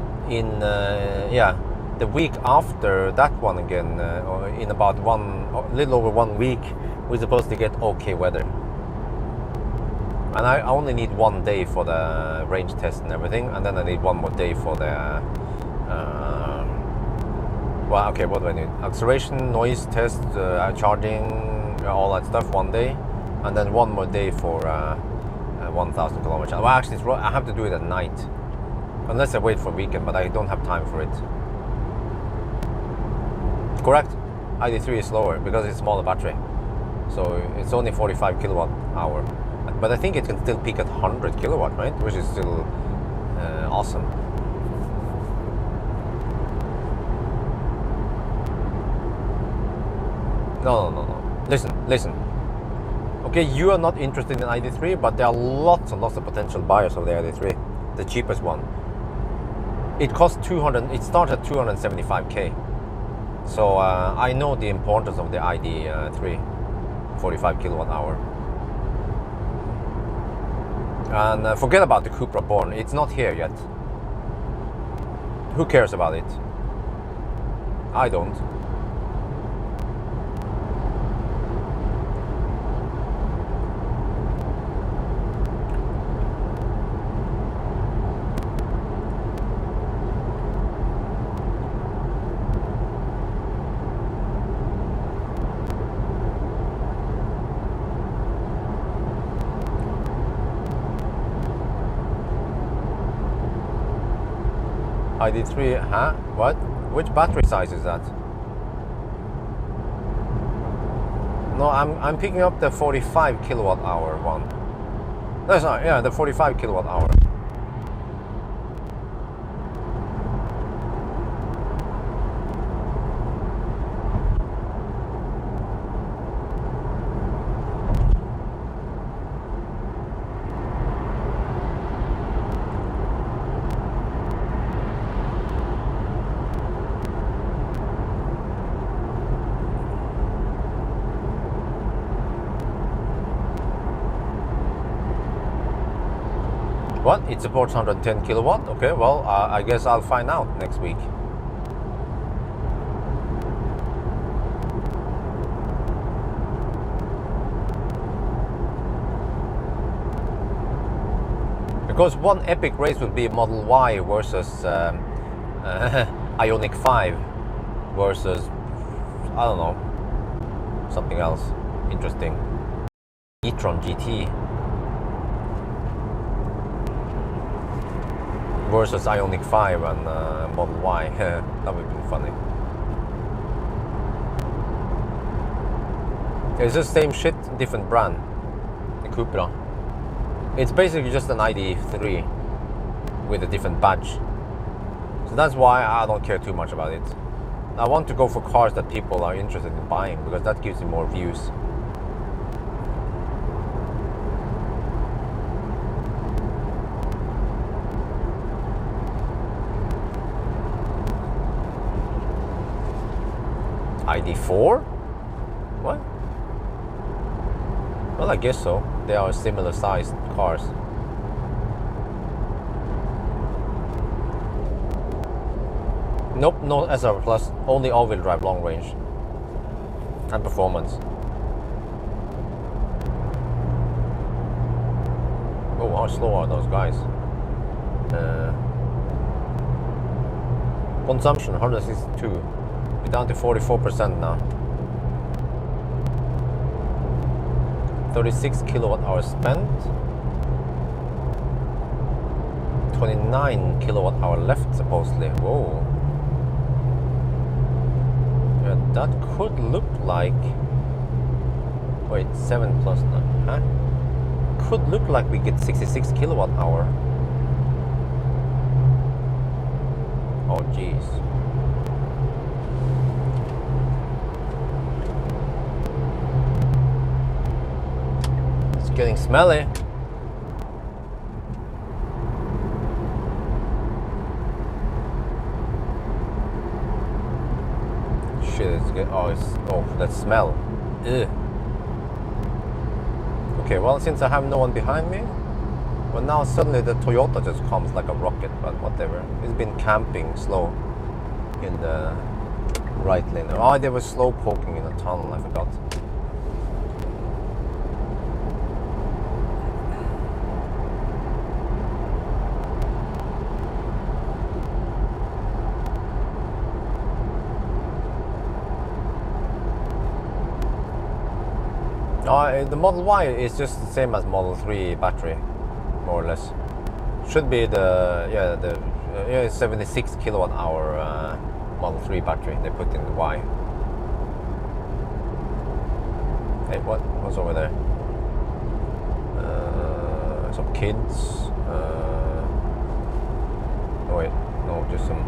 the week after that one again, or in about a little over 1 week, we're supposed to get okay weather. And I only need 1 day for the range test and everything, and then I need 1 more day for the well, okay, what do I need? Acceleration, noise test, charging, all that stuff, 1 day, and then 1 more day for 1,000 kilometers. Well, actually, I have to do it at night, unless I wait for a weekend, but I don't have time for it. Correct. ID3 is slower because it's smaller battery, so it's only 45 kilowatt hour. But I think it can still peak at 100 kilowatt, right? Which is still awesome. No. Listen. Okay, you are not interested in ID3, but there are lots and lots of potential buyers of the ID3, the cheapest one. It costs 200. It starts at 275k. So I know the importance of the ID3, 45 kilowatt hour. And forget about the Cupra Born. It's not here yet. Who cares about it? I don't. ID3, huh? What? Which battery size is that? No, I'm picking up the 45 kilowatt hour one. That's not, yeah, the 45 kilowatt hour. What? It supports 110 kilowatt? Okay, well, I guess I'll find out next week. Because one epic race would be Model Y versus Ioniq 5 versus, I don't know, something else interesting. e-tron GT versus Ioniq 5 and Model Y. That would be funny. It's the same shit, different brand. The Cupra. It's basically just an ID3 with a different badge. So that's why I don't care too much about it. I want to go for cars that people are interested in buying, because that gives you more views. ID4? What? Well, I guess so. They are similar sized cars. Nope, no SR Plus, only all-wheel drive long range and performance. Oh, how slow are those guys? Consumption 162. We're down to 44% now. 36 kilowatt hours spent. 29 kilowatt hour left supposedly. Whoa. Yeah, that could look like, wait, 7 plus 9, huh? Could look like we get 66 kilowatt hour. Oh jeez. It's getting smelly. It's good. Oh, that smell. Ugh. Okay, well, since I have no one behind me, well, now suddenly the Toyota just comes like a rocket, but whatever. It's been camping slow in the right lane. Oh, they were slow poking in a tunnel, I forgot. The Model Y is just the same as Model 3 battery, more or less. Should be the 76 kilowatt hour Model 3 battery they put in the Y. Hey, what's over there? Some kids. Oh wait, no, just some.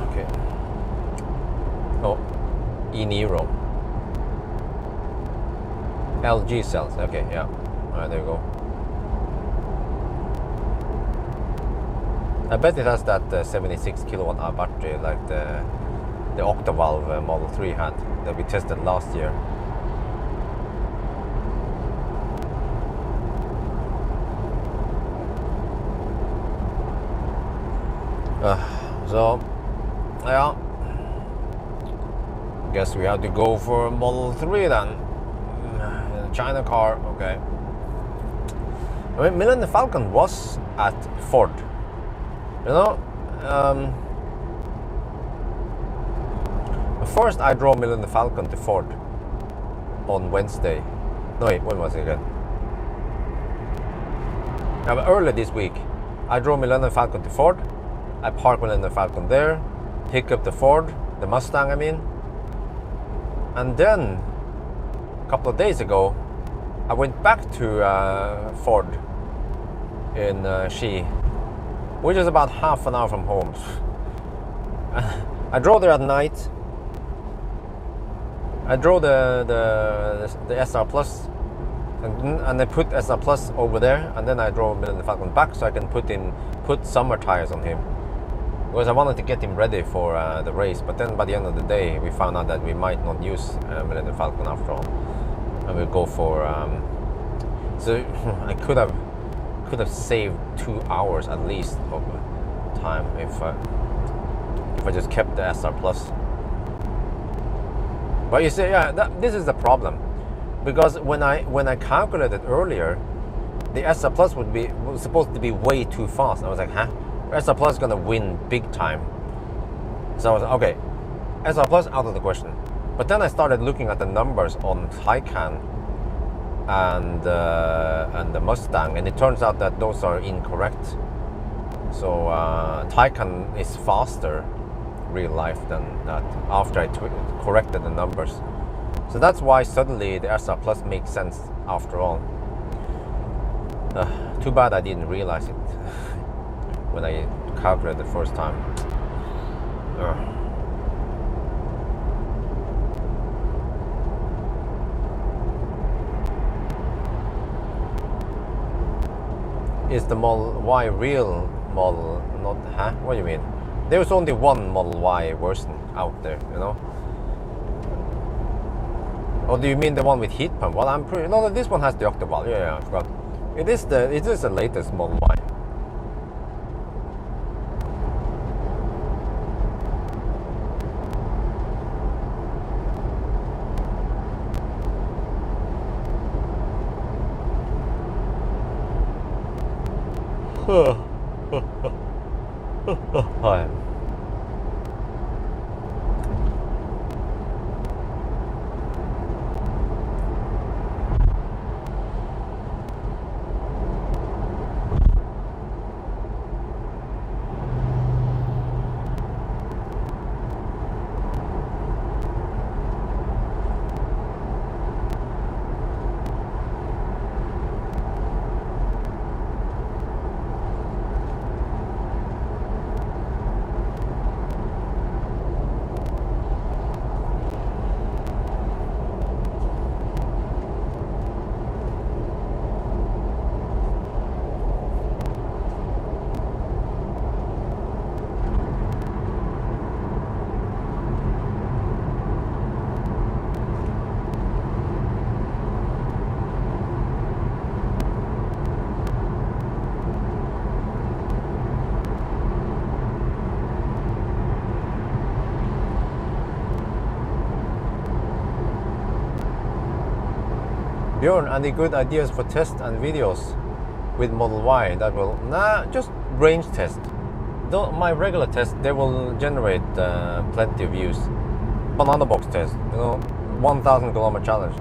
Okay. Oh, E-Nero. LG cells. Okay, yeah. Alright, there you go. I bet it has that 76 kilowatt hour battery like the Octavalve Model 3 had that we tested last year. So, yeah. Guess we have to go for Model 3 then. China car, okay. I mean, Millennium Falcon was at Ford. You know, first I drove Millennium Falcon to Ford on Wednesday. No wait, when was it again? Early this week. I drove Millennium Falcon to Ford. I parked Millennium Falcon there, pick up the Ford, the Mustang I mean. And then, a couple of days ago, I went back to Ford in Xi, which is about half an hour from home. I drove there at night. I drove the SR Plus, and I put SR Plus over there, and then I drove Millennium Falcon back so I can put summer tires on him, because I wanted to get him ready for the race. But then by the end of the day, we found out that we might not use Millennium Falcon after all, and we'll go for. So I could have saved 2 hours at least of time if I just kept the SR Plus. But you see, yeah, this is the problem, because when I calculated earlier, the SR Plus was supposed to be way too fast. I was like, huh? SR Plus is gonna win big time. So I was like, okay, SR Plus out of the question. But then I started looking at the numbers on Taycan and the Mustang, and it turns out that those are incorrect. So Taycan is faster real life than that after I corrected the numbers. So that's why suddenly the SR Plus makes sense after all. Too bad I didn't realize it when I calculated the first time. Is the Model Y real model? Not, huh? What do you mean? There was only one Model Y version out there, you know? Or do you mean the one with heat pump? Well, I'm pretty... No, this one has the octaval. Yeah, I forgot. It is the latest Model Y. Hi. Bjørn, any good ideas for test and videos with Model Y that will... Nah, just range test. My regular test, they will generate plenty of views. Banana box test, you know, 1,000 kilometer challenge.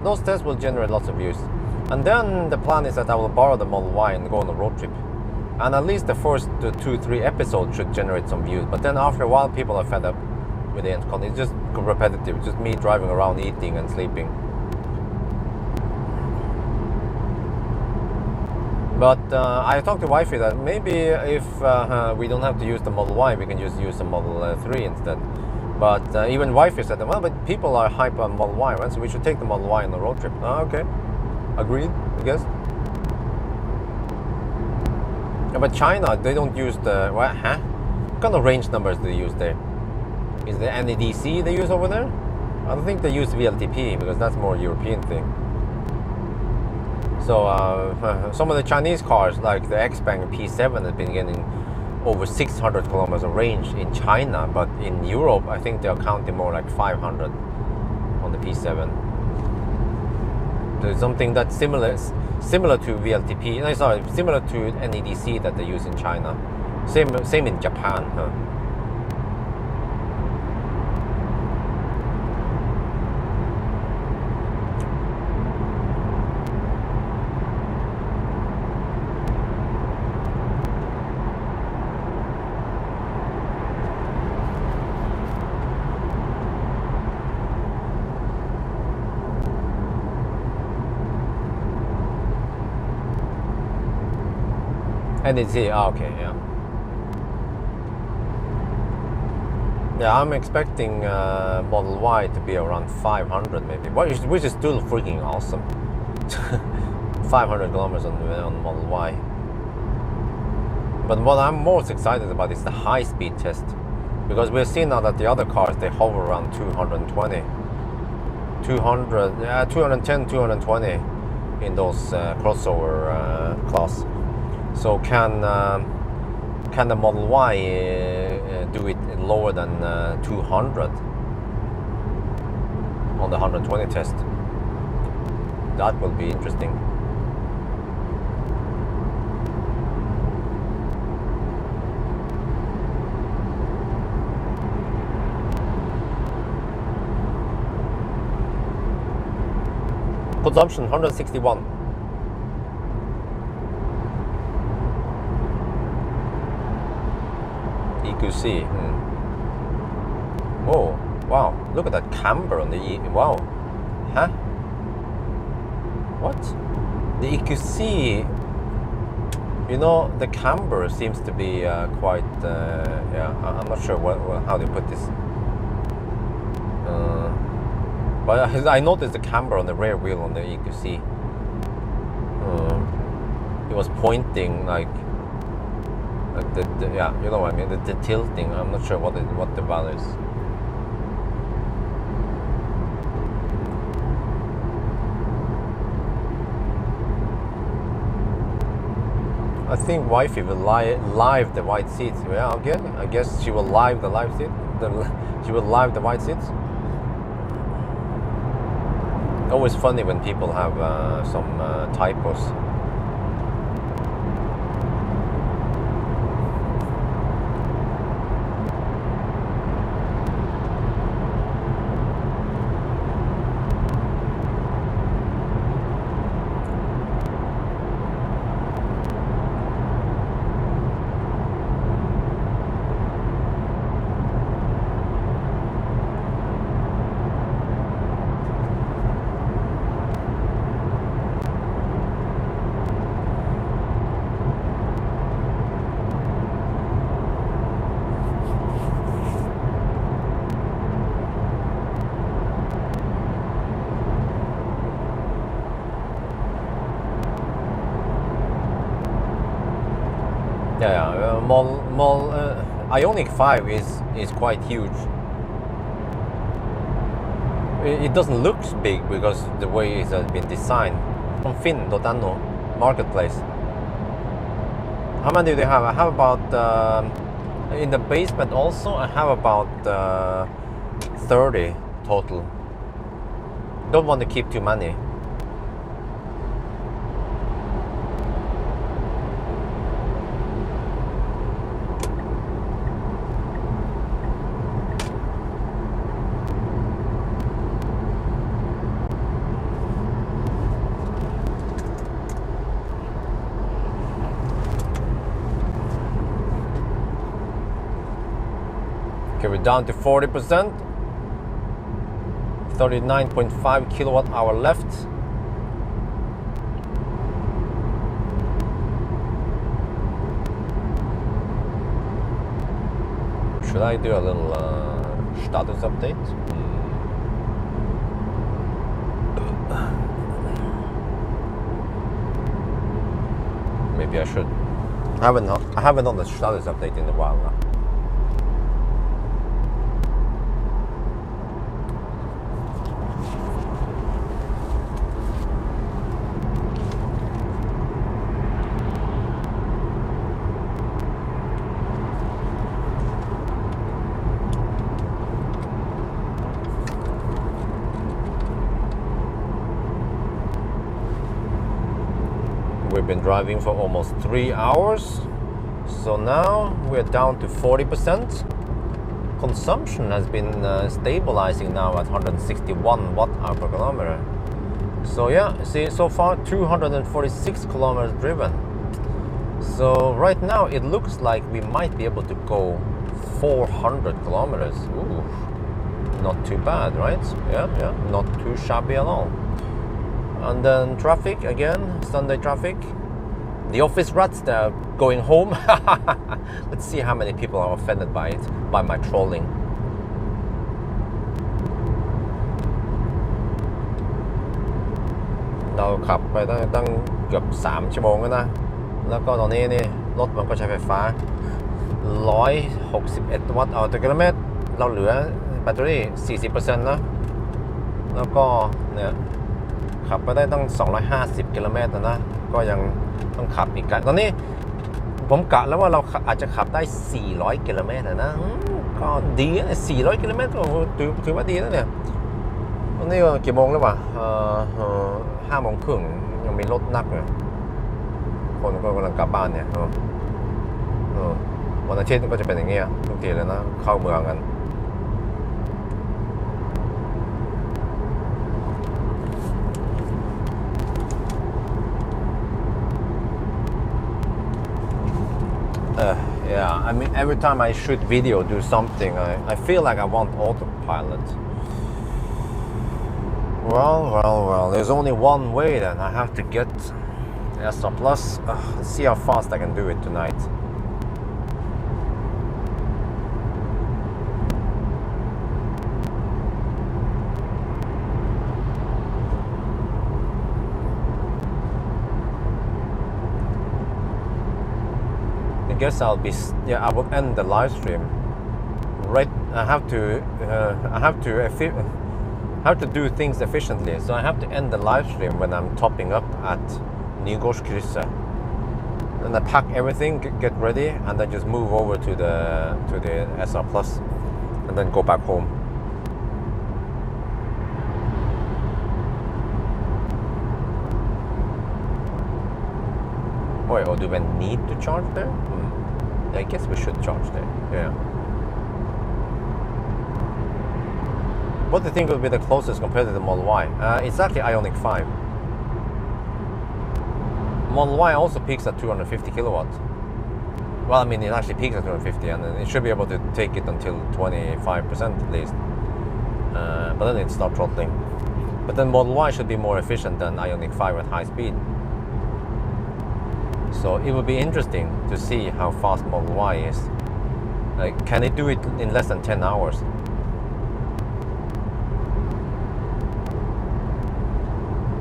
Those tests will generate lots of views. And then the plan is that I will borrow the Model Y and go on a road trip. And at least the first 2-3 episodes should generate some views. But then after a while, people are fed up with the end content. It's just repetitive, just me driving around, eating and sleeping. But I talked to wifey that maybe if we don't have to use the Model Y, we can just use the Model 3 instead. But even wifey said, well, but people are hype on Model Y, right? So we should take the Model Y on the road trip. Okay, agreed, I guess. Yeah, but China, they don't use the, what, huh? What kind of range numbers do they use there? Is there any DC they use over there? I don't think they use VLTP because that's more European thing. So some of the Chinese cars, like the Xpeng P7, have been getting over 600 kilometers of range in China, but in Europe, I think they're counting more like 500 on the P7. So it's something that's similar to VLTP. No, sorry, similar to NEDC that they use in China. Same in Japan. Huh? NEC, okay, yeah. Yeah, I'm expecting Model Y to be around 500 maybe, which is still freaking awesome. 500 kilometers on Model Y. But what I'm most excited about is the high-speed test, because we're seeing now that the other cars, they hover around 220, 210, 220 in those crossover class. So can the Model Y do it lower than 200 on the 120 test? That will be interesting. Consumption 161. EQC. Oh, wow. Look at that camber on the wow. Huh? What? The EQC, you know, the camber seems to be quite, yeah, I'm not sure how they put this. But I noticed the camber on the rear wheel on the EQC. It was pointing like the yeah, you know what I mean, the tilting. I'm not sure what the value is. I think wifey will live the white seats. Yeah, okay. I guess she will live the live seat. She will live the white seats. Always funny when people have some typos. Yeah, Ioniq 5 is quite huge. It doesn't look big because the way it has been designed. From Finn.no marketplace. How many do they have? I have about in the basement also. I have about 30 total. Don't want to keep too many. Okay, we're down to 40%. 39.5 kilowatt hour left. Should I do a little status update? Maybe I should. I haven't done the status update in a while now. We've been driving for almost 3 hours, so now we're down to 40%. Consumption has been stabilizing now at 161 watt-hour per kilometer. So yeah, see, so far 246 kilometers driven. So right now it looks like we might be able to go 400 kilometers. Ooh, not too bad, right? Yeah, not too shabby at all. And then traffic again, Sunday traffic. The office rats, they're going home. Let's see how many people are offended by it, by my trolling. เราขับไปตั้งเกือบ3 ชั่วโมงแล้วนะแล้วก็ตอนนี้นี่รถมันก็ใช้ไฟฟ้า161 วัตต์ต่อกิโลเมตรเราเหลือแบตเตอรี่ 40% นะแล้วก็เนี่ยขับไปได้ตั้ง250 กิโลเมตรนะก็ยังต้องขับอีกไกลตอนนี้ผมกะแล้วว่าเราอาจจะขับได้400 กิโลเมตรนะก็ดีนะ400 กิโลเมตรถือว่าดีนะเนี่ยตอนนี้กี่โมงแล้ววะ5 โมงครึ่งยังมีรถนักเลยคนก็กำลังกลับบ้านเนี่ยวันอาทิตย์ก็จะเป็นอย่างเงี้ยทุกทีเลยนะเข้าเมืองกัน Yeah, I mean every time I shoot video, do something, I feel like I want autopilot. Well, there's only one way then. I have to get SR Plus. Let's see how fast I can do it tonight. I guess I will end the live stream. Right, I have to do things efficiently, so I have to end the live stream when I'm topping up at Nygårdskrysset. Then I pack everything, get ready, and then just move over to the SR Plus, and then go back home. Wait, or do we need to charge there? I guess we should charge there. Yeah. What do you think would be the closest compared to the Model Y? It's actually Ioniq 5. Model Y also peaks at 250 kilowatts. Well, I mean, it actually peaks at 250, and it should be able to take it until 25% at least. But then it stopped throttling. But then Model Y should be more efficient than Ioniq 5 at high speed. So it would be interesting to see how fast Model Y is. Like, can it do it in less than 10 hours?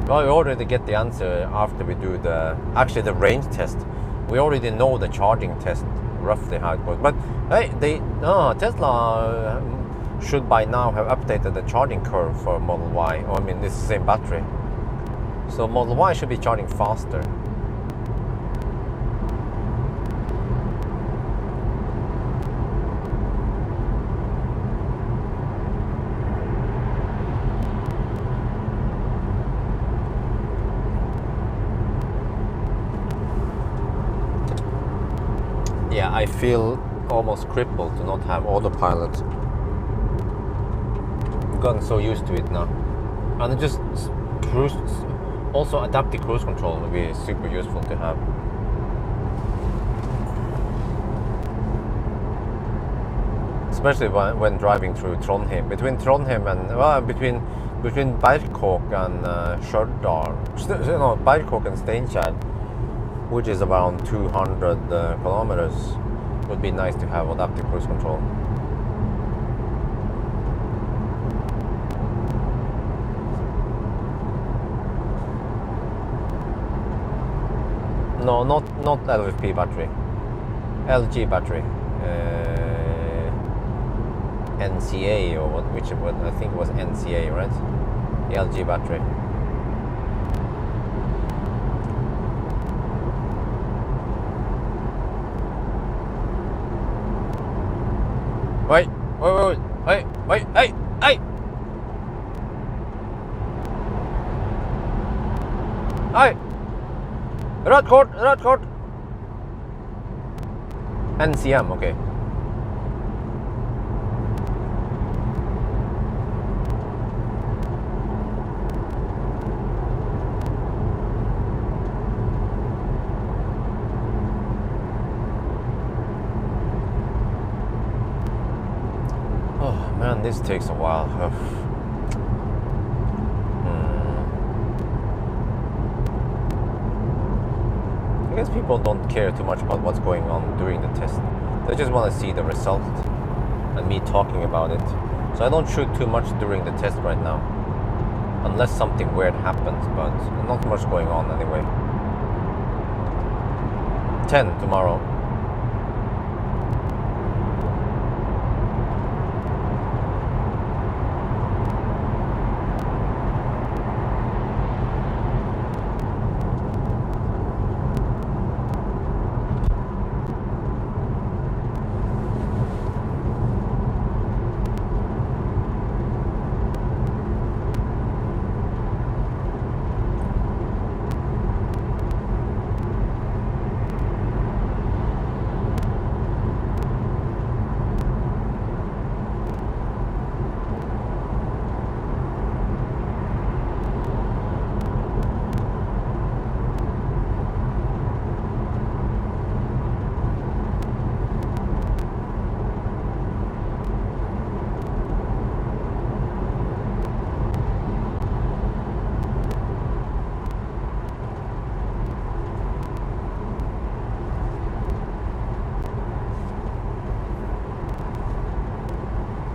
Well, we already get the answer after we do actually the range test. We already know the charging test, roughly how it goes. But hey, Tesla should by now have updated the charging curve for Model Y. I mean, it's the same battery. So Model Y should be charging faster. Yeah, I feel almost crippled to not have autopilot. I've gotten so used to it now. And it just also adaptive cruise control would be super useful to have. Especially when driving through Trondheim. Between Trondheim and, between Berkåk and Stjørdal. No, Berkåk and Steinkjer, which is around 200 kilometers, would be nice to have adaptive cruise control. No, not LFP battery. LG battery. NCA or which I think it was NCA, right? The LG battery. Wait, hey! Hey! Rødt kort! NCM, okay. Man, this takes a while. I guess people don't care too much about what's going on during the test. They just want to see the result and me talking about it. So I don't shoot too much during the test right now, unless something weird happens, but not much going on anyway. 10 tomorrow.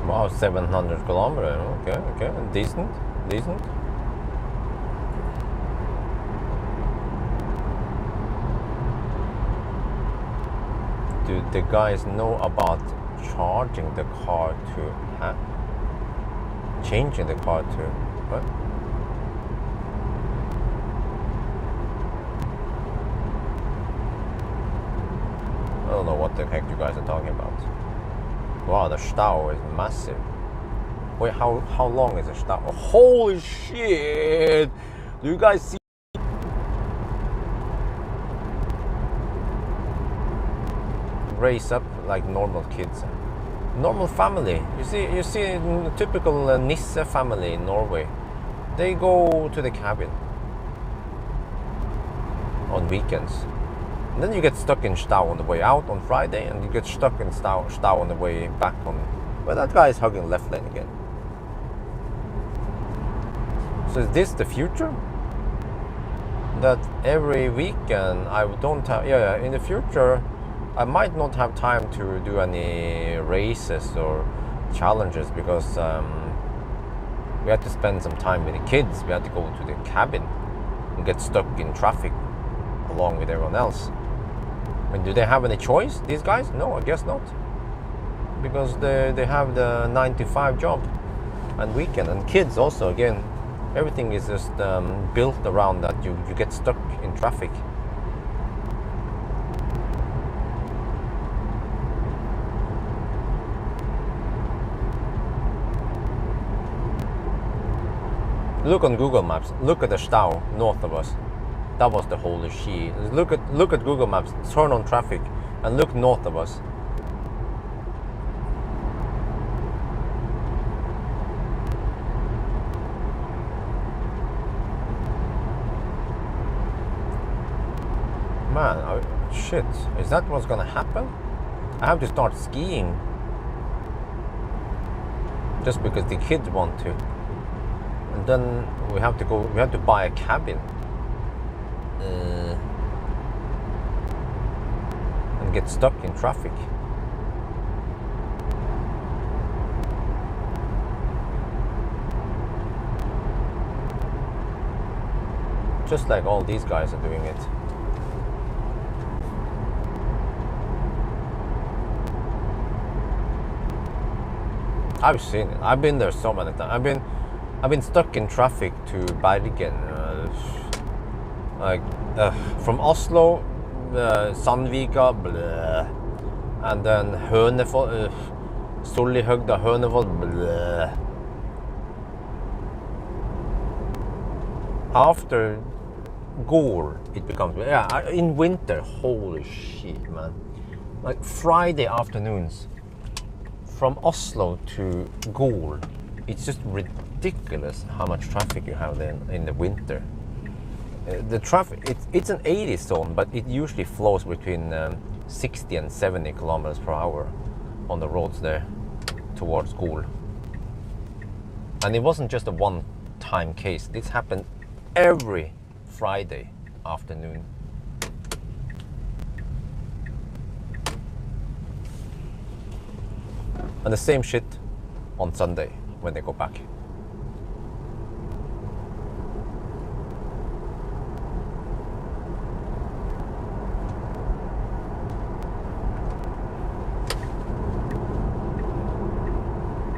Wow, 700 kilometers. Okay, decent. Do the guys know about charging the car to changing the car to what? I don't know what the heck you guys are talking about. Wow, the stau is massive. Wait, how long is the stau? Oh, holy shit! Do you guys see? Raise up like normal kids, normal family. You see, the typical Nisse family in Norway. They go to the cabin on weekends. And then you get stuck in stau on the way out on Friday, and you get stuck in stau on the way back on. Well, that guy is hugging left lane again. So is this the future? That every weekend I don't have. Yeah. In the future, I might not have time to do any races or challenges because we had to spend some time with the kids. We had to go to the cabin and get stuck in traffic along with everyone else. I mean, do they have any choice, these guys? No, I guess not. Because they have the 9-to-5 job and weekend. And kids also, again, everything is just built around that you get stuck in traffic. Look on Google Maps, look at the stau north of us. That was the holy shit. Look at Google Maps, turn on traffic and look north of us. Man, shit, is that what's gonna happen? I have to start skiing just because the kids want to. And then we have to buy a cabin. And get stuck in traffic. Just like all these guys are doing it. I've seen it. I've been there so many times. I've been stuck in traffic to Bergen. From Oslo, Sandvika, bleh. And then Hønefoss, Sollihøgda, Hønefoss, bleh. After Gol, it becomes, in winter, holy shit, man. Like Friday afternoons, from Oslo to Gol, it's just ridiculous how much traffic you have then in the winter. The traffic, it's an 80 zone, but it usually flows between 60 and 70 kilometers per hour on the roads there towards Gol. And it wasn't just a one-time case. This happened every Friday afternoon. And the same shit on Sunday when they go back.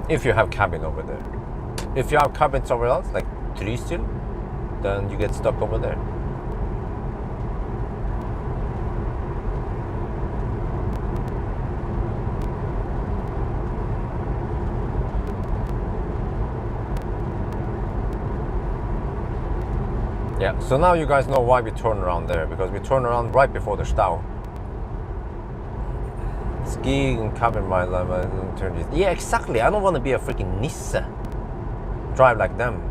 If you have cabin over there. If you have cabin somewhere else, like Trysil, then you get stuck over there. Yeah, so now you guys know why we turn around there, because we turn around right before the Stau. Ski and cabin by turn. Yeah, exactly. I don't want to be a freaking Nisse. Drive like them.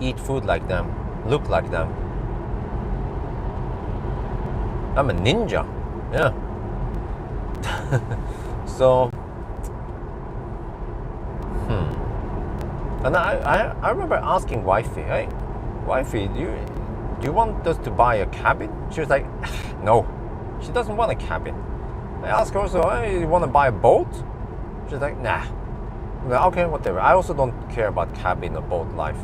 Eat food like them. Look like them. I'm a ninja. Yeah. So. And I remember asking wifey, hey, wifey, do you want us to buy a cabin? She was like, no. She doesn't want a cabin. I asked her also, hey, you want to buy a boat? She's like, nah. Okay, whatever. I also don't care about cabin or boat life.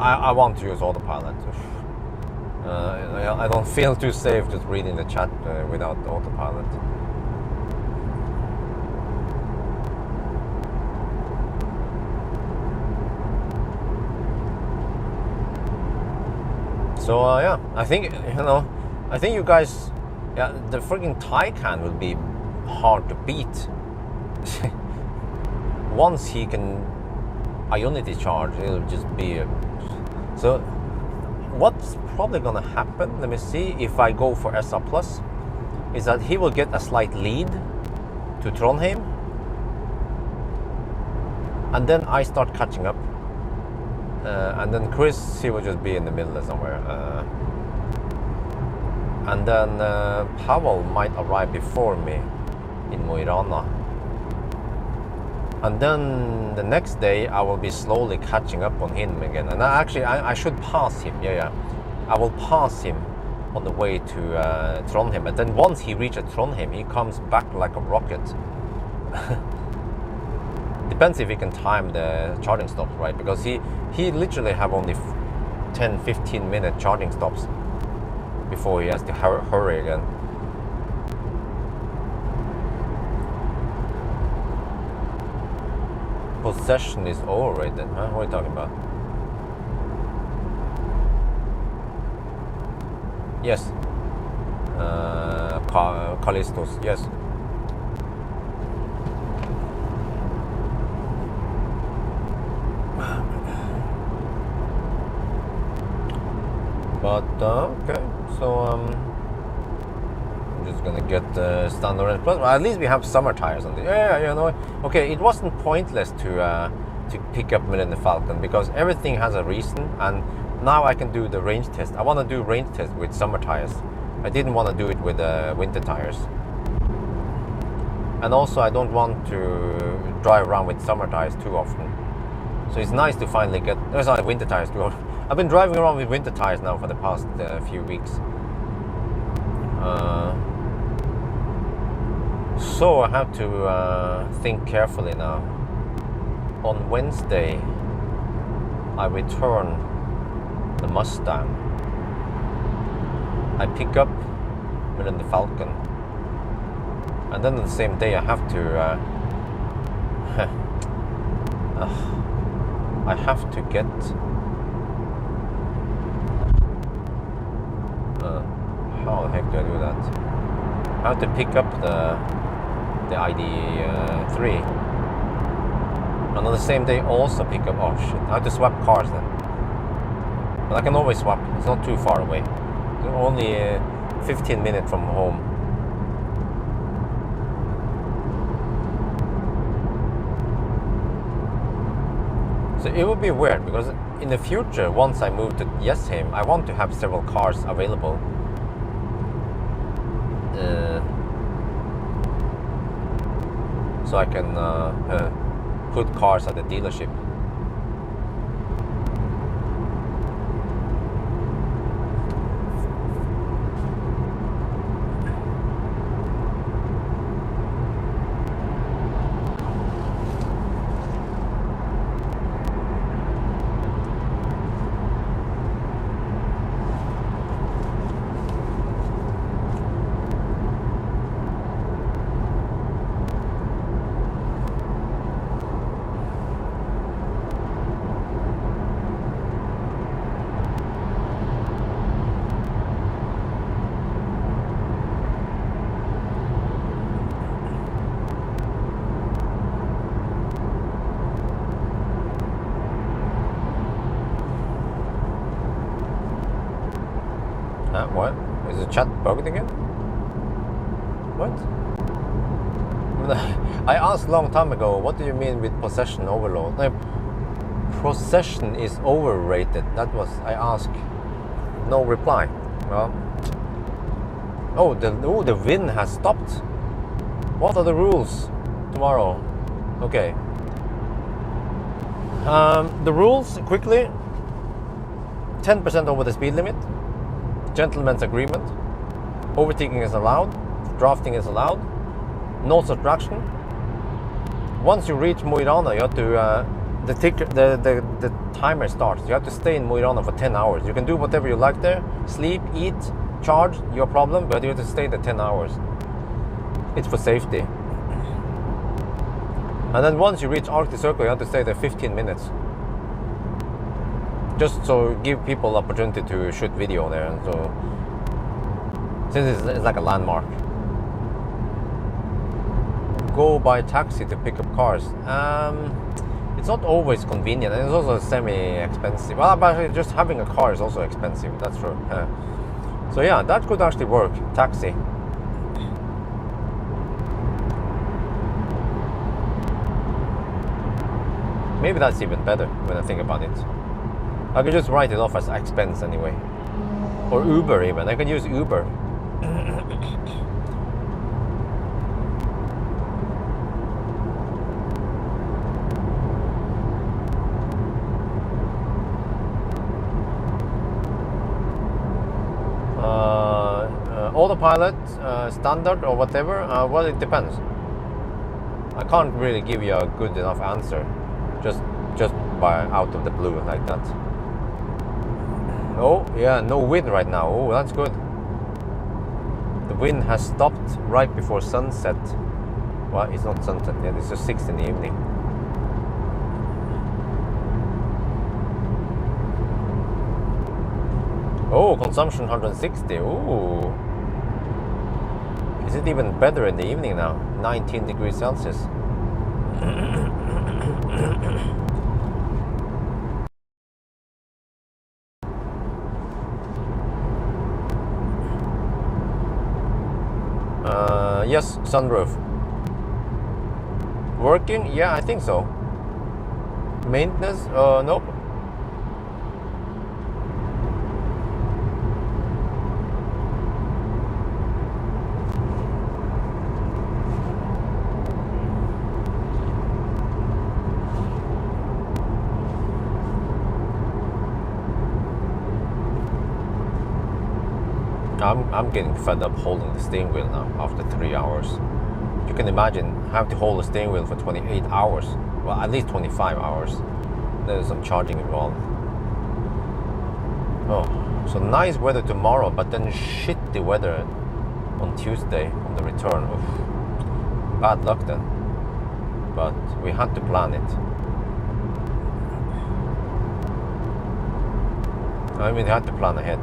I want to use autopilot. I don't feel too safe just reading the chat without autopilot. So yeah, I think I think you guys, yeah, the freaking Taycan will be hard to beat. Once he can Ionity charge, it'll just be so. What's probably gonna happen, let me see, if I go for SR Plus, is that he will get a slight lead to Trondheim, and then I start catching up, and then Chris, he will just be in the middle somewhere, and then Pawel might arrive before me in Mo i Rana, and then the next day I will be slowly catching up on him again, and I should pass him. Yeah, I will pass him on the way to Trondheim, and then once he reaches Trondheim, he comes back like a rocket. Depends if he can time the charging stops right, because he literally have only 10-15 minute charging stops before he has to hurry again. Possession is overrated, huh? What are you talking about? Yes. Callistos, yes. But, okay, so, I'm just gonna get the standard plus. Well, at least we have summer tires on the. Yeah. Okay, it wasn't pointless to pick up Millennium Falcon, because everything has a reason, and now I can do the range test. I want to do range test with summer tires. I didn't want to do it with winter tires, and also I don't want to drive around with summer tires too often. So it's nice to finally get. Sorry, winter tires too often. I've been driving around with winter tires now for the past few weeks. So I have to think carefully now. On Wednesday, I return the Mustang. I pick up Millennium Falcon, and then on the same day I have to. I have to get. How the heck do I do that? I have to pick up the ID3, and on the same day also pick up. Oh shit! I have to swap cars then, but I can always swap. It's not too far away. It's only 15 minutes from home. So it would be weird, because in the future, once I move to Jessheim, I want to have several cars available. so I can put cars at the dealership. What? Is the chat bugged again? What? I asked a long time ago, what do you mean with possession overload? Like, possession is overrated. That was, I asked. No reply. Well, the wind has stopped. What are the rules tomorrow? Okay. The rules, quickly. 10% over the speed limit. Gentleman's agreement. Overtaking is allowed. Drafting is allowed. No subtraction. Once you reach Mo i Rana, you have to the timer starts. You have to stay in Mo i Rana for 10 hours. You can do whatever you like there. Sleep, eat, charge, your problem, but you have to stay there 10 hours. It's for safety. And then once you reach Arctic Circle, you have to stay there 15 minutes. Just so give people opportunity to shoot video there, and so since it's like a landmark. Go by taxi to pick up cars. It's not always convenient, and it's also semi-expensive. Well, but just having a car is also expensive. That's true. So yeah, that could actually work. Taxi. Maybe that's even better when I think about it. I could just write it off as expense anyway. Or Uber even. I can use Uber. Autopilot, standard or whatever, well, it depends. I can't really give you a good enough answer just by out of the blue like that. Oh yeah, no wind right now. Oh, that's good. The wind has stopped right before sunset. Well, it's not sunset yet, it's just 6 in the evening. Oh, consumption 160. Ooh. Is it even better in the evening now? 19 degrees Celsius. Yes, sunroof. Working? Yeah, I think so. Maintenance? Nope. I'm getting fed up holding the steering wheel now after 3 hours. You can imagine having to hold the steering wheel for 28 hours. Well, at least 25 hours. There's some charging involved. Oh, so nice weather tomorrow, but then shitty weather on Tuesday on the return. Oof. Bad luck then. But we had to plan it. I mean, we had to plan ahead.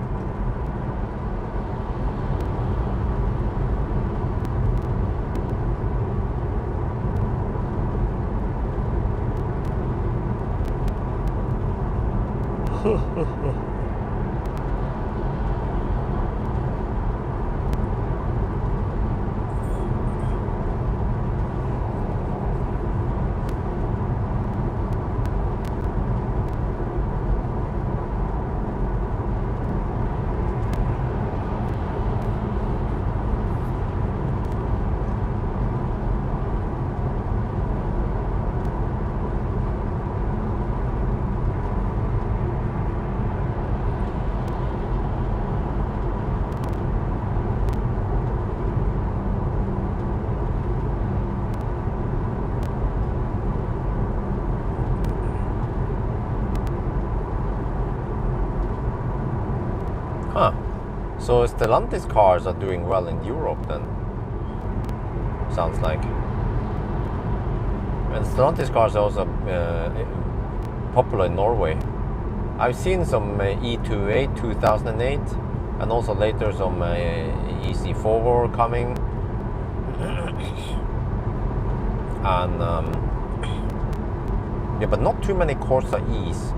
So Stellantis cars are doing well in Europe then. Sounds like. And Stellantis cars are also popular in Norway. I've seen some E28 2008 and also later some EC4 coming. And yeah, but not too many Corsa E's.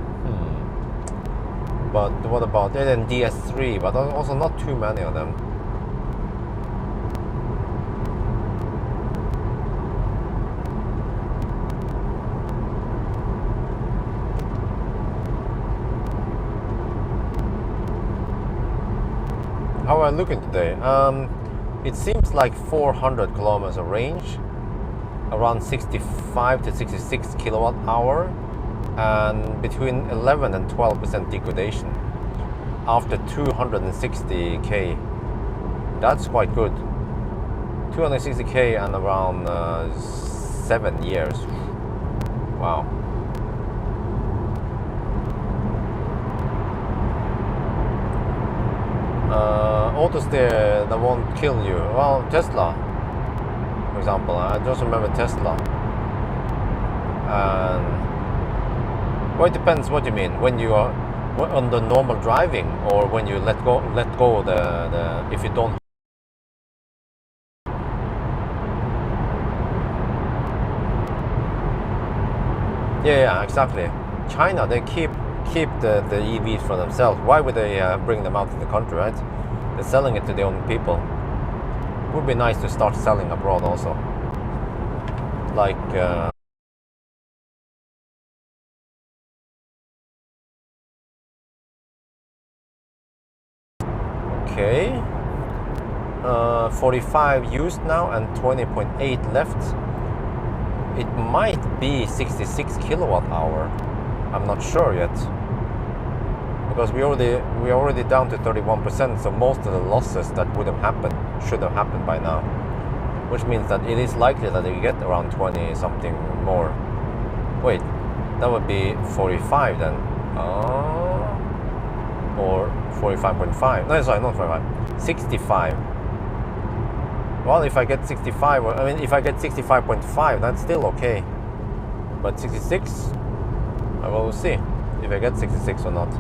But what about it? And DS3, but also not too many of them. How are I looking today? It seems like 400 kilometers of range, around 65 to 66 kilowatt hour, and between 11 and 12% degradation after 260k. That's quite good. 260k and around 7 years. Wow. Auto steer that won't kill you. Well, Tesla, for example. I just remember Tesla. And well, it depends what you mean. When you are on the normal driving, or when you let go the if you don't. Yeah, exactly. China, they keep the EVs for themselves. Why would they bring them out to the country, right? They're selling it to their own people. It would be nice to start selling abroad also. Like okay. 45 used now and 20.8 left. It might be 66 kilowatt hour. I'm not sure yet. Because we're already down to 31%, so most of the losses that would have happened should have happened by now. Which means that it is likely that you get around 20 something more. Wait, that would be 45 then. Or 45.5. No, sorry, not 45. 65. Well, if I get 65, if I get 65.5, that's still okay. But 66, I will see if I get 66 or not.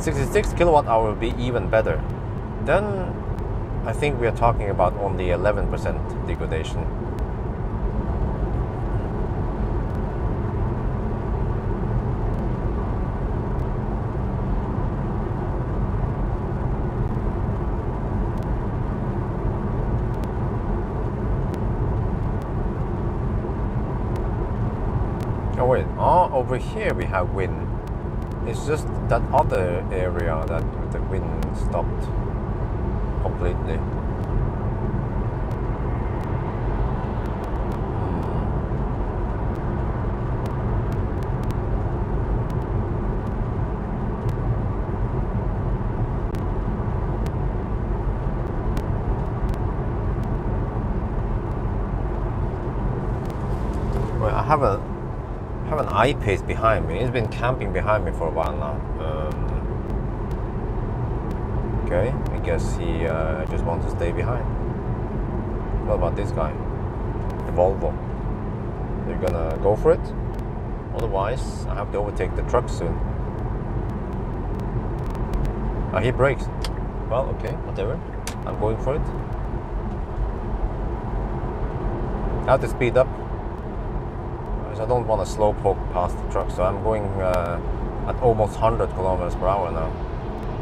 66 kilowatt hour would be even better. Then I think we are talking about only 11% degradation. Oh wait, over here we have wind. It's just that other area that the wind stopped completely. Well, I have an I-Pace behind me. He's been camping behind me for a while now. Okay, I guess he just wants to stay behind. What about this guy? The Volvo. You're gonna go for it? Otherwise, I have to overtake the truck soon. He brakes. Well, okay, whatever. I'm going for it. I have to speed up. I don't want to slow poke past the truck, so I'm going at almost 100 kilometers per hour now.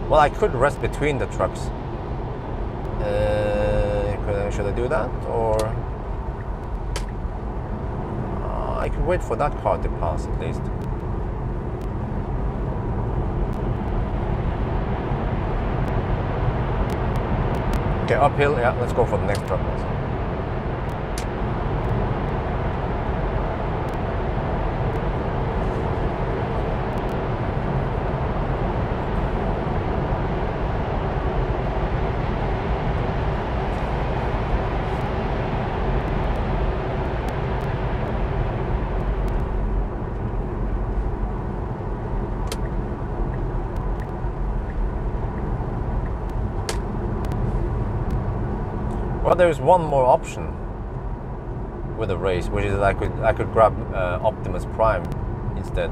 Well, I could rest between the trucks. Should I do that, or I could wait for that car to pass at least. Okay, uphill. Yeah, let's go for the next truck. Well, there's one more option with the race, which is that I could grab Optimus Prime instead.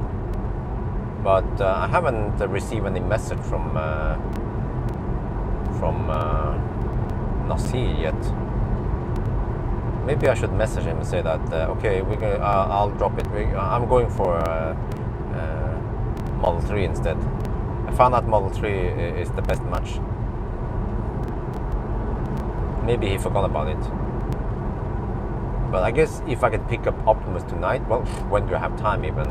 But I haven't received any message from Nasir yet. Maybe I should message him and say that okay, I'll drop it. I'm going for Model 3 instead. I found out Model 3 is the best match. Maybe he forgot about it. But I guess if I could pick up Optimus tonight, well, when do I have time even?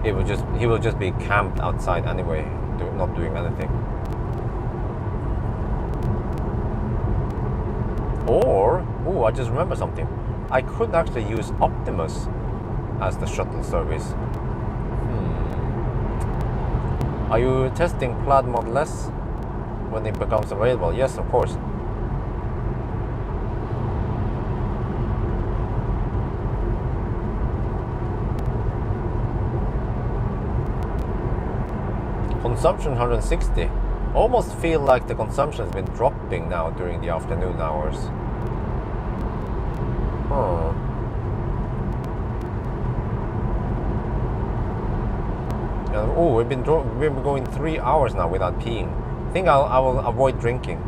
He will just be camped outside anyway, not doing anything. Or, I just remember something. I could actually use Optimus as the shuttle service. Are you testing Plaid Model S when it becomes available? Yes, of course. Consumption 160. Almost feel like the consumption has been dropping now during the afternoon hours. We've been going 3 hours now without peeing. I think I will avoid drinking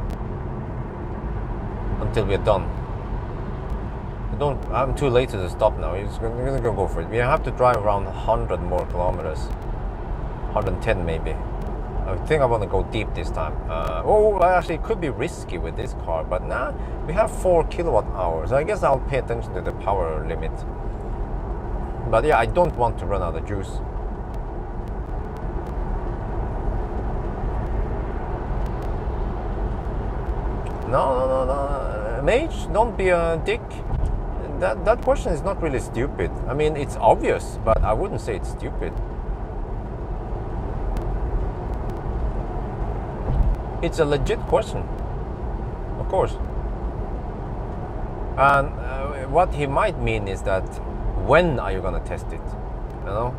until we're done. I'm too late to stop now. We're gonna go for it. We have to drive around 100 more kilometers. 110 maybe. I think I want to go deep this time. Actually, it could be risky with this car, but nah, we have 4 kilowatt hours. I guess I'll pay attention to the power limit. But yeah, I don't want to run out of juice. No. Mage, don't be a dick. That question is not really stupid. I mean, it's obvious, but I wouldn't say it's stupid. It's a legit question, of course. And what he might mean is that, when are you gonna test it? You know.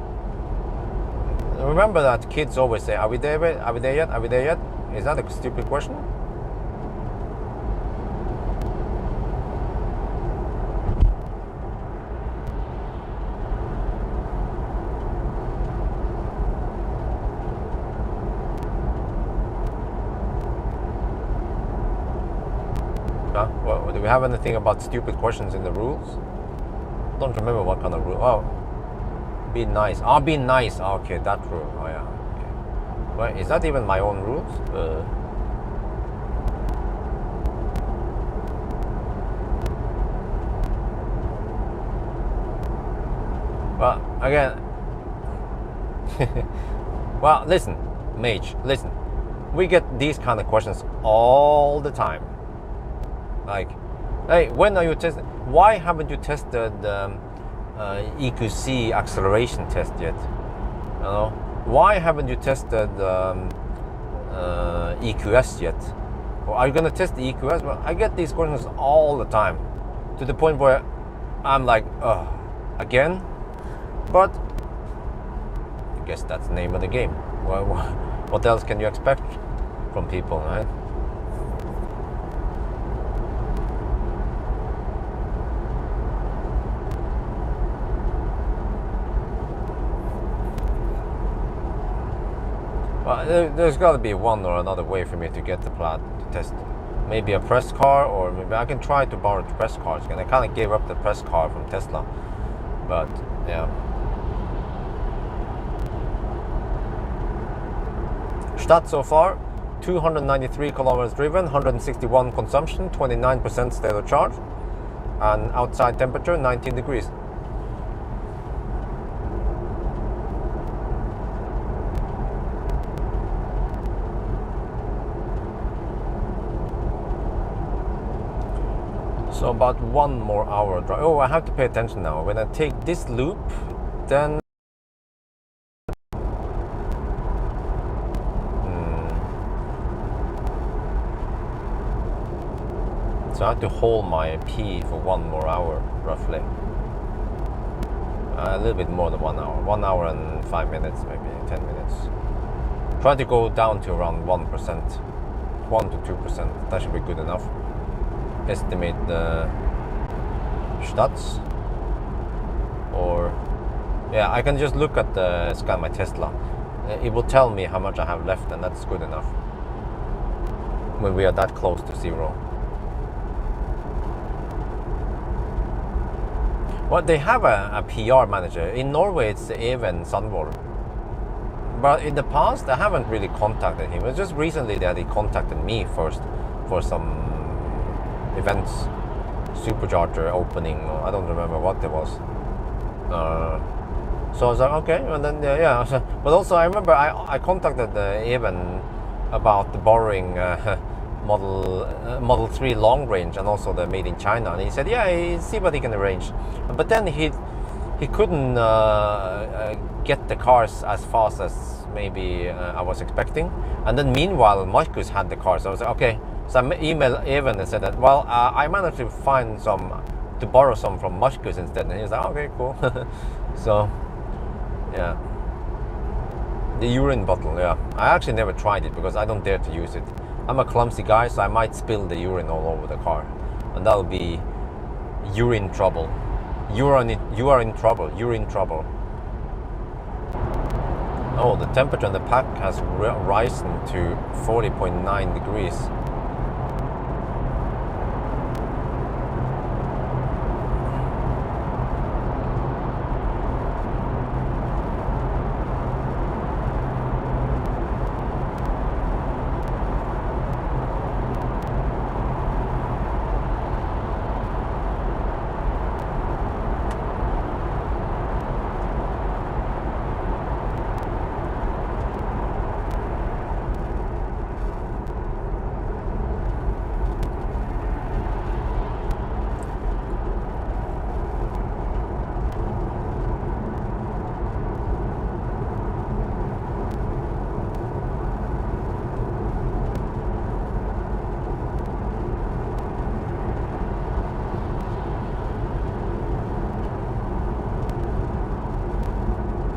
Remember that kids always say, "Are we there yet? Are we there yet? Are we there yet?" Is that a stupid question? Do we have anything about stupid questions in the rules? Don't remember what kind of rule. Oh, be nice. Be nice. Okay, that rule. Oh yeah. Okay. Well, is that even my own rules? Well, again. Well, listen, Mage. Listen, we get these kind of questions all the time. Like, hey, when are you testing? Why haven't you tested EQC acceleration test yet? You know, why haven't you tested EQS yet? Or are you gonna test the EQS? Well, I get these questions all the time, to the point where I'm like, again? But I guess that's the name of the game. What else can you expect from people, right? Well, there's got to be one or another way for me to get the Plaid to test. Maybe a press car, or maybe I can try to borrow the press cars again. I kind of gave up the press car from Tesla, but yeah. Stats so far: 293 kilometers driven, 161 consumption, 29% state of charge, and outside temperature 19 degrees. So about 1 more hour drive. Oh, I have to pay attention now. When I take this loop, then so I have to hold my pee for 1 more hour, roughly. A little bit more than 1 hour. 1 hour and 5 minutes, maybe 10 minutes. Try to go down to around 1%, 1 to 2%. That should be good enough. estimate the stats, or yeah, I can just look at the scan my Tesla. It will tell me how much I have left, and that's good enough when we are that close to zero. Well, they have a PR manager. In Norway, it's Even Sandvold. But in the past, I haven't really contacted him. It was just recently that he contacted me first for some events, supercharger opening, or I don't remember what it was. So I was like, okay, and then yeah. But also, I remember I contacted Even about borrowing Model 3 long range and also the made in China, and he said, yeah, he see what he can arrange. But then he couldn't get the cars as fast as maybe I was expecting. And then meanwhile, Marcus had the cars. So I was like, okay. So I emailed Even and said that, well, I managed to find to borrow some from Marcus instead. And he was like, okay, cool. So, yeah. The urine bottle, yeah. I actually never tried it because I don't dare to use it. I'm a clumsy guy, so I might spill the urine all over the car. And that'll be urine trouble. You are in trouble. You're in trouble. Oh, the temperature in the pack has risen to 40.9 degrees.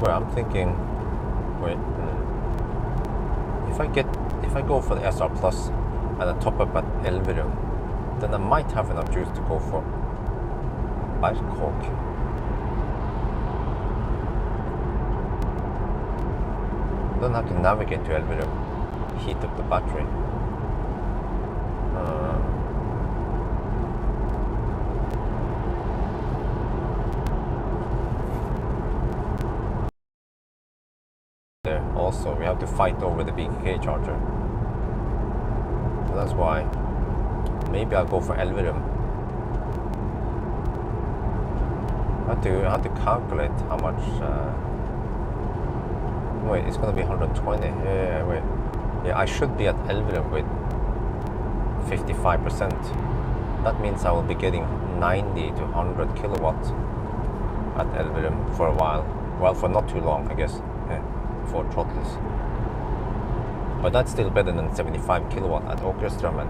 I'm thinking, wait, if I go for the SR Plus and I top up at Elverum, then I might have enough juice to go for Berkåk. Don't have to navigate to Elverum, heat up the battery. Also, we have to fight over the BKK charger. So that's why maybe I'll go for Elverum. I have to calculate how much. Wait, it's gonna be 120. Yeah, wait. Yeah, I should be at Elverum with 55%. That means I will be getting 90 to 100 kilowatts at Elverum for a while. Well, for not too long, I guess. Yeah. For throttles, but that's still better than 75 kilowatt at Åkerströmmen.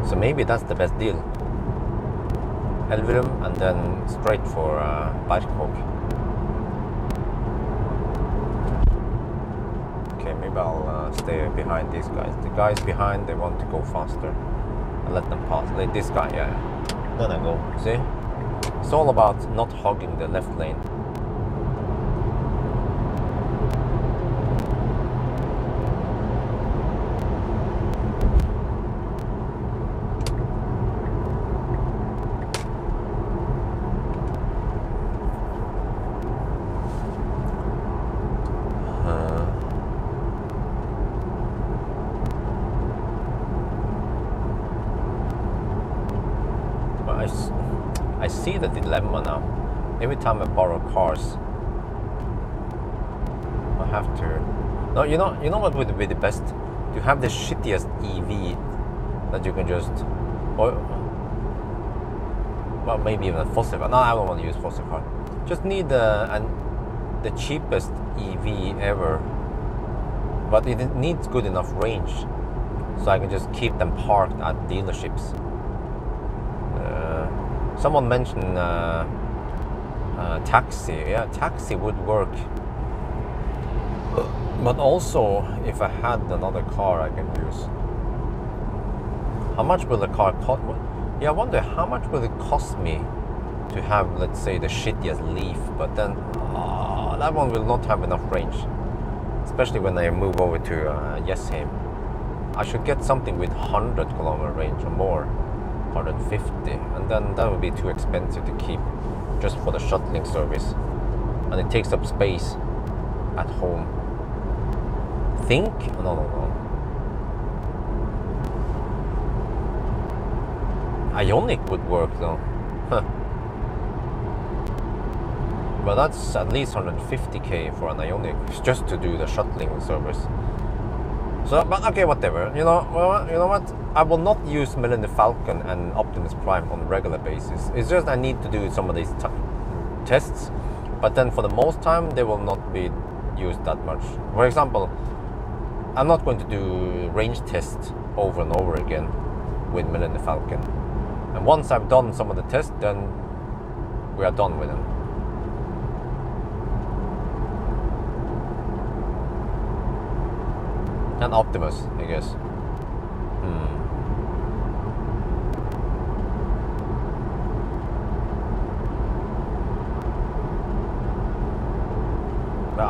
So maybe that's the best deal. Elverum and then straight for Berkåk. Okay, maybe I'll stay behind these guys. The guys behind, they want to go faster. I'll let them pass. Like this guy, yeah. Then I go. See? It's all about not hogging the left lane. I see the dilemma now. Every time I borrow cars, I have to. No, you know what would be the best? To have the shittiest EV that you can just, or well, maybe even a fossil car. No, I don't want to use fossil car. Just need the cheapest EV ever, but it needs good enough range, so I can just keep them parked at dealerships. Someone mentioned taxi. Yeah, taxi would work. But also, if I had another car I can use. How much will the car cost? Yeah, I wonder how much will it cost me to have, let's say, the shittiest Leaf, but then that one will not have enough range, especially when I move over to Jessheim. I should get something with 100 kilometer range or more, 150, and then that would be too expensive to keep just for the shuttling service, and it takes up space at home. Think? No. Ionic would work though. Huh. But that's at least 150k for an Ionic just to do the shuttling service. So, but okay, whatever. You know what? I will not use Millennium Falcon and Optimus Prime on a regular basis. It's just I need to do some of these tests, but then for the most time they will not be used that much. For example, I'm not going to do range tests over and over again with Millennium Falcon. And once I've done some of the tests, then we are done with them. And Optimus, I guess.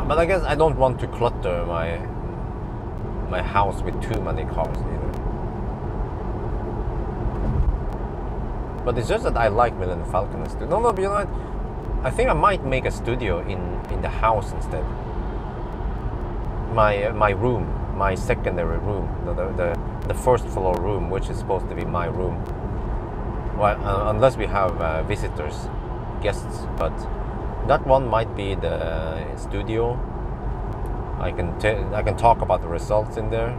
But I guess I don't want to clutter my house with too many cars either. But it's just that I like Millennium Falcon instead. No, but you know what? I think I might make a studio in the house instead. My room, my secondary room, the first floor room, which is supposed to be my room. Well, unless we have visitors, guests, but that one might be the studio. I can talk about the results in there.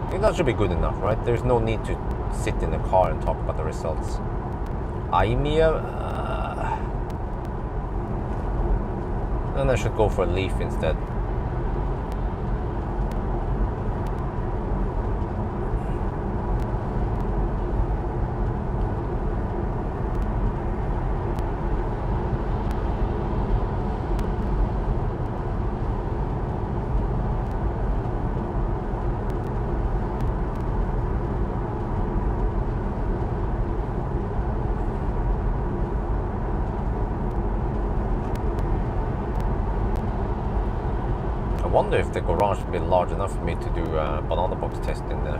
I think that should be good enough, right? There's no need to sit in the car and talk about the results. IMEA, then I should go for a Leaf instead. I wonder if the garage would be large enough for me to do a banana box test in there.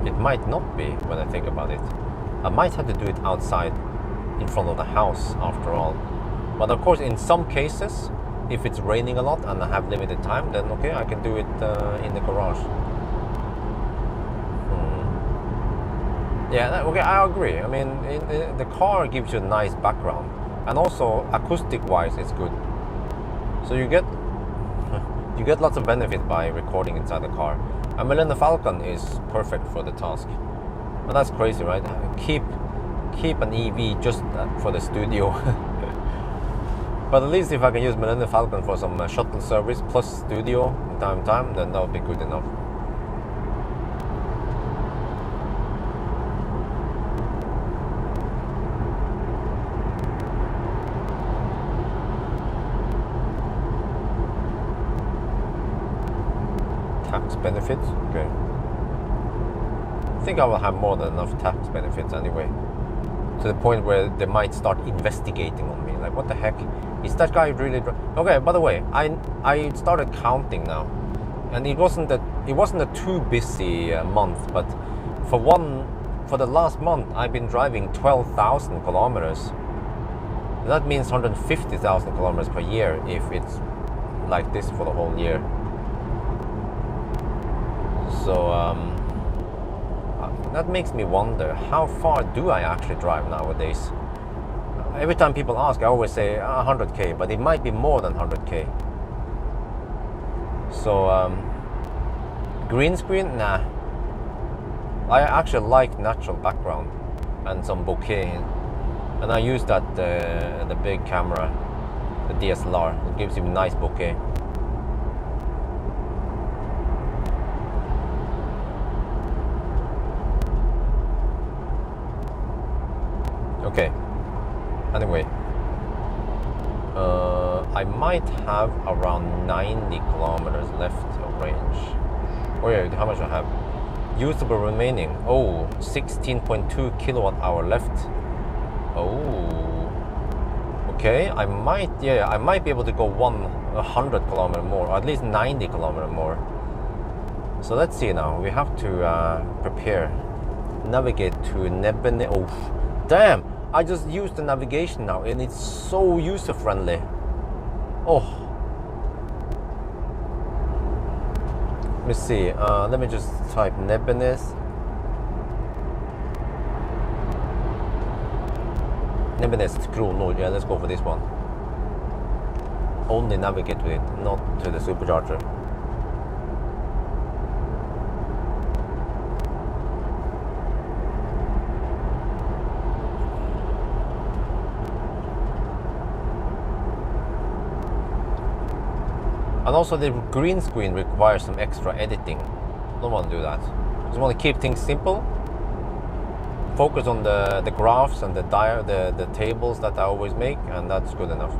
It might not be when I think about it. I might have to do it outside in front of the house after all. But of course, in some cases, if it's raining a lot and I have limited time, then okay, I can do it in the garage. Yeah, okay, I agree. I mean, the car gives you a nice background, and also acoustic-wise, it's good. So you get lots of benefit by recording inside the car. And Millennium Falcon is perfect for the task. But that's crazy, right? Keep an EV just for the studio. But at least if I can use Millennium Falcon for some shuttle service plus studio from time to time, then that would be good enough. Tax benefits? Okay. I think I will have more than enough tax benefits anyway. To the point where they might start investigating on me. Like, what the heck? Is that guy really... Okay, by the way, I started counting now. And it wasn't a too busy month, but for the last month, I've been driving 12,000 kilometers. That means 150,000 kilometers per year if it's like this for the whole year. So, that makes me wonder, how far do I actually drive nowadays? Every time people ask, I always say 100k, but it might be more than 100k. So, green screen? Nah. I actually like natural background and some bokeh. And I use that, the big camera, the DSLR. It gives you a nice bokeh. Okay, anyway, I might have around 90 kilometers left of range. Oh yeah, how much I have? Usable remaining. Oh, 16.2 kilowatt hour left. Oh, okay. I might be able to go 100 kilometer more, or at least 90 kilometer more. So let's see now. We have to prepare. Navigate to Nebene. Oh, damn! I just used the navigation now, and it's so user friendly. Oh. Let me see. Let me just type Nebenes. Nebenes Kronor. Yeah, let's go for this one. Only navigate with it, not to the supercharger. And also the green screen requires some extra editing. Don't want to do that. Just want to keep things simple. Focus on the graphs and the tables that I always make, and that's good enough.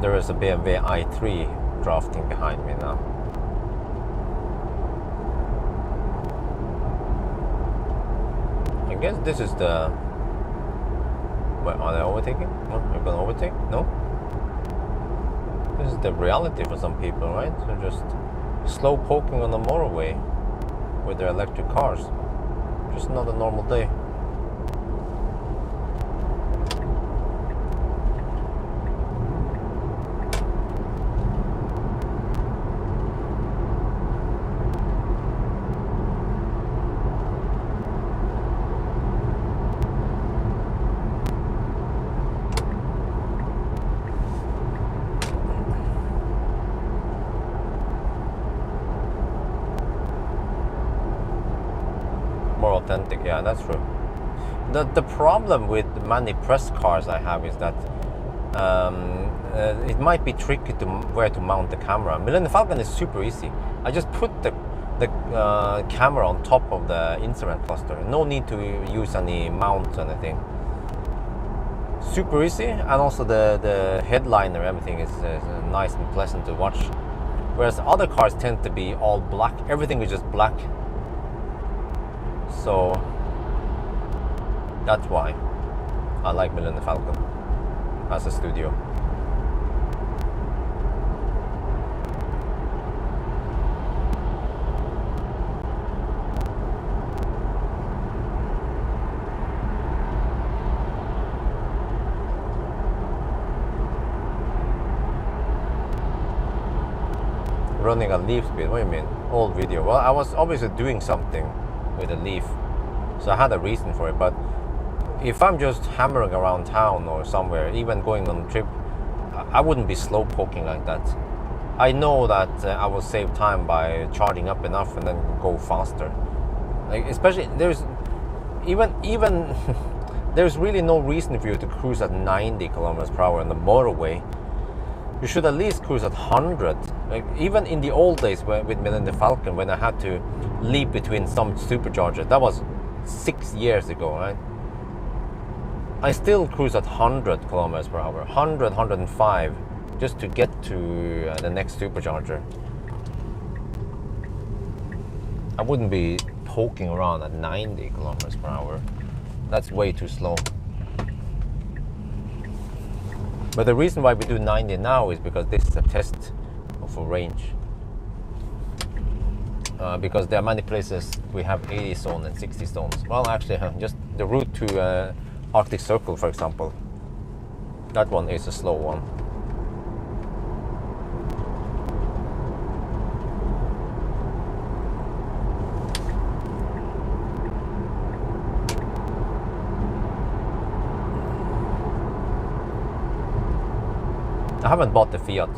There is a BMW i3 drafting behind me now. I guess this is the... Wait, are they overtaking? No, you're gonna overtake? No? This is the reality for some people, right? So just slow poking on the motorway with their electric cars. Just not a normal day. More authentic, yeah, that's true. The problem with many press cars I have is that it might be tricky to where to mount the camera. Millennium Falcon is super easy. I just put the camera on top of the instrument cluster. No need to use any mounts or anything. Super easy, and also the headliner, everything is nice and pleasant to watch. Whereas other cars tend to be all black. Everything is just black. So that's why I like Millennium Falcon as a studio. Running at Leaf speed, what do you mean? Old video. Well, I was obviously doing something with a Leaf, so I had a reason for it. But if I'm just hammering around town or somewhere, even going on a trip, I wouldn't be slow poking like that. I know that I will save time by charging up enough and then go faster. Like, especially there's even there's really no reason for you to cruise at 90 kilometers per hour on the motorway. You should at least cruise at 100. Like, even in the old days with Millennium Falcon, when I had to leap between some superchargers, that was 6 years ago, right? I still cruise at 100 kilometers per hour, 100, 105, just to get to the next supercharger. I wouldn't be poking around at 90 kilometers per hour. That's way too slow. But the reason why we do 90 now is because this is a test for range. Because there are many places we have 80 zone and 60 zones. Well, actually, just the route to Arctic Circle, for example. That one is a slow one. I haven't bought the Fiat.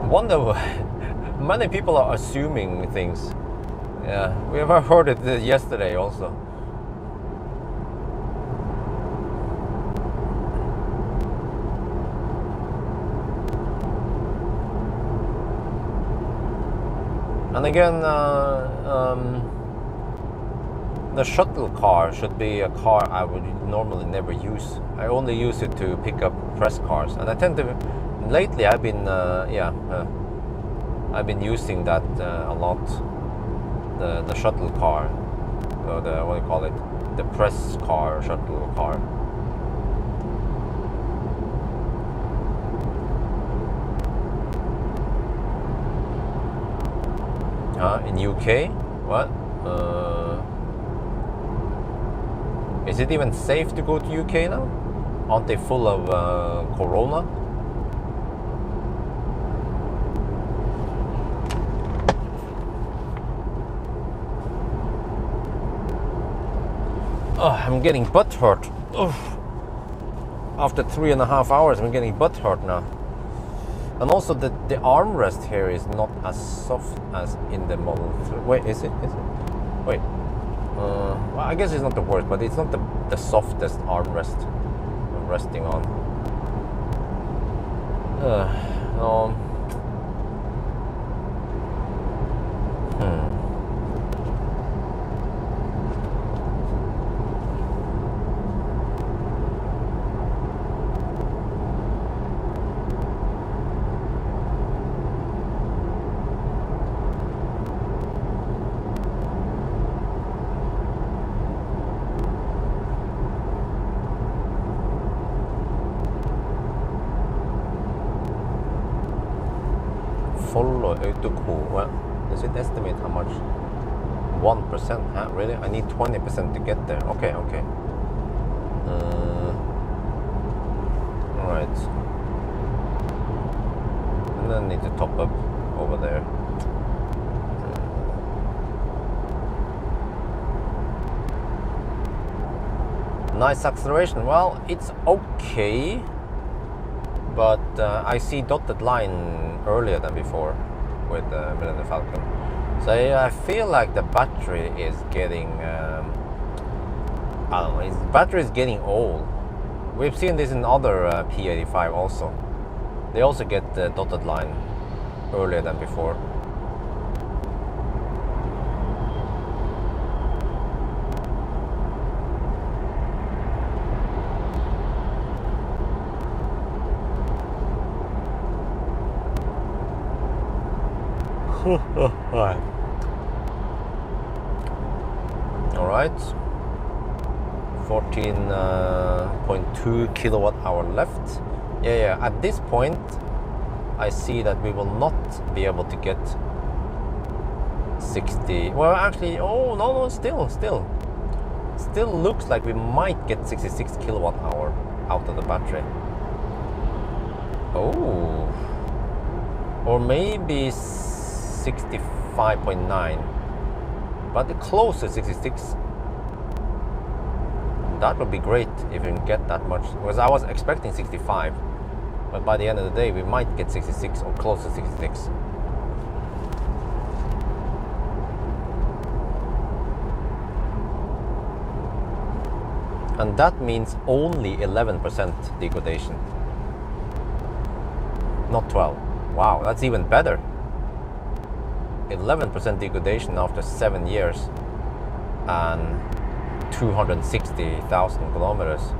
Wonder, many people are assuming things. Yeah, we have heard it yesterday also. And again, the shuttle car should be a car I would normally never use. I only use it to pick up press cars, and I tend to. Lately, I've been I've been using that a lot. The shuttle car, or the what do you call it? The press car, shuttle car. In UK, what? Is it even safe to go to UK now? Aren't they full of corona? Oh, I'm getting butt hurt. Oof. After 3.5 hours, I'm getting butt hurt now. And also the armrest here is not as soft as in the Model 3. Wait, is it? Is it? Wait. Well, I guess it's not the worst, but it's not the softest armrest I'm resting on. Follow autocool. Well, does it estimate how much? 1%? Huh? Really? I need 20% to get there. Okay, okay. Alright. And then I need to top up over there. Nice acceleration. Well, it's okay. But I see dotted line earlier than before with the Millennium Falcon. So I feel like the battery is getting, I don't know, the battery is getting old. We've seen this in other P85 also. They also get the dotted line earlier than before. Alright, 14.2 kilowatt hour left. Yeah, at this point I see that we will not be able to get 60. Well, actually, oh no, still looks like we might get 66 kilowatt hour out of the battery. Oh, or maybe 65.9, but close to 66. That would be great if we can get that much, because I was expecting 65, but by the end of the day we might get 66 or close to 66. And that means only 11% degradation, not 12. Wow, that's even better. 11% degradation after 7 years and 260,000 kilometers.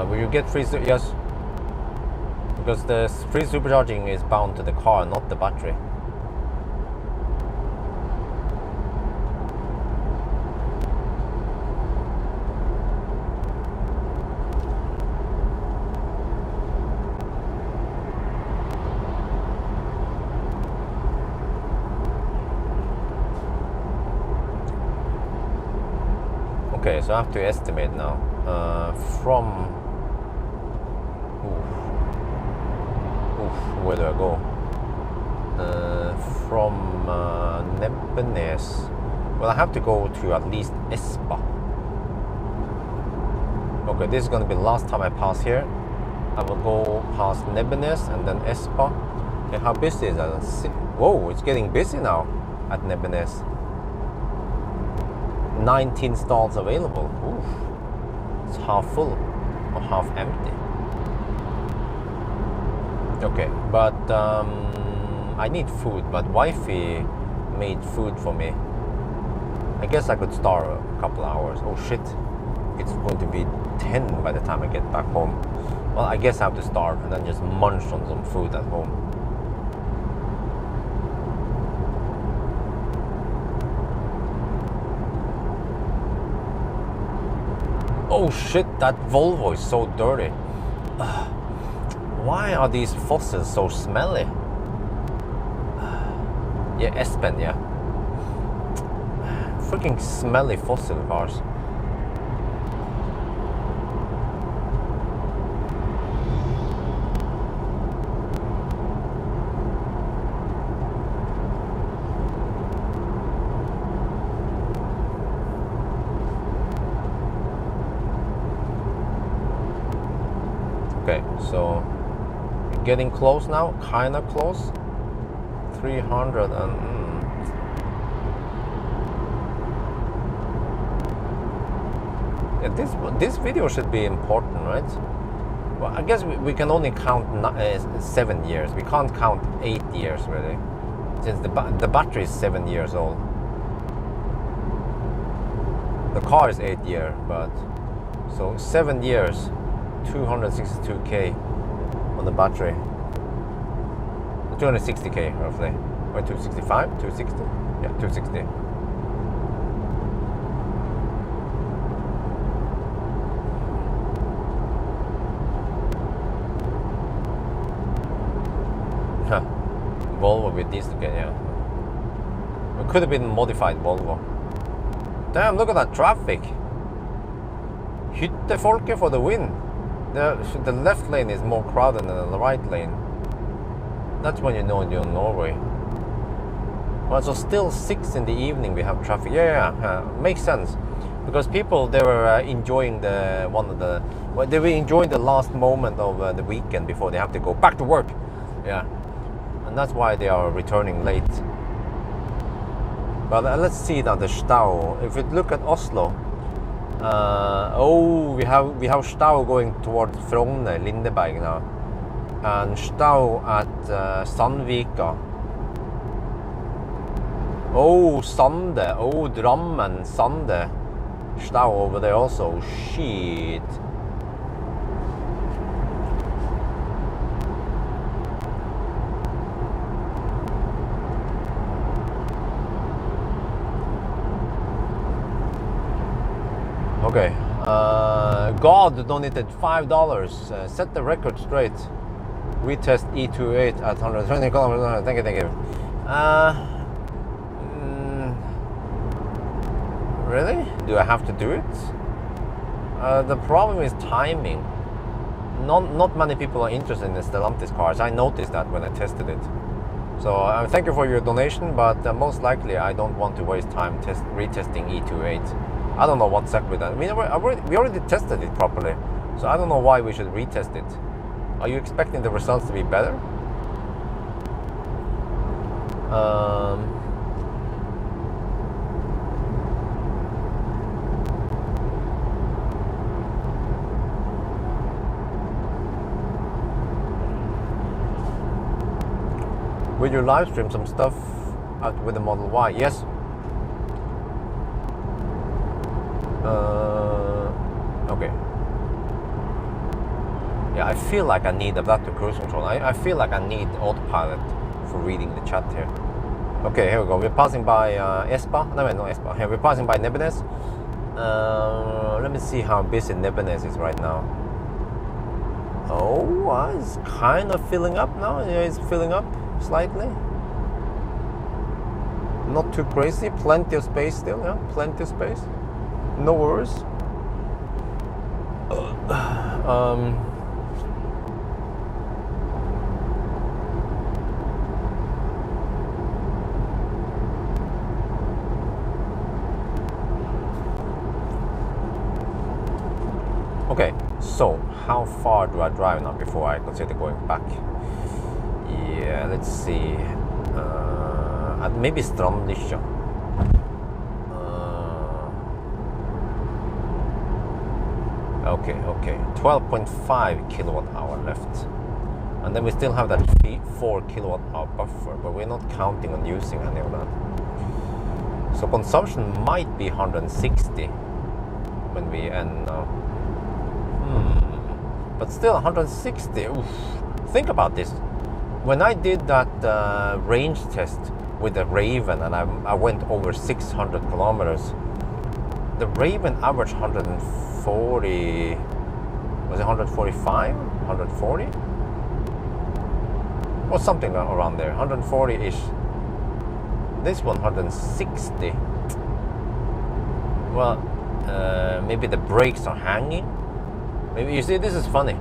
Will you get free? Yes, because the free supercharging is bound to the car, not the battery. Okay, so I have to estimate now from where do I go? from Nebbenes. Well, I have to go to at least Espa. Okay, this is going to be the last time I pass here. I will go past Nebbenes and then Espa. Okay, how busy is that? Let's see. Whoa, it's getting busy now at Nebbenes. 19 stalls available. Oof. It's half full or half empty. Okay, but I need food, but wifey made food for me. I guess I could starve a couple hours. Oh shit, it's going to be 10 by the time I get back home. Well, I guess I have to starve and then just munch on some food at home. Oh shit, that Volvo is so dirty. Why are these fossils so smelly? Yeah, Espen, yeah. Freaking smelly fossil cars. Okay, so getting close now, kinda close. 300 and yeah, this video should be important, right? Well, I guess we can only count 7 years. We can't count 8 years really, since the battery is 7 years old. The car is 8 years, but so 7 years, 262k on the battery. 260k roughly, or 265, 260, yeah, 260. Huh. Volvo with diesel again, yeah. It could have been modified Volvo. Damn, look at that traffic. Hyttefolket for the win. The left lane is more crowded than the right lane. That's when you know you're in Norway. Well, so still 6 in the evening we have traffic. Yeah, makes sense. Because people, they were enjoying they were enjoying the last moment of the weekend before they have to go back to work. Yeah, and that's why they are returning late. But let's see now the Stau. If we look at Oslo, we have Stau going towards Frogner, Lindeberg now. And Stau at Sandvika. Oh, Sande. Oh, Drammen, Sande. Stau over there also. Shit. Okay. God donated $5. Set the record straight. Retest E28 at 120 kilometers. Thank you. Really? Do I have to do it? The problem is timing. Not many people are interested in the Stellantis cars. I noticed that when I tested it. So thank you for your donation, but most likely I don't want to waste time retesting E28. I don't know what's up with that. I mean, we already tested it properly, so I don't know why we should retest it. Are you expecting the results to be better? Will you live stream some stuff out with the Model Y? Yes. Okay. Yeah, I feel like I need adaptive cruise control. I feel like I need autopilot for reading the chat here. Okay, here we go. We're passing by Espa. No, not Espa. Here we're passing by Nebbenes. Let me see how busy Nebbenes is right now. Oh, it's kind of filling up now. Yeah, it's filling up slightly. Not too crazy. Plenty of space still. Yeah, plenty of space. No worries. So, how far do I drive now before I consider going back? Yeah, let's see. Maybe Strandlykkja. Okay. 12.5 kilowatt hour left. And then we still have that 4 kilowatt hour buffer, but we're not counting on using any of that. So consumption might be 160 when we end now. But still 160, oof. Think about this. When I did that range test with the Raven and I went over 600 kilometers, the Raven averaged 140, was it 145, 140? Or something around there, 140-ish. This one 160. Well, maybe the brakes are hanging. Maybe, you see, this is funny.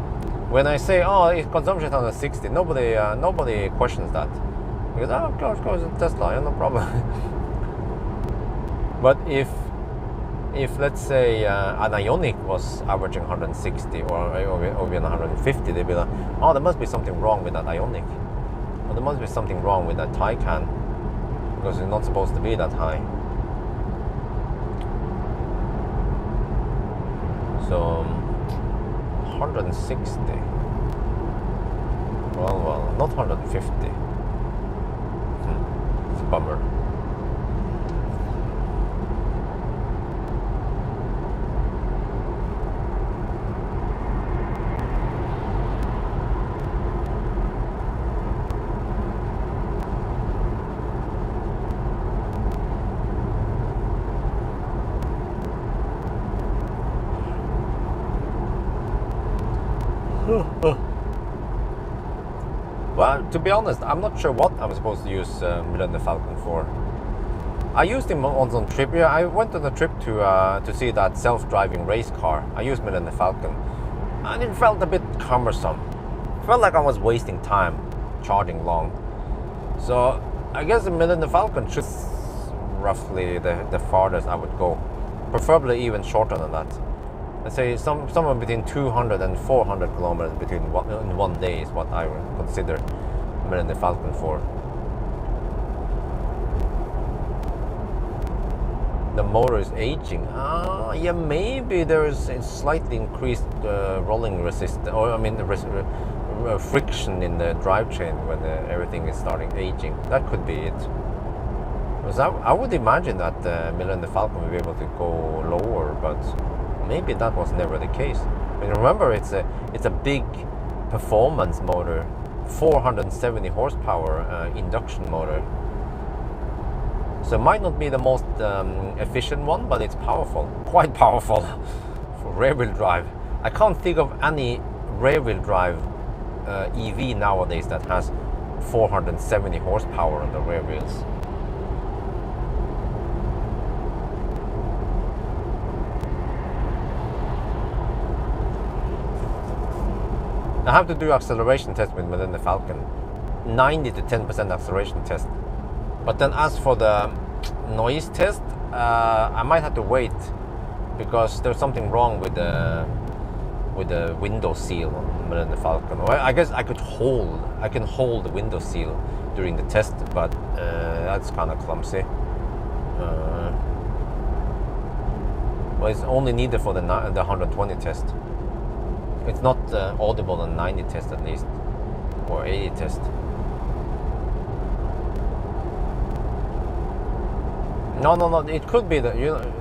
When I say, oh, it's consumption 160, nobody questions that. Because, oh, of course, it's Tesla, yeah, no problem. But if let's say an Ioniq was averaging 160 or even 150, they'd be like, oh, there must be something wrong with that Ioniq. Or there must be something wrong with that Taycan, because it's not supposed to be that high. So 160. Well, not 150. It's a bummer. Well, to be honest, I'm not sure what I'm supposed to use Millennium Falcon for. I used him on some trip. Yeah, I went on a trip to see that self-driving race car. I used Millennium Falcon, and it felt a bit cumbersome. Felt like I was wasting time charging long. So I guess the Millennium Falcon should roughly the farthest I would go, preferably even shorter than that. Let's say somewhere between 200 and 400 kilometers in one day is what I would consider Millennium Falcon for. The motor is aging. Yeah, maybe there is a slightly increased rolling resistance, or I mean the friction in the drivetrain when everything is starting aging. That could be it. Because I would imagine that the Millennium Falcon will be able to go lower, but maybe that was never the case. I mean, remember, it's a big performance motor, 470 horsepower induction motor. So it might not be the most efficient one, but it's powerful, quite powerful for rear-wheel drive. I can't think of any rear-wheel drive EV nowadays that has 470 horsepower on the rear wheels. I have to do acceleration test with Millennium Falcon, 90 to 10% acceleration test. But then as for the noise test, I might have to wait because there's something wrong with the window seal on Millennium Falcon. Or I guess I can hold the window seal during the test, but that's kind of clumsy. Well, it's only needed for the 120 test. It's not audible on 90 test at least, or 80 test. No. It could be that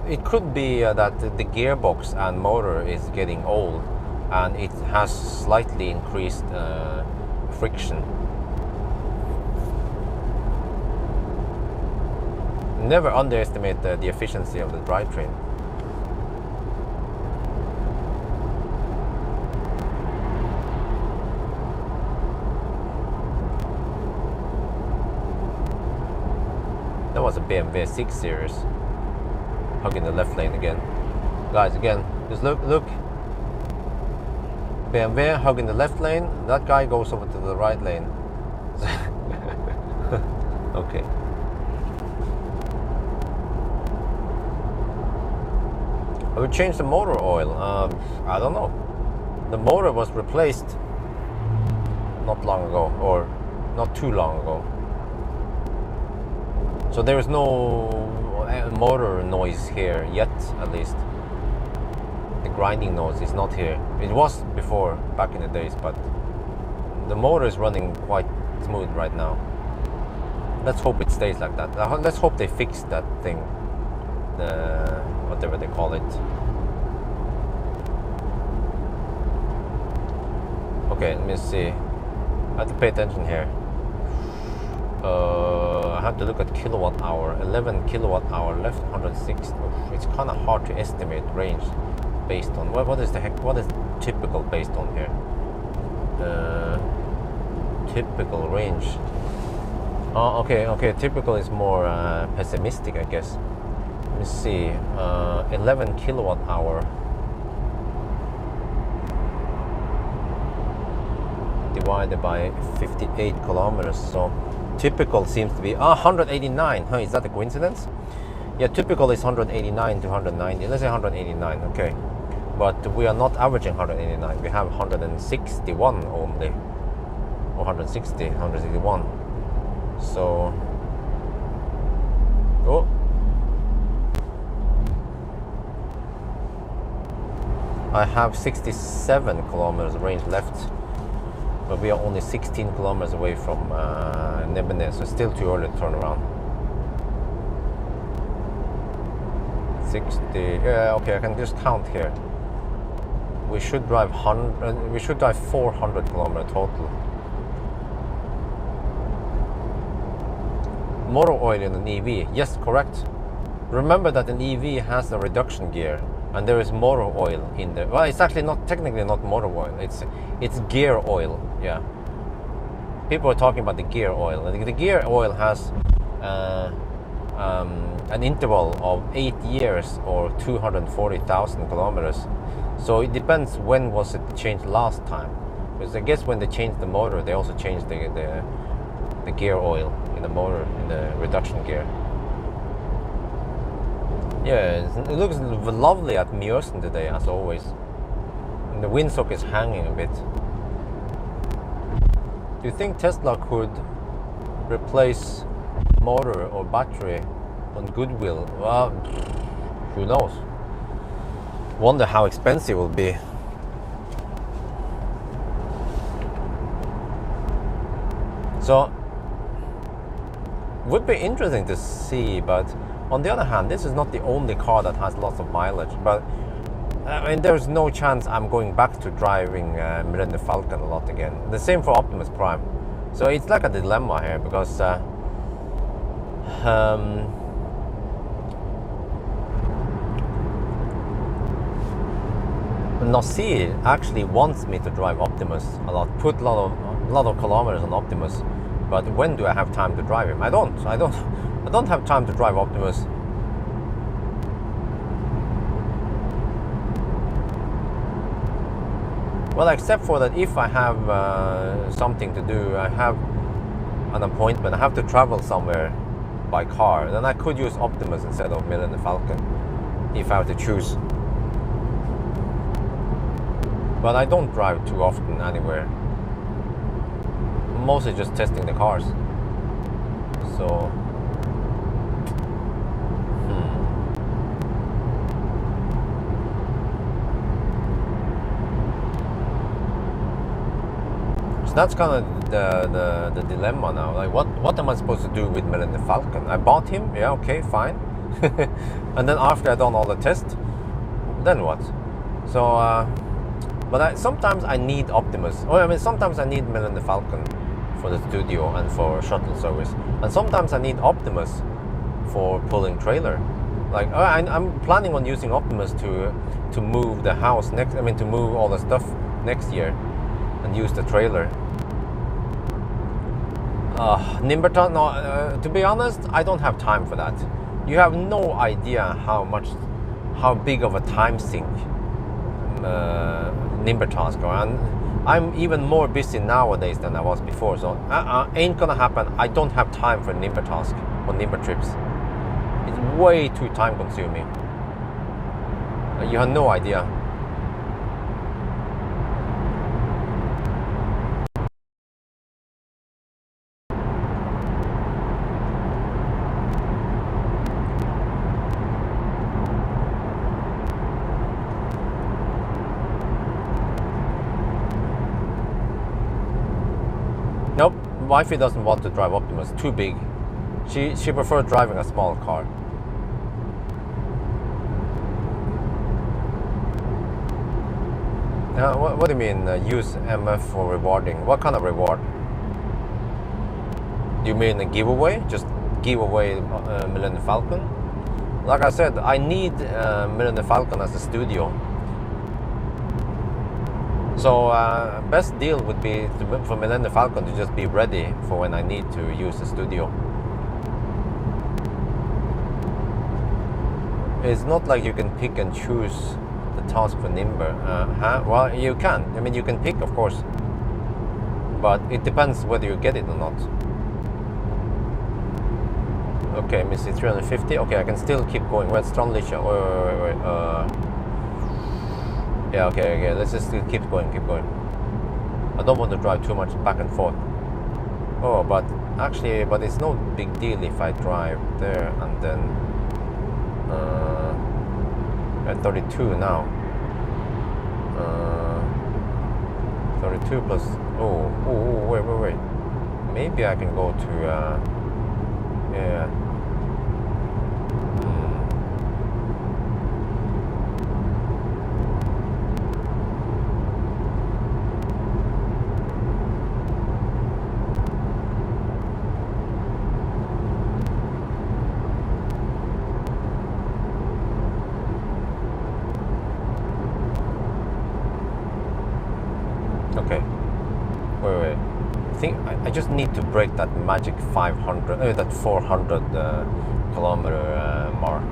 it could be that the gearbox and motor is getting old, and it has slightly increased friction. Never underestimate the efficiency of the drivetrain. That was a BMW 6 Series. Hugging the left lane again. Guys, again, just look. BMW hugging the left lane. That guy goes over to the right lane. Okay. I would change the motor oil. I don't know. The motor was replaced not long ago, or not too long ago. So there is no motor noise here yet, at least. The grinding noise is not here. It was before, back in the days, but the motor is running quite smooth right now. Let's hope it stays like that. Let's hope they fix that thing, the whatever they call it. Okay, let me see. I have to pay attention here. I have to look at kilowatt hour. 11 kilowatt hour left, 160. It's kind of hard to estimate range based on what is the heck? What is typical based on here? Typical range. Oh, okay. Typical is more pessimistic, I guess. Let me see. 11 kilowatt hour divided by 58 kilometers. So typical seems to be 189. Huh, is that a coincidence? Yeah, typical is 189 to 190. Let's say 189. Okay, but we are not averaging 189. We have 161 only, or 160, 161. So, oh, I have 67 kilometers range left, but we are only 16 kilometers away from Nebene, so it's still too early to turn around. 60. Yeah, okay, I can just count here. We should drive 100. We should drive 400 kilometers total. Motor oil in an EV, yes, correct. Remember that an EV has a reduction gear, and there is motor oil in there. Well, it's actually not technically not motor oil. It's gear oil. Yeah. People are talking about the gear oil. The gear oil has an interval of 8 years or 240,000 kilometers. So it depends when was it changed last time. Because I guess when they changed the motor, they also changed the gear oil in the motor, in the reduction gear. Yeah, it looks lovely at Mjøsen today, as always. And the windsock is hanging a bit. Do you think Tesla could replace motor or battery on goodwill? Well, who knows? Wonder how expensive it will be. So, would be interesting to see, but on the other hand, this is not the only car that has lots of mileage. But I mean, there's no chance I'm going back to driving Millennium Falcon a lot again. The same for Optimus Prime. So it's like a dilemma here, because Nasir actually wants me to drive Optimus a lot, put a lot of kilometers on Optimus. But when do I have time to drive him? I don't have time to drive Optimus. Well, except for that, if I have something to do, I have an appointment, I have to travel somewhere by car, then I could use Optimus instead of Millennium Falcon, if I have to choose. But I don't drive too often anywhere. Mostly just testing the cars. So so that's kind of the dilemma now. Like, what am I supposed to do with Millennium Falcon? I bought him, yeah, okay, fine. And then after I've done all the tests, then what? So but sometimes I need Optimus. Oh, I mean, sometimes I need Millennium Falcon for the studio and for shuttle service, and sometimes I need Optimus for pulling trailer. Like I'm planning on using Optimus to move the house next. I mean, to move all the stuff next year and use the trailer. Nimberton, no. To be honest, I don't have time for that. You have no idea how big of a time sink Nimber task are, and I'm even more busy nowadays than I was before, so ain't gonna happen. I don't have time for Nimber task or Nimber trips. It's way too time consuming. You have no idea. wifey doesn't want to drive Optimus, too big. She prefers driving a small car. What do you mean use MF for rewarding? What kind of reward? Do you mean a giveaway? Just give away Millennium Falcon? Like I said, I need Millennium Falcon as a studio. So best deal would be for Millennium Falcon to just be ready for when I need to use the studio. It's not like you can pick and choose the task for Nimber. Well, you can. I mean, you can pick, of course. But it depends whether you get it or not. Okay, Missy 350. Okay, I can still keep going. Where's Strandlisha? Wait. Yeah, okay. Let's just keep going. I don't want to drive too much back and forth. Oh, but it's no big deal if I drive there and then at 32 now. 32 plus. Oh, wait. Maybe I can go to. Yeah. Okay. Wait. I think I just need to break that magic 500, that 400 kilometer mark.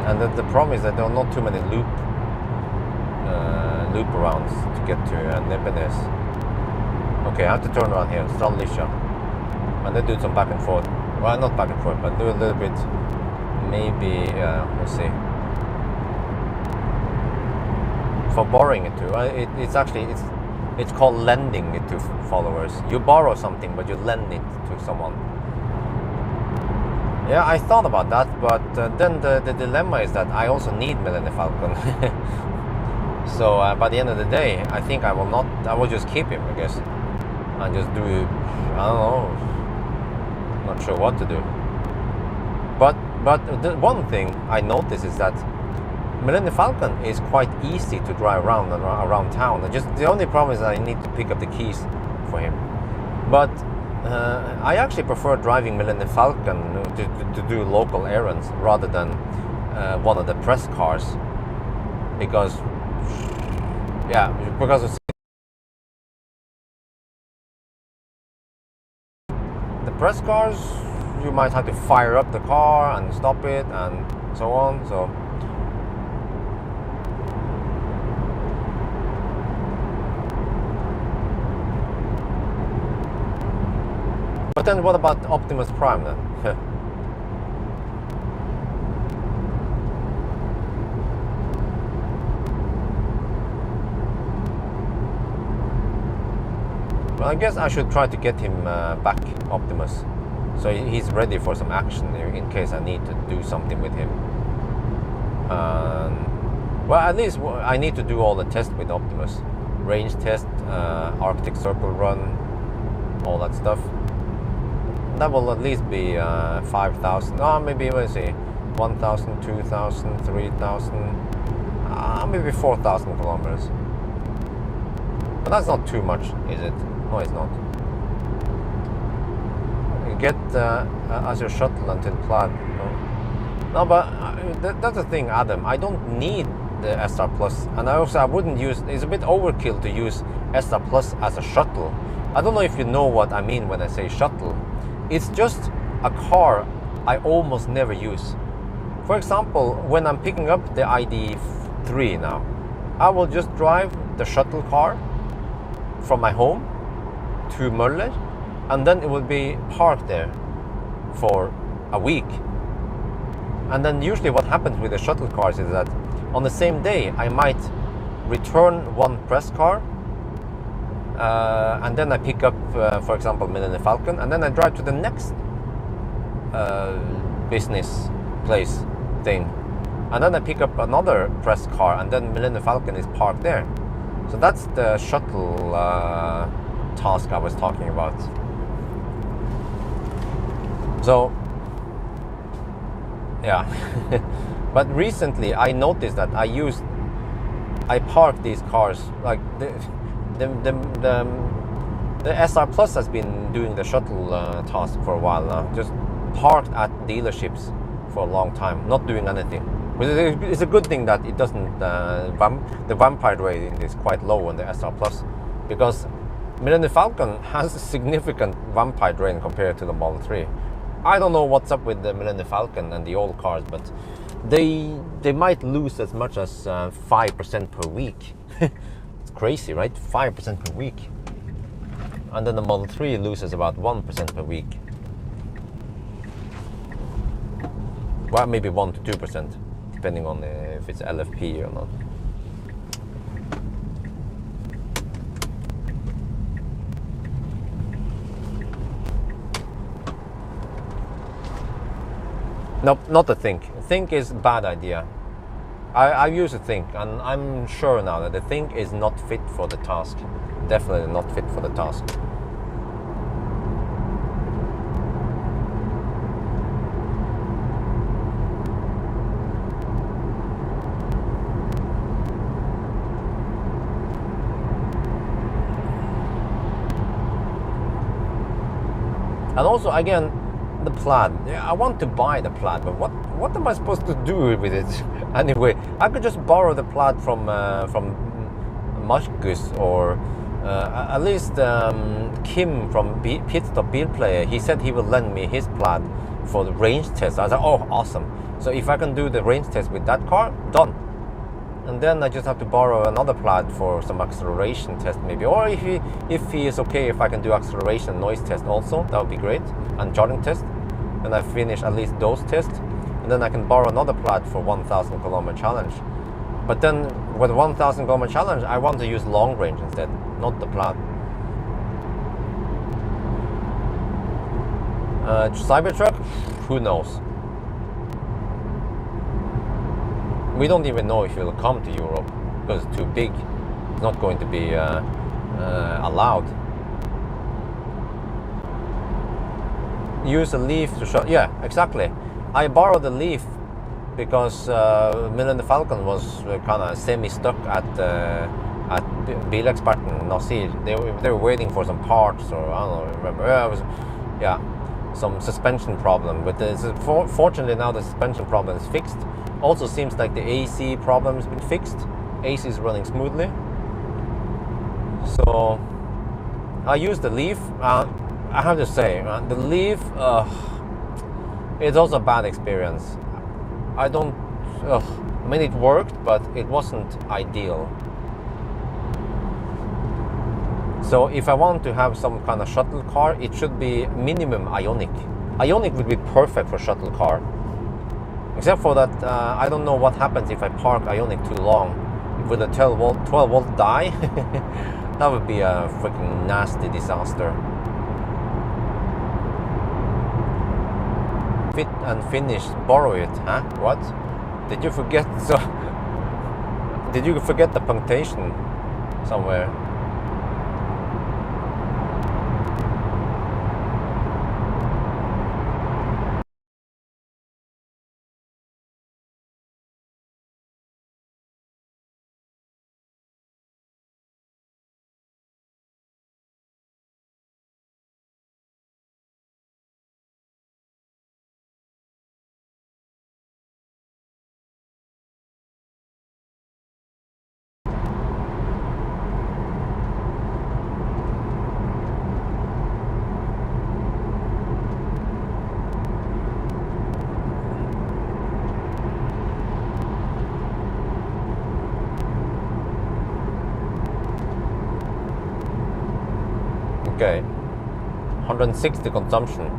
And the problem is that there are not too many loop arounds to get to Nebbenes. Okay, I have to turn around here, Strandlisha, and then do some back and forth. Well, not back and forth, but do a little bit. Maybe we'll see. For borrowing it to, it's called lending it to followers. You borrow something, but you lend it to someone. Yeah, I thought about that, but then the dilemma is that I also need Millennium Falcon. So by the end of the day, I think I will just keep him, I guess, and just do, I don't know, not sure what to do. But the one thing I noticed is that Millennium Falcon is quite easy to drive around town. The only problem is that I need to pick up the keys for him. But I actually prefer driving Millennium Falcon to do local errands rather than one of the press cars, because of the press cars, you might have to fire up the car and stop it and so on. So. But then what about Optimus Prime then? Well, I guess I should try to get him back, Optimus, so he's ready for some action in case I need to do something with him. Well, at least I need to do all the tests with Optimus. Range test, Arctic Circle run, all that stuff. That will at least be 5,000. Maybe let's see, 1,000, 2,000, 3,000, maybe 4,000 kilometers. But that's not too much, is it? No, it's not. You get as your shuttle until Plaid. No, but that's the thing, Adam. I don't need the SR Plus, and I wouldn't use. It's a bit overkill to use SR Plus as a shuttle. I don't know if you know what I mean when I say shuttle. It's just a car I almost never use. For example, when I'm picking up the ID3 now, I will just drive the shuttle car from my home to Møller, and then it will be parked there for a week. And then usually what happens with the shuttle cars is that on the same day I might return one press car, and then I pick up, for example, Millennium Falcon, and then I drive to the next business place thing, and then I pick up another press car, and then Millennium Falcon is parked there. So that's the shuttle task I was talking about. So yeah. But recently I noticed that I parked these cars, like the SR Plus has been doing the shuttle task for a while now, just parked at dealerships for a long time, not doing anything. But it's a good thing that it doesn't, the vampire rating is quite low on the SR Plus, because Millennium Falcon has a significant vampire drain compared to the Model 3. I don't know what's up with the Millennium Falcon and the old cars, but they might lose as much as 5% per week. It's crazy, right? 5% per week. And then the Model 3 loses about 1% per week. Well, maybe 1 to 2%, depending on if it's LFP or not. Nope, not the Think. Think is a bad idea. I used to Think, and I'm sure now that the Think is not fit for the task. Definitely not fit for the task. And also, again, the Plaid. Yeah, I want to buy the Plaid, but what am I supposed to do with it anyway? I could just borrow the Plaid from Marcus, or at least Kim from Pitstop Bilplayer. He said he will lend me his Plaid for the range test. I was like, oh, awesome. So if I can do the range test with that car, done. And then I just have to borrow another Plaid for some acceleration test maybe. Or if he is okay, if I can do acceleration and noise test also, that would be great. And charging test. And I finish at least those tests. And then I can borrow another Plaid for 1,000 kilometer challenge. But then with 1,000 kilometer challenge, I want to use long range instead, not the Plaid. Cybertruck? Who knows? We don't even know if it will come to Europe because it's too big. It's not going to be allowed. Use a Leaf to show. Yeah, exactly. I borrowed the Leaf because Millennium Falcon was kind of semi-stuck at Bilexperten Nasir. They were waiting for some parts, or I don't remember. It was, yeah, some suspension problem. But fortunately now the suspension problem is fixed. Also seems like the AC problem has been fixed. AC is running smoothly. So I used the Leaf. I have to say, the Leaf, it's also a bad experience. I mean, it worked, but it wasn't ideal. So if I want to have some kind of shuttle car, it should be minimum Ionic. Ionic would be perfect for shuttle car. Except for that, I don't know what happens if I park Ionic too long. Will the 12 volt die? That would be a freaking nasty disaster. Fit and finish, borrow it, huh? What? Did you forget? So, did you forget the punctuation somewhere? Okay, 160 consumption.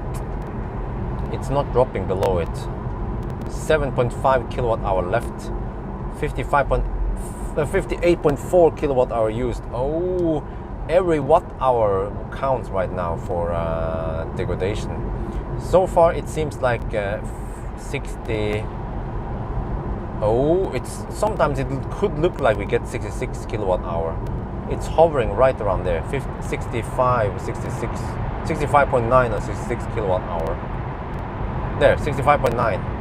It's not dropping below it. 7.5 kilowatt hour left. 58.4 kilowatt hour used. Oh, every watt hour counts right now for degradation. So far it seems like 60. Oh, it's sometimes it could look like we get 66 kilowatt hour. It's hovering right around there, 65, 66, 65.9 or 66 kilowatt hour. There, 65.9.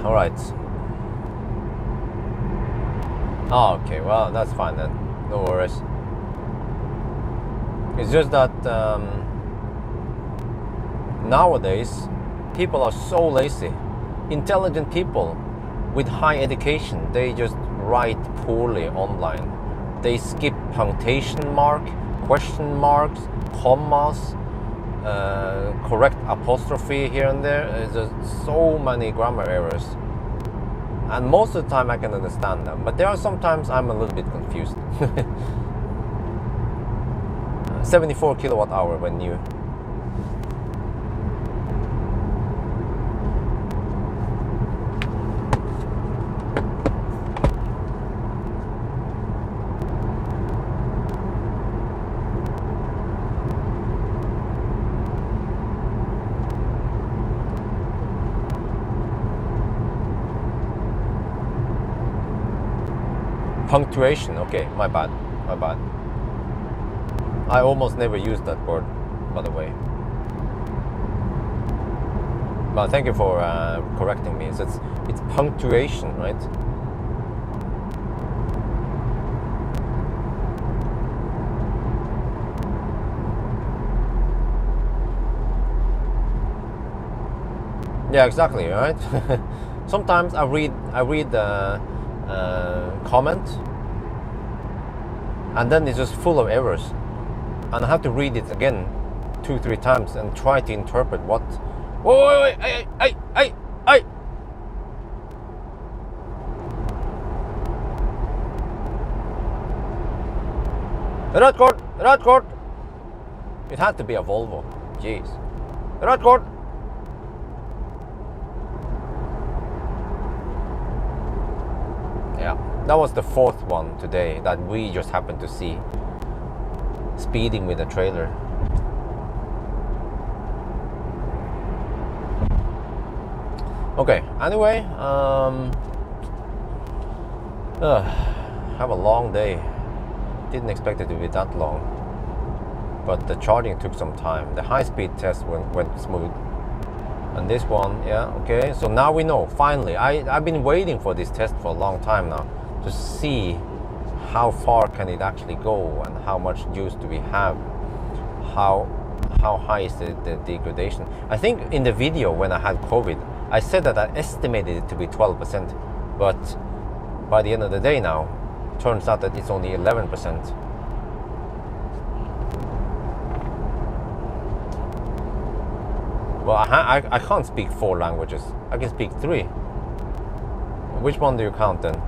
All right. Oh, okay, well, that's fine then. No worries. It's just that nowadays people are so lazy. Intelligent people with high education, they just write poorly online. They skip punctuation mark, question marks, commas, correct apostrophe here and there. There's just so many grammar errors. And most of the time I can understand them, but there are sometimes I'm a little bit confused. 74 kilowatt hour when new. Punctuation, okay, my bad. I almost never use that word, by the way. But thank you for correcting me. So it's punctuation, right? Yeah, exactly, right? Sometimes I read the comment, and then it's just full of errors, and I have to read it again 2-3 times and try to interpret what. Wait, hey! Red court. It had to be a Volvo. Jeez. Red court. Yeah, that was the 4th one today that we just happened to see speeding with a trailer. Okay, anyway, have a long day. Didn't expect it to be that long, but the charging took some time. The high-speed test went smooth. And this one, yeah, okay. So now we know, finally. I've been waiting for this test for a long time now to see how far can it actually go and how much juice do we have. How high is the degradation. I think in the video when I had COVID, I said that I estimated it to be 12%, but by the end of the day now, turns out that it's only 11%. Well, I can't speak 4 languages. I can speak 3. Which one do you count then?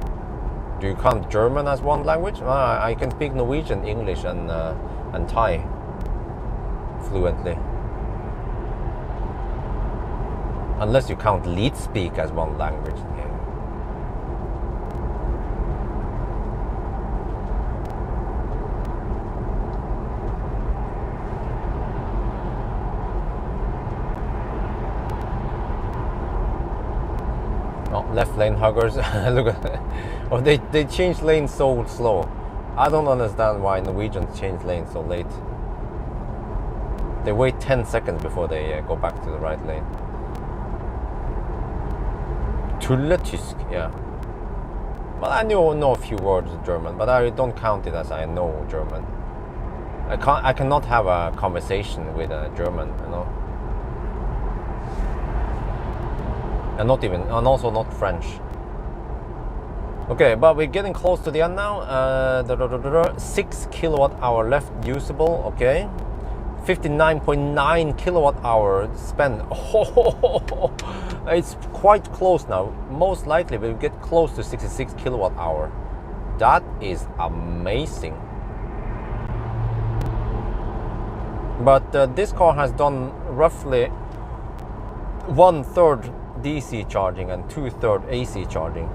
Do you count German as one language? I can speak Norwegian, English, and Thai fluently. Unless you count lead speak as one language. Yeah. Left lane huggers. Look at that. Oh, they change lanes so slow. I don't understand why Norwegians change lanes so late. They wait 10 seconds before they go back to the right lane. Tulletysk, yeah. Well, I know a few words of German, but I don't count it as I know German. I cannot have a conversation with a German, you know. And also not French. Okay, but we're getting close to the end now. 6 kilowatt hour left usable. Okay, 59.9 kilowatt hour spent. Oh, it's quite close now. Most likely we'll get close to 66 kilowatt hour. That is amazing. But this car has done roughly 1/3 DC charging and 2/3 AC charging.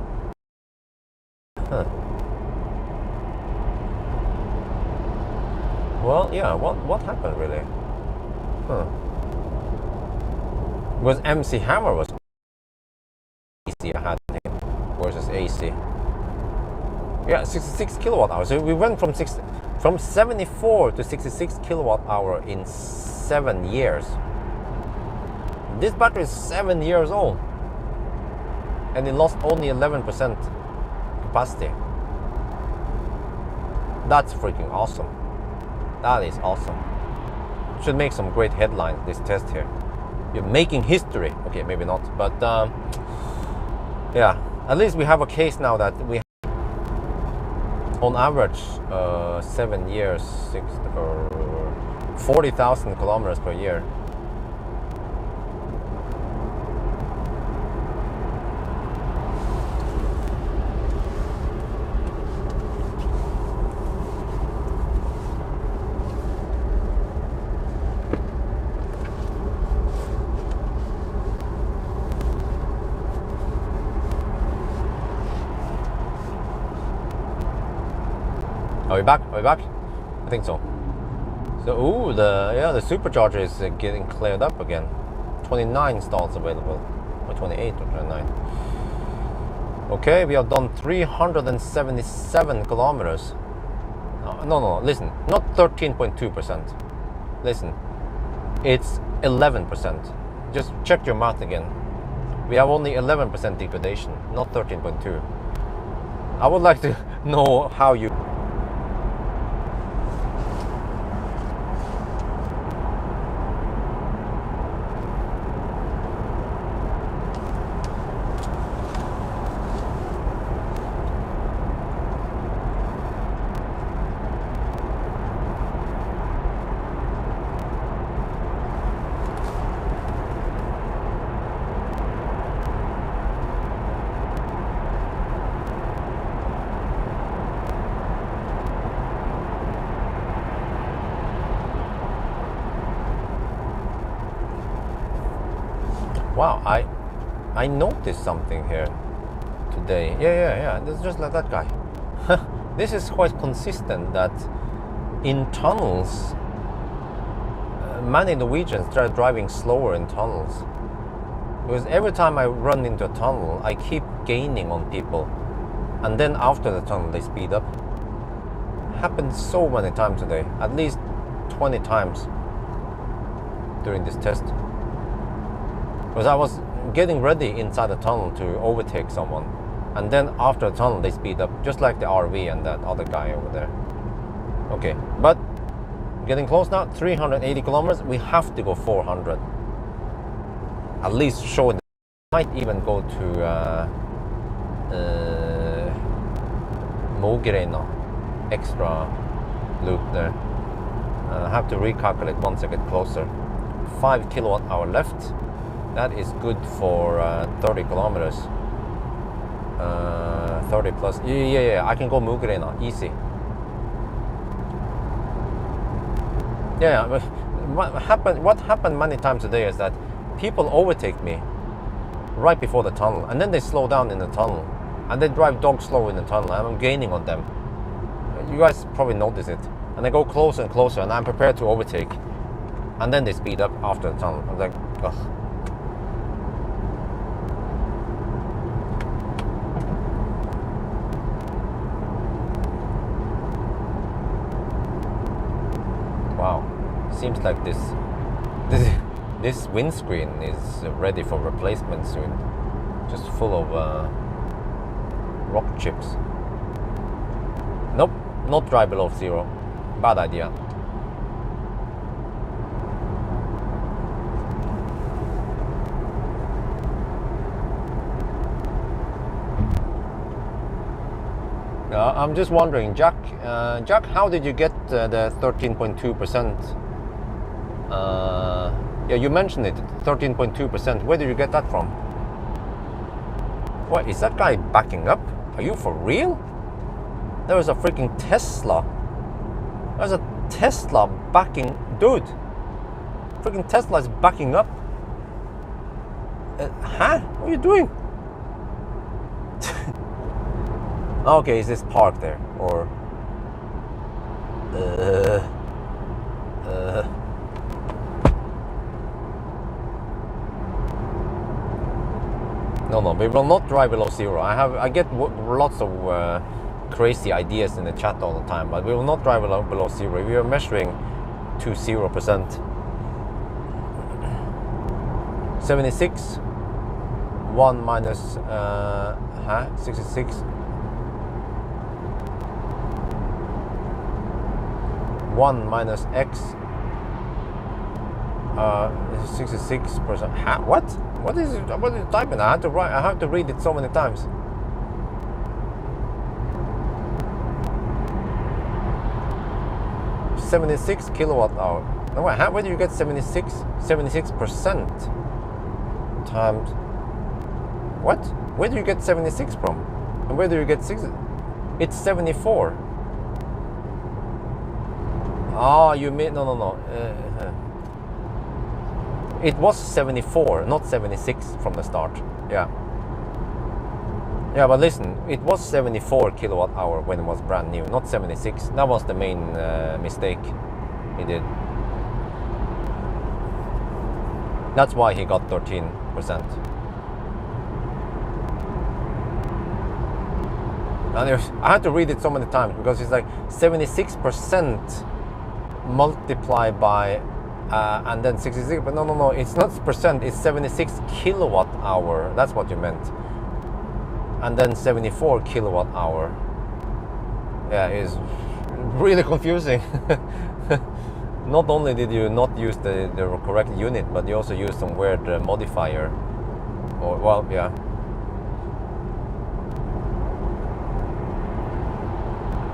Huh. Well, yeah, what happened really? Huh. Because MC Hammer was DC I had versus AC. Yeah, 66 kilowatt hours. So we went from 74 to 66 kilowatt hour in 7 years. This battery is 7 years old, and it lost only 11% capacity. That's freaking awesome. That is awesome. Should make some great headlines, this test here. You're making history. Okay, maybe not, but yeah, at least we have a case now that we have, on average 7 years, 40,000 kilometers per year. Are we back? Are we back? I think so. So, ooh, the supercharger is getting cleared up again. 29 stalls available, or 28 or 29. Okay, we have done 377 kilometers. No, listen, not 13.2%. Listen, it's 11%. Just check your math again. We have only 11% degradation, not 13.2. I would like to know how you... Wow, I noticed something here today. Yeah. It's just like that guy. This is quite consistent that in tunnels, many Norwegians try driving slower in tunnels. Because every time I run into a tunnel, I keep gaining on people. And then after the tunnel, they speed up. Happened so many times today. At least 20 times during this test. Because I was getting ready inside the tunnel to overtake someone, and then after the tunnel they speed up, just like the RV and that other guy over there. Okay, but getting close now. 380 kilometers. We have to go 400. At least show it. Might even go to Mogreina extra loop there. I have to recalculate once I get closer. 5 kilowatt hour left. That is good for 30 kilometers. 30 plus. Yeah. I can go Mogreina, easy. Yeah. What happened many times today is that people overtake me right before the tunnel, and then they slow down in the tunnel, and they drive dog slow in the tunnel, and I'm gaining on them. You guys probably notice it. And they go closer and closer, and I'm prepared to overtake, and then they speed up after the tunnel. I'm like, ugh. Wow, seems like this windscreen is ready for replacement soon. Just full of rock chips. Nope, not drive below zero. Bad idea. I'm just wondering, Jack, how did you get the 13.2%? Yeah, you mentioned it, 13.2%. Where did you get that from? What, is that guy backing up? Are you for real? There was a freaking Tesla. There's a Tesla backing... Dude, freaking Tesla is backing up. Huh? What are you doing? Okay, is this park there? Or... No, we will not drive below zero. I get lots of crazy ideas in the chat all the time, but we will not drive below zero. We are measuring to 0%. 76. 1 minus 66. 1 minus x 66%. Huh? What? What is it? What is it typing? I have to read it so many times. $76 kilowatt hour. No, where do you get 76% times? What? Where do you get 76 from? And where do you get 60? It's 74. Oh, you mean no. It was 74, not 76 from the start. Yeah, but listen, it was 74 kilowatt hour when it was brand new, not 76. That was the main mistake he did. That's why he got 13%. And I had to read it so many times because it's like 76% multiplied by and then 66, but no, it's not percent, it's 76 kilowatt hour. That's what you meant. And then 74 kilowatt hour. Yeah, it's really confusing. Not only did you not use the correct unit, but you also used some weird modifier. Or, well, yeah.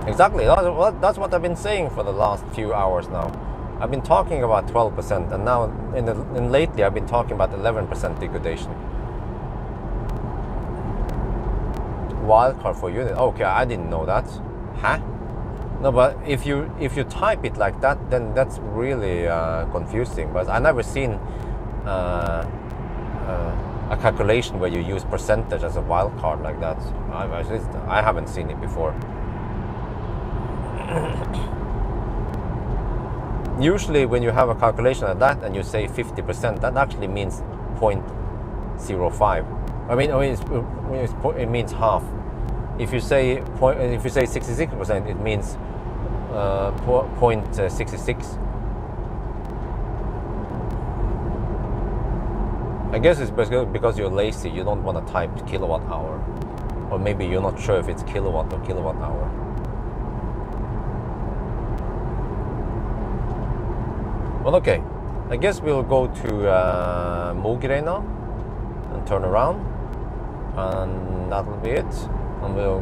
Exactly, that's what I've been saying for the last few hours now. I've been talking about 12%, and now in lately I've been talking about 11% degradation. Wildcard for unit. Okay, I didn't know that. Huh? No, but if you type it like that, then that's really confusing. But I never seen a calculation where you use percentage as a wildcard like that. I haven't seen it before. Usually when you have a calculation like that and you say 50%, that actually means 0.05. I mean it means half. If you say 66%, it means 0.66. I guess it's because you're lazy, you don't want to type kilowatt hour, or maybe you're not sure if it's kilowatt or kilowatt hour. Well, okay, I guess we'll go to Mogreina and turn around, and that'll be it. And we'll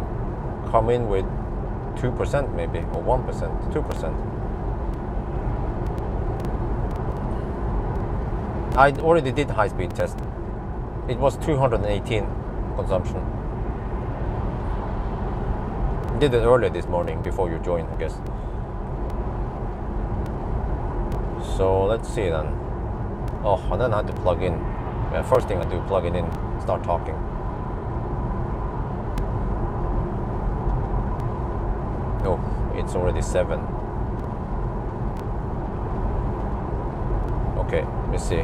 come in with 2% maybe, or 1%, 2%. I already did high-speed test. It was 218 consumption. Did it earlier this morning before you joined, I guess. So let's see then. Oh, and then I had to plug in. Yeah, first thing I do, plug it in, start talking. Oh, it's already 7. Okay, let me see.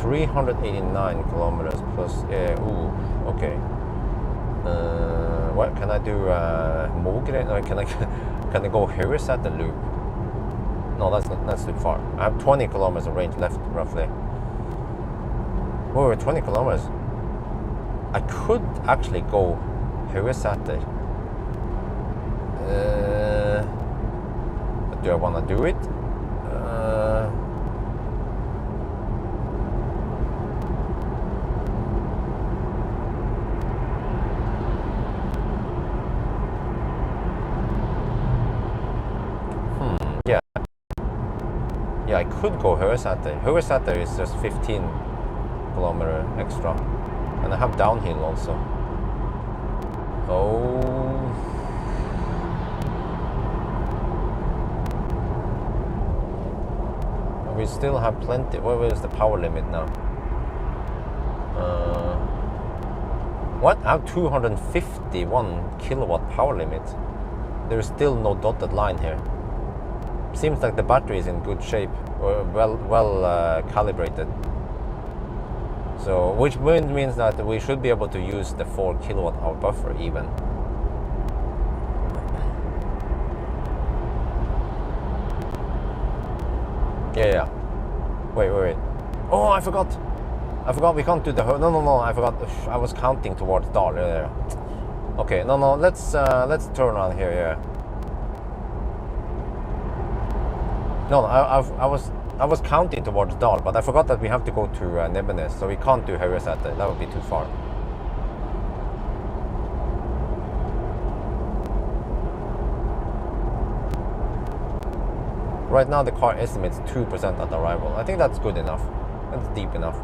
389 kilometers plus. Ooh, okay. What can I do? Mogren? Can I go Hyrysat loop? No, that's too far. I have 20 kilometers of range left, roughly. Whoa, 20 kilometers. I could actually go Hyrysat. But do I want to do it? Yeah, I could go Hyrysat. Hyrysat is just 15 kilometer extra, and I have downhill also. Oh, still have plenty. Where is the power limit now? What? I have 251 kilowatt power limit. There is still no dotted line here. Seems like the battery is in good shape, or well calibrated. So, which means that we should be able to use the 4 kilowatt hour buffer even. Yeah. Wait. Oh, I forgot we can't do the... No, I forgot. I was counting towards Dal. Yeah. Okay, no, let's turn around here, yeah. No, I was counting towards Dal, but I forgot that we have to go to Nebbenes, so we can't do Haugesæter. That would be too far. Right now the car estimates 2% at arrival. I think that's good enough. That's deep enough.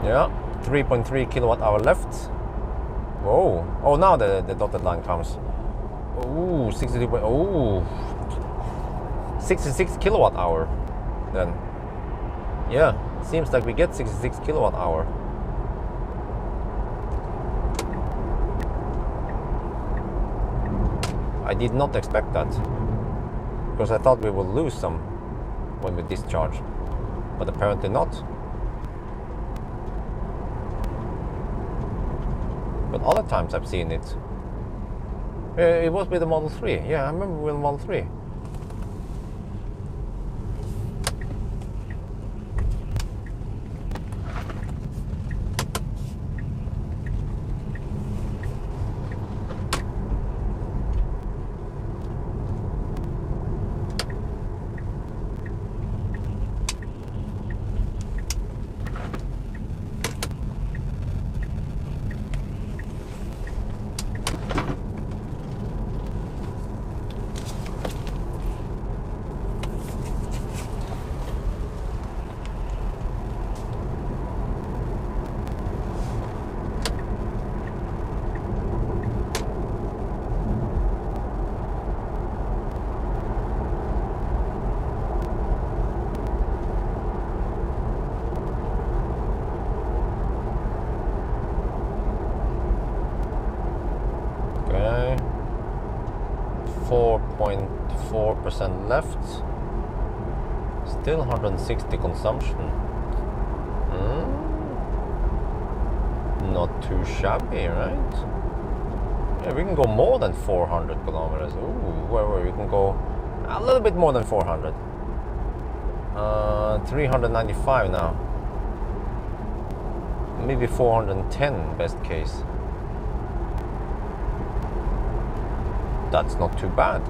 Yeah, 3.3 kilowatt hour left. Whoa. Oh, now the dotted line comes. Ooh, 62. Oh, 66 kilowatt hour then. Yeah, seems like we get 66 kilowatt hour. I did not expect that, because I thought we would lose some when we discharge, but apparently not. But other times I've seen it. It was with the Model 3. Yeah, I remember with the Model 3. Okay. 4.4% left. Still 160 consumption. Not too shabby, right? Yeah, we can go more than 400 kilometers. Ooh, where we can go a little bit more than 400. 395 now. Maybe 410 best case. That's not too bad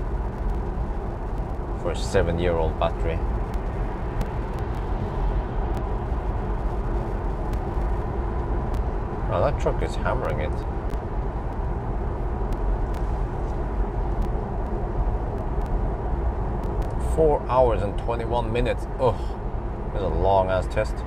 for a 7-year-old battery. Oh, that truck is hammering it. Four hours and 21 minutes. Ugh, it's a long ass test.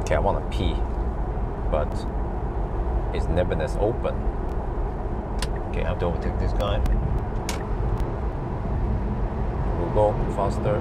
Okay, I want to pee, but is Nebbenes open? Okay, I have to overtake this guy. We'll go faster.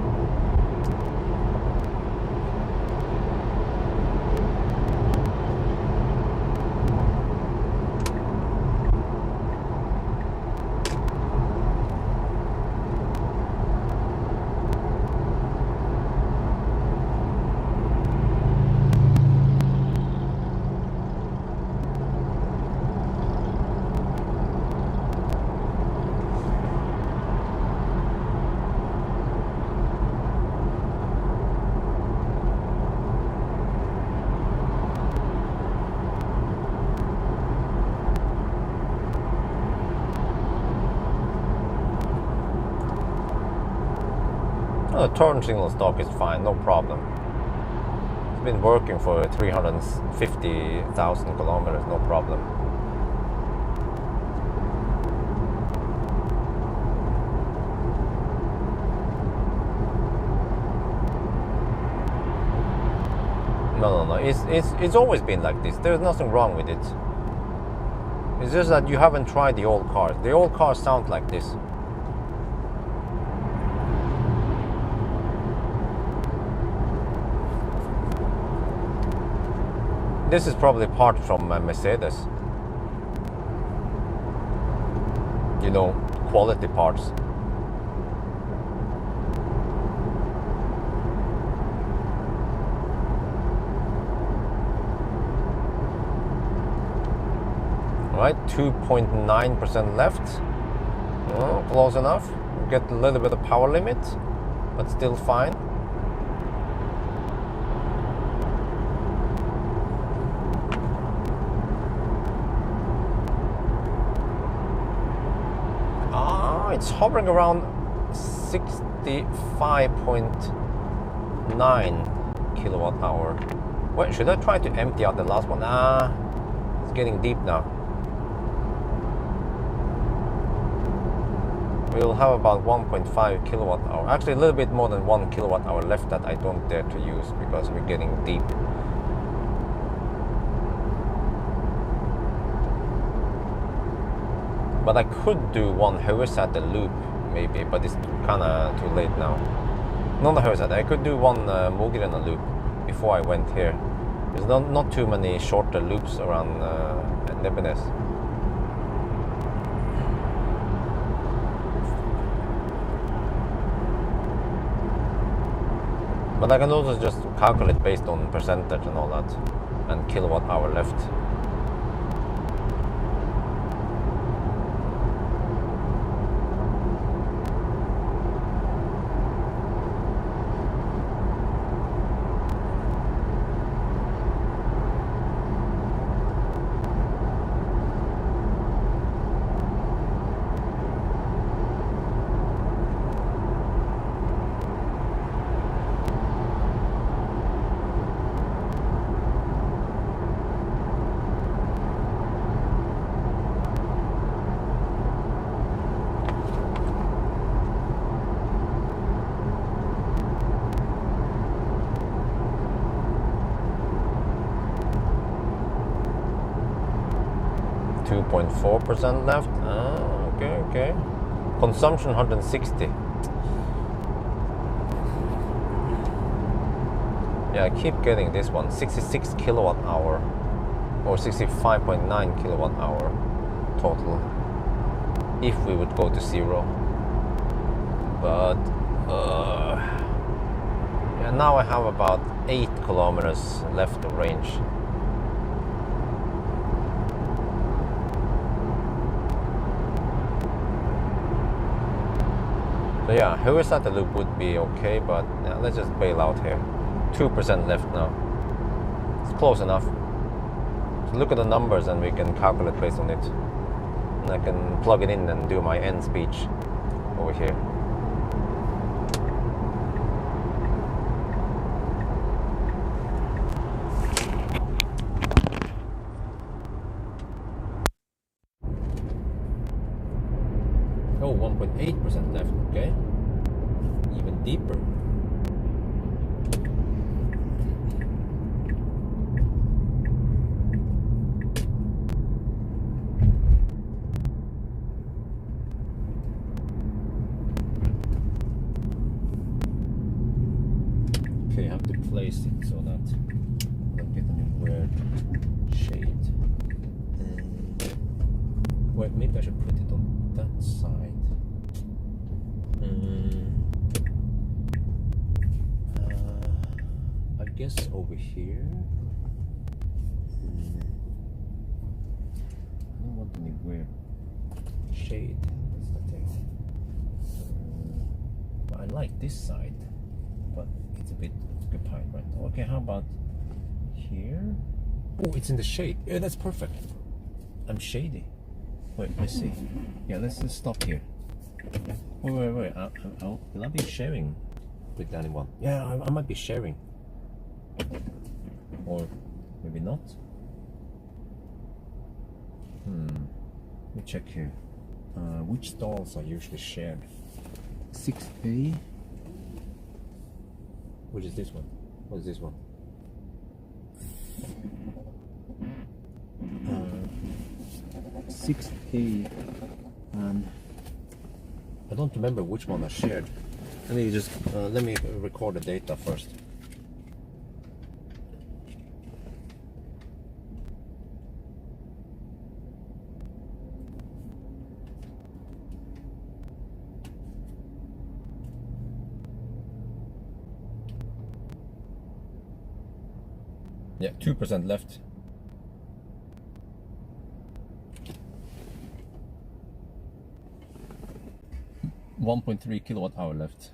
The turn signal stock is fine, no problem. been working for 350,000 kilometers, no problem. No. It's always been like this. There's nothing wrong with it. It's just that you haven't tried the old cars. The old cars sound like this. This is probably part from Mercedes. You know, quality parts. Right, 2.9% left. Oh, close enough. Get a little bit of power limit, but still fine. It's hovering around 65.9 kilowatt hour. Wait, should I try to empty out the last one? It's getting deep now. We'll have about 1.5 kilowatt hour. Actually, a little bit more than 1 kilowatt hour left that I don't dare to use because we're getting deep. But I could do one Høversæter loop maybe, but it's kind of too late now. Not the Høversæter, I could do one Mogrena loop before I went here. There's not too many shorter loops around Nebbenes. But I can also just calculate based on percentage and all that, and kilowatt hour left. .4% left. Okay. Consumption 160. Yeah, I keep getting this one. 66 kilowatt hour, or 65.9 kilowatt hour total. If we would go to zero. But yeah, now I have about 8 kilometers left of range. So yeah, Høversæter loop would be okay, but yeah, let's just bail out here. 2% left now. It's close enough. So look at the numbers and we can calculate based on it. And I can plug it in and do my end speech over here. Oh, 1.8% left, okay. Even deeper. Okay, I have to place it so that I don't get any weird shade. Wait, maybe I should put it on that side. I guess over here. I don't want any weird shade. That's the thing. I like this side, but it's a bit occupied right now. Okay, how about here? Oh, it's in the shade. Yeah, that's perfect. I'm shady. Wait, let's see. Yeah, let's just stop here. Wait. Will I be sharing with anyone? Yeah, I might be sharing. or maybe not. Let me check here. Which stalls are usually shared? 6A. Which is this one? What is this one? 6A. I don't remember which one I shared. Let me record the data first. Yeah, 2% left. $1.3 kilowatt hour left.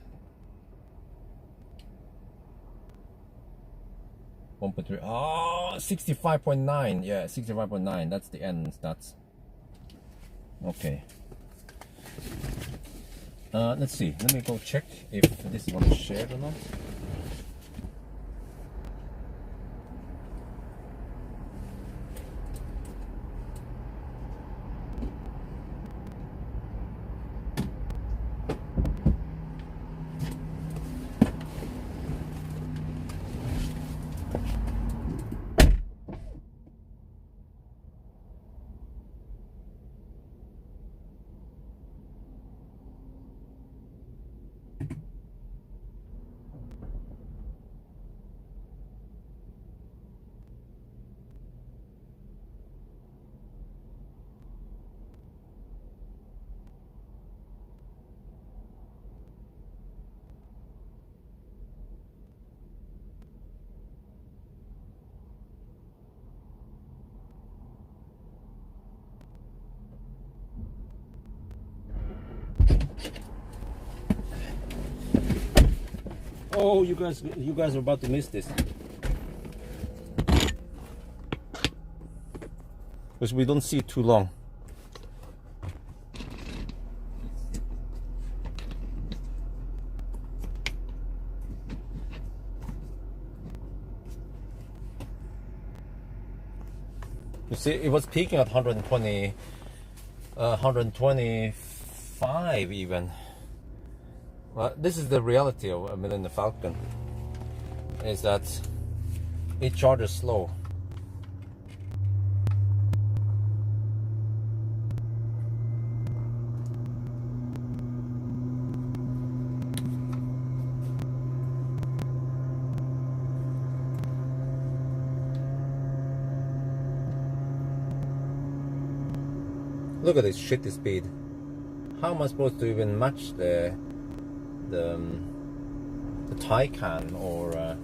1.3. Oh, 65.9. Yeah, 65.9. That's the end stats. Okay. Let's see. Let me go check if this one is shared or not. Oh, you guys are about to miss this. Because we don't see it too long. You see, it was peaking at 120, 125 even. Well, this is the reality of a Millennium Falcon, is that it charges slow. Look at this shitty speed. How am I supposed to even match the Taycan or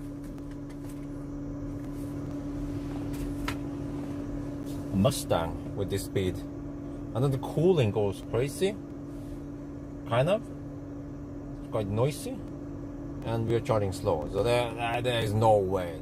Mustang with this speed? And then the cooling goes crazy, kind of. It's quite noisy, and we are charging slow. So there is no way.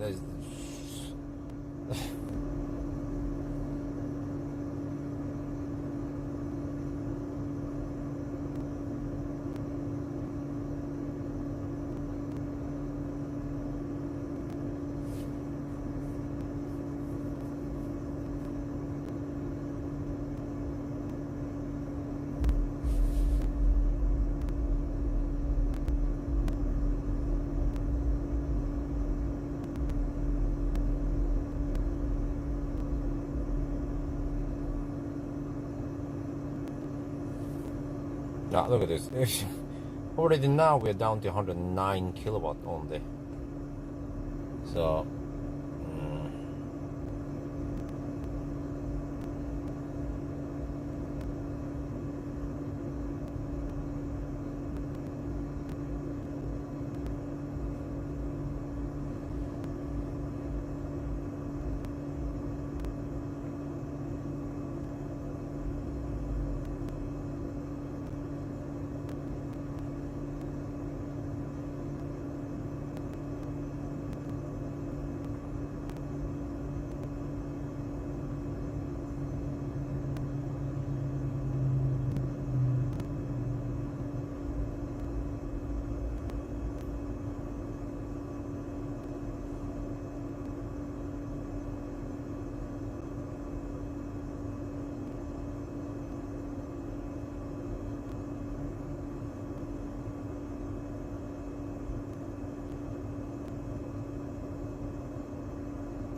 Now look at this. Already now we're down to 109 kilowatt only. So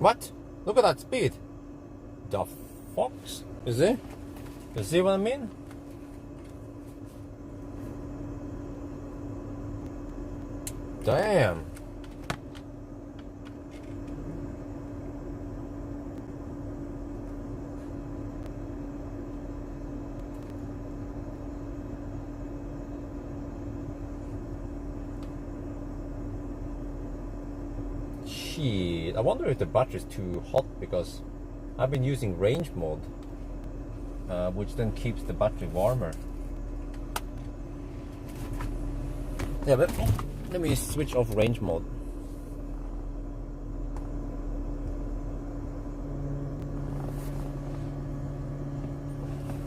What? Look at that speed. The fox? You see? You see what I mean? Damn. Shit. I wonder if the battery is too hot because I've been using range mode, which then keeps the battery warmer. Yeah, but let me switch off range mode.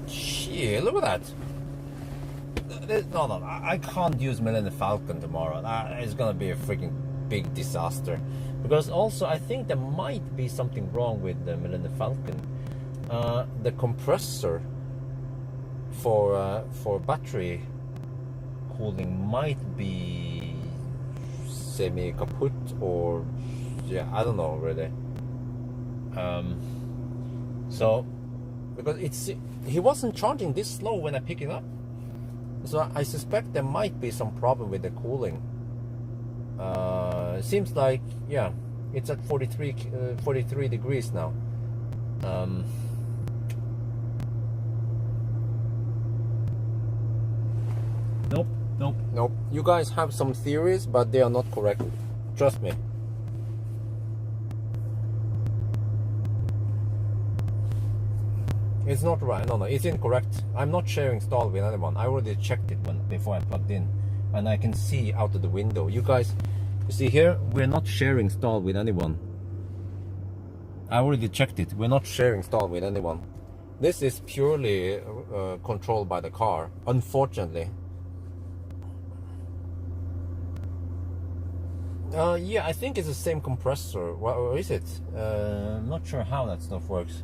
Shit, look at that. No, I can't use Millennium Falcon tomorrow. It's gonna be a freaking big disaster. Because also, I think there might be something wrong with the Millennium Falcon. The compressor for battery cooling might be semi kaput, or yeah, I don't know really. So because he wasn't charging this slow when I pick it up, so I suspect there might be some problem with the cooling. Seems like, yeah, it's at 43 degrees now. Nope. You guys have some theories, but they are not correct. Trust me. It's not right. No, it's incorrect. I'm not sharing stall with anyone. I already checked it before I plugged in, and I can see out of the window. You guys, you see here, we're not sharing stall with anyone. I already checked it. We're not sharing stall with anyone. This is purely controlled by the car, unfortunately. Yeah, I think it's the same compressor. Or is it? I'm not sure how that stuff works.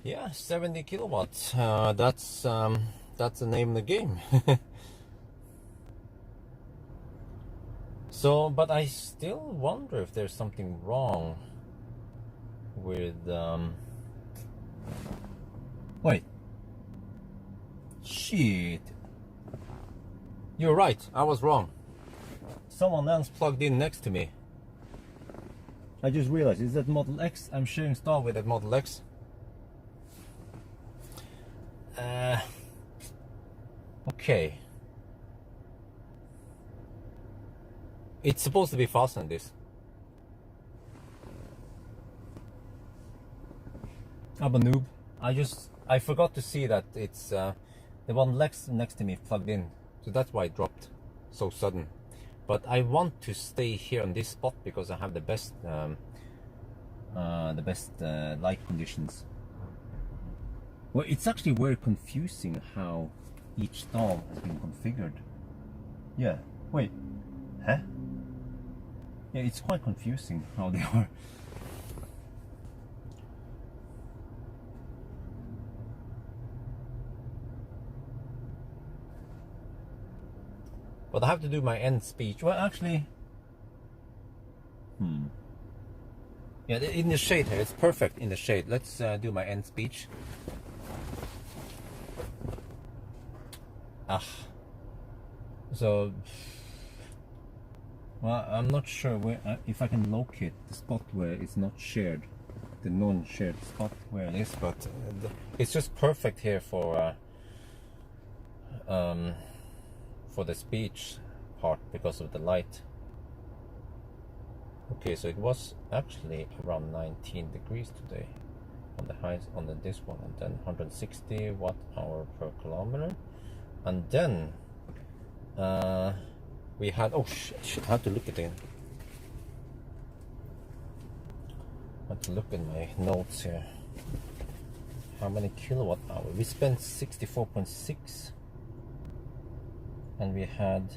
Yeah, 70 kilowatts. That's the name of the game. So, but I still wonder if there's something wrong with wait. Shit. You're right, I was wrong. Someone else plugged in next to me. I just realized, is that Model X? I'm sharing stall with that Model X. Okay. It's supposed to be faster than this. I'm a noob. I forgot to see that it's the one next to me plugged in, so that's why it dropped so sudden. But I want to stay here on this spot because I have the best light conditions. Well, it's actually very confusing how each stall has been configured. Yeah. Wait. Huh? Yeah, it's quite confusing how they are. But I have to do my end speech. Well, actually, yeah, in the shade here, it's perfect in the shade. Let's do my end speech. So, well, I'm not sure where if I can locate the spot where it's not shared, the non-shared spot where it is, but it's just perfect here for the speech part because of the light. Okay, so it was actually around 19 degrees today on the highest on this one, and then 160 watt-hour per kilometer, and then we had, oh shit, I have to look at it. I have to look at my notes here. How many kilowatt hour? We spent 64.6, and we had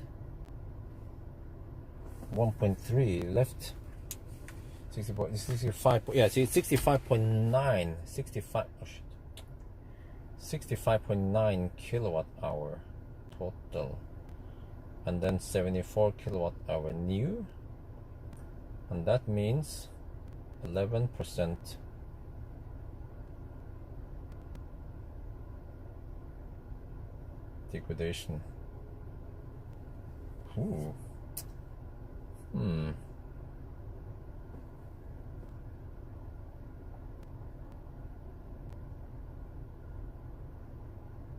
1.3 left. 65. Yeah, see, 65.9. 65. Oh shit. 65.9 kilowatt hour total, and then 74 kilowatt hour new, and that means 11% degradation. Ooh.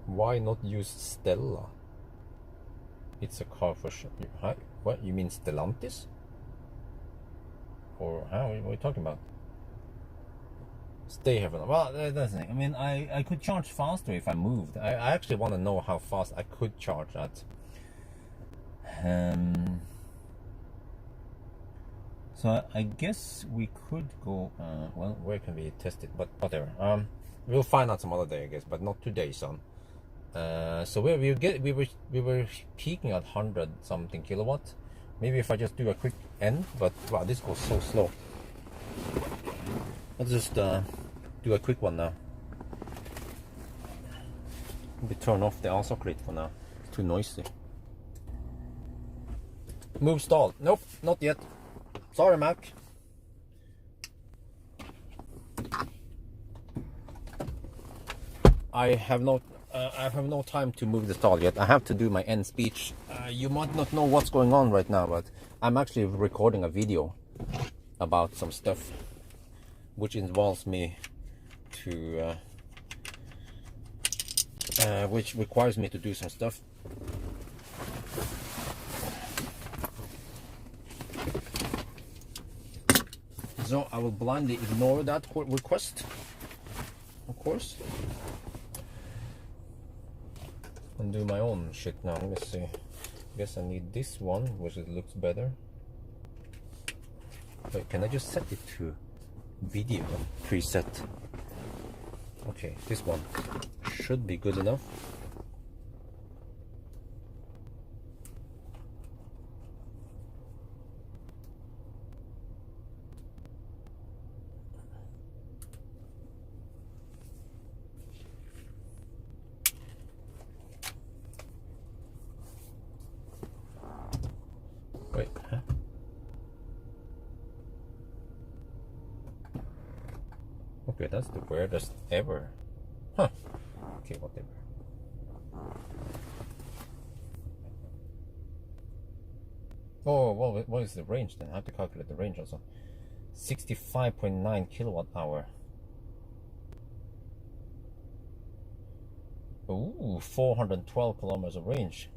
Why not use Stella? It's a car for sure. What, you mean Stellantis? Or how? What are you talking about? Stay here for now. Well, that's the thing. I mean, I could charge faster if I moved. I actually want to know how fast I could charge at. So I guess we could go. Well, where can we test it? But whatever. We'll find out some other day, I guess, but not today, son. So we were peaking at 100 something kilowatt. Maybe if I just do a quick end, but wow, this goes so slow. Let's just do a quick one now. Maybe turn off the autocrit for now. It's too noisy. Move stall. Nope, not yet. Sorry, Mac. I have no time to move the stall yet. I have to do my end speech. You might not know what's going on right now, but I'm actually recording a video about some stuff which involves me to which requires me to do some stuff. So I will blindly ignore that request, of course, and do my own shit now. Let me see. I guess I need this one, which it looks better. Wait, can I just set it to video preset? Okay, this one should be good enough. that's the weirdest ever. Huh. Okay, whatever. Oh, well, what is the range then? I have to calculate the range also. 65.9 kilowatt hour. Ooh, 412 kilometers of range.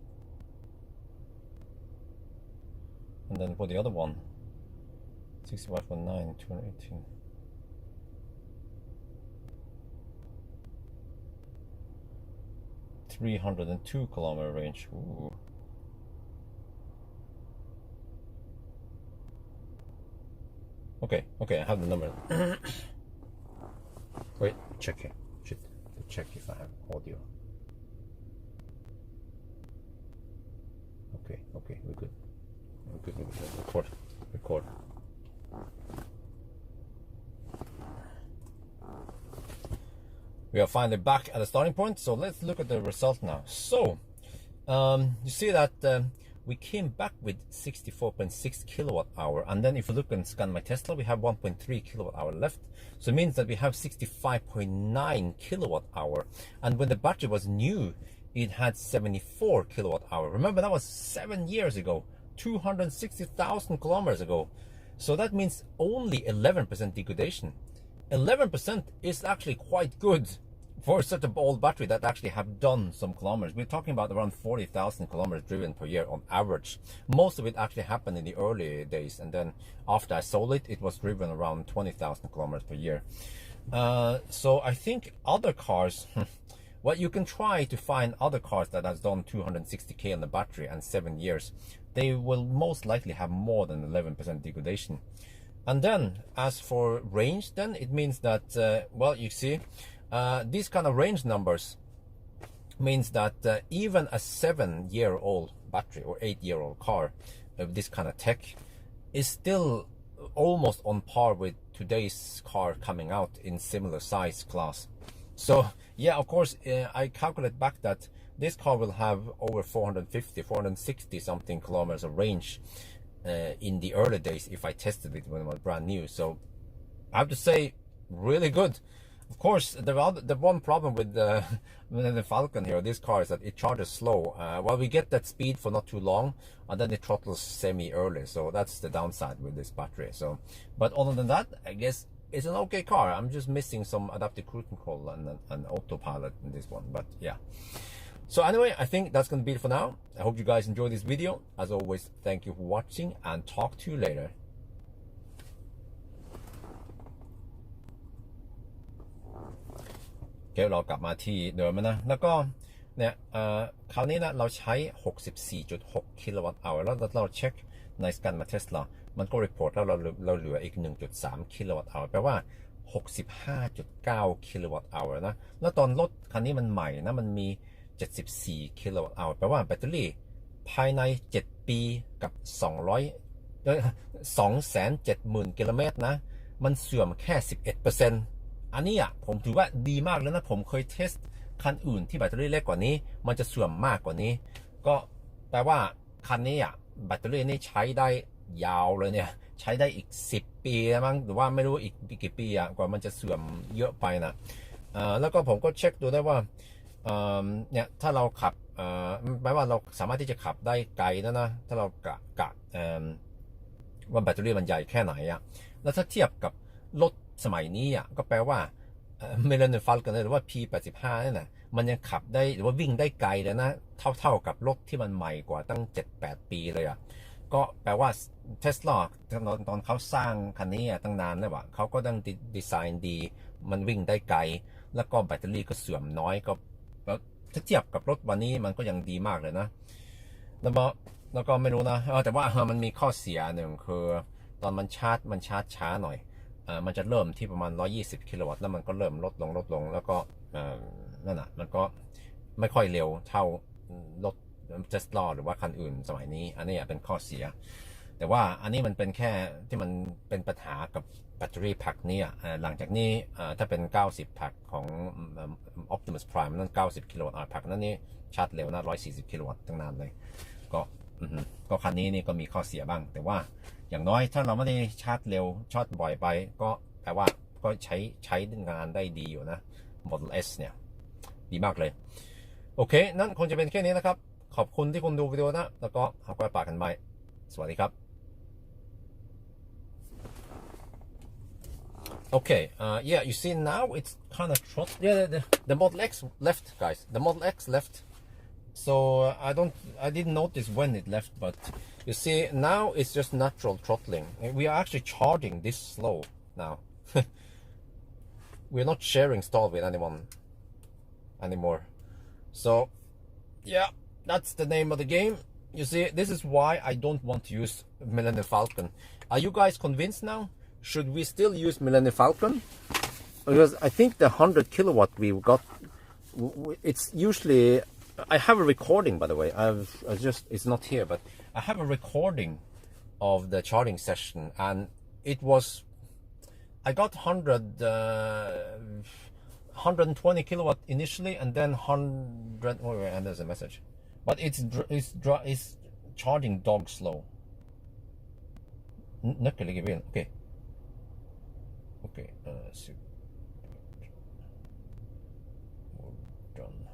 And then for the other one, 65.9, 218. .302 kilometer range. Ooh. Okay, I have the number. Wait, check it. Should check if I have audio. Okay, we're good. Record. We are finally back at the starting point, so let's look at the result now. So, you see that we came back with 64.6 kilowatt hour, and then if you look and scan my Tesla, we have 1.3 kilowatt hour left. So it means that we have 65.9 kilowatt hour, and when the battery was new, it had 74 kilowatt hour. Remember, that was 7 years ago, 260,000 kilometers ago. So that means only 11% degradation. 11% is actually quite good for such an old battery that actually have done some kilometers. We're talking about around 40,000 kilometers driven per year on average. Most of it actually happened in the early days, and then after I sold it, it was driven around 20,000 kilometers per year. So I think other cars, well, you can try to find other cars that has done 260k on the battery and 7 years. They will most likely have more than 11% degradation. And then as for range, then it means that, well, you see, these kind of range numbers means that even a 7-year-old battery or 8-year-old car of this kind of tech is still almost on par with today's car coming out in similar size class. So yeah, of course, I calculate back that this car will have over 460 something kilometers of range in the early days if I tested it when it was brand new. So I have to say, really good. Of course, the one problem with the Falcon here, this car, is that it charges slow. Well, we get that speed for not too long, and then it throttles semi-early. So that's the downside with this battery. So, but other than that, I guess it's an okay car. I'm just missing some adaptive cruise control and autopilot in this one. But yeah. So anyway, I think that's going to be it for now. I hope you guys enjoyed this video. As always, thank you for watching, and talk to you later. เดี๋ยวเรากลับมาที่เดิมนะแล้วก็เนี่ยคราวนี้นะเราใช้ 64.6 กิโลวัตต์อเวอร์แล้วเราเช็คในสแกนมา Tesla มันก็รีพอร์ตแล้วเราเหลืออีก 1.3 กิโลวัตต์อเวอร์แปลว่า 65.9 กิโลวัตต์อเวอร์นะแล้วตอนรถคันนี้มันใหม่นะมันมี 74 กิโลวัตต์อเวอร์แปลว่าแบตเตอรี่ภายใน 7 ปีกับ 270,000 กิโลเมตรนะมันเสื่อมแค่ 11%อันนี้อ่ะผมถือว่าดีมากแล้วนะผมเคยเทสคันอื่นที่แบตเตอรี่เล็กกว่านี้มันจะเสื่อมมากกว่านี้ก็แปลว่าคันนี้อ่ะแบตเตอรี่นี่ใช้ได้ยาวเลยเนี่ยใช้ได้อีก10 ปีมั้งหรือว่าไม่รู้อีกกี่ปีอ่ะกว่ามันจะเสื่อมเยอะไปนะแล้วก็ผมก็เช็คดูได้ว่าเนี่ยถ้าเราขับแปลว่าเราสามารถที่จะขับได้ไกลนะถ้าเรากะว่าแบตเตอรี่มันใหญ่แค่ไหนอ่ะแล้วถ้าเทียบกับรถสมัยนี้อ่ะก็แปลว่าMillennium Falconหรือว่า P85 นี่นะมันยังขับได้หรือว่าวิ่งได้ไกลเลยนะเท่ากับรถที่มันใหม่กว่าตั้ง 7-8 ปีเลยอ่ะก็แปลว่า Tesla ตอนเขาสร้างคันนี้ตั้งนานแล้วว่ะเขาก็ต้องดีไซน์ดีมันวิ่งได้ไกลแล้วก็แบตเตอรี่ก็เสื่อมน้อยก็ถ้าเทียบกับรถวันนี้มันก็ยังดีมากเลยนะแล้วก็ไม่รู้นะแต่ว่ามันมีข้อเสียหนึ่งคือตอนมันชาร์จช้าหน่อยมันจะเริ่มที่ประมาณ120 กิโลวัตต์แล้วมันก็เริ่มลดลงแล้วก็นั่นน่ะมันก็ไม่ค่อยเร็วเท่ารถ Tesla หรือว่าคันอื่นสมัยนี้อันนี้เป็นข้อเสียแต่ว่าอันนี้มันเป็นแค่ที่มันเป็นปัญหากับแบตเตอรี่แพ็คนี้หลังจากนี้ถ้าเป็น90แพ็คของ Optimus Prime นั่น90 กิโลวัตต์แพ็คนั่นนี่ชาร์จเร็วนะ140 กิโลวัตต์ตั้งนานเลยก็คันนี้นี่ก็มีข้อเสียบ้างแต่ว่าอย่างน้อยถ้าเราไม่ได้ชาร์จเร็วชาร์จบ่อยไปก็แปลว่า ก็ใช้งานได้ดีอยู่นะ Model S เนี่ยดีมากเลยโอเคนั่นคงจะเป็นแค่นี้นะครับขอบคุณที่คุณดูวิดีโอนะแล้วก็หากไว้ปากกันใหม่สวัสดีครับOkay, yeah, you see now it's kind of trot. Yeah, the Model X left, guys. The Model X left. So I didn't notice when it left, but you see now it's just natural throttling. We are actually charging this slow now. We're not sharing stall with anyone anymore. So yeah, that's the name of the game. You see, this is why I don't want to use Millennium Falcon. Are you guys convinced now? Should we still use Millennium Falcon? Because I think the 100 kilowatt we've got, it's usually, I have a recording, by the way. It's not here, but I have a recording of the charging session, and it was, I got 120 kilowatt initially, and then 100, oh wait, and there's a message. But it's charging dog slow. Okay. Okay, super. We're done.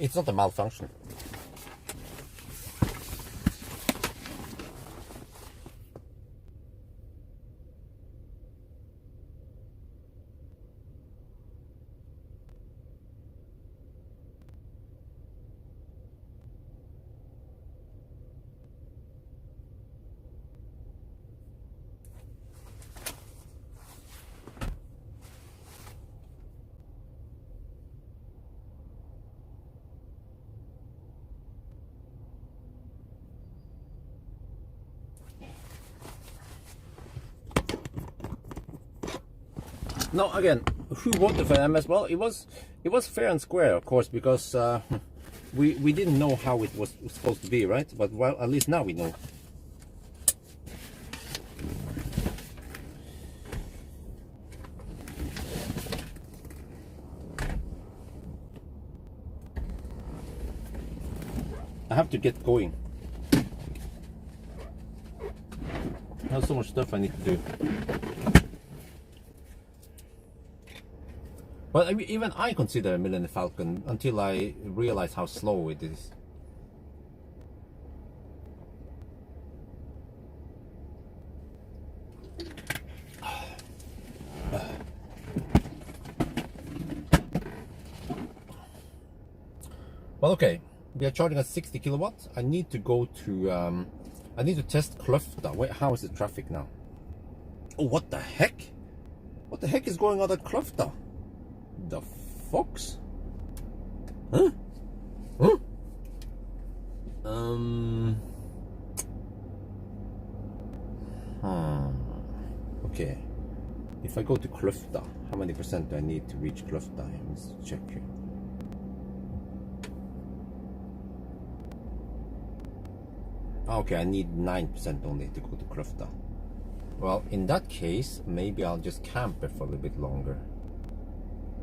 It's not a malfunction. No, again, who voted for MS? Well, it was fair and square, of course, because we didn't know how it was supposed to be, right? But well, at least now we know. I have to get going. I have so much stuff I need to do. Well, even I consider a Millennium Falcon until I realize how slow it is. Well, okay, we are charging at 60 kilowatts. I need to go to, I need to test Kløfta. Wait, how is the traffic now? Oh, what the heck? What the heck is going on at Kløfta? The fox? Huh? Huh? Okay. If I go to Kløfta, how many percent do I need to reach Kløfta? Let's check here. Okay, I need 9% only to go to Kløfta. Well, in that case, maybe I'll just camp it for a little bit longer.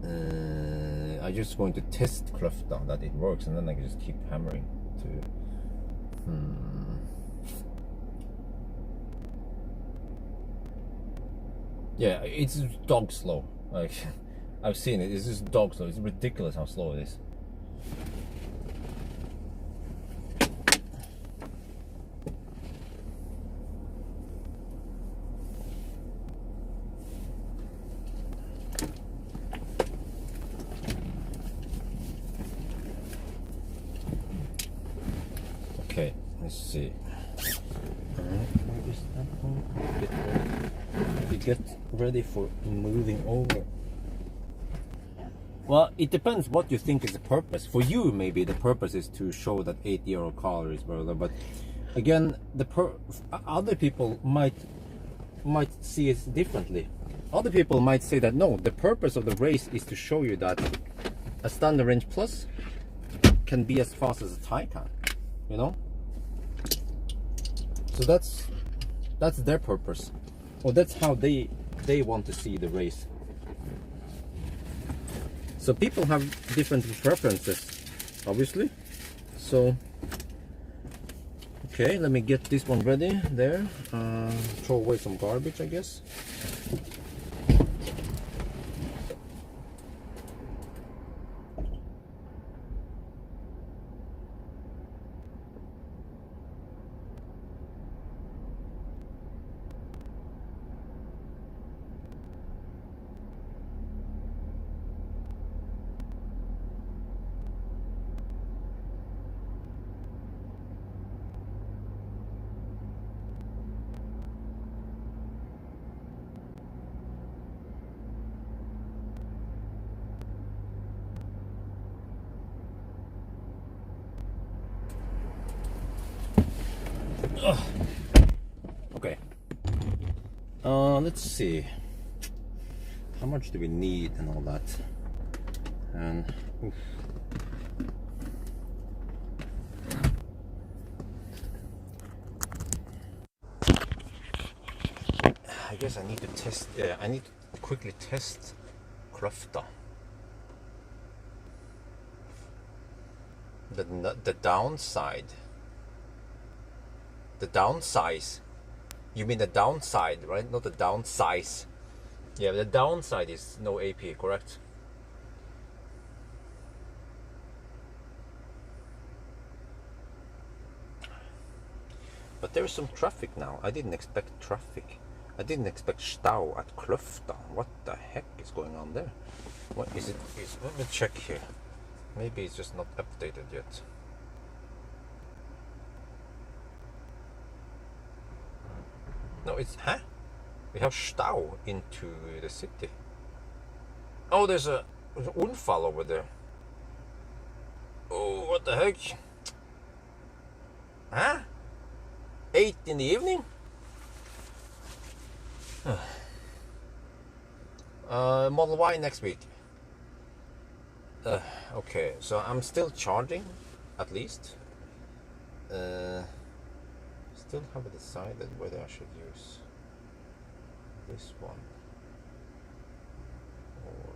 I'm just going to test Kløfta that it works, and then I can just keep hammering to. Yeah, it's dog slow. Like I've seen it. It's just dog slow. It's ridiculous how slow it is. Okay, let's see. Get ready for moving over. Well, it depends what you think is the purpose. For you, maybe the purpose is to show that 8 kcal, but again, other people might see it differently. Other people might say that no, the purpose of the race is to show you that a standard range plus can be as fast as a Taycan, you know. So that's their purpose, or that's how they want to see the race. So people have different preferences, obviously. So okay, let me get this one ready there. Throw away some garbage, I guess. Okay. Let's see. How much do we need and all that? And oof. I guess I need to test. I need to quickly test Kløfta. The downside. The downsize. You mean the downside, right? Not the downsize. Yeah, the downside is no AP, correct? But there is some traffic now. I didn't expect traffic. I didn't expect stau at Kløfta. What the heck is going on there? What is it? Let me check here. Maybe it's just not updated yet. No, it's, huh? We have stau into the city. Oh, there's an unfall over there. Oh, what the heck? Huh? 8 in the evening? Model Y next week. Okay, so I'm still charging, at least. Still haven't decided whether I should use this one or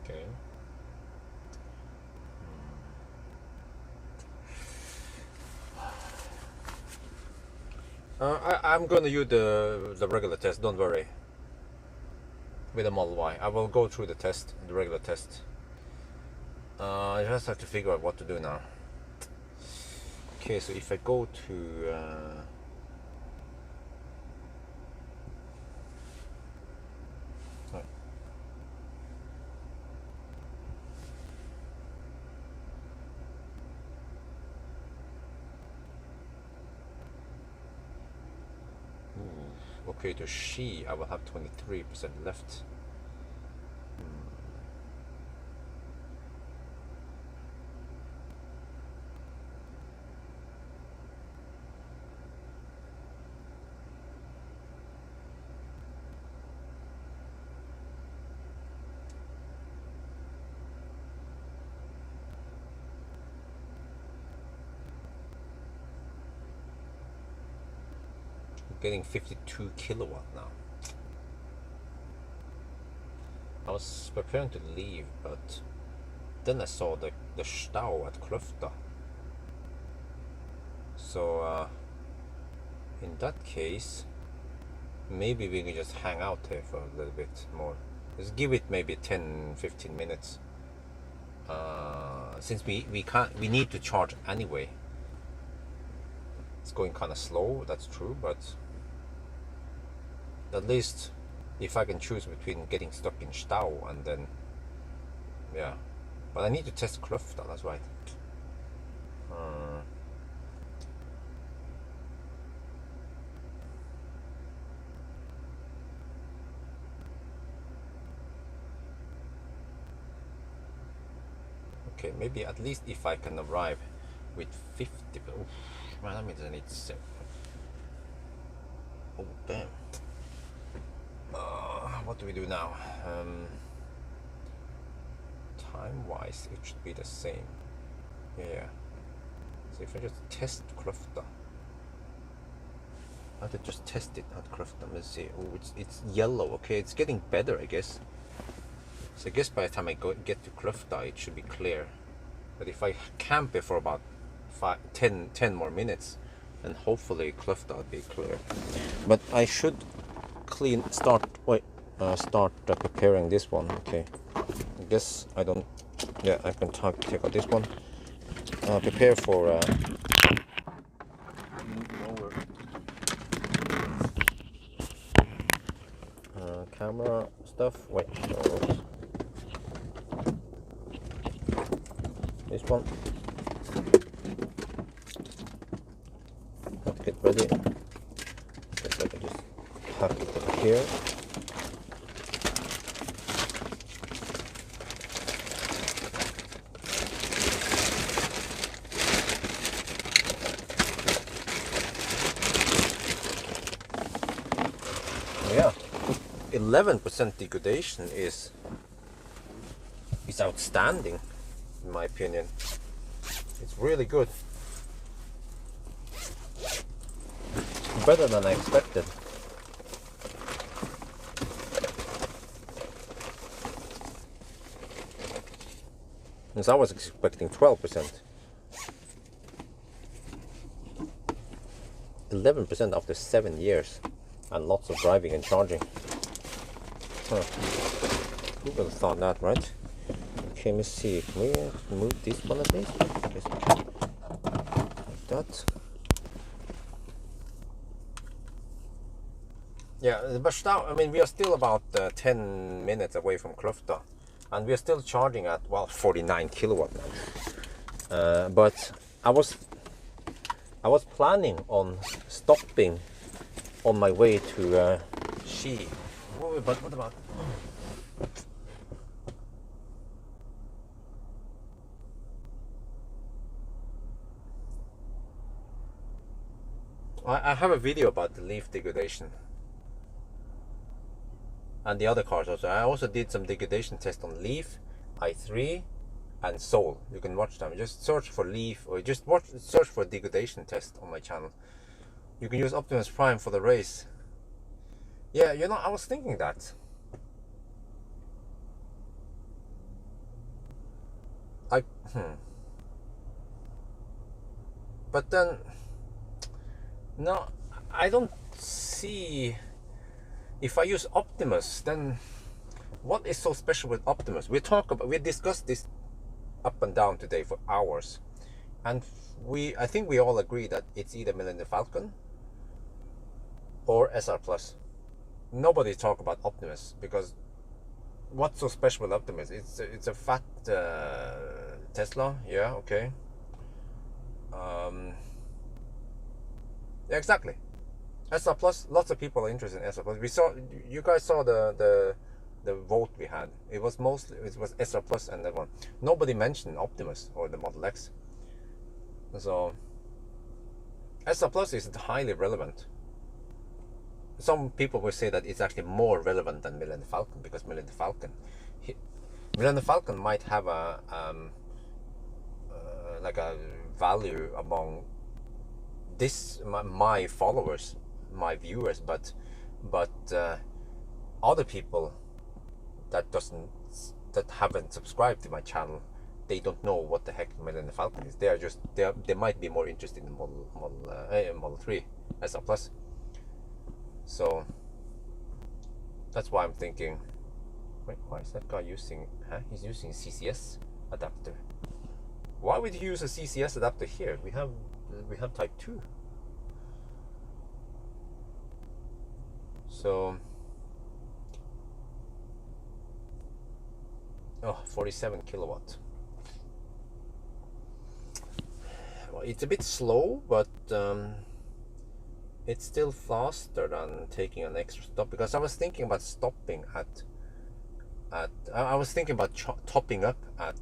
okay. I'm gonna use the regular test, don't worry. With the Model Y. I will go through the test, the regular test. I just have to figure out what to do now. Okay, so if I go to okay, to she, I will have 23% left. getting 52 kilowatt now. I was preparing to leave, but then I saw the Stau at Kløfta. So in that case, maybe we can just hang out here for a little bit more. Just give it maybe 10-15 minutes. Since we need to charge anyway. It's going kind of slow, that's true, but at least if I can choose between getting stuck in Stau and then, yeah. But I need to test Kløfta, that's right. Okay, maybe at least if I can arrive with 50. Oh, man, that means I need 7. Oh, damn. What do we do now? Time-wise, it should be the same. Yeah. So if I just test Kløfta, I have to just test it at Kløfta. Let's see. Oh, it's yellow. Okay, it's getting better, I guess. So I guess by the time I get to Kløfta, it should be clear. But if I camp it for about 10 more minutes, then hopefully Kløfta will be clear. But I should start preparing this one. Okay, I guess I don't. Yeah, I can take out this one. Prepare for camera stuff. Wait, this one. Have to get ready. Guess I can just pack it here. Yeah, 11% degradation is outstanding, in my opinion. It's really good. Better than I expected. Because I was expecting 12%. 11% after 7 years and lots of driving and charging. Huh. Who would have thought that, right? Okay, let's see. Can we move this one at least? Just like that. Yeah, but now, I mean, we are still about 10 minutes away from Kløfta, and we are still charging at, well, 49 kilowatt now. But I was planning on stopping on my way to Ski. But what about? I have a video about the leaf degradation. And the other cars also. I also did some degradation test on Leaf, i3, and Soul. You can watch them. Just search for Leaf, or just search for degradation test on my channel. You can use Optimus Prime for the race. Yeah, you know, I was thinking that. But then, no, I don't see. If I use Optimus, then what is so special with Optimus? We discussed this up and down today for hours, and I think we all agree that it's either Millennium Falcon or SR Plus. Nobody talk about Optimus, because what's so special with Optimus? It's a fat Tesla, yeah, okay. Yeah, exactly. SR Plus, lots of people are interested in SR Plus. You guys saw the vote we had. It was SR Plus and that one. Nobody mentioned Optimus or the Model X. So SR Plus is highly relevant. Some people will say that it's actually more relevant than Millennium Falcon, because Millennium Falcon might have a like a value among my followers my viewers, but other people that haven't subscribed to my channel, they don't know what the heck Millennium Falcon is. They might be more interested in Model 3 SR Plus. So that's why I'm thinking, wait, why is that guy using? He's using CCS adapter. Why would you use a CCS adapter here? We have Type 2. So, 47 kilowatt. Well, it's a bit slow, but it's still faster than taking an extra stop, because I was thinking about stopping at I was thinking about topping up at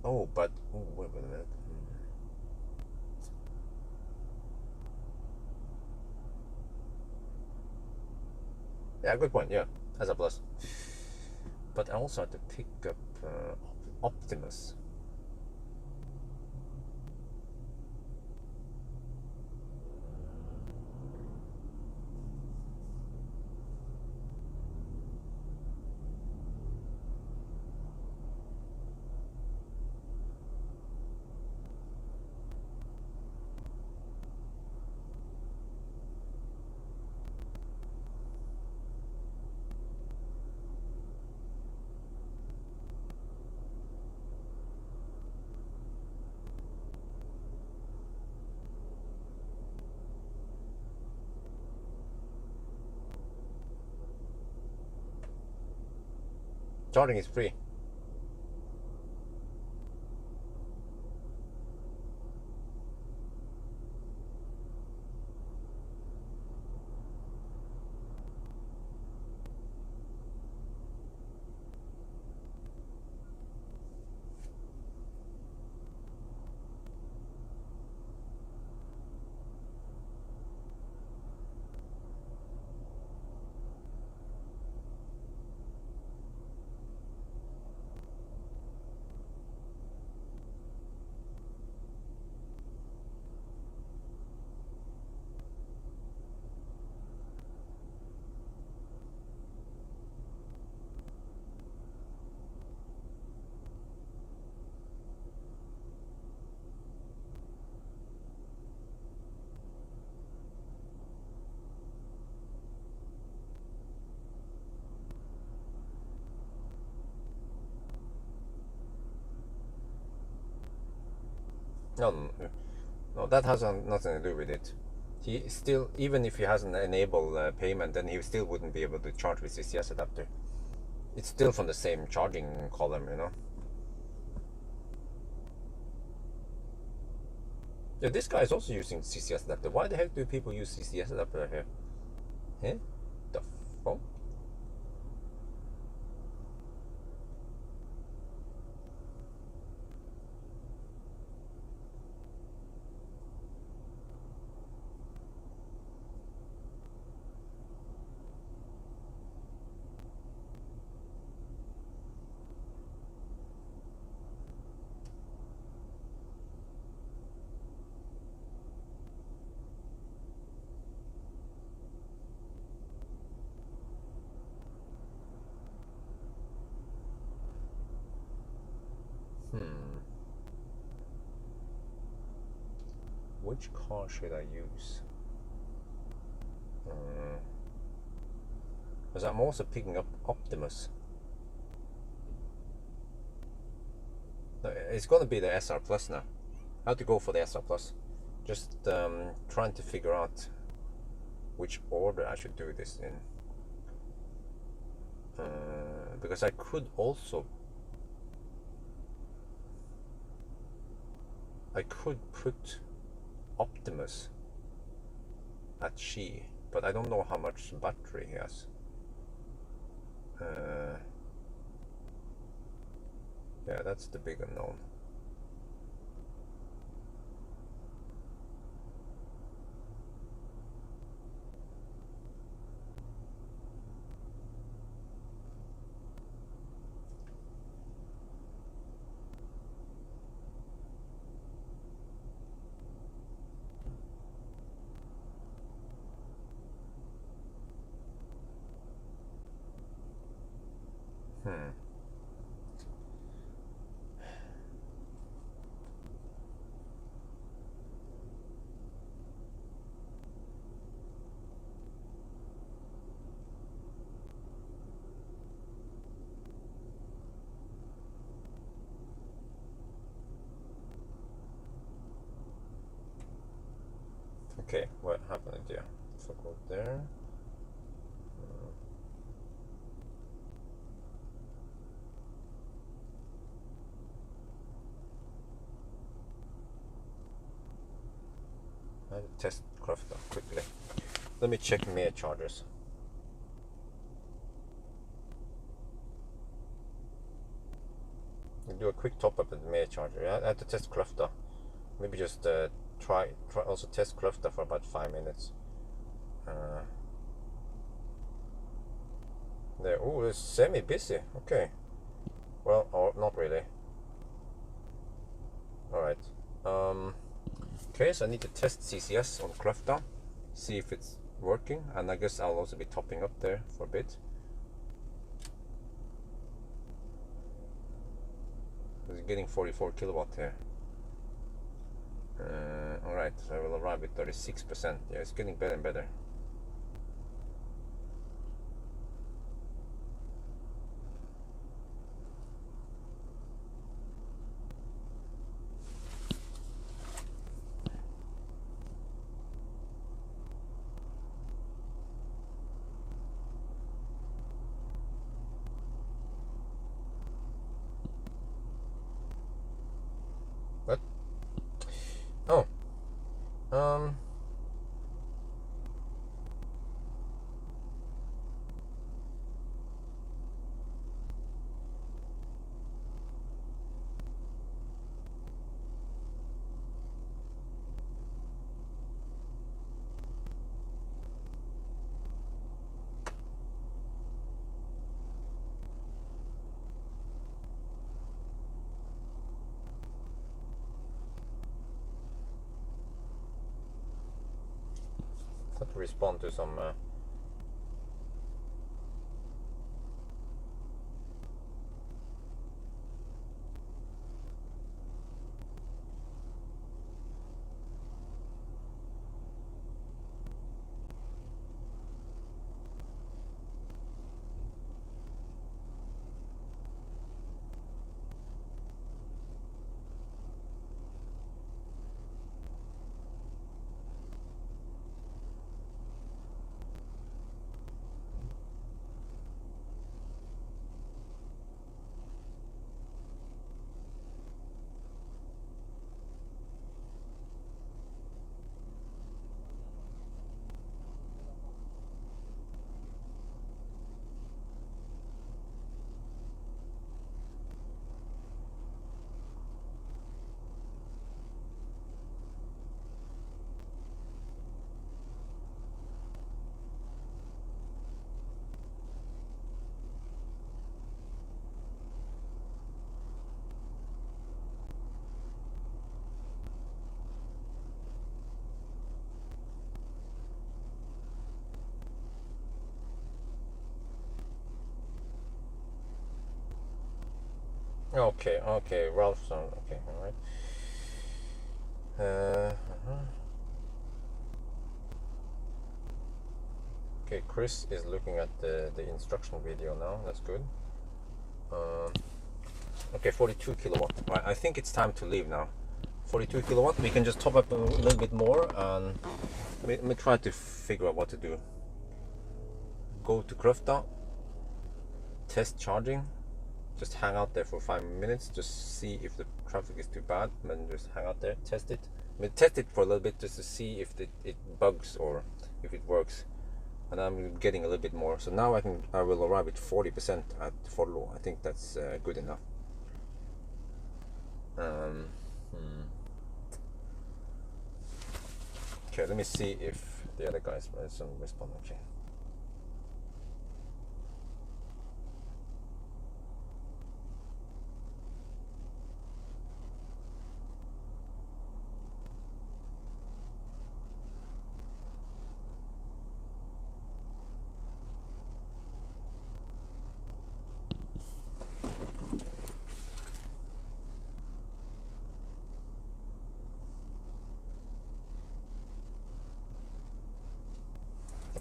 wait a minute. Yeah, good point. Yeah, as a plus. But I also had to pick up Optimus. Charging is free. No, that has nothing to do with it. He still, even if he hasn't enabled payment, then he still wouldn't be able to charge with CCS adapter. It's still from the same charging column, you know. Yeah, this guy is also using CCS adapter. Why the heck do people use CCS adapter here? Eh? The fuck? Which car should I use? Because I'm also picking up Optimus. It's going to be the SR Plus now. I have to go for the SR Plus. Just trying to figure out which order I should do this in. Because I could put Optimus at Xi, but I don't know how much battery he has. Yeah, that's the big unknown. Hmm. Okay, what happened there? So go there. I'll test Crafter quickly. Let me check mere chargers. We'll do a quick top up at the mere charger. I have to test Crafter. Maybe just try also test Crafter for about 5 minutes. There. Oh, it's semi-busy. Okay. Well, or not really. All right. Okay, so I need to test CCS on Crafter, see if it's working, and I guess I'll also be topping up there for a bit. It's getting 44 kilowatt here. All right, so I will arrive at 36%. Yeah, it's getting better and better. What? Oh. Have to respond to some. Okay, okay, Ralph's on. Okay, all right. Okay, Chris is looking at the instruction video now. That's good. Okay, 42 kilowatt. Right, I think it's time to leave now. 42 kilowatt. We can just top up a little bit more, and let me try to figure out what to do. Go to Crafter, test charging, just hang out there for 5 minutes, just see if the traffic is too bad, and then just hang out there, test it. I mean, test it for a little bit just to see if it bugs or if it works. And I'm getting a little bit more, so now I will arrive at 40% at Forlo. I think that's good enough. Okay, let me see if the other guys respond. Okay.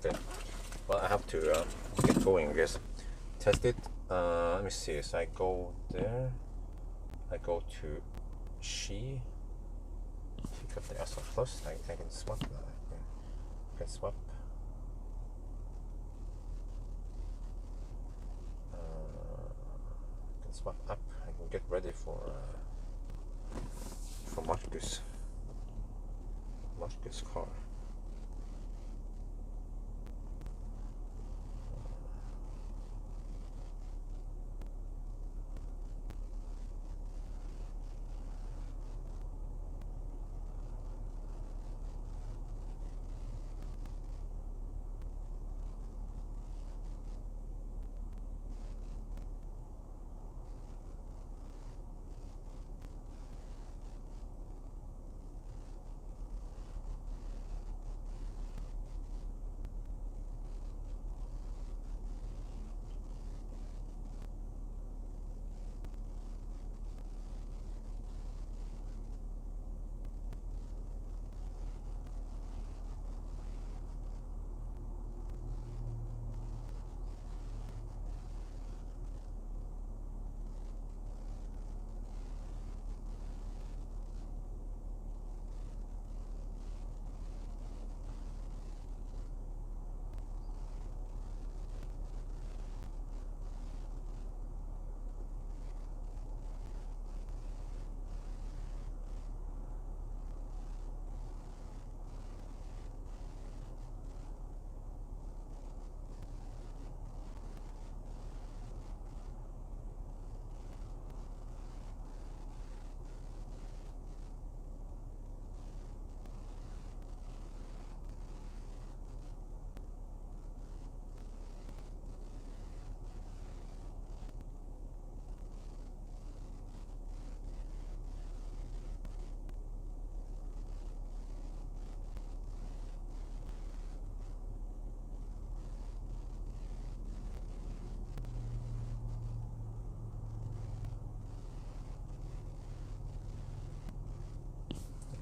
Okay. Well, I have to get going, I guess. Test it. Let me see. So I go there. I go to She. Pick up the SL Plus. I can swap now. I can swap. I can swap up. I can get ready for Marcus' car.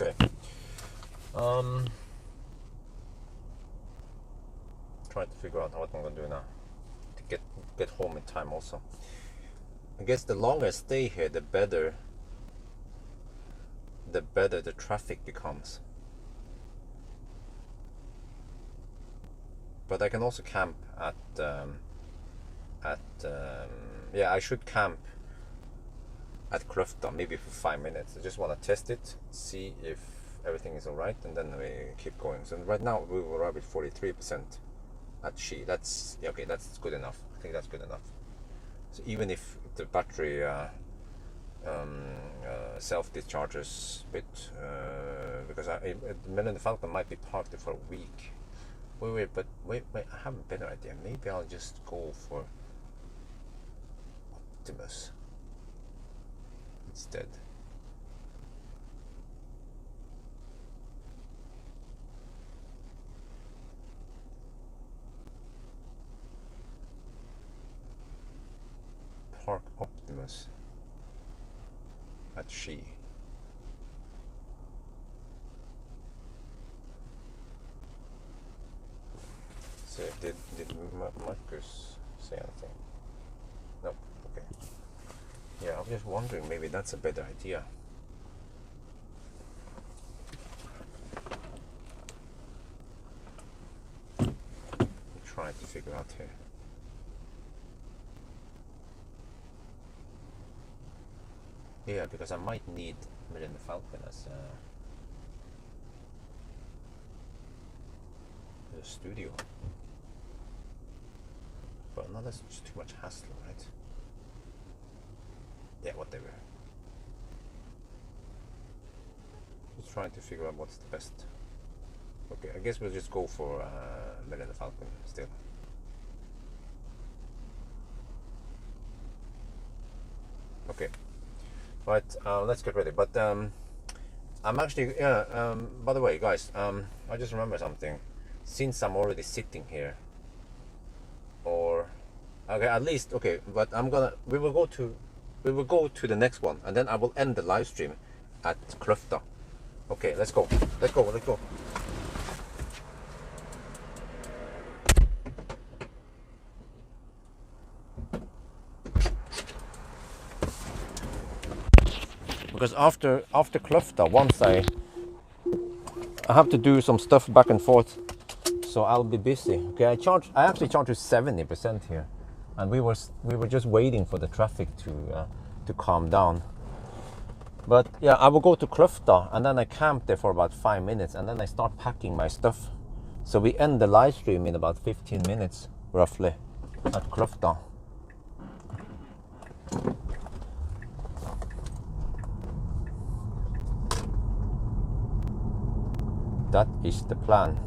Okay. Trying to figure out what I'm gonna do now to get home in time. Also, I guess the longer I stay here, the better the traffic becomes. But I can also camp at yeah, I should camp at Kløfta maybe for 5 minutes. I just want to test it, see if everything is all right, and then we keep going. So right now we will arrive at 43% at She. That's yeah, okay. That's good enough. I think that's good enough. So even if the battery self-discharges a bit, because the Millennium Falcon might be parked there for a week. Wait, I have a better idea. Maybe I'll just go for Optimus instead. Park Optimus at She. So did Marcus say anything? No. Okay. Yeah, I'm just wondering, maybe that's a better idea. I'm trying to figure out here. Yeah, because I might need Millennium Falcon as a studio. But no, that's just too much hassle, right? Yeah, whatever. Just trying to figure out what's the best. Okay, I guess we'll just go for Millennium Falcon still. Okay. Right, let's get ready. But I'm actually, by the way, guys, I just remember something. Since I'm already sitting here, or okay, at least okay, but we will go to the next one, and then I will end the live stream at Kløfta. Okay, let's go. because after Kløfta, once I have to do some stuff back and forth, so I'll be busy. Okay, I actually charged to 70% here, and we were just waiting for the traffic to calm down. But yeah, I will go to Kløfta, and then I camp there for about 5 minutes, and then I start packing my stuff. So we end the live stream in about 15 minutes, roughly, at Kløfta. That is the plan.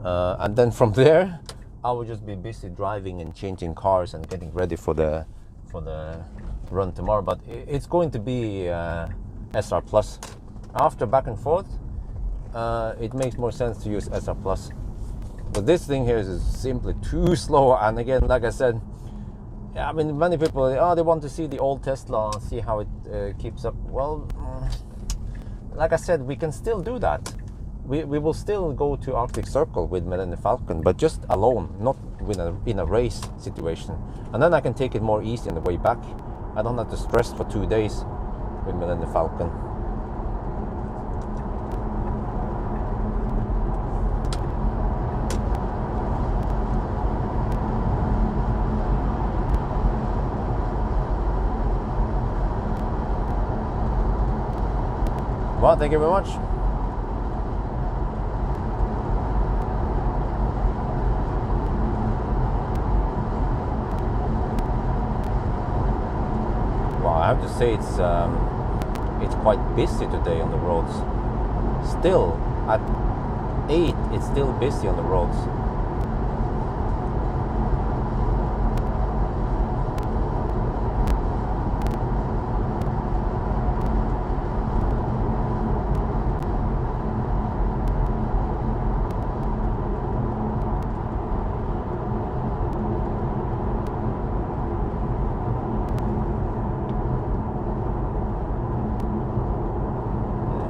And then from there, I will just be busy driving and changing cars and getting ready for the run tomorrow. But it's going to be SR Plus. After back and forth, it makes more sense to use SR Plus. But this thing here is simply too slow. And again, like I said, I mean, many people, they want to see the old Tesla and see how it keeps up. Well, like I said, we can still do that. We will still go to Arctic Circle with Millennium Falcon, but just alone, not in a race situation. And then I can take it more easy on the way back. I don't have to stress for 2 days with Millennium Falcon. Well, thank you very much. I have to say it's quite busy today on the roads. Still at 8, it's still busy on the roads.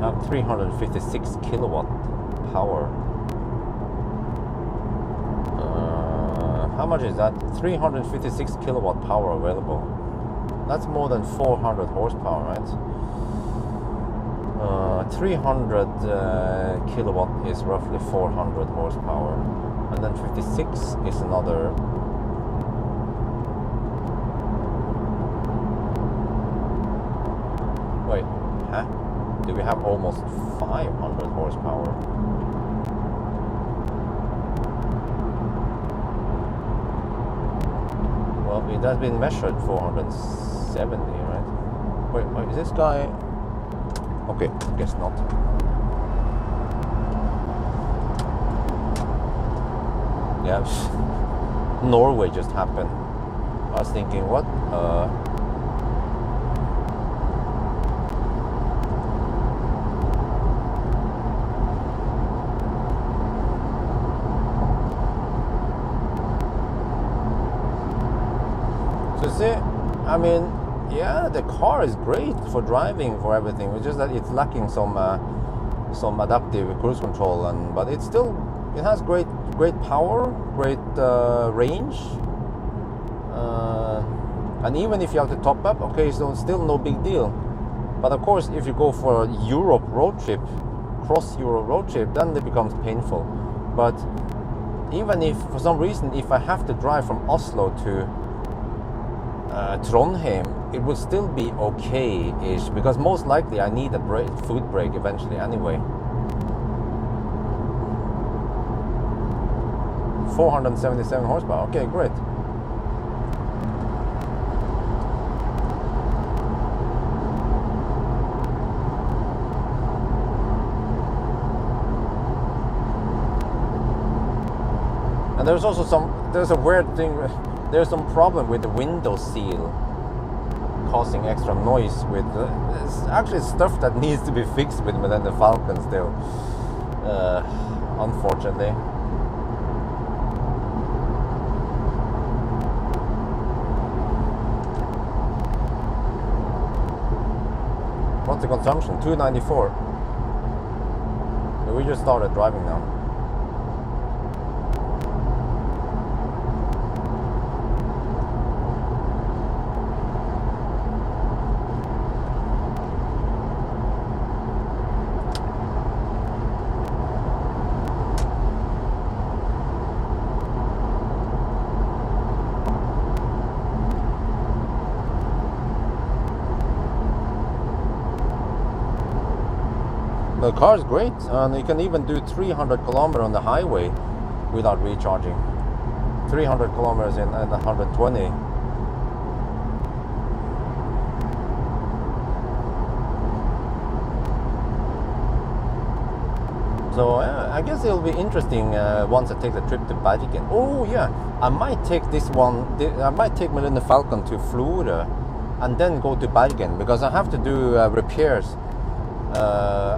Have 356 kilowatt power. How much is that? 356 kilowatt power available. That's more than 400 horsepower, right? 300 kilowatt is roughly 400 horsepower, and then 56 is another. Wait, huh? Do we have almost 500 horsepower? Well, it has been measured 470, right? Wait, is this guy? Okay, guess not. Yeah, Norway just happened. I was thinking, what? See, I mean, yeah, the car is great for driving, for everything. It's just that it's lacking some adaptive cruise control, but it has great power, great range, and even if you have to top up, okay, so it's still no big deal. But of course, if you go for a Europe road trip, cross Europe road trip, then it becomes painful. But even if for some reason, if I have to drive from Oslo to Trondheim, it would still be okay-ish, because most likely I need a food break eventually anyway. 477 horsepower, okay, great. And there's also there's a weird thing. There's some problem with the window seal causing extra noise. It's actually stuff that needs to be fixed with Millennium Falcon still, unfortunately. What's the consumption? 294. We just started driving now. The car is great, and you can even do 300 kilometers on the highway without recharging. 300 kilometers in 120. So I guess it'll be interesting once I take the trip to Bergen. Oh yeah, I might take this one. I might take Millennium Falcon to Florida, and then go to Bergen, because I have to do repairs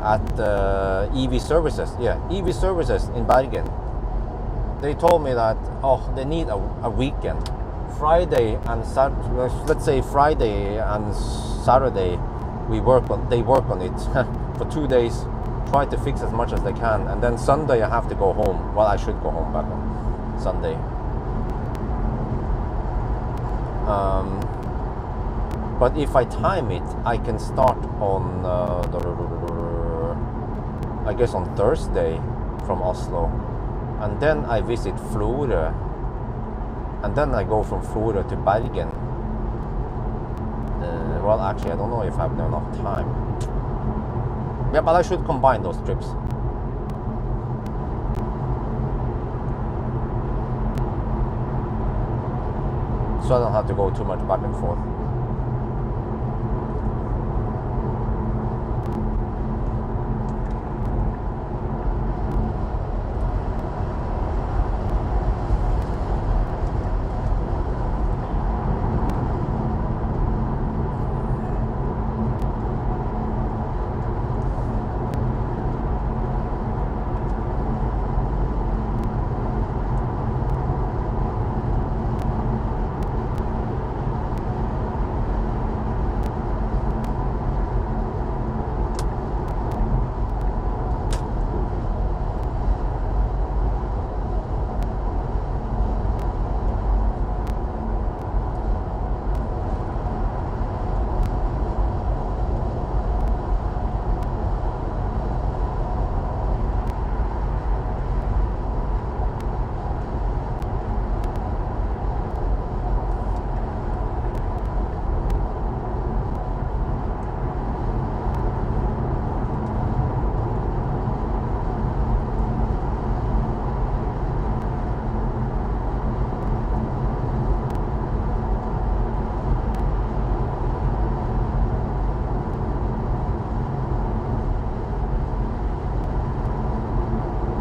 at EV services. Yeah, EV services in Bergen. They told me that they need a weekend, Friday and Saturday. Let's say Friday and Saturday, they work on it for 2 days. Try to fix as much as they can, and then Sunday I have to go home. Well, I should go home back on Sunday. But if I time it, I can start on I guess on Thursday from Oslo, and then I visit Florida, and then I go from Florida to Bergen. Well, actually, I don't know if I have enough time. Yeah, but I should combine those trips. So I don't have to go too much back and forth.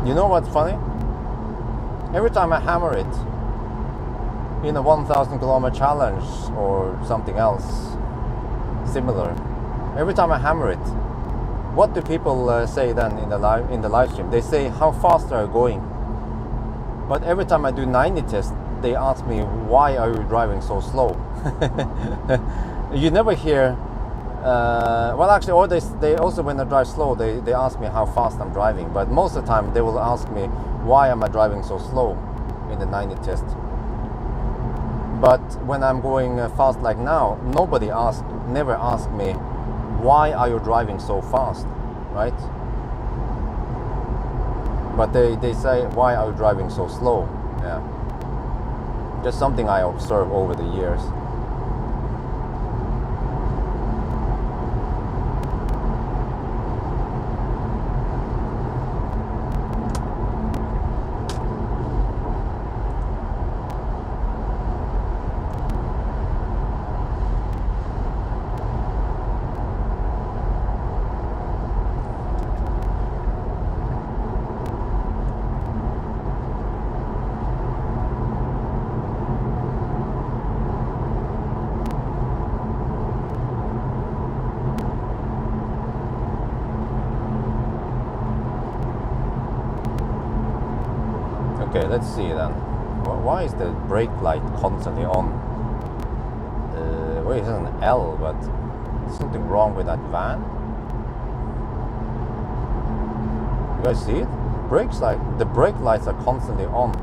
You know what's funny? Every time I hammer it in a 1,000 kilometer challenge or something else similar, every time I hammer it, what do people say then in the live stream? They say, how fast are you going? But every time I do 90 tests, they ask me, why are you driving so slow? You never hear. Well, actually, or they also, when I drive slow, they ask me how fast I'm driving. But most of the time, they will ask me, why am I driving so slow in the 90 test? But when I'm going fast like now, never ask me, why are you driving so fast, right? But they say, why are you driving so slow? Yeah, just something I observe over the years. Okay, let's see then. Why is the brake light constantly on? Well, it is an L, but there's something wrong with that van. You guys see it? The brake lights are constantly on.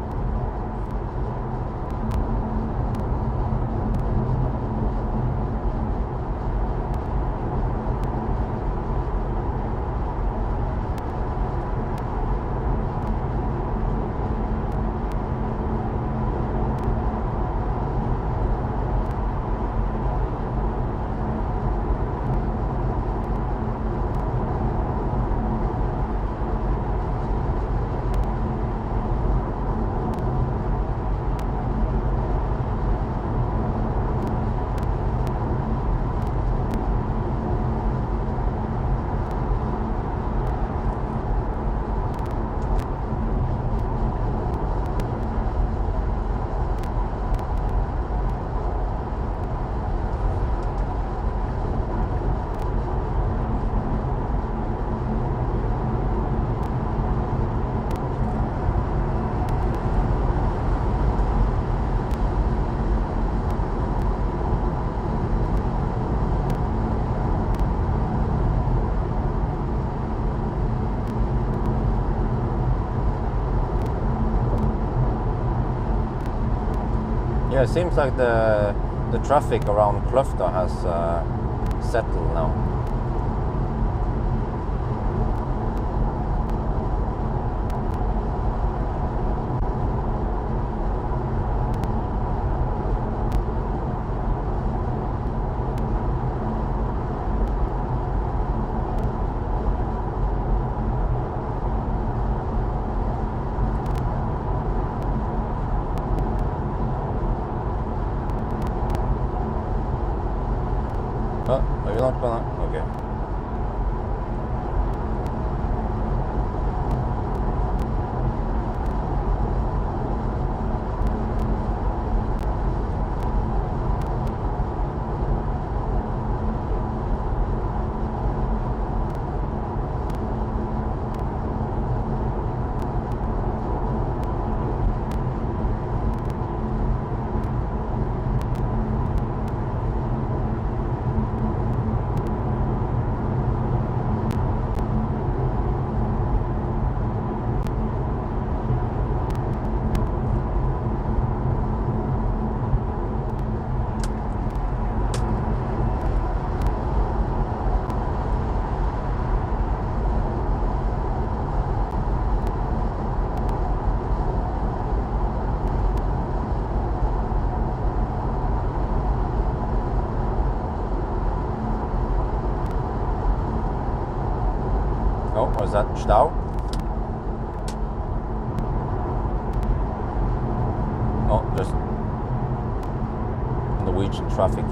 it seems like the traffic around Kløfta has settled now. Oh, are you not gonna? Okay. Oh, was that Stau? Oh, just Norwegian traffic.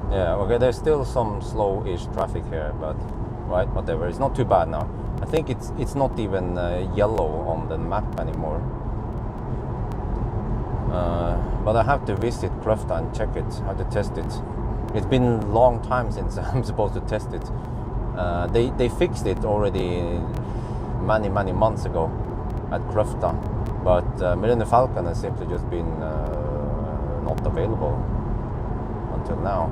Yeah, okay, there's still some slow-ish traffic here, but right, whatever. It's not too bad now. I think it's not even yellow on the map anymore. But I have to visit Kløfta and check it, I have to test it. It's been a long time since I'm supposed to test it. They fixed it already many months ago at Kløfta, but Millennium Falcon has simply just been not available until now.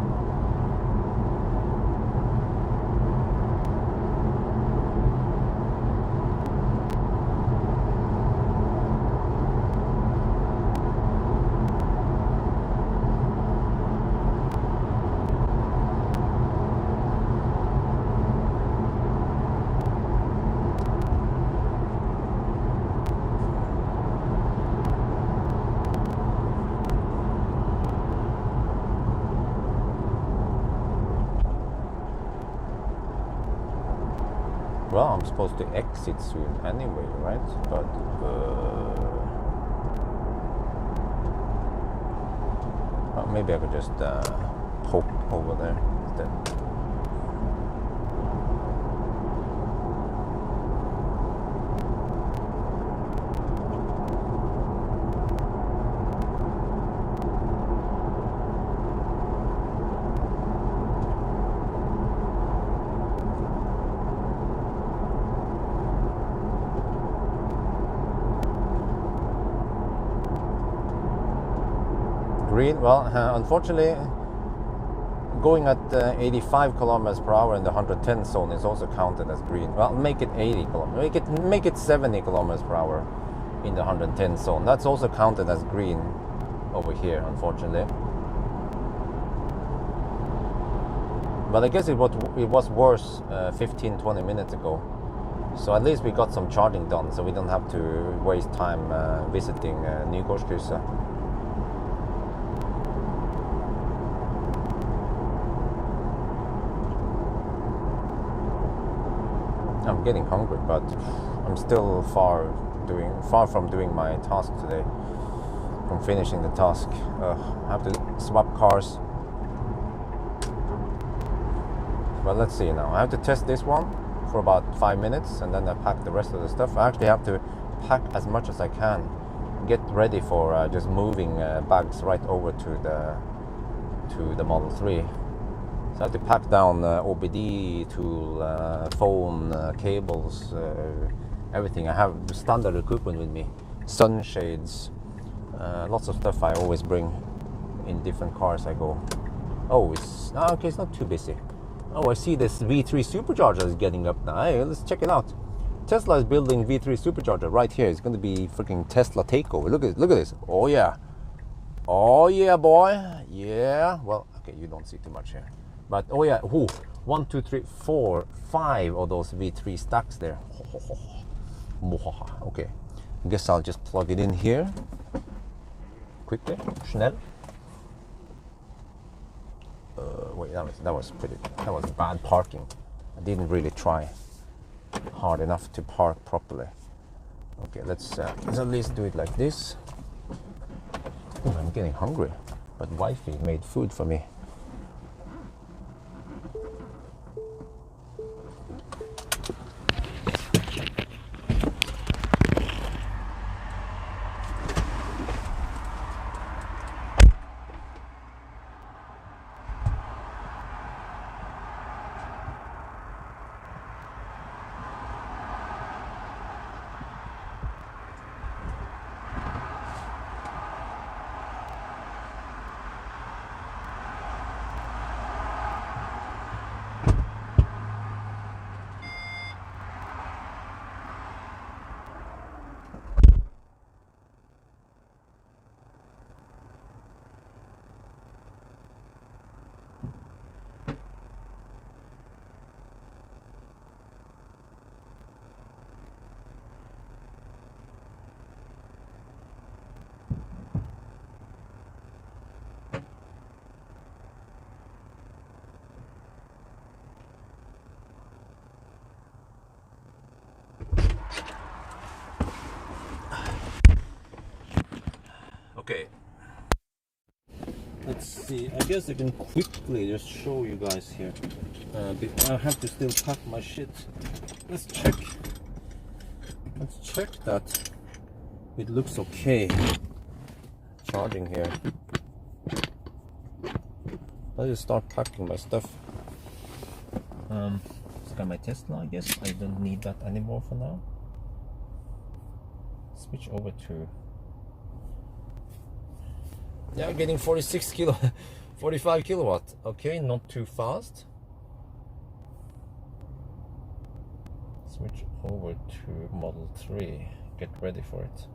Well, I'm supposed to exit soon anyway, right? But well, maybe I could just poke over there instead. Green, well, unfortunately, going at 85 kilometers per hour in the 110 zone is also counted as green. Well, make it 80 kilometers, make it 70 kilometers per hour in the 110 zone. That's also counted as green over here, unfortunately. But I guess it was worse 15-20 minutes ago. So at least we got some charging done, so we don't have to waste time visiting Nygårdskrysset. I'm getting hungry, but I'm still far from doing my task today, from finishing the task. I have to swap cars. But let's see now. I have to test this one for about 5 minutes, and then I pack the rest of the stuff. I actually have to pack as much as I can, get ready for just moving bags right over to the Model 3. So I have to pack down OBD tool, phone, cables, everything. I have standard equipment with me, sunshades, lots of stuff I always bring in different cars I go. Oh, okay, it's not too busy. Oh, I see this V3 supercharger is getting up now. Hey, let's check it out. Tesla is building V3 supercharger right here. It's going to be freaking Tesla takeover. Look at this. Oh yeah. Oh yeah, boy. Yeah. Well, okay, you don't see too much here. But oh yeah, 1, 2, 3, 4, 5 of those V3 stacks there. Okay, I guess I'll just plug it in here quickly. Schnell. Wait, that was bad parking. I didn't really try hard enough to park properly. Okay, let's at least do it like this. Oh, I'm getting hungry, but wifey made food for me. Okay, let's see. I guess I can quickly just show you guys here. I have to still pack my shit. Let's check that it looks okay. Charging here. I'll just start packing my stuff. It's got my Tesla, I guess. I don't need that anymore for now. Switch over to. Yeah, getting 45 kilowatt. Okay, not too fast. Switch over to Model 3. Get ready for it.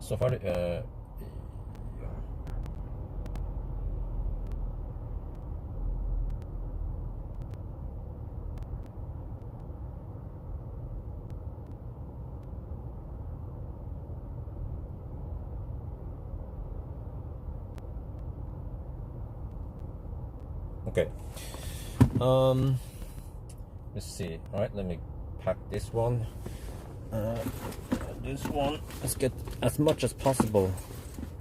So far, okay. Let's see. All right, let me pack this one. This one. Let's get as much as possible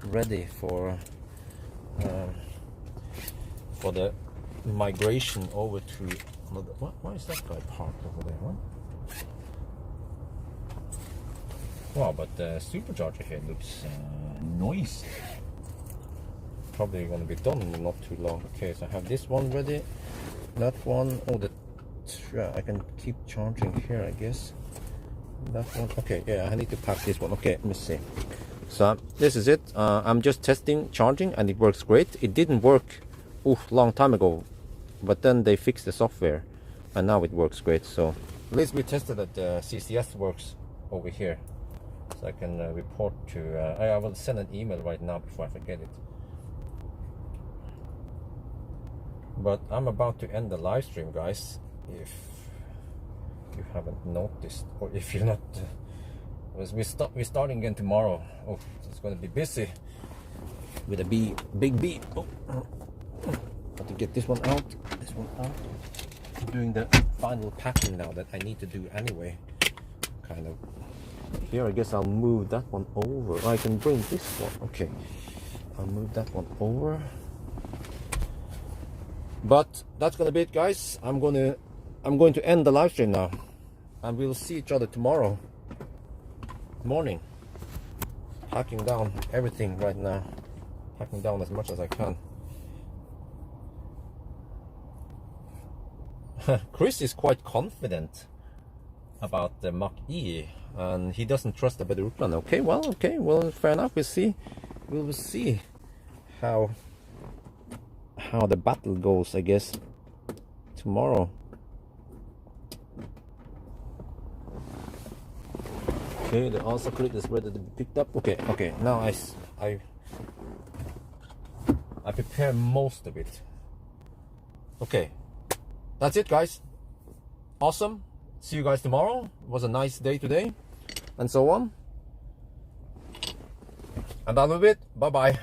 ready for the migration over to. Why is that guy parked over there? What? Wow, but the supercharger here looks noisy. Probably going to be done in not too long. Okay, so I have this one ready. That one. Oh, I can keep charging here, I guess. That one. Okay, yeah, I need to pack this one. Okay, let me see. So this is it. I'm just testing charging, and it works great. It didn't work long time ago, but then they fixed the software, and now it works great. So at least we tested that CCS works over here. So I can report to. I will send an email right now before I forget it. But I'm about to end the live stream, guys. If you haven't noticed, or if you're not, we're starting again tomorrow. Oh, it's going to be busy with a big B. Oh, have to get this one out. I'm doing the final packing now that I need to do anyway. Kind of. Here, I guess I'll move that one over. I can bring this one. Okay, I'll move that one over. But that's gonna be it, guys. I'm gonna I'm going to end the live stream now, and we'll see each other tomorrow morning. Packing down everything right now. Packing down as much as I can. Chris is quite confident about the Mach-E, and he doesn't trust the Bedrouplan. Okay, well, fair enough. We'll see. We'll see how the battle goes, I guess, tomorrow. Okay, the answer clip is ready to be picked up. Okay. Now I prepare most of it. Okay, that's it, guys. Awesome. See you guys tomorrow. It was a nice day today, and so on. And that will be it. Bye bye.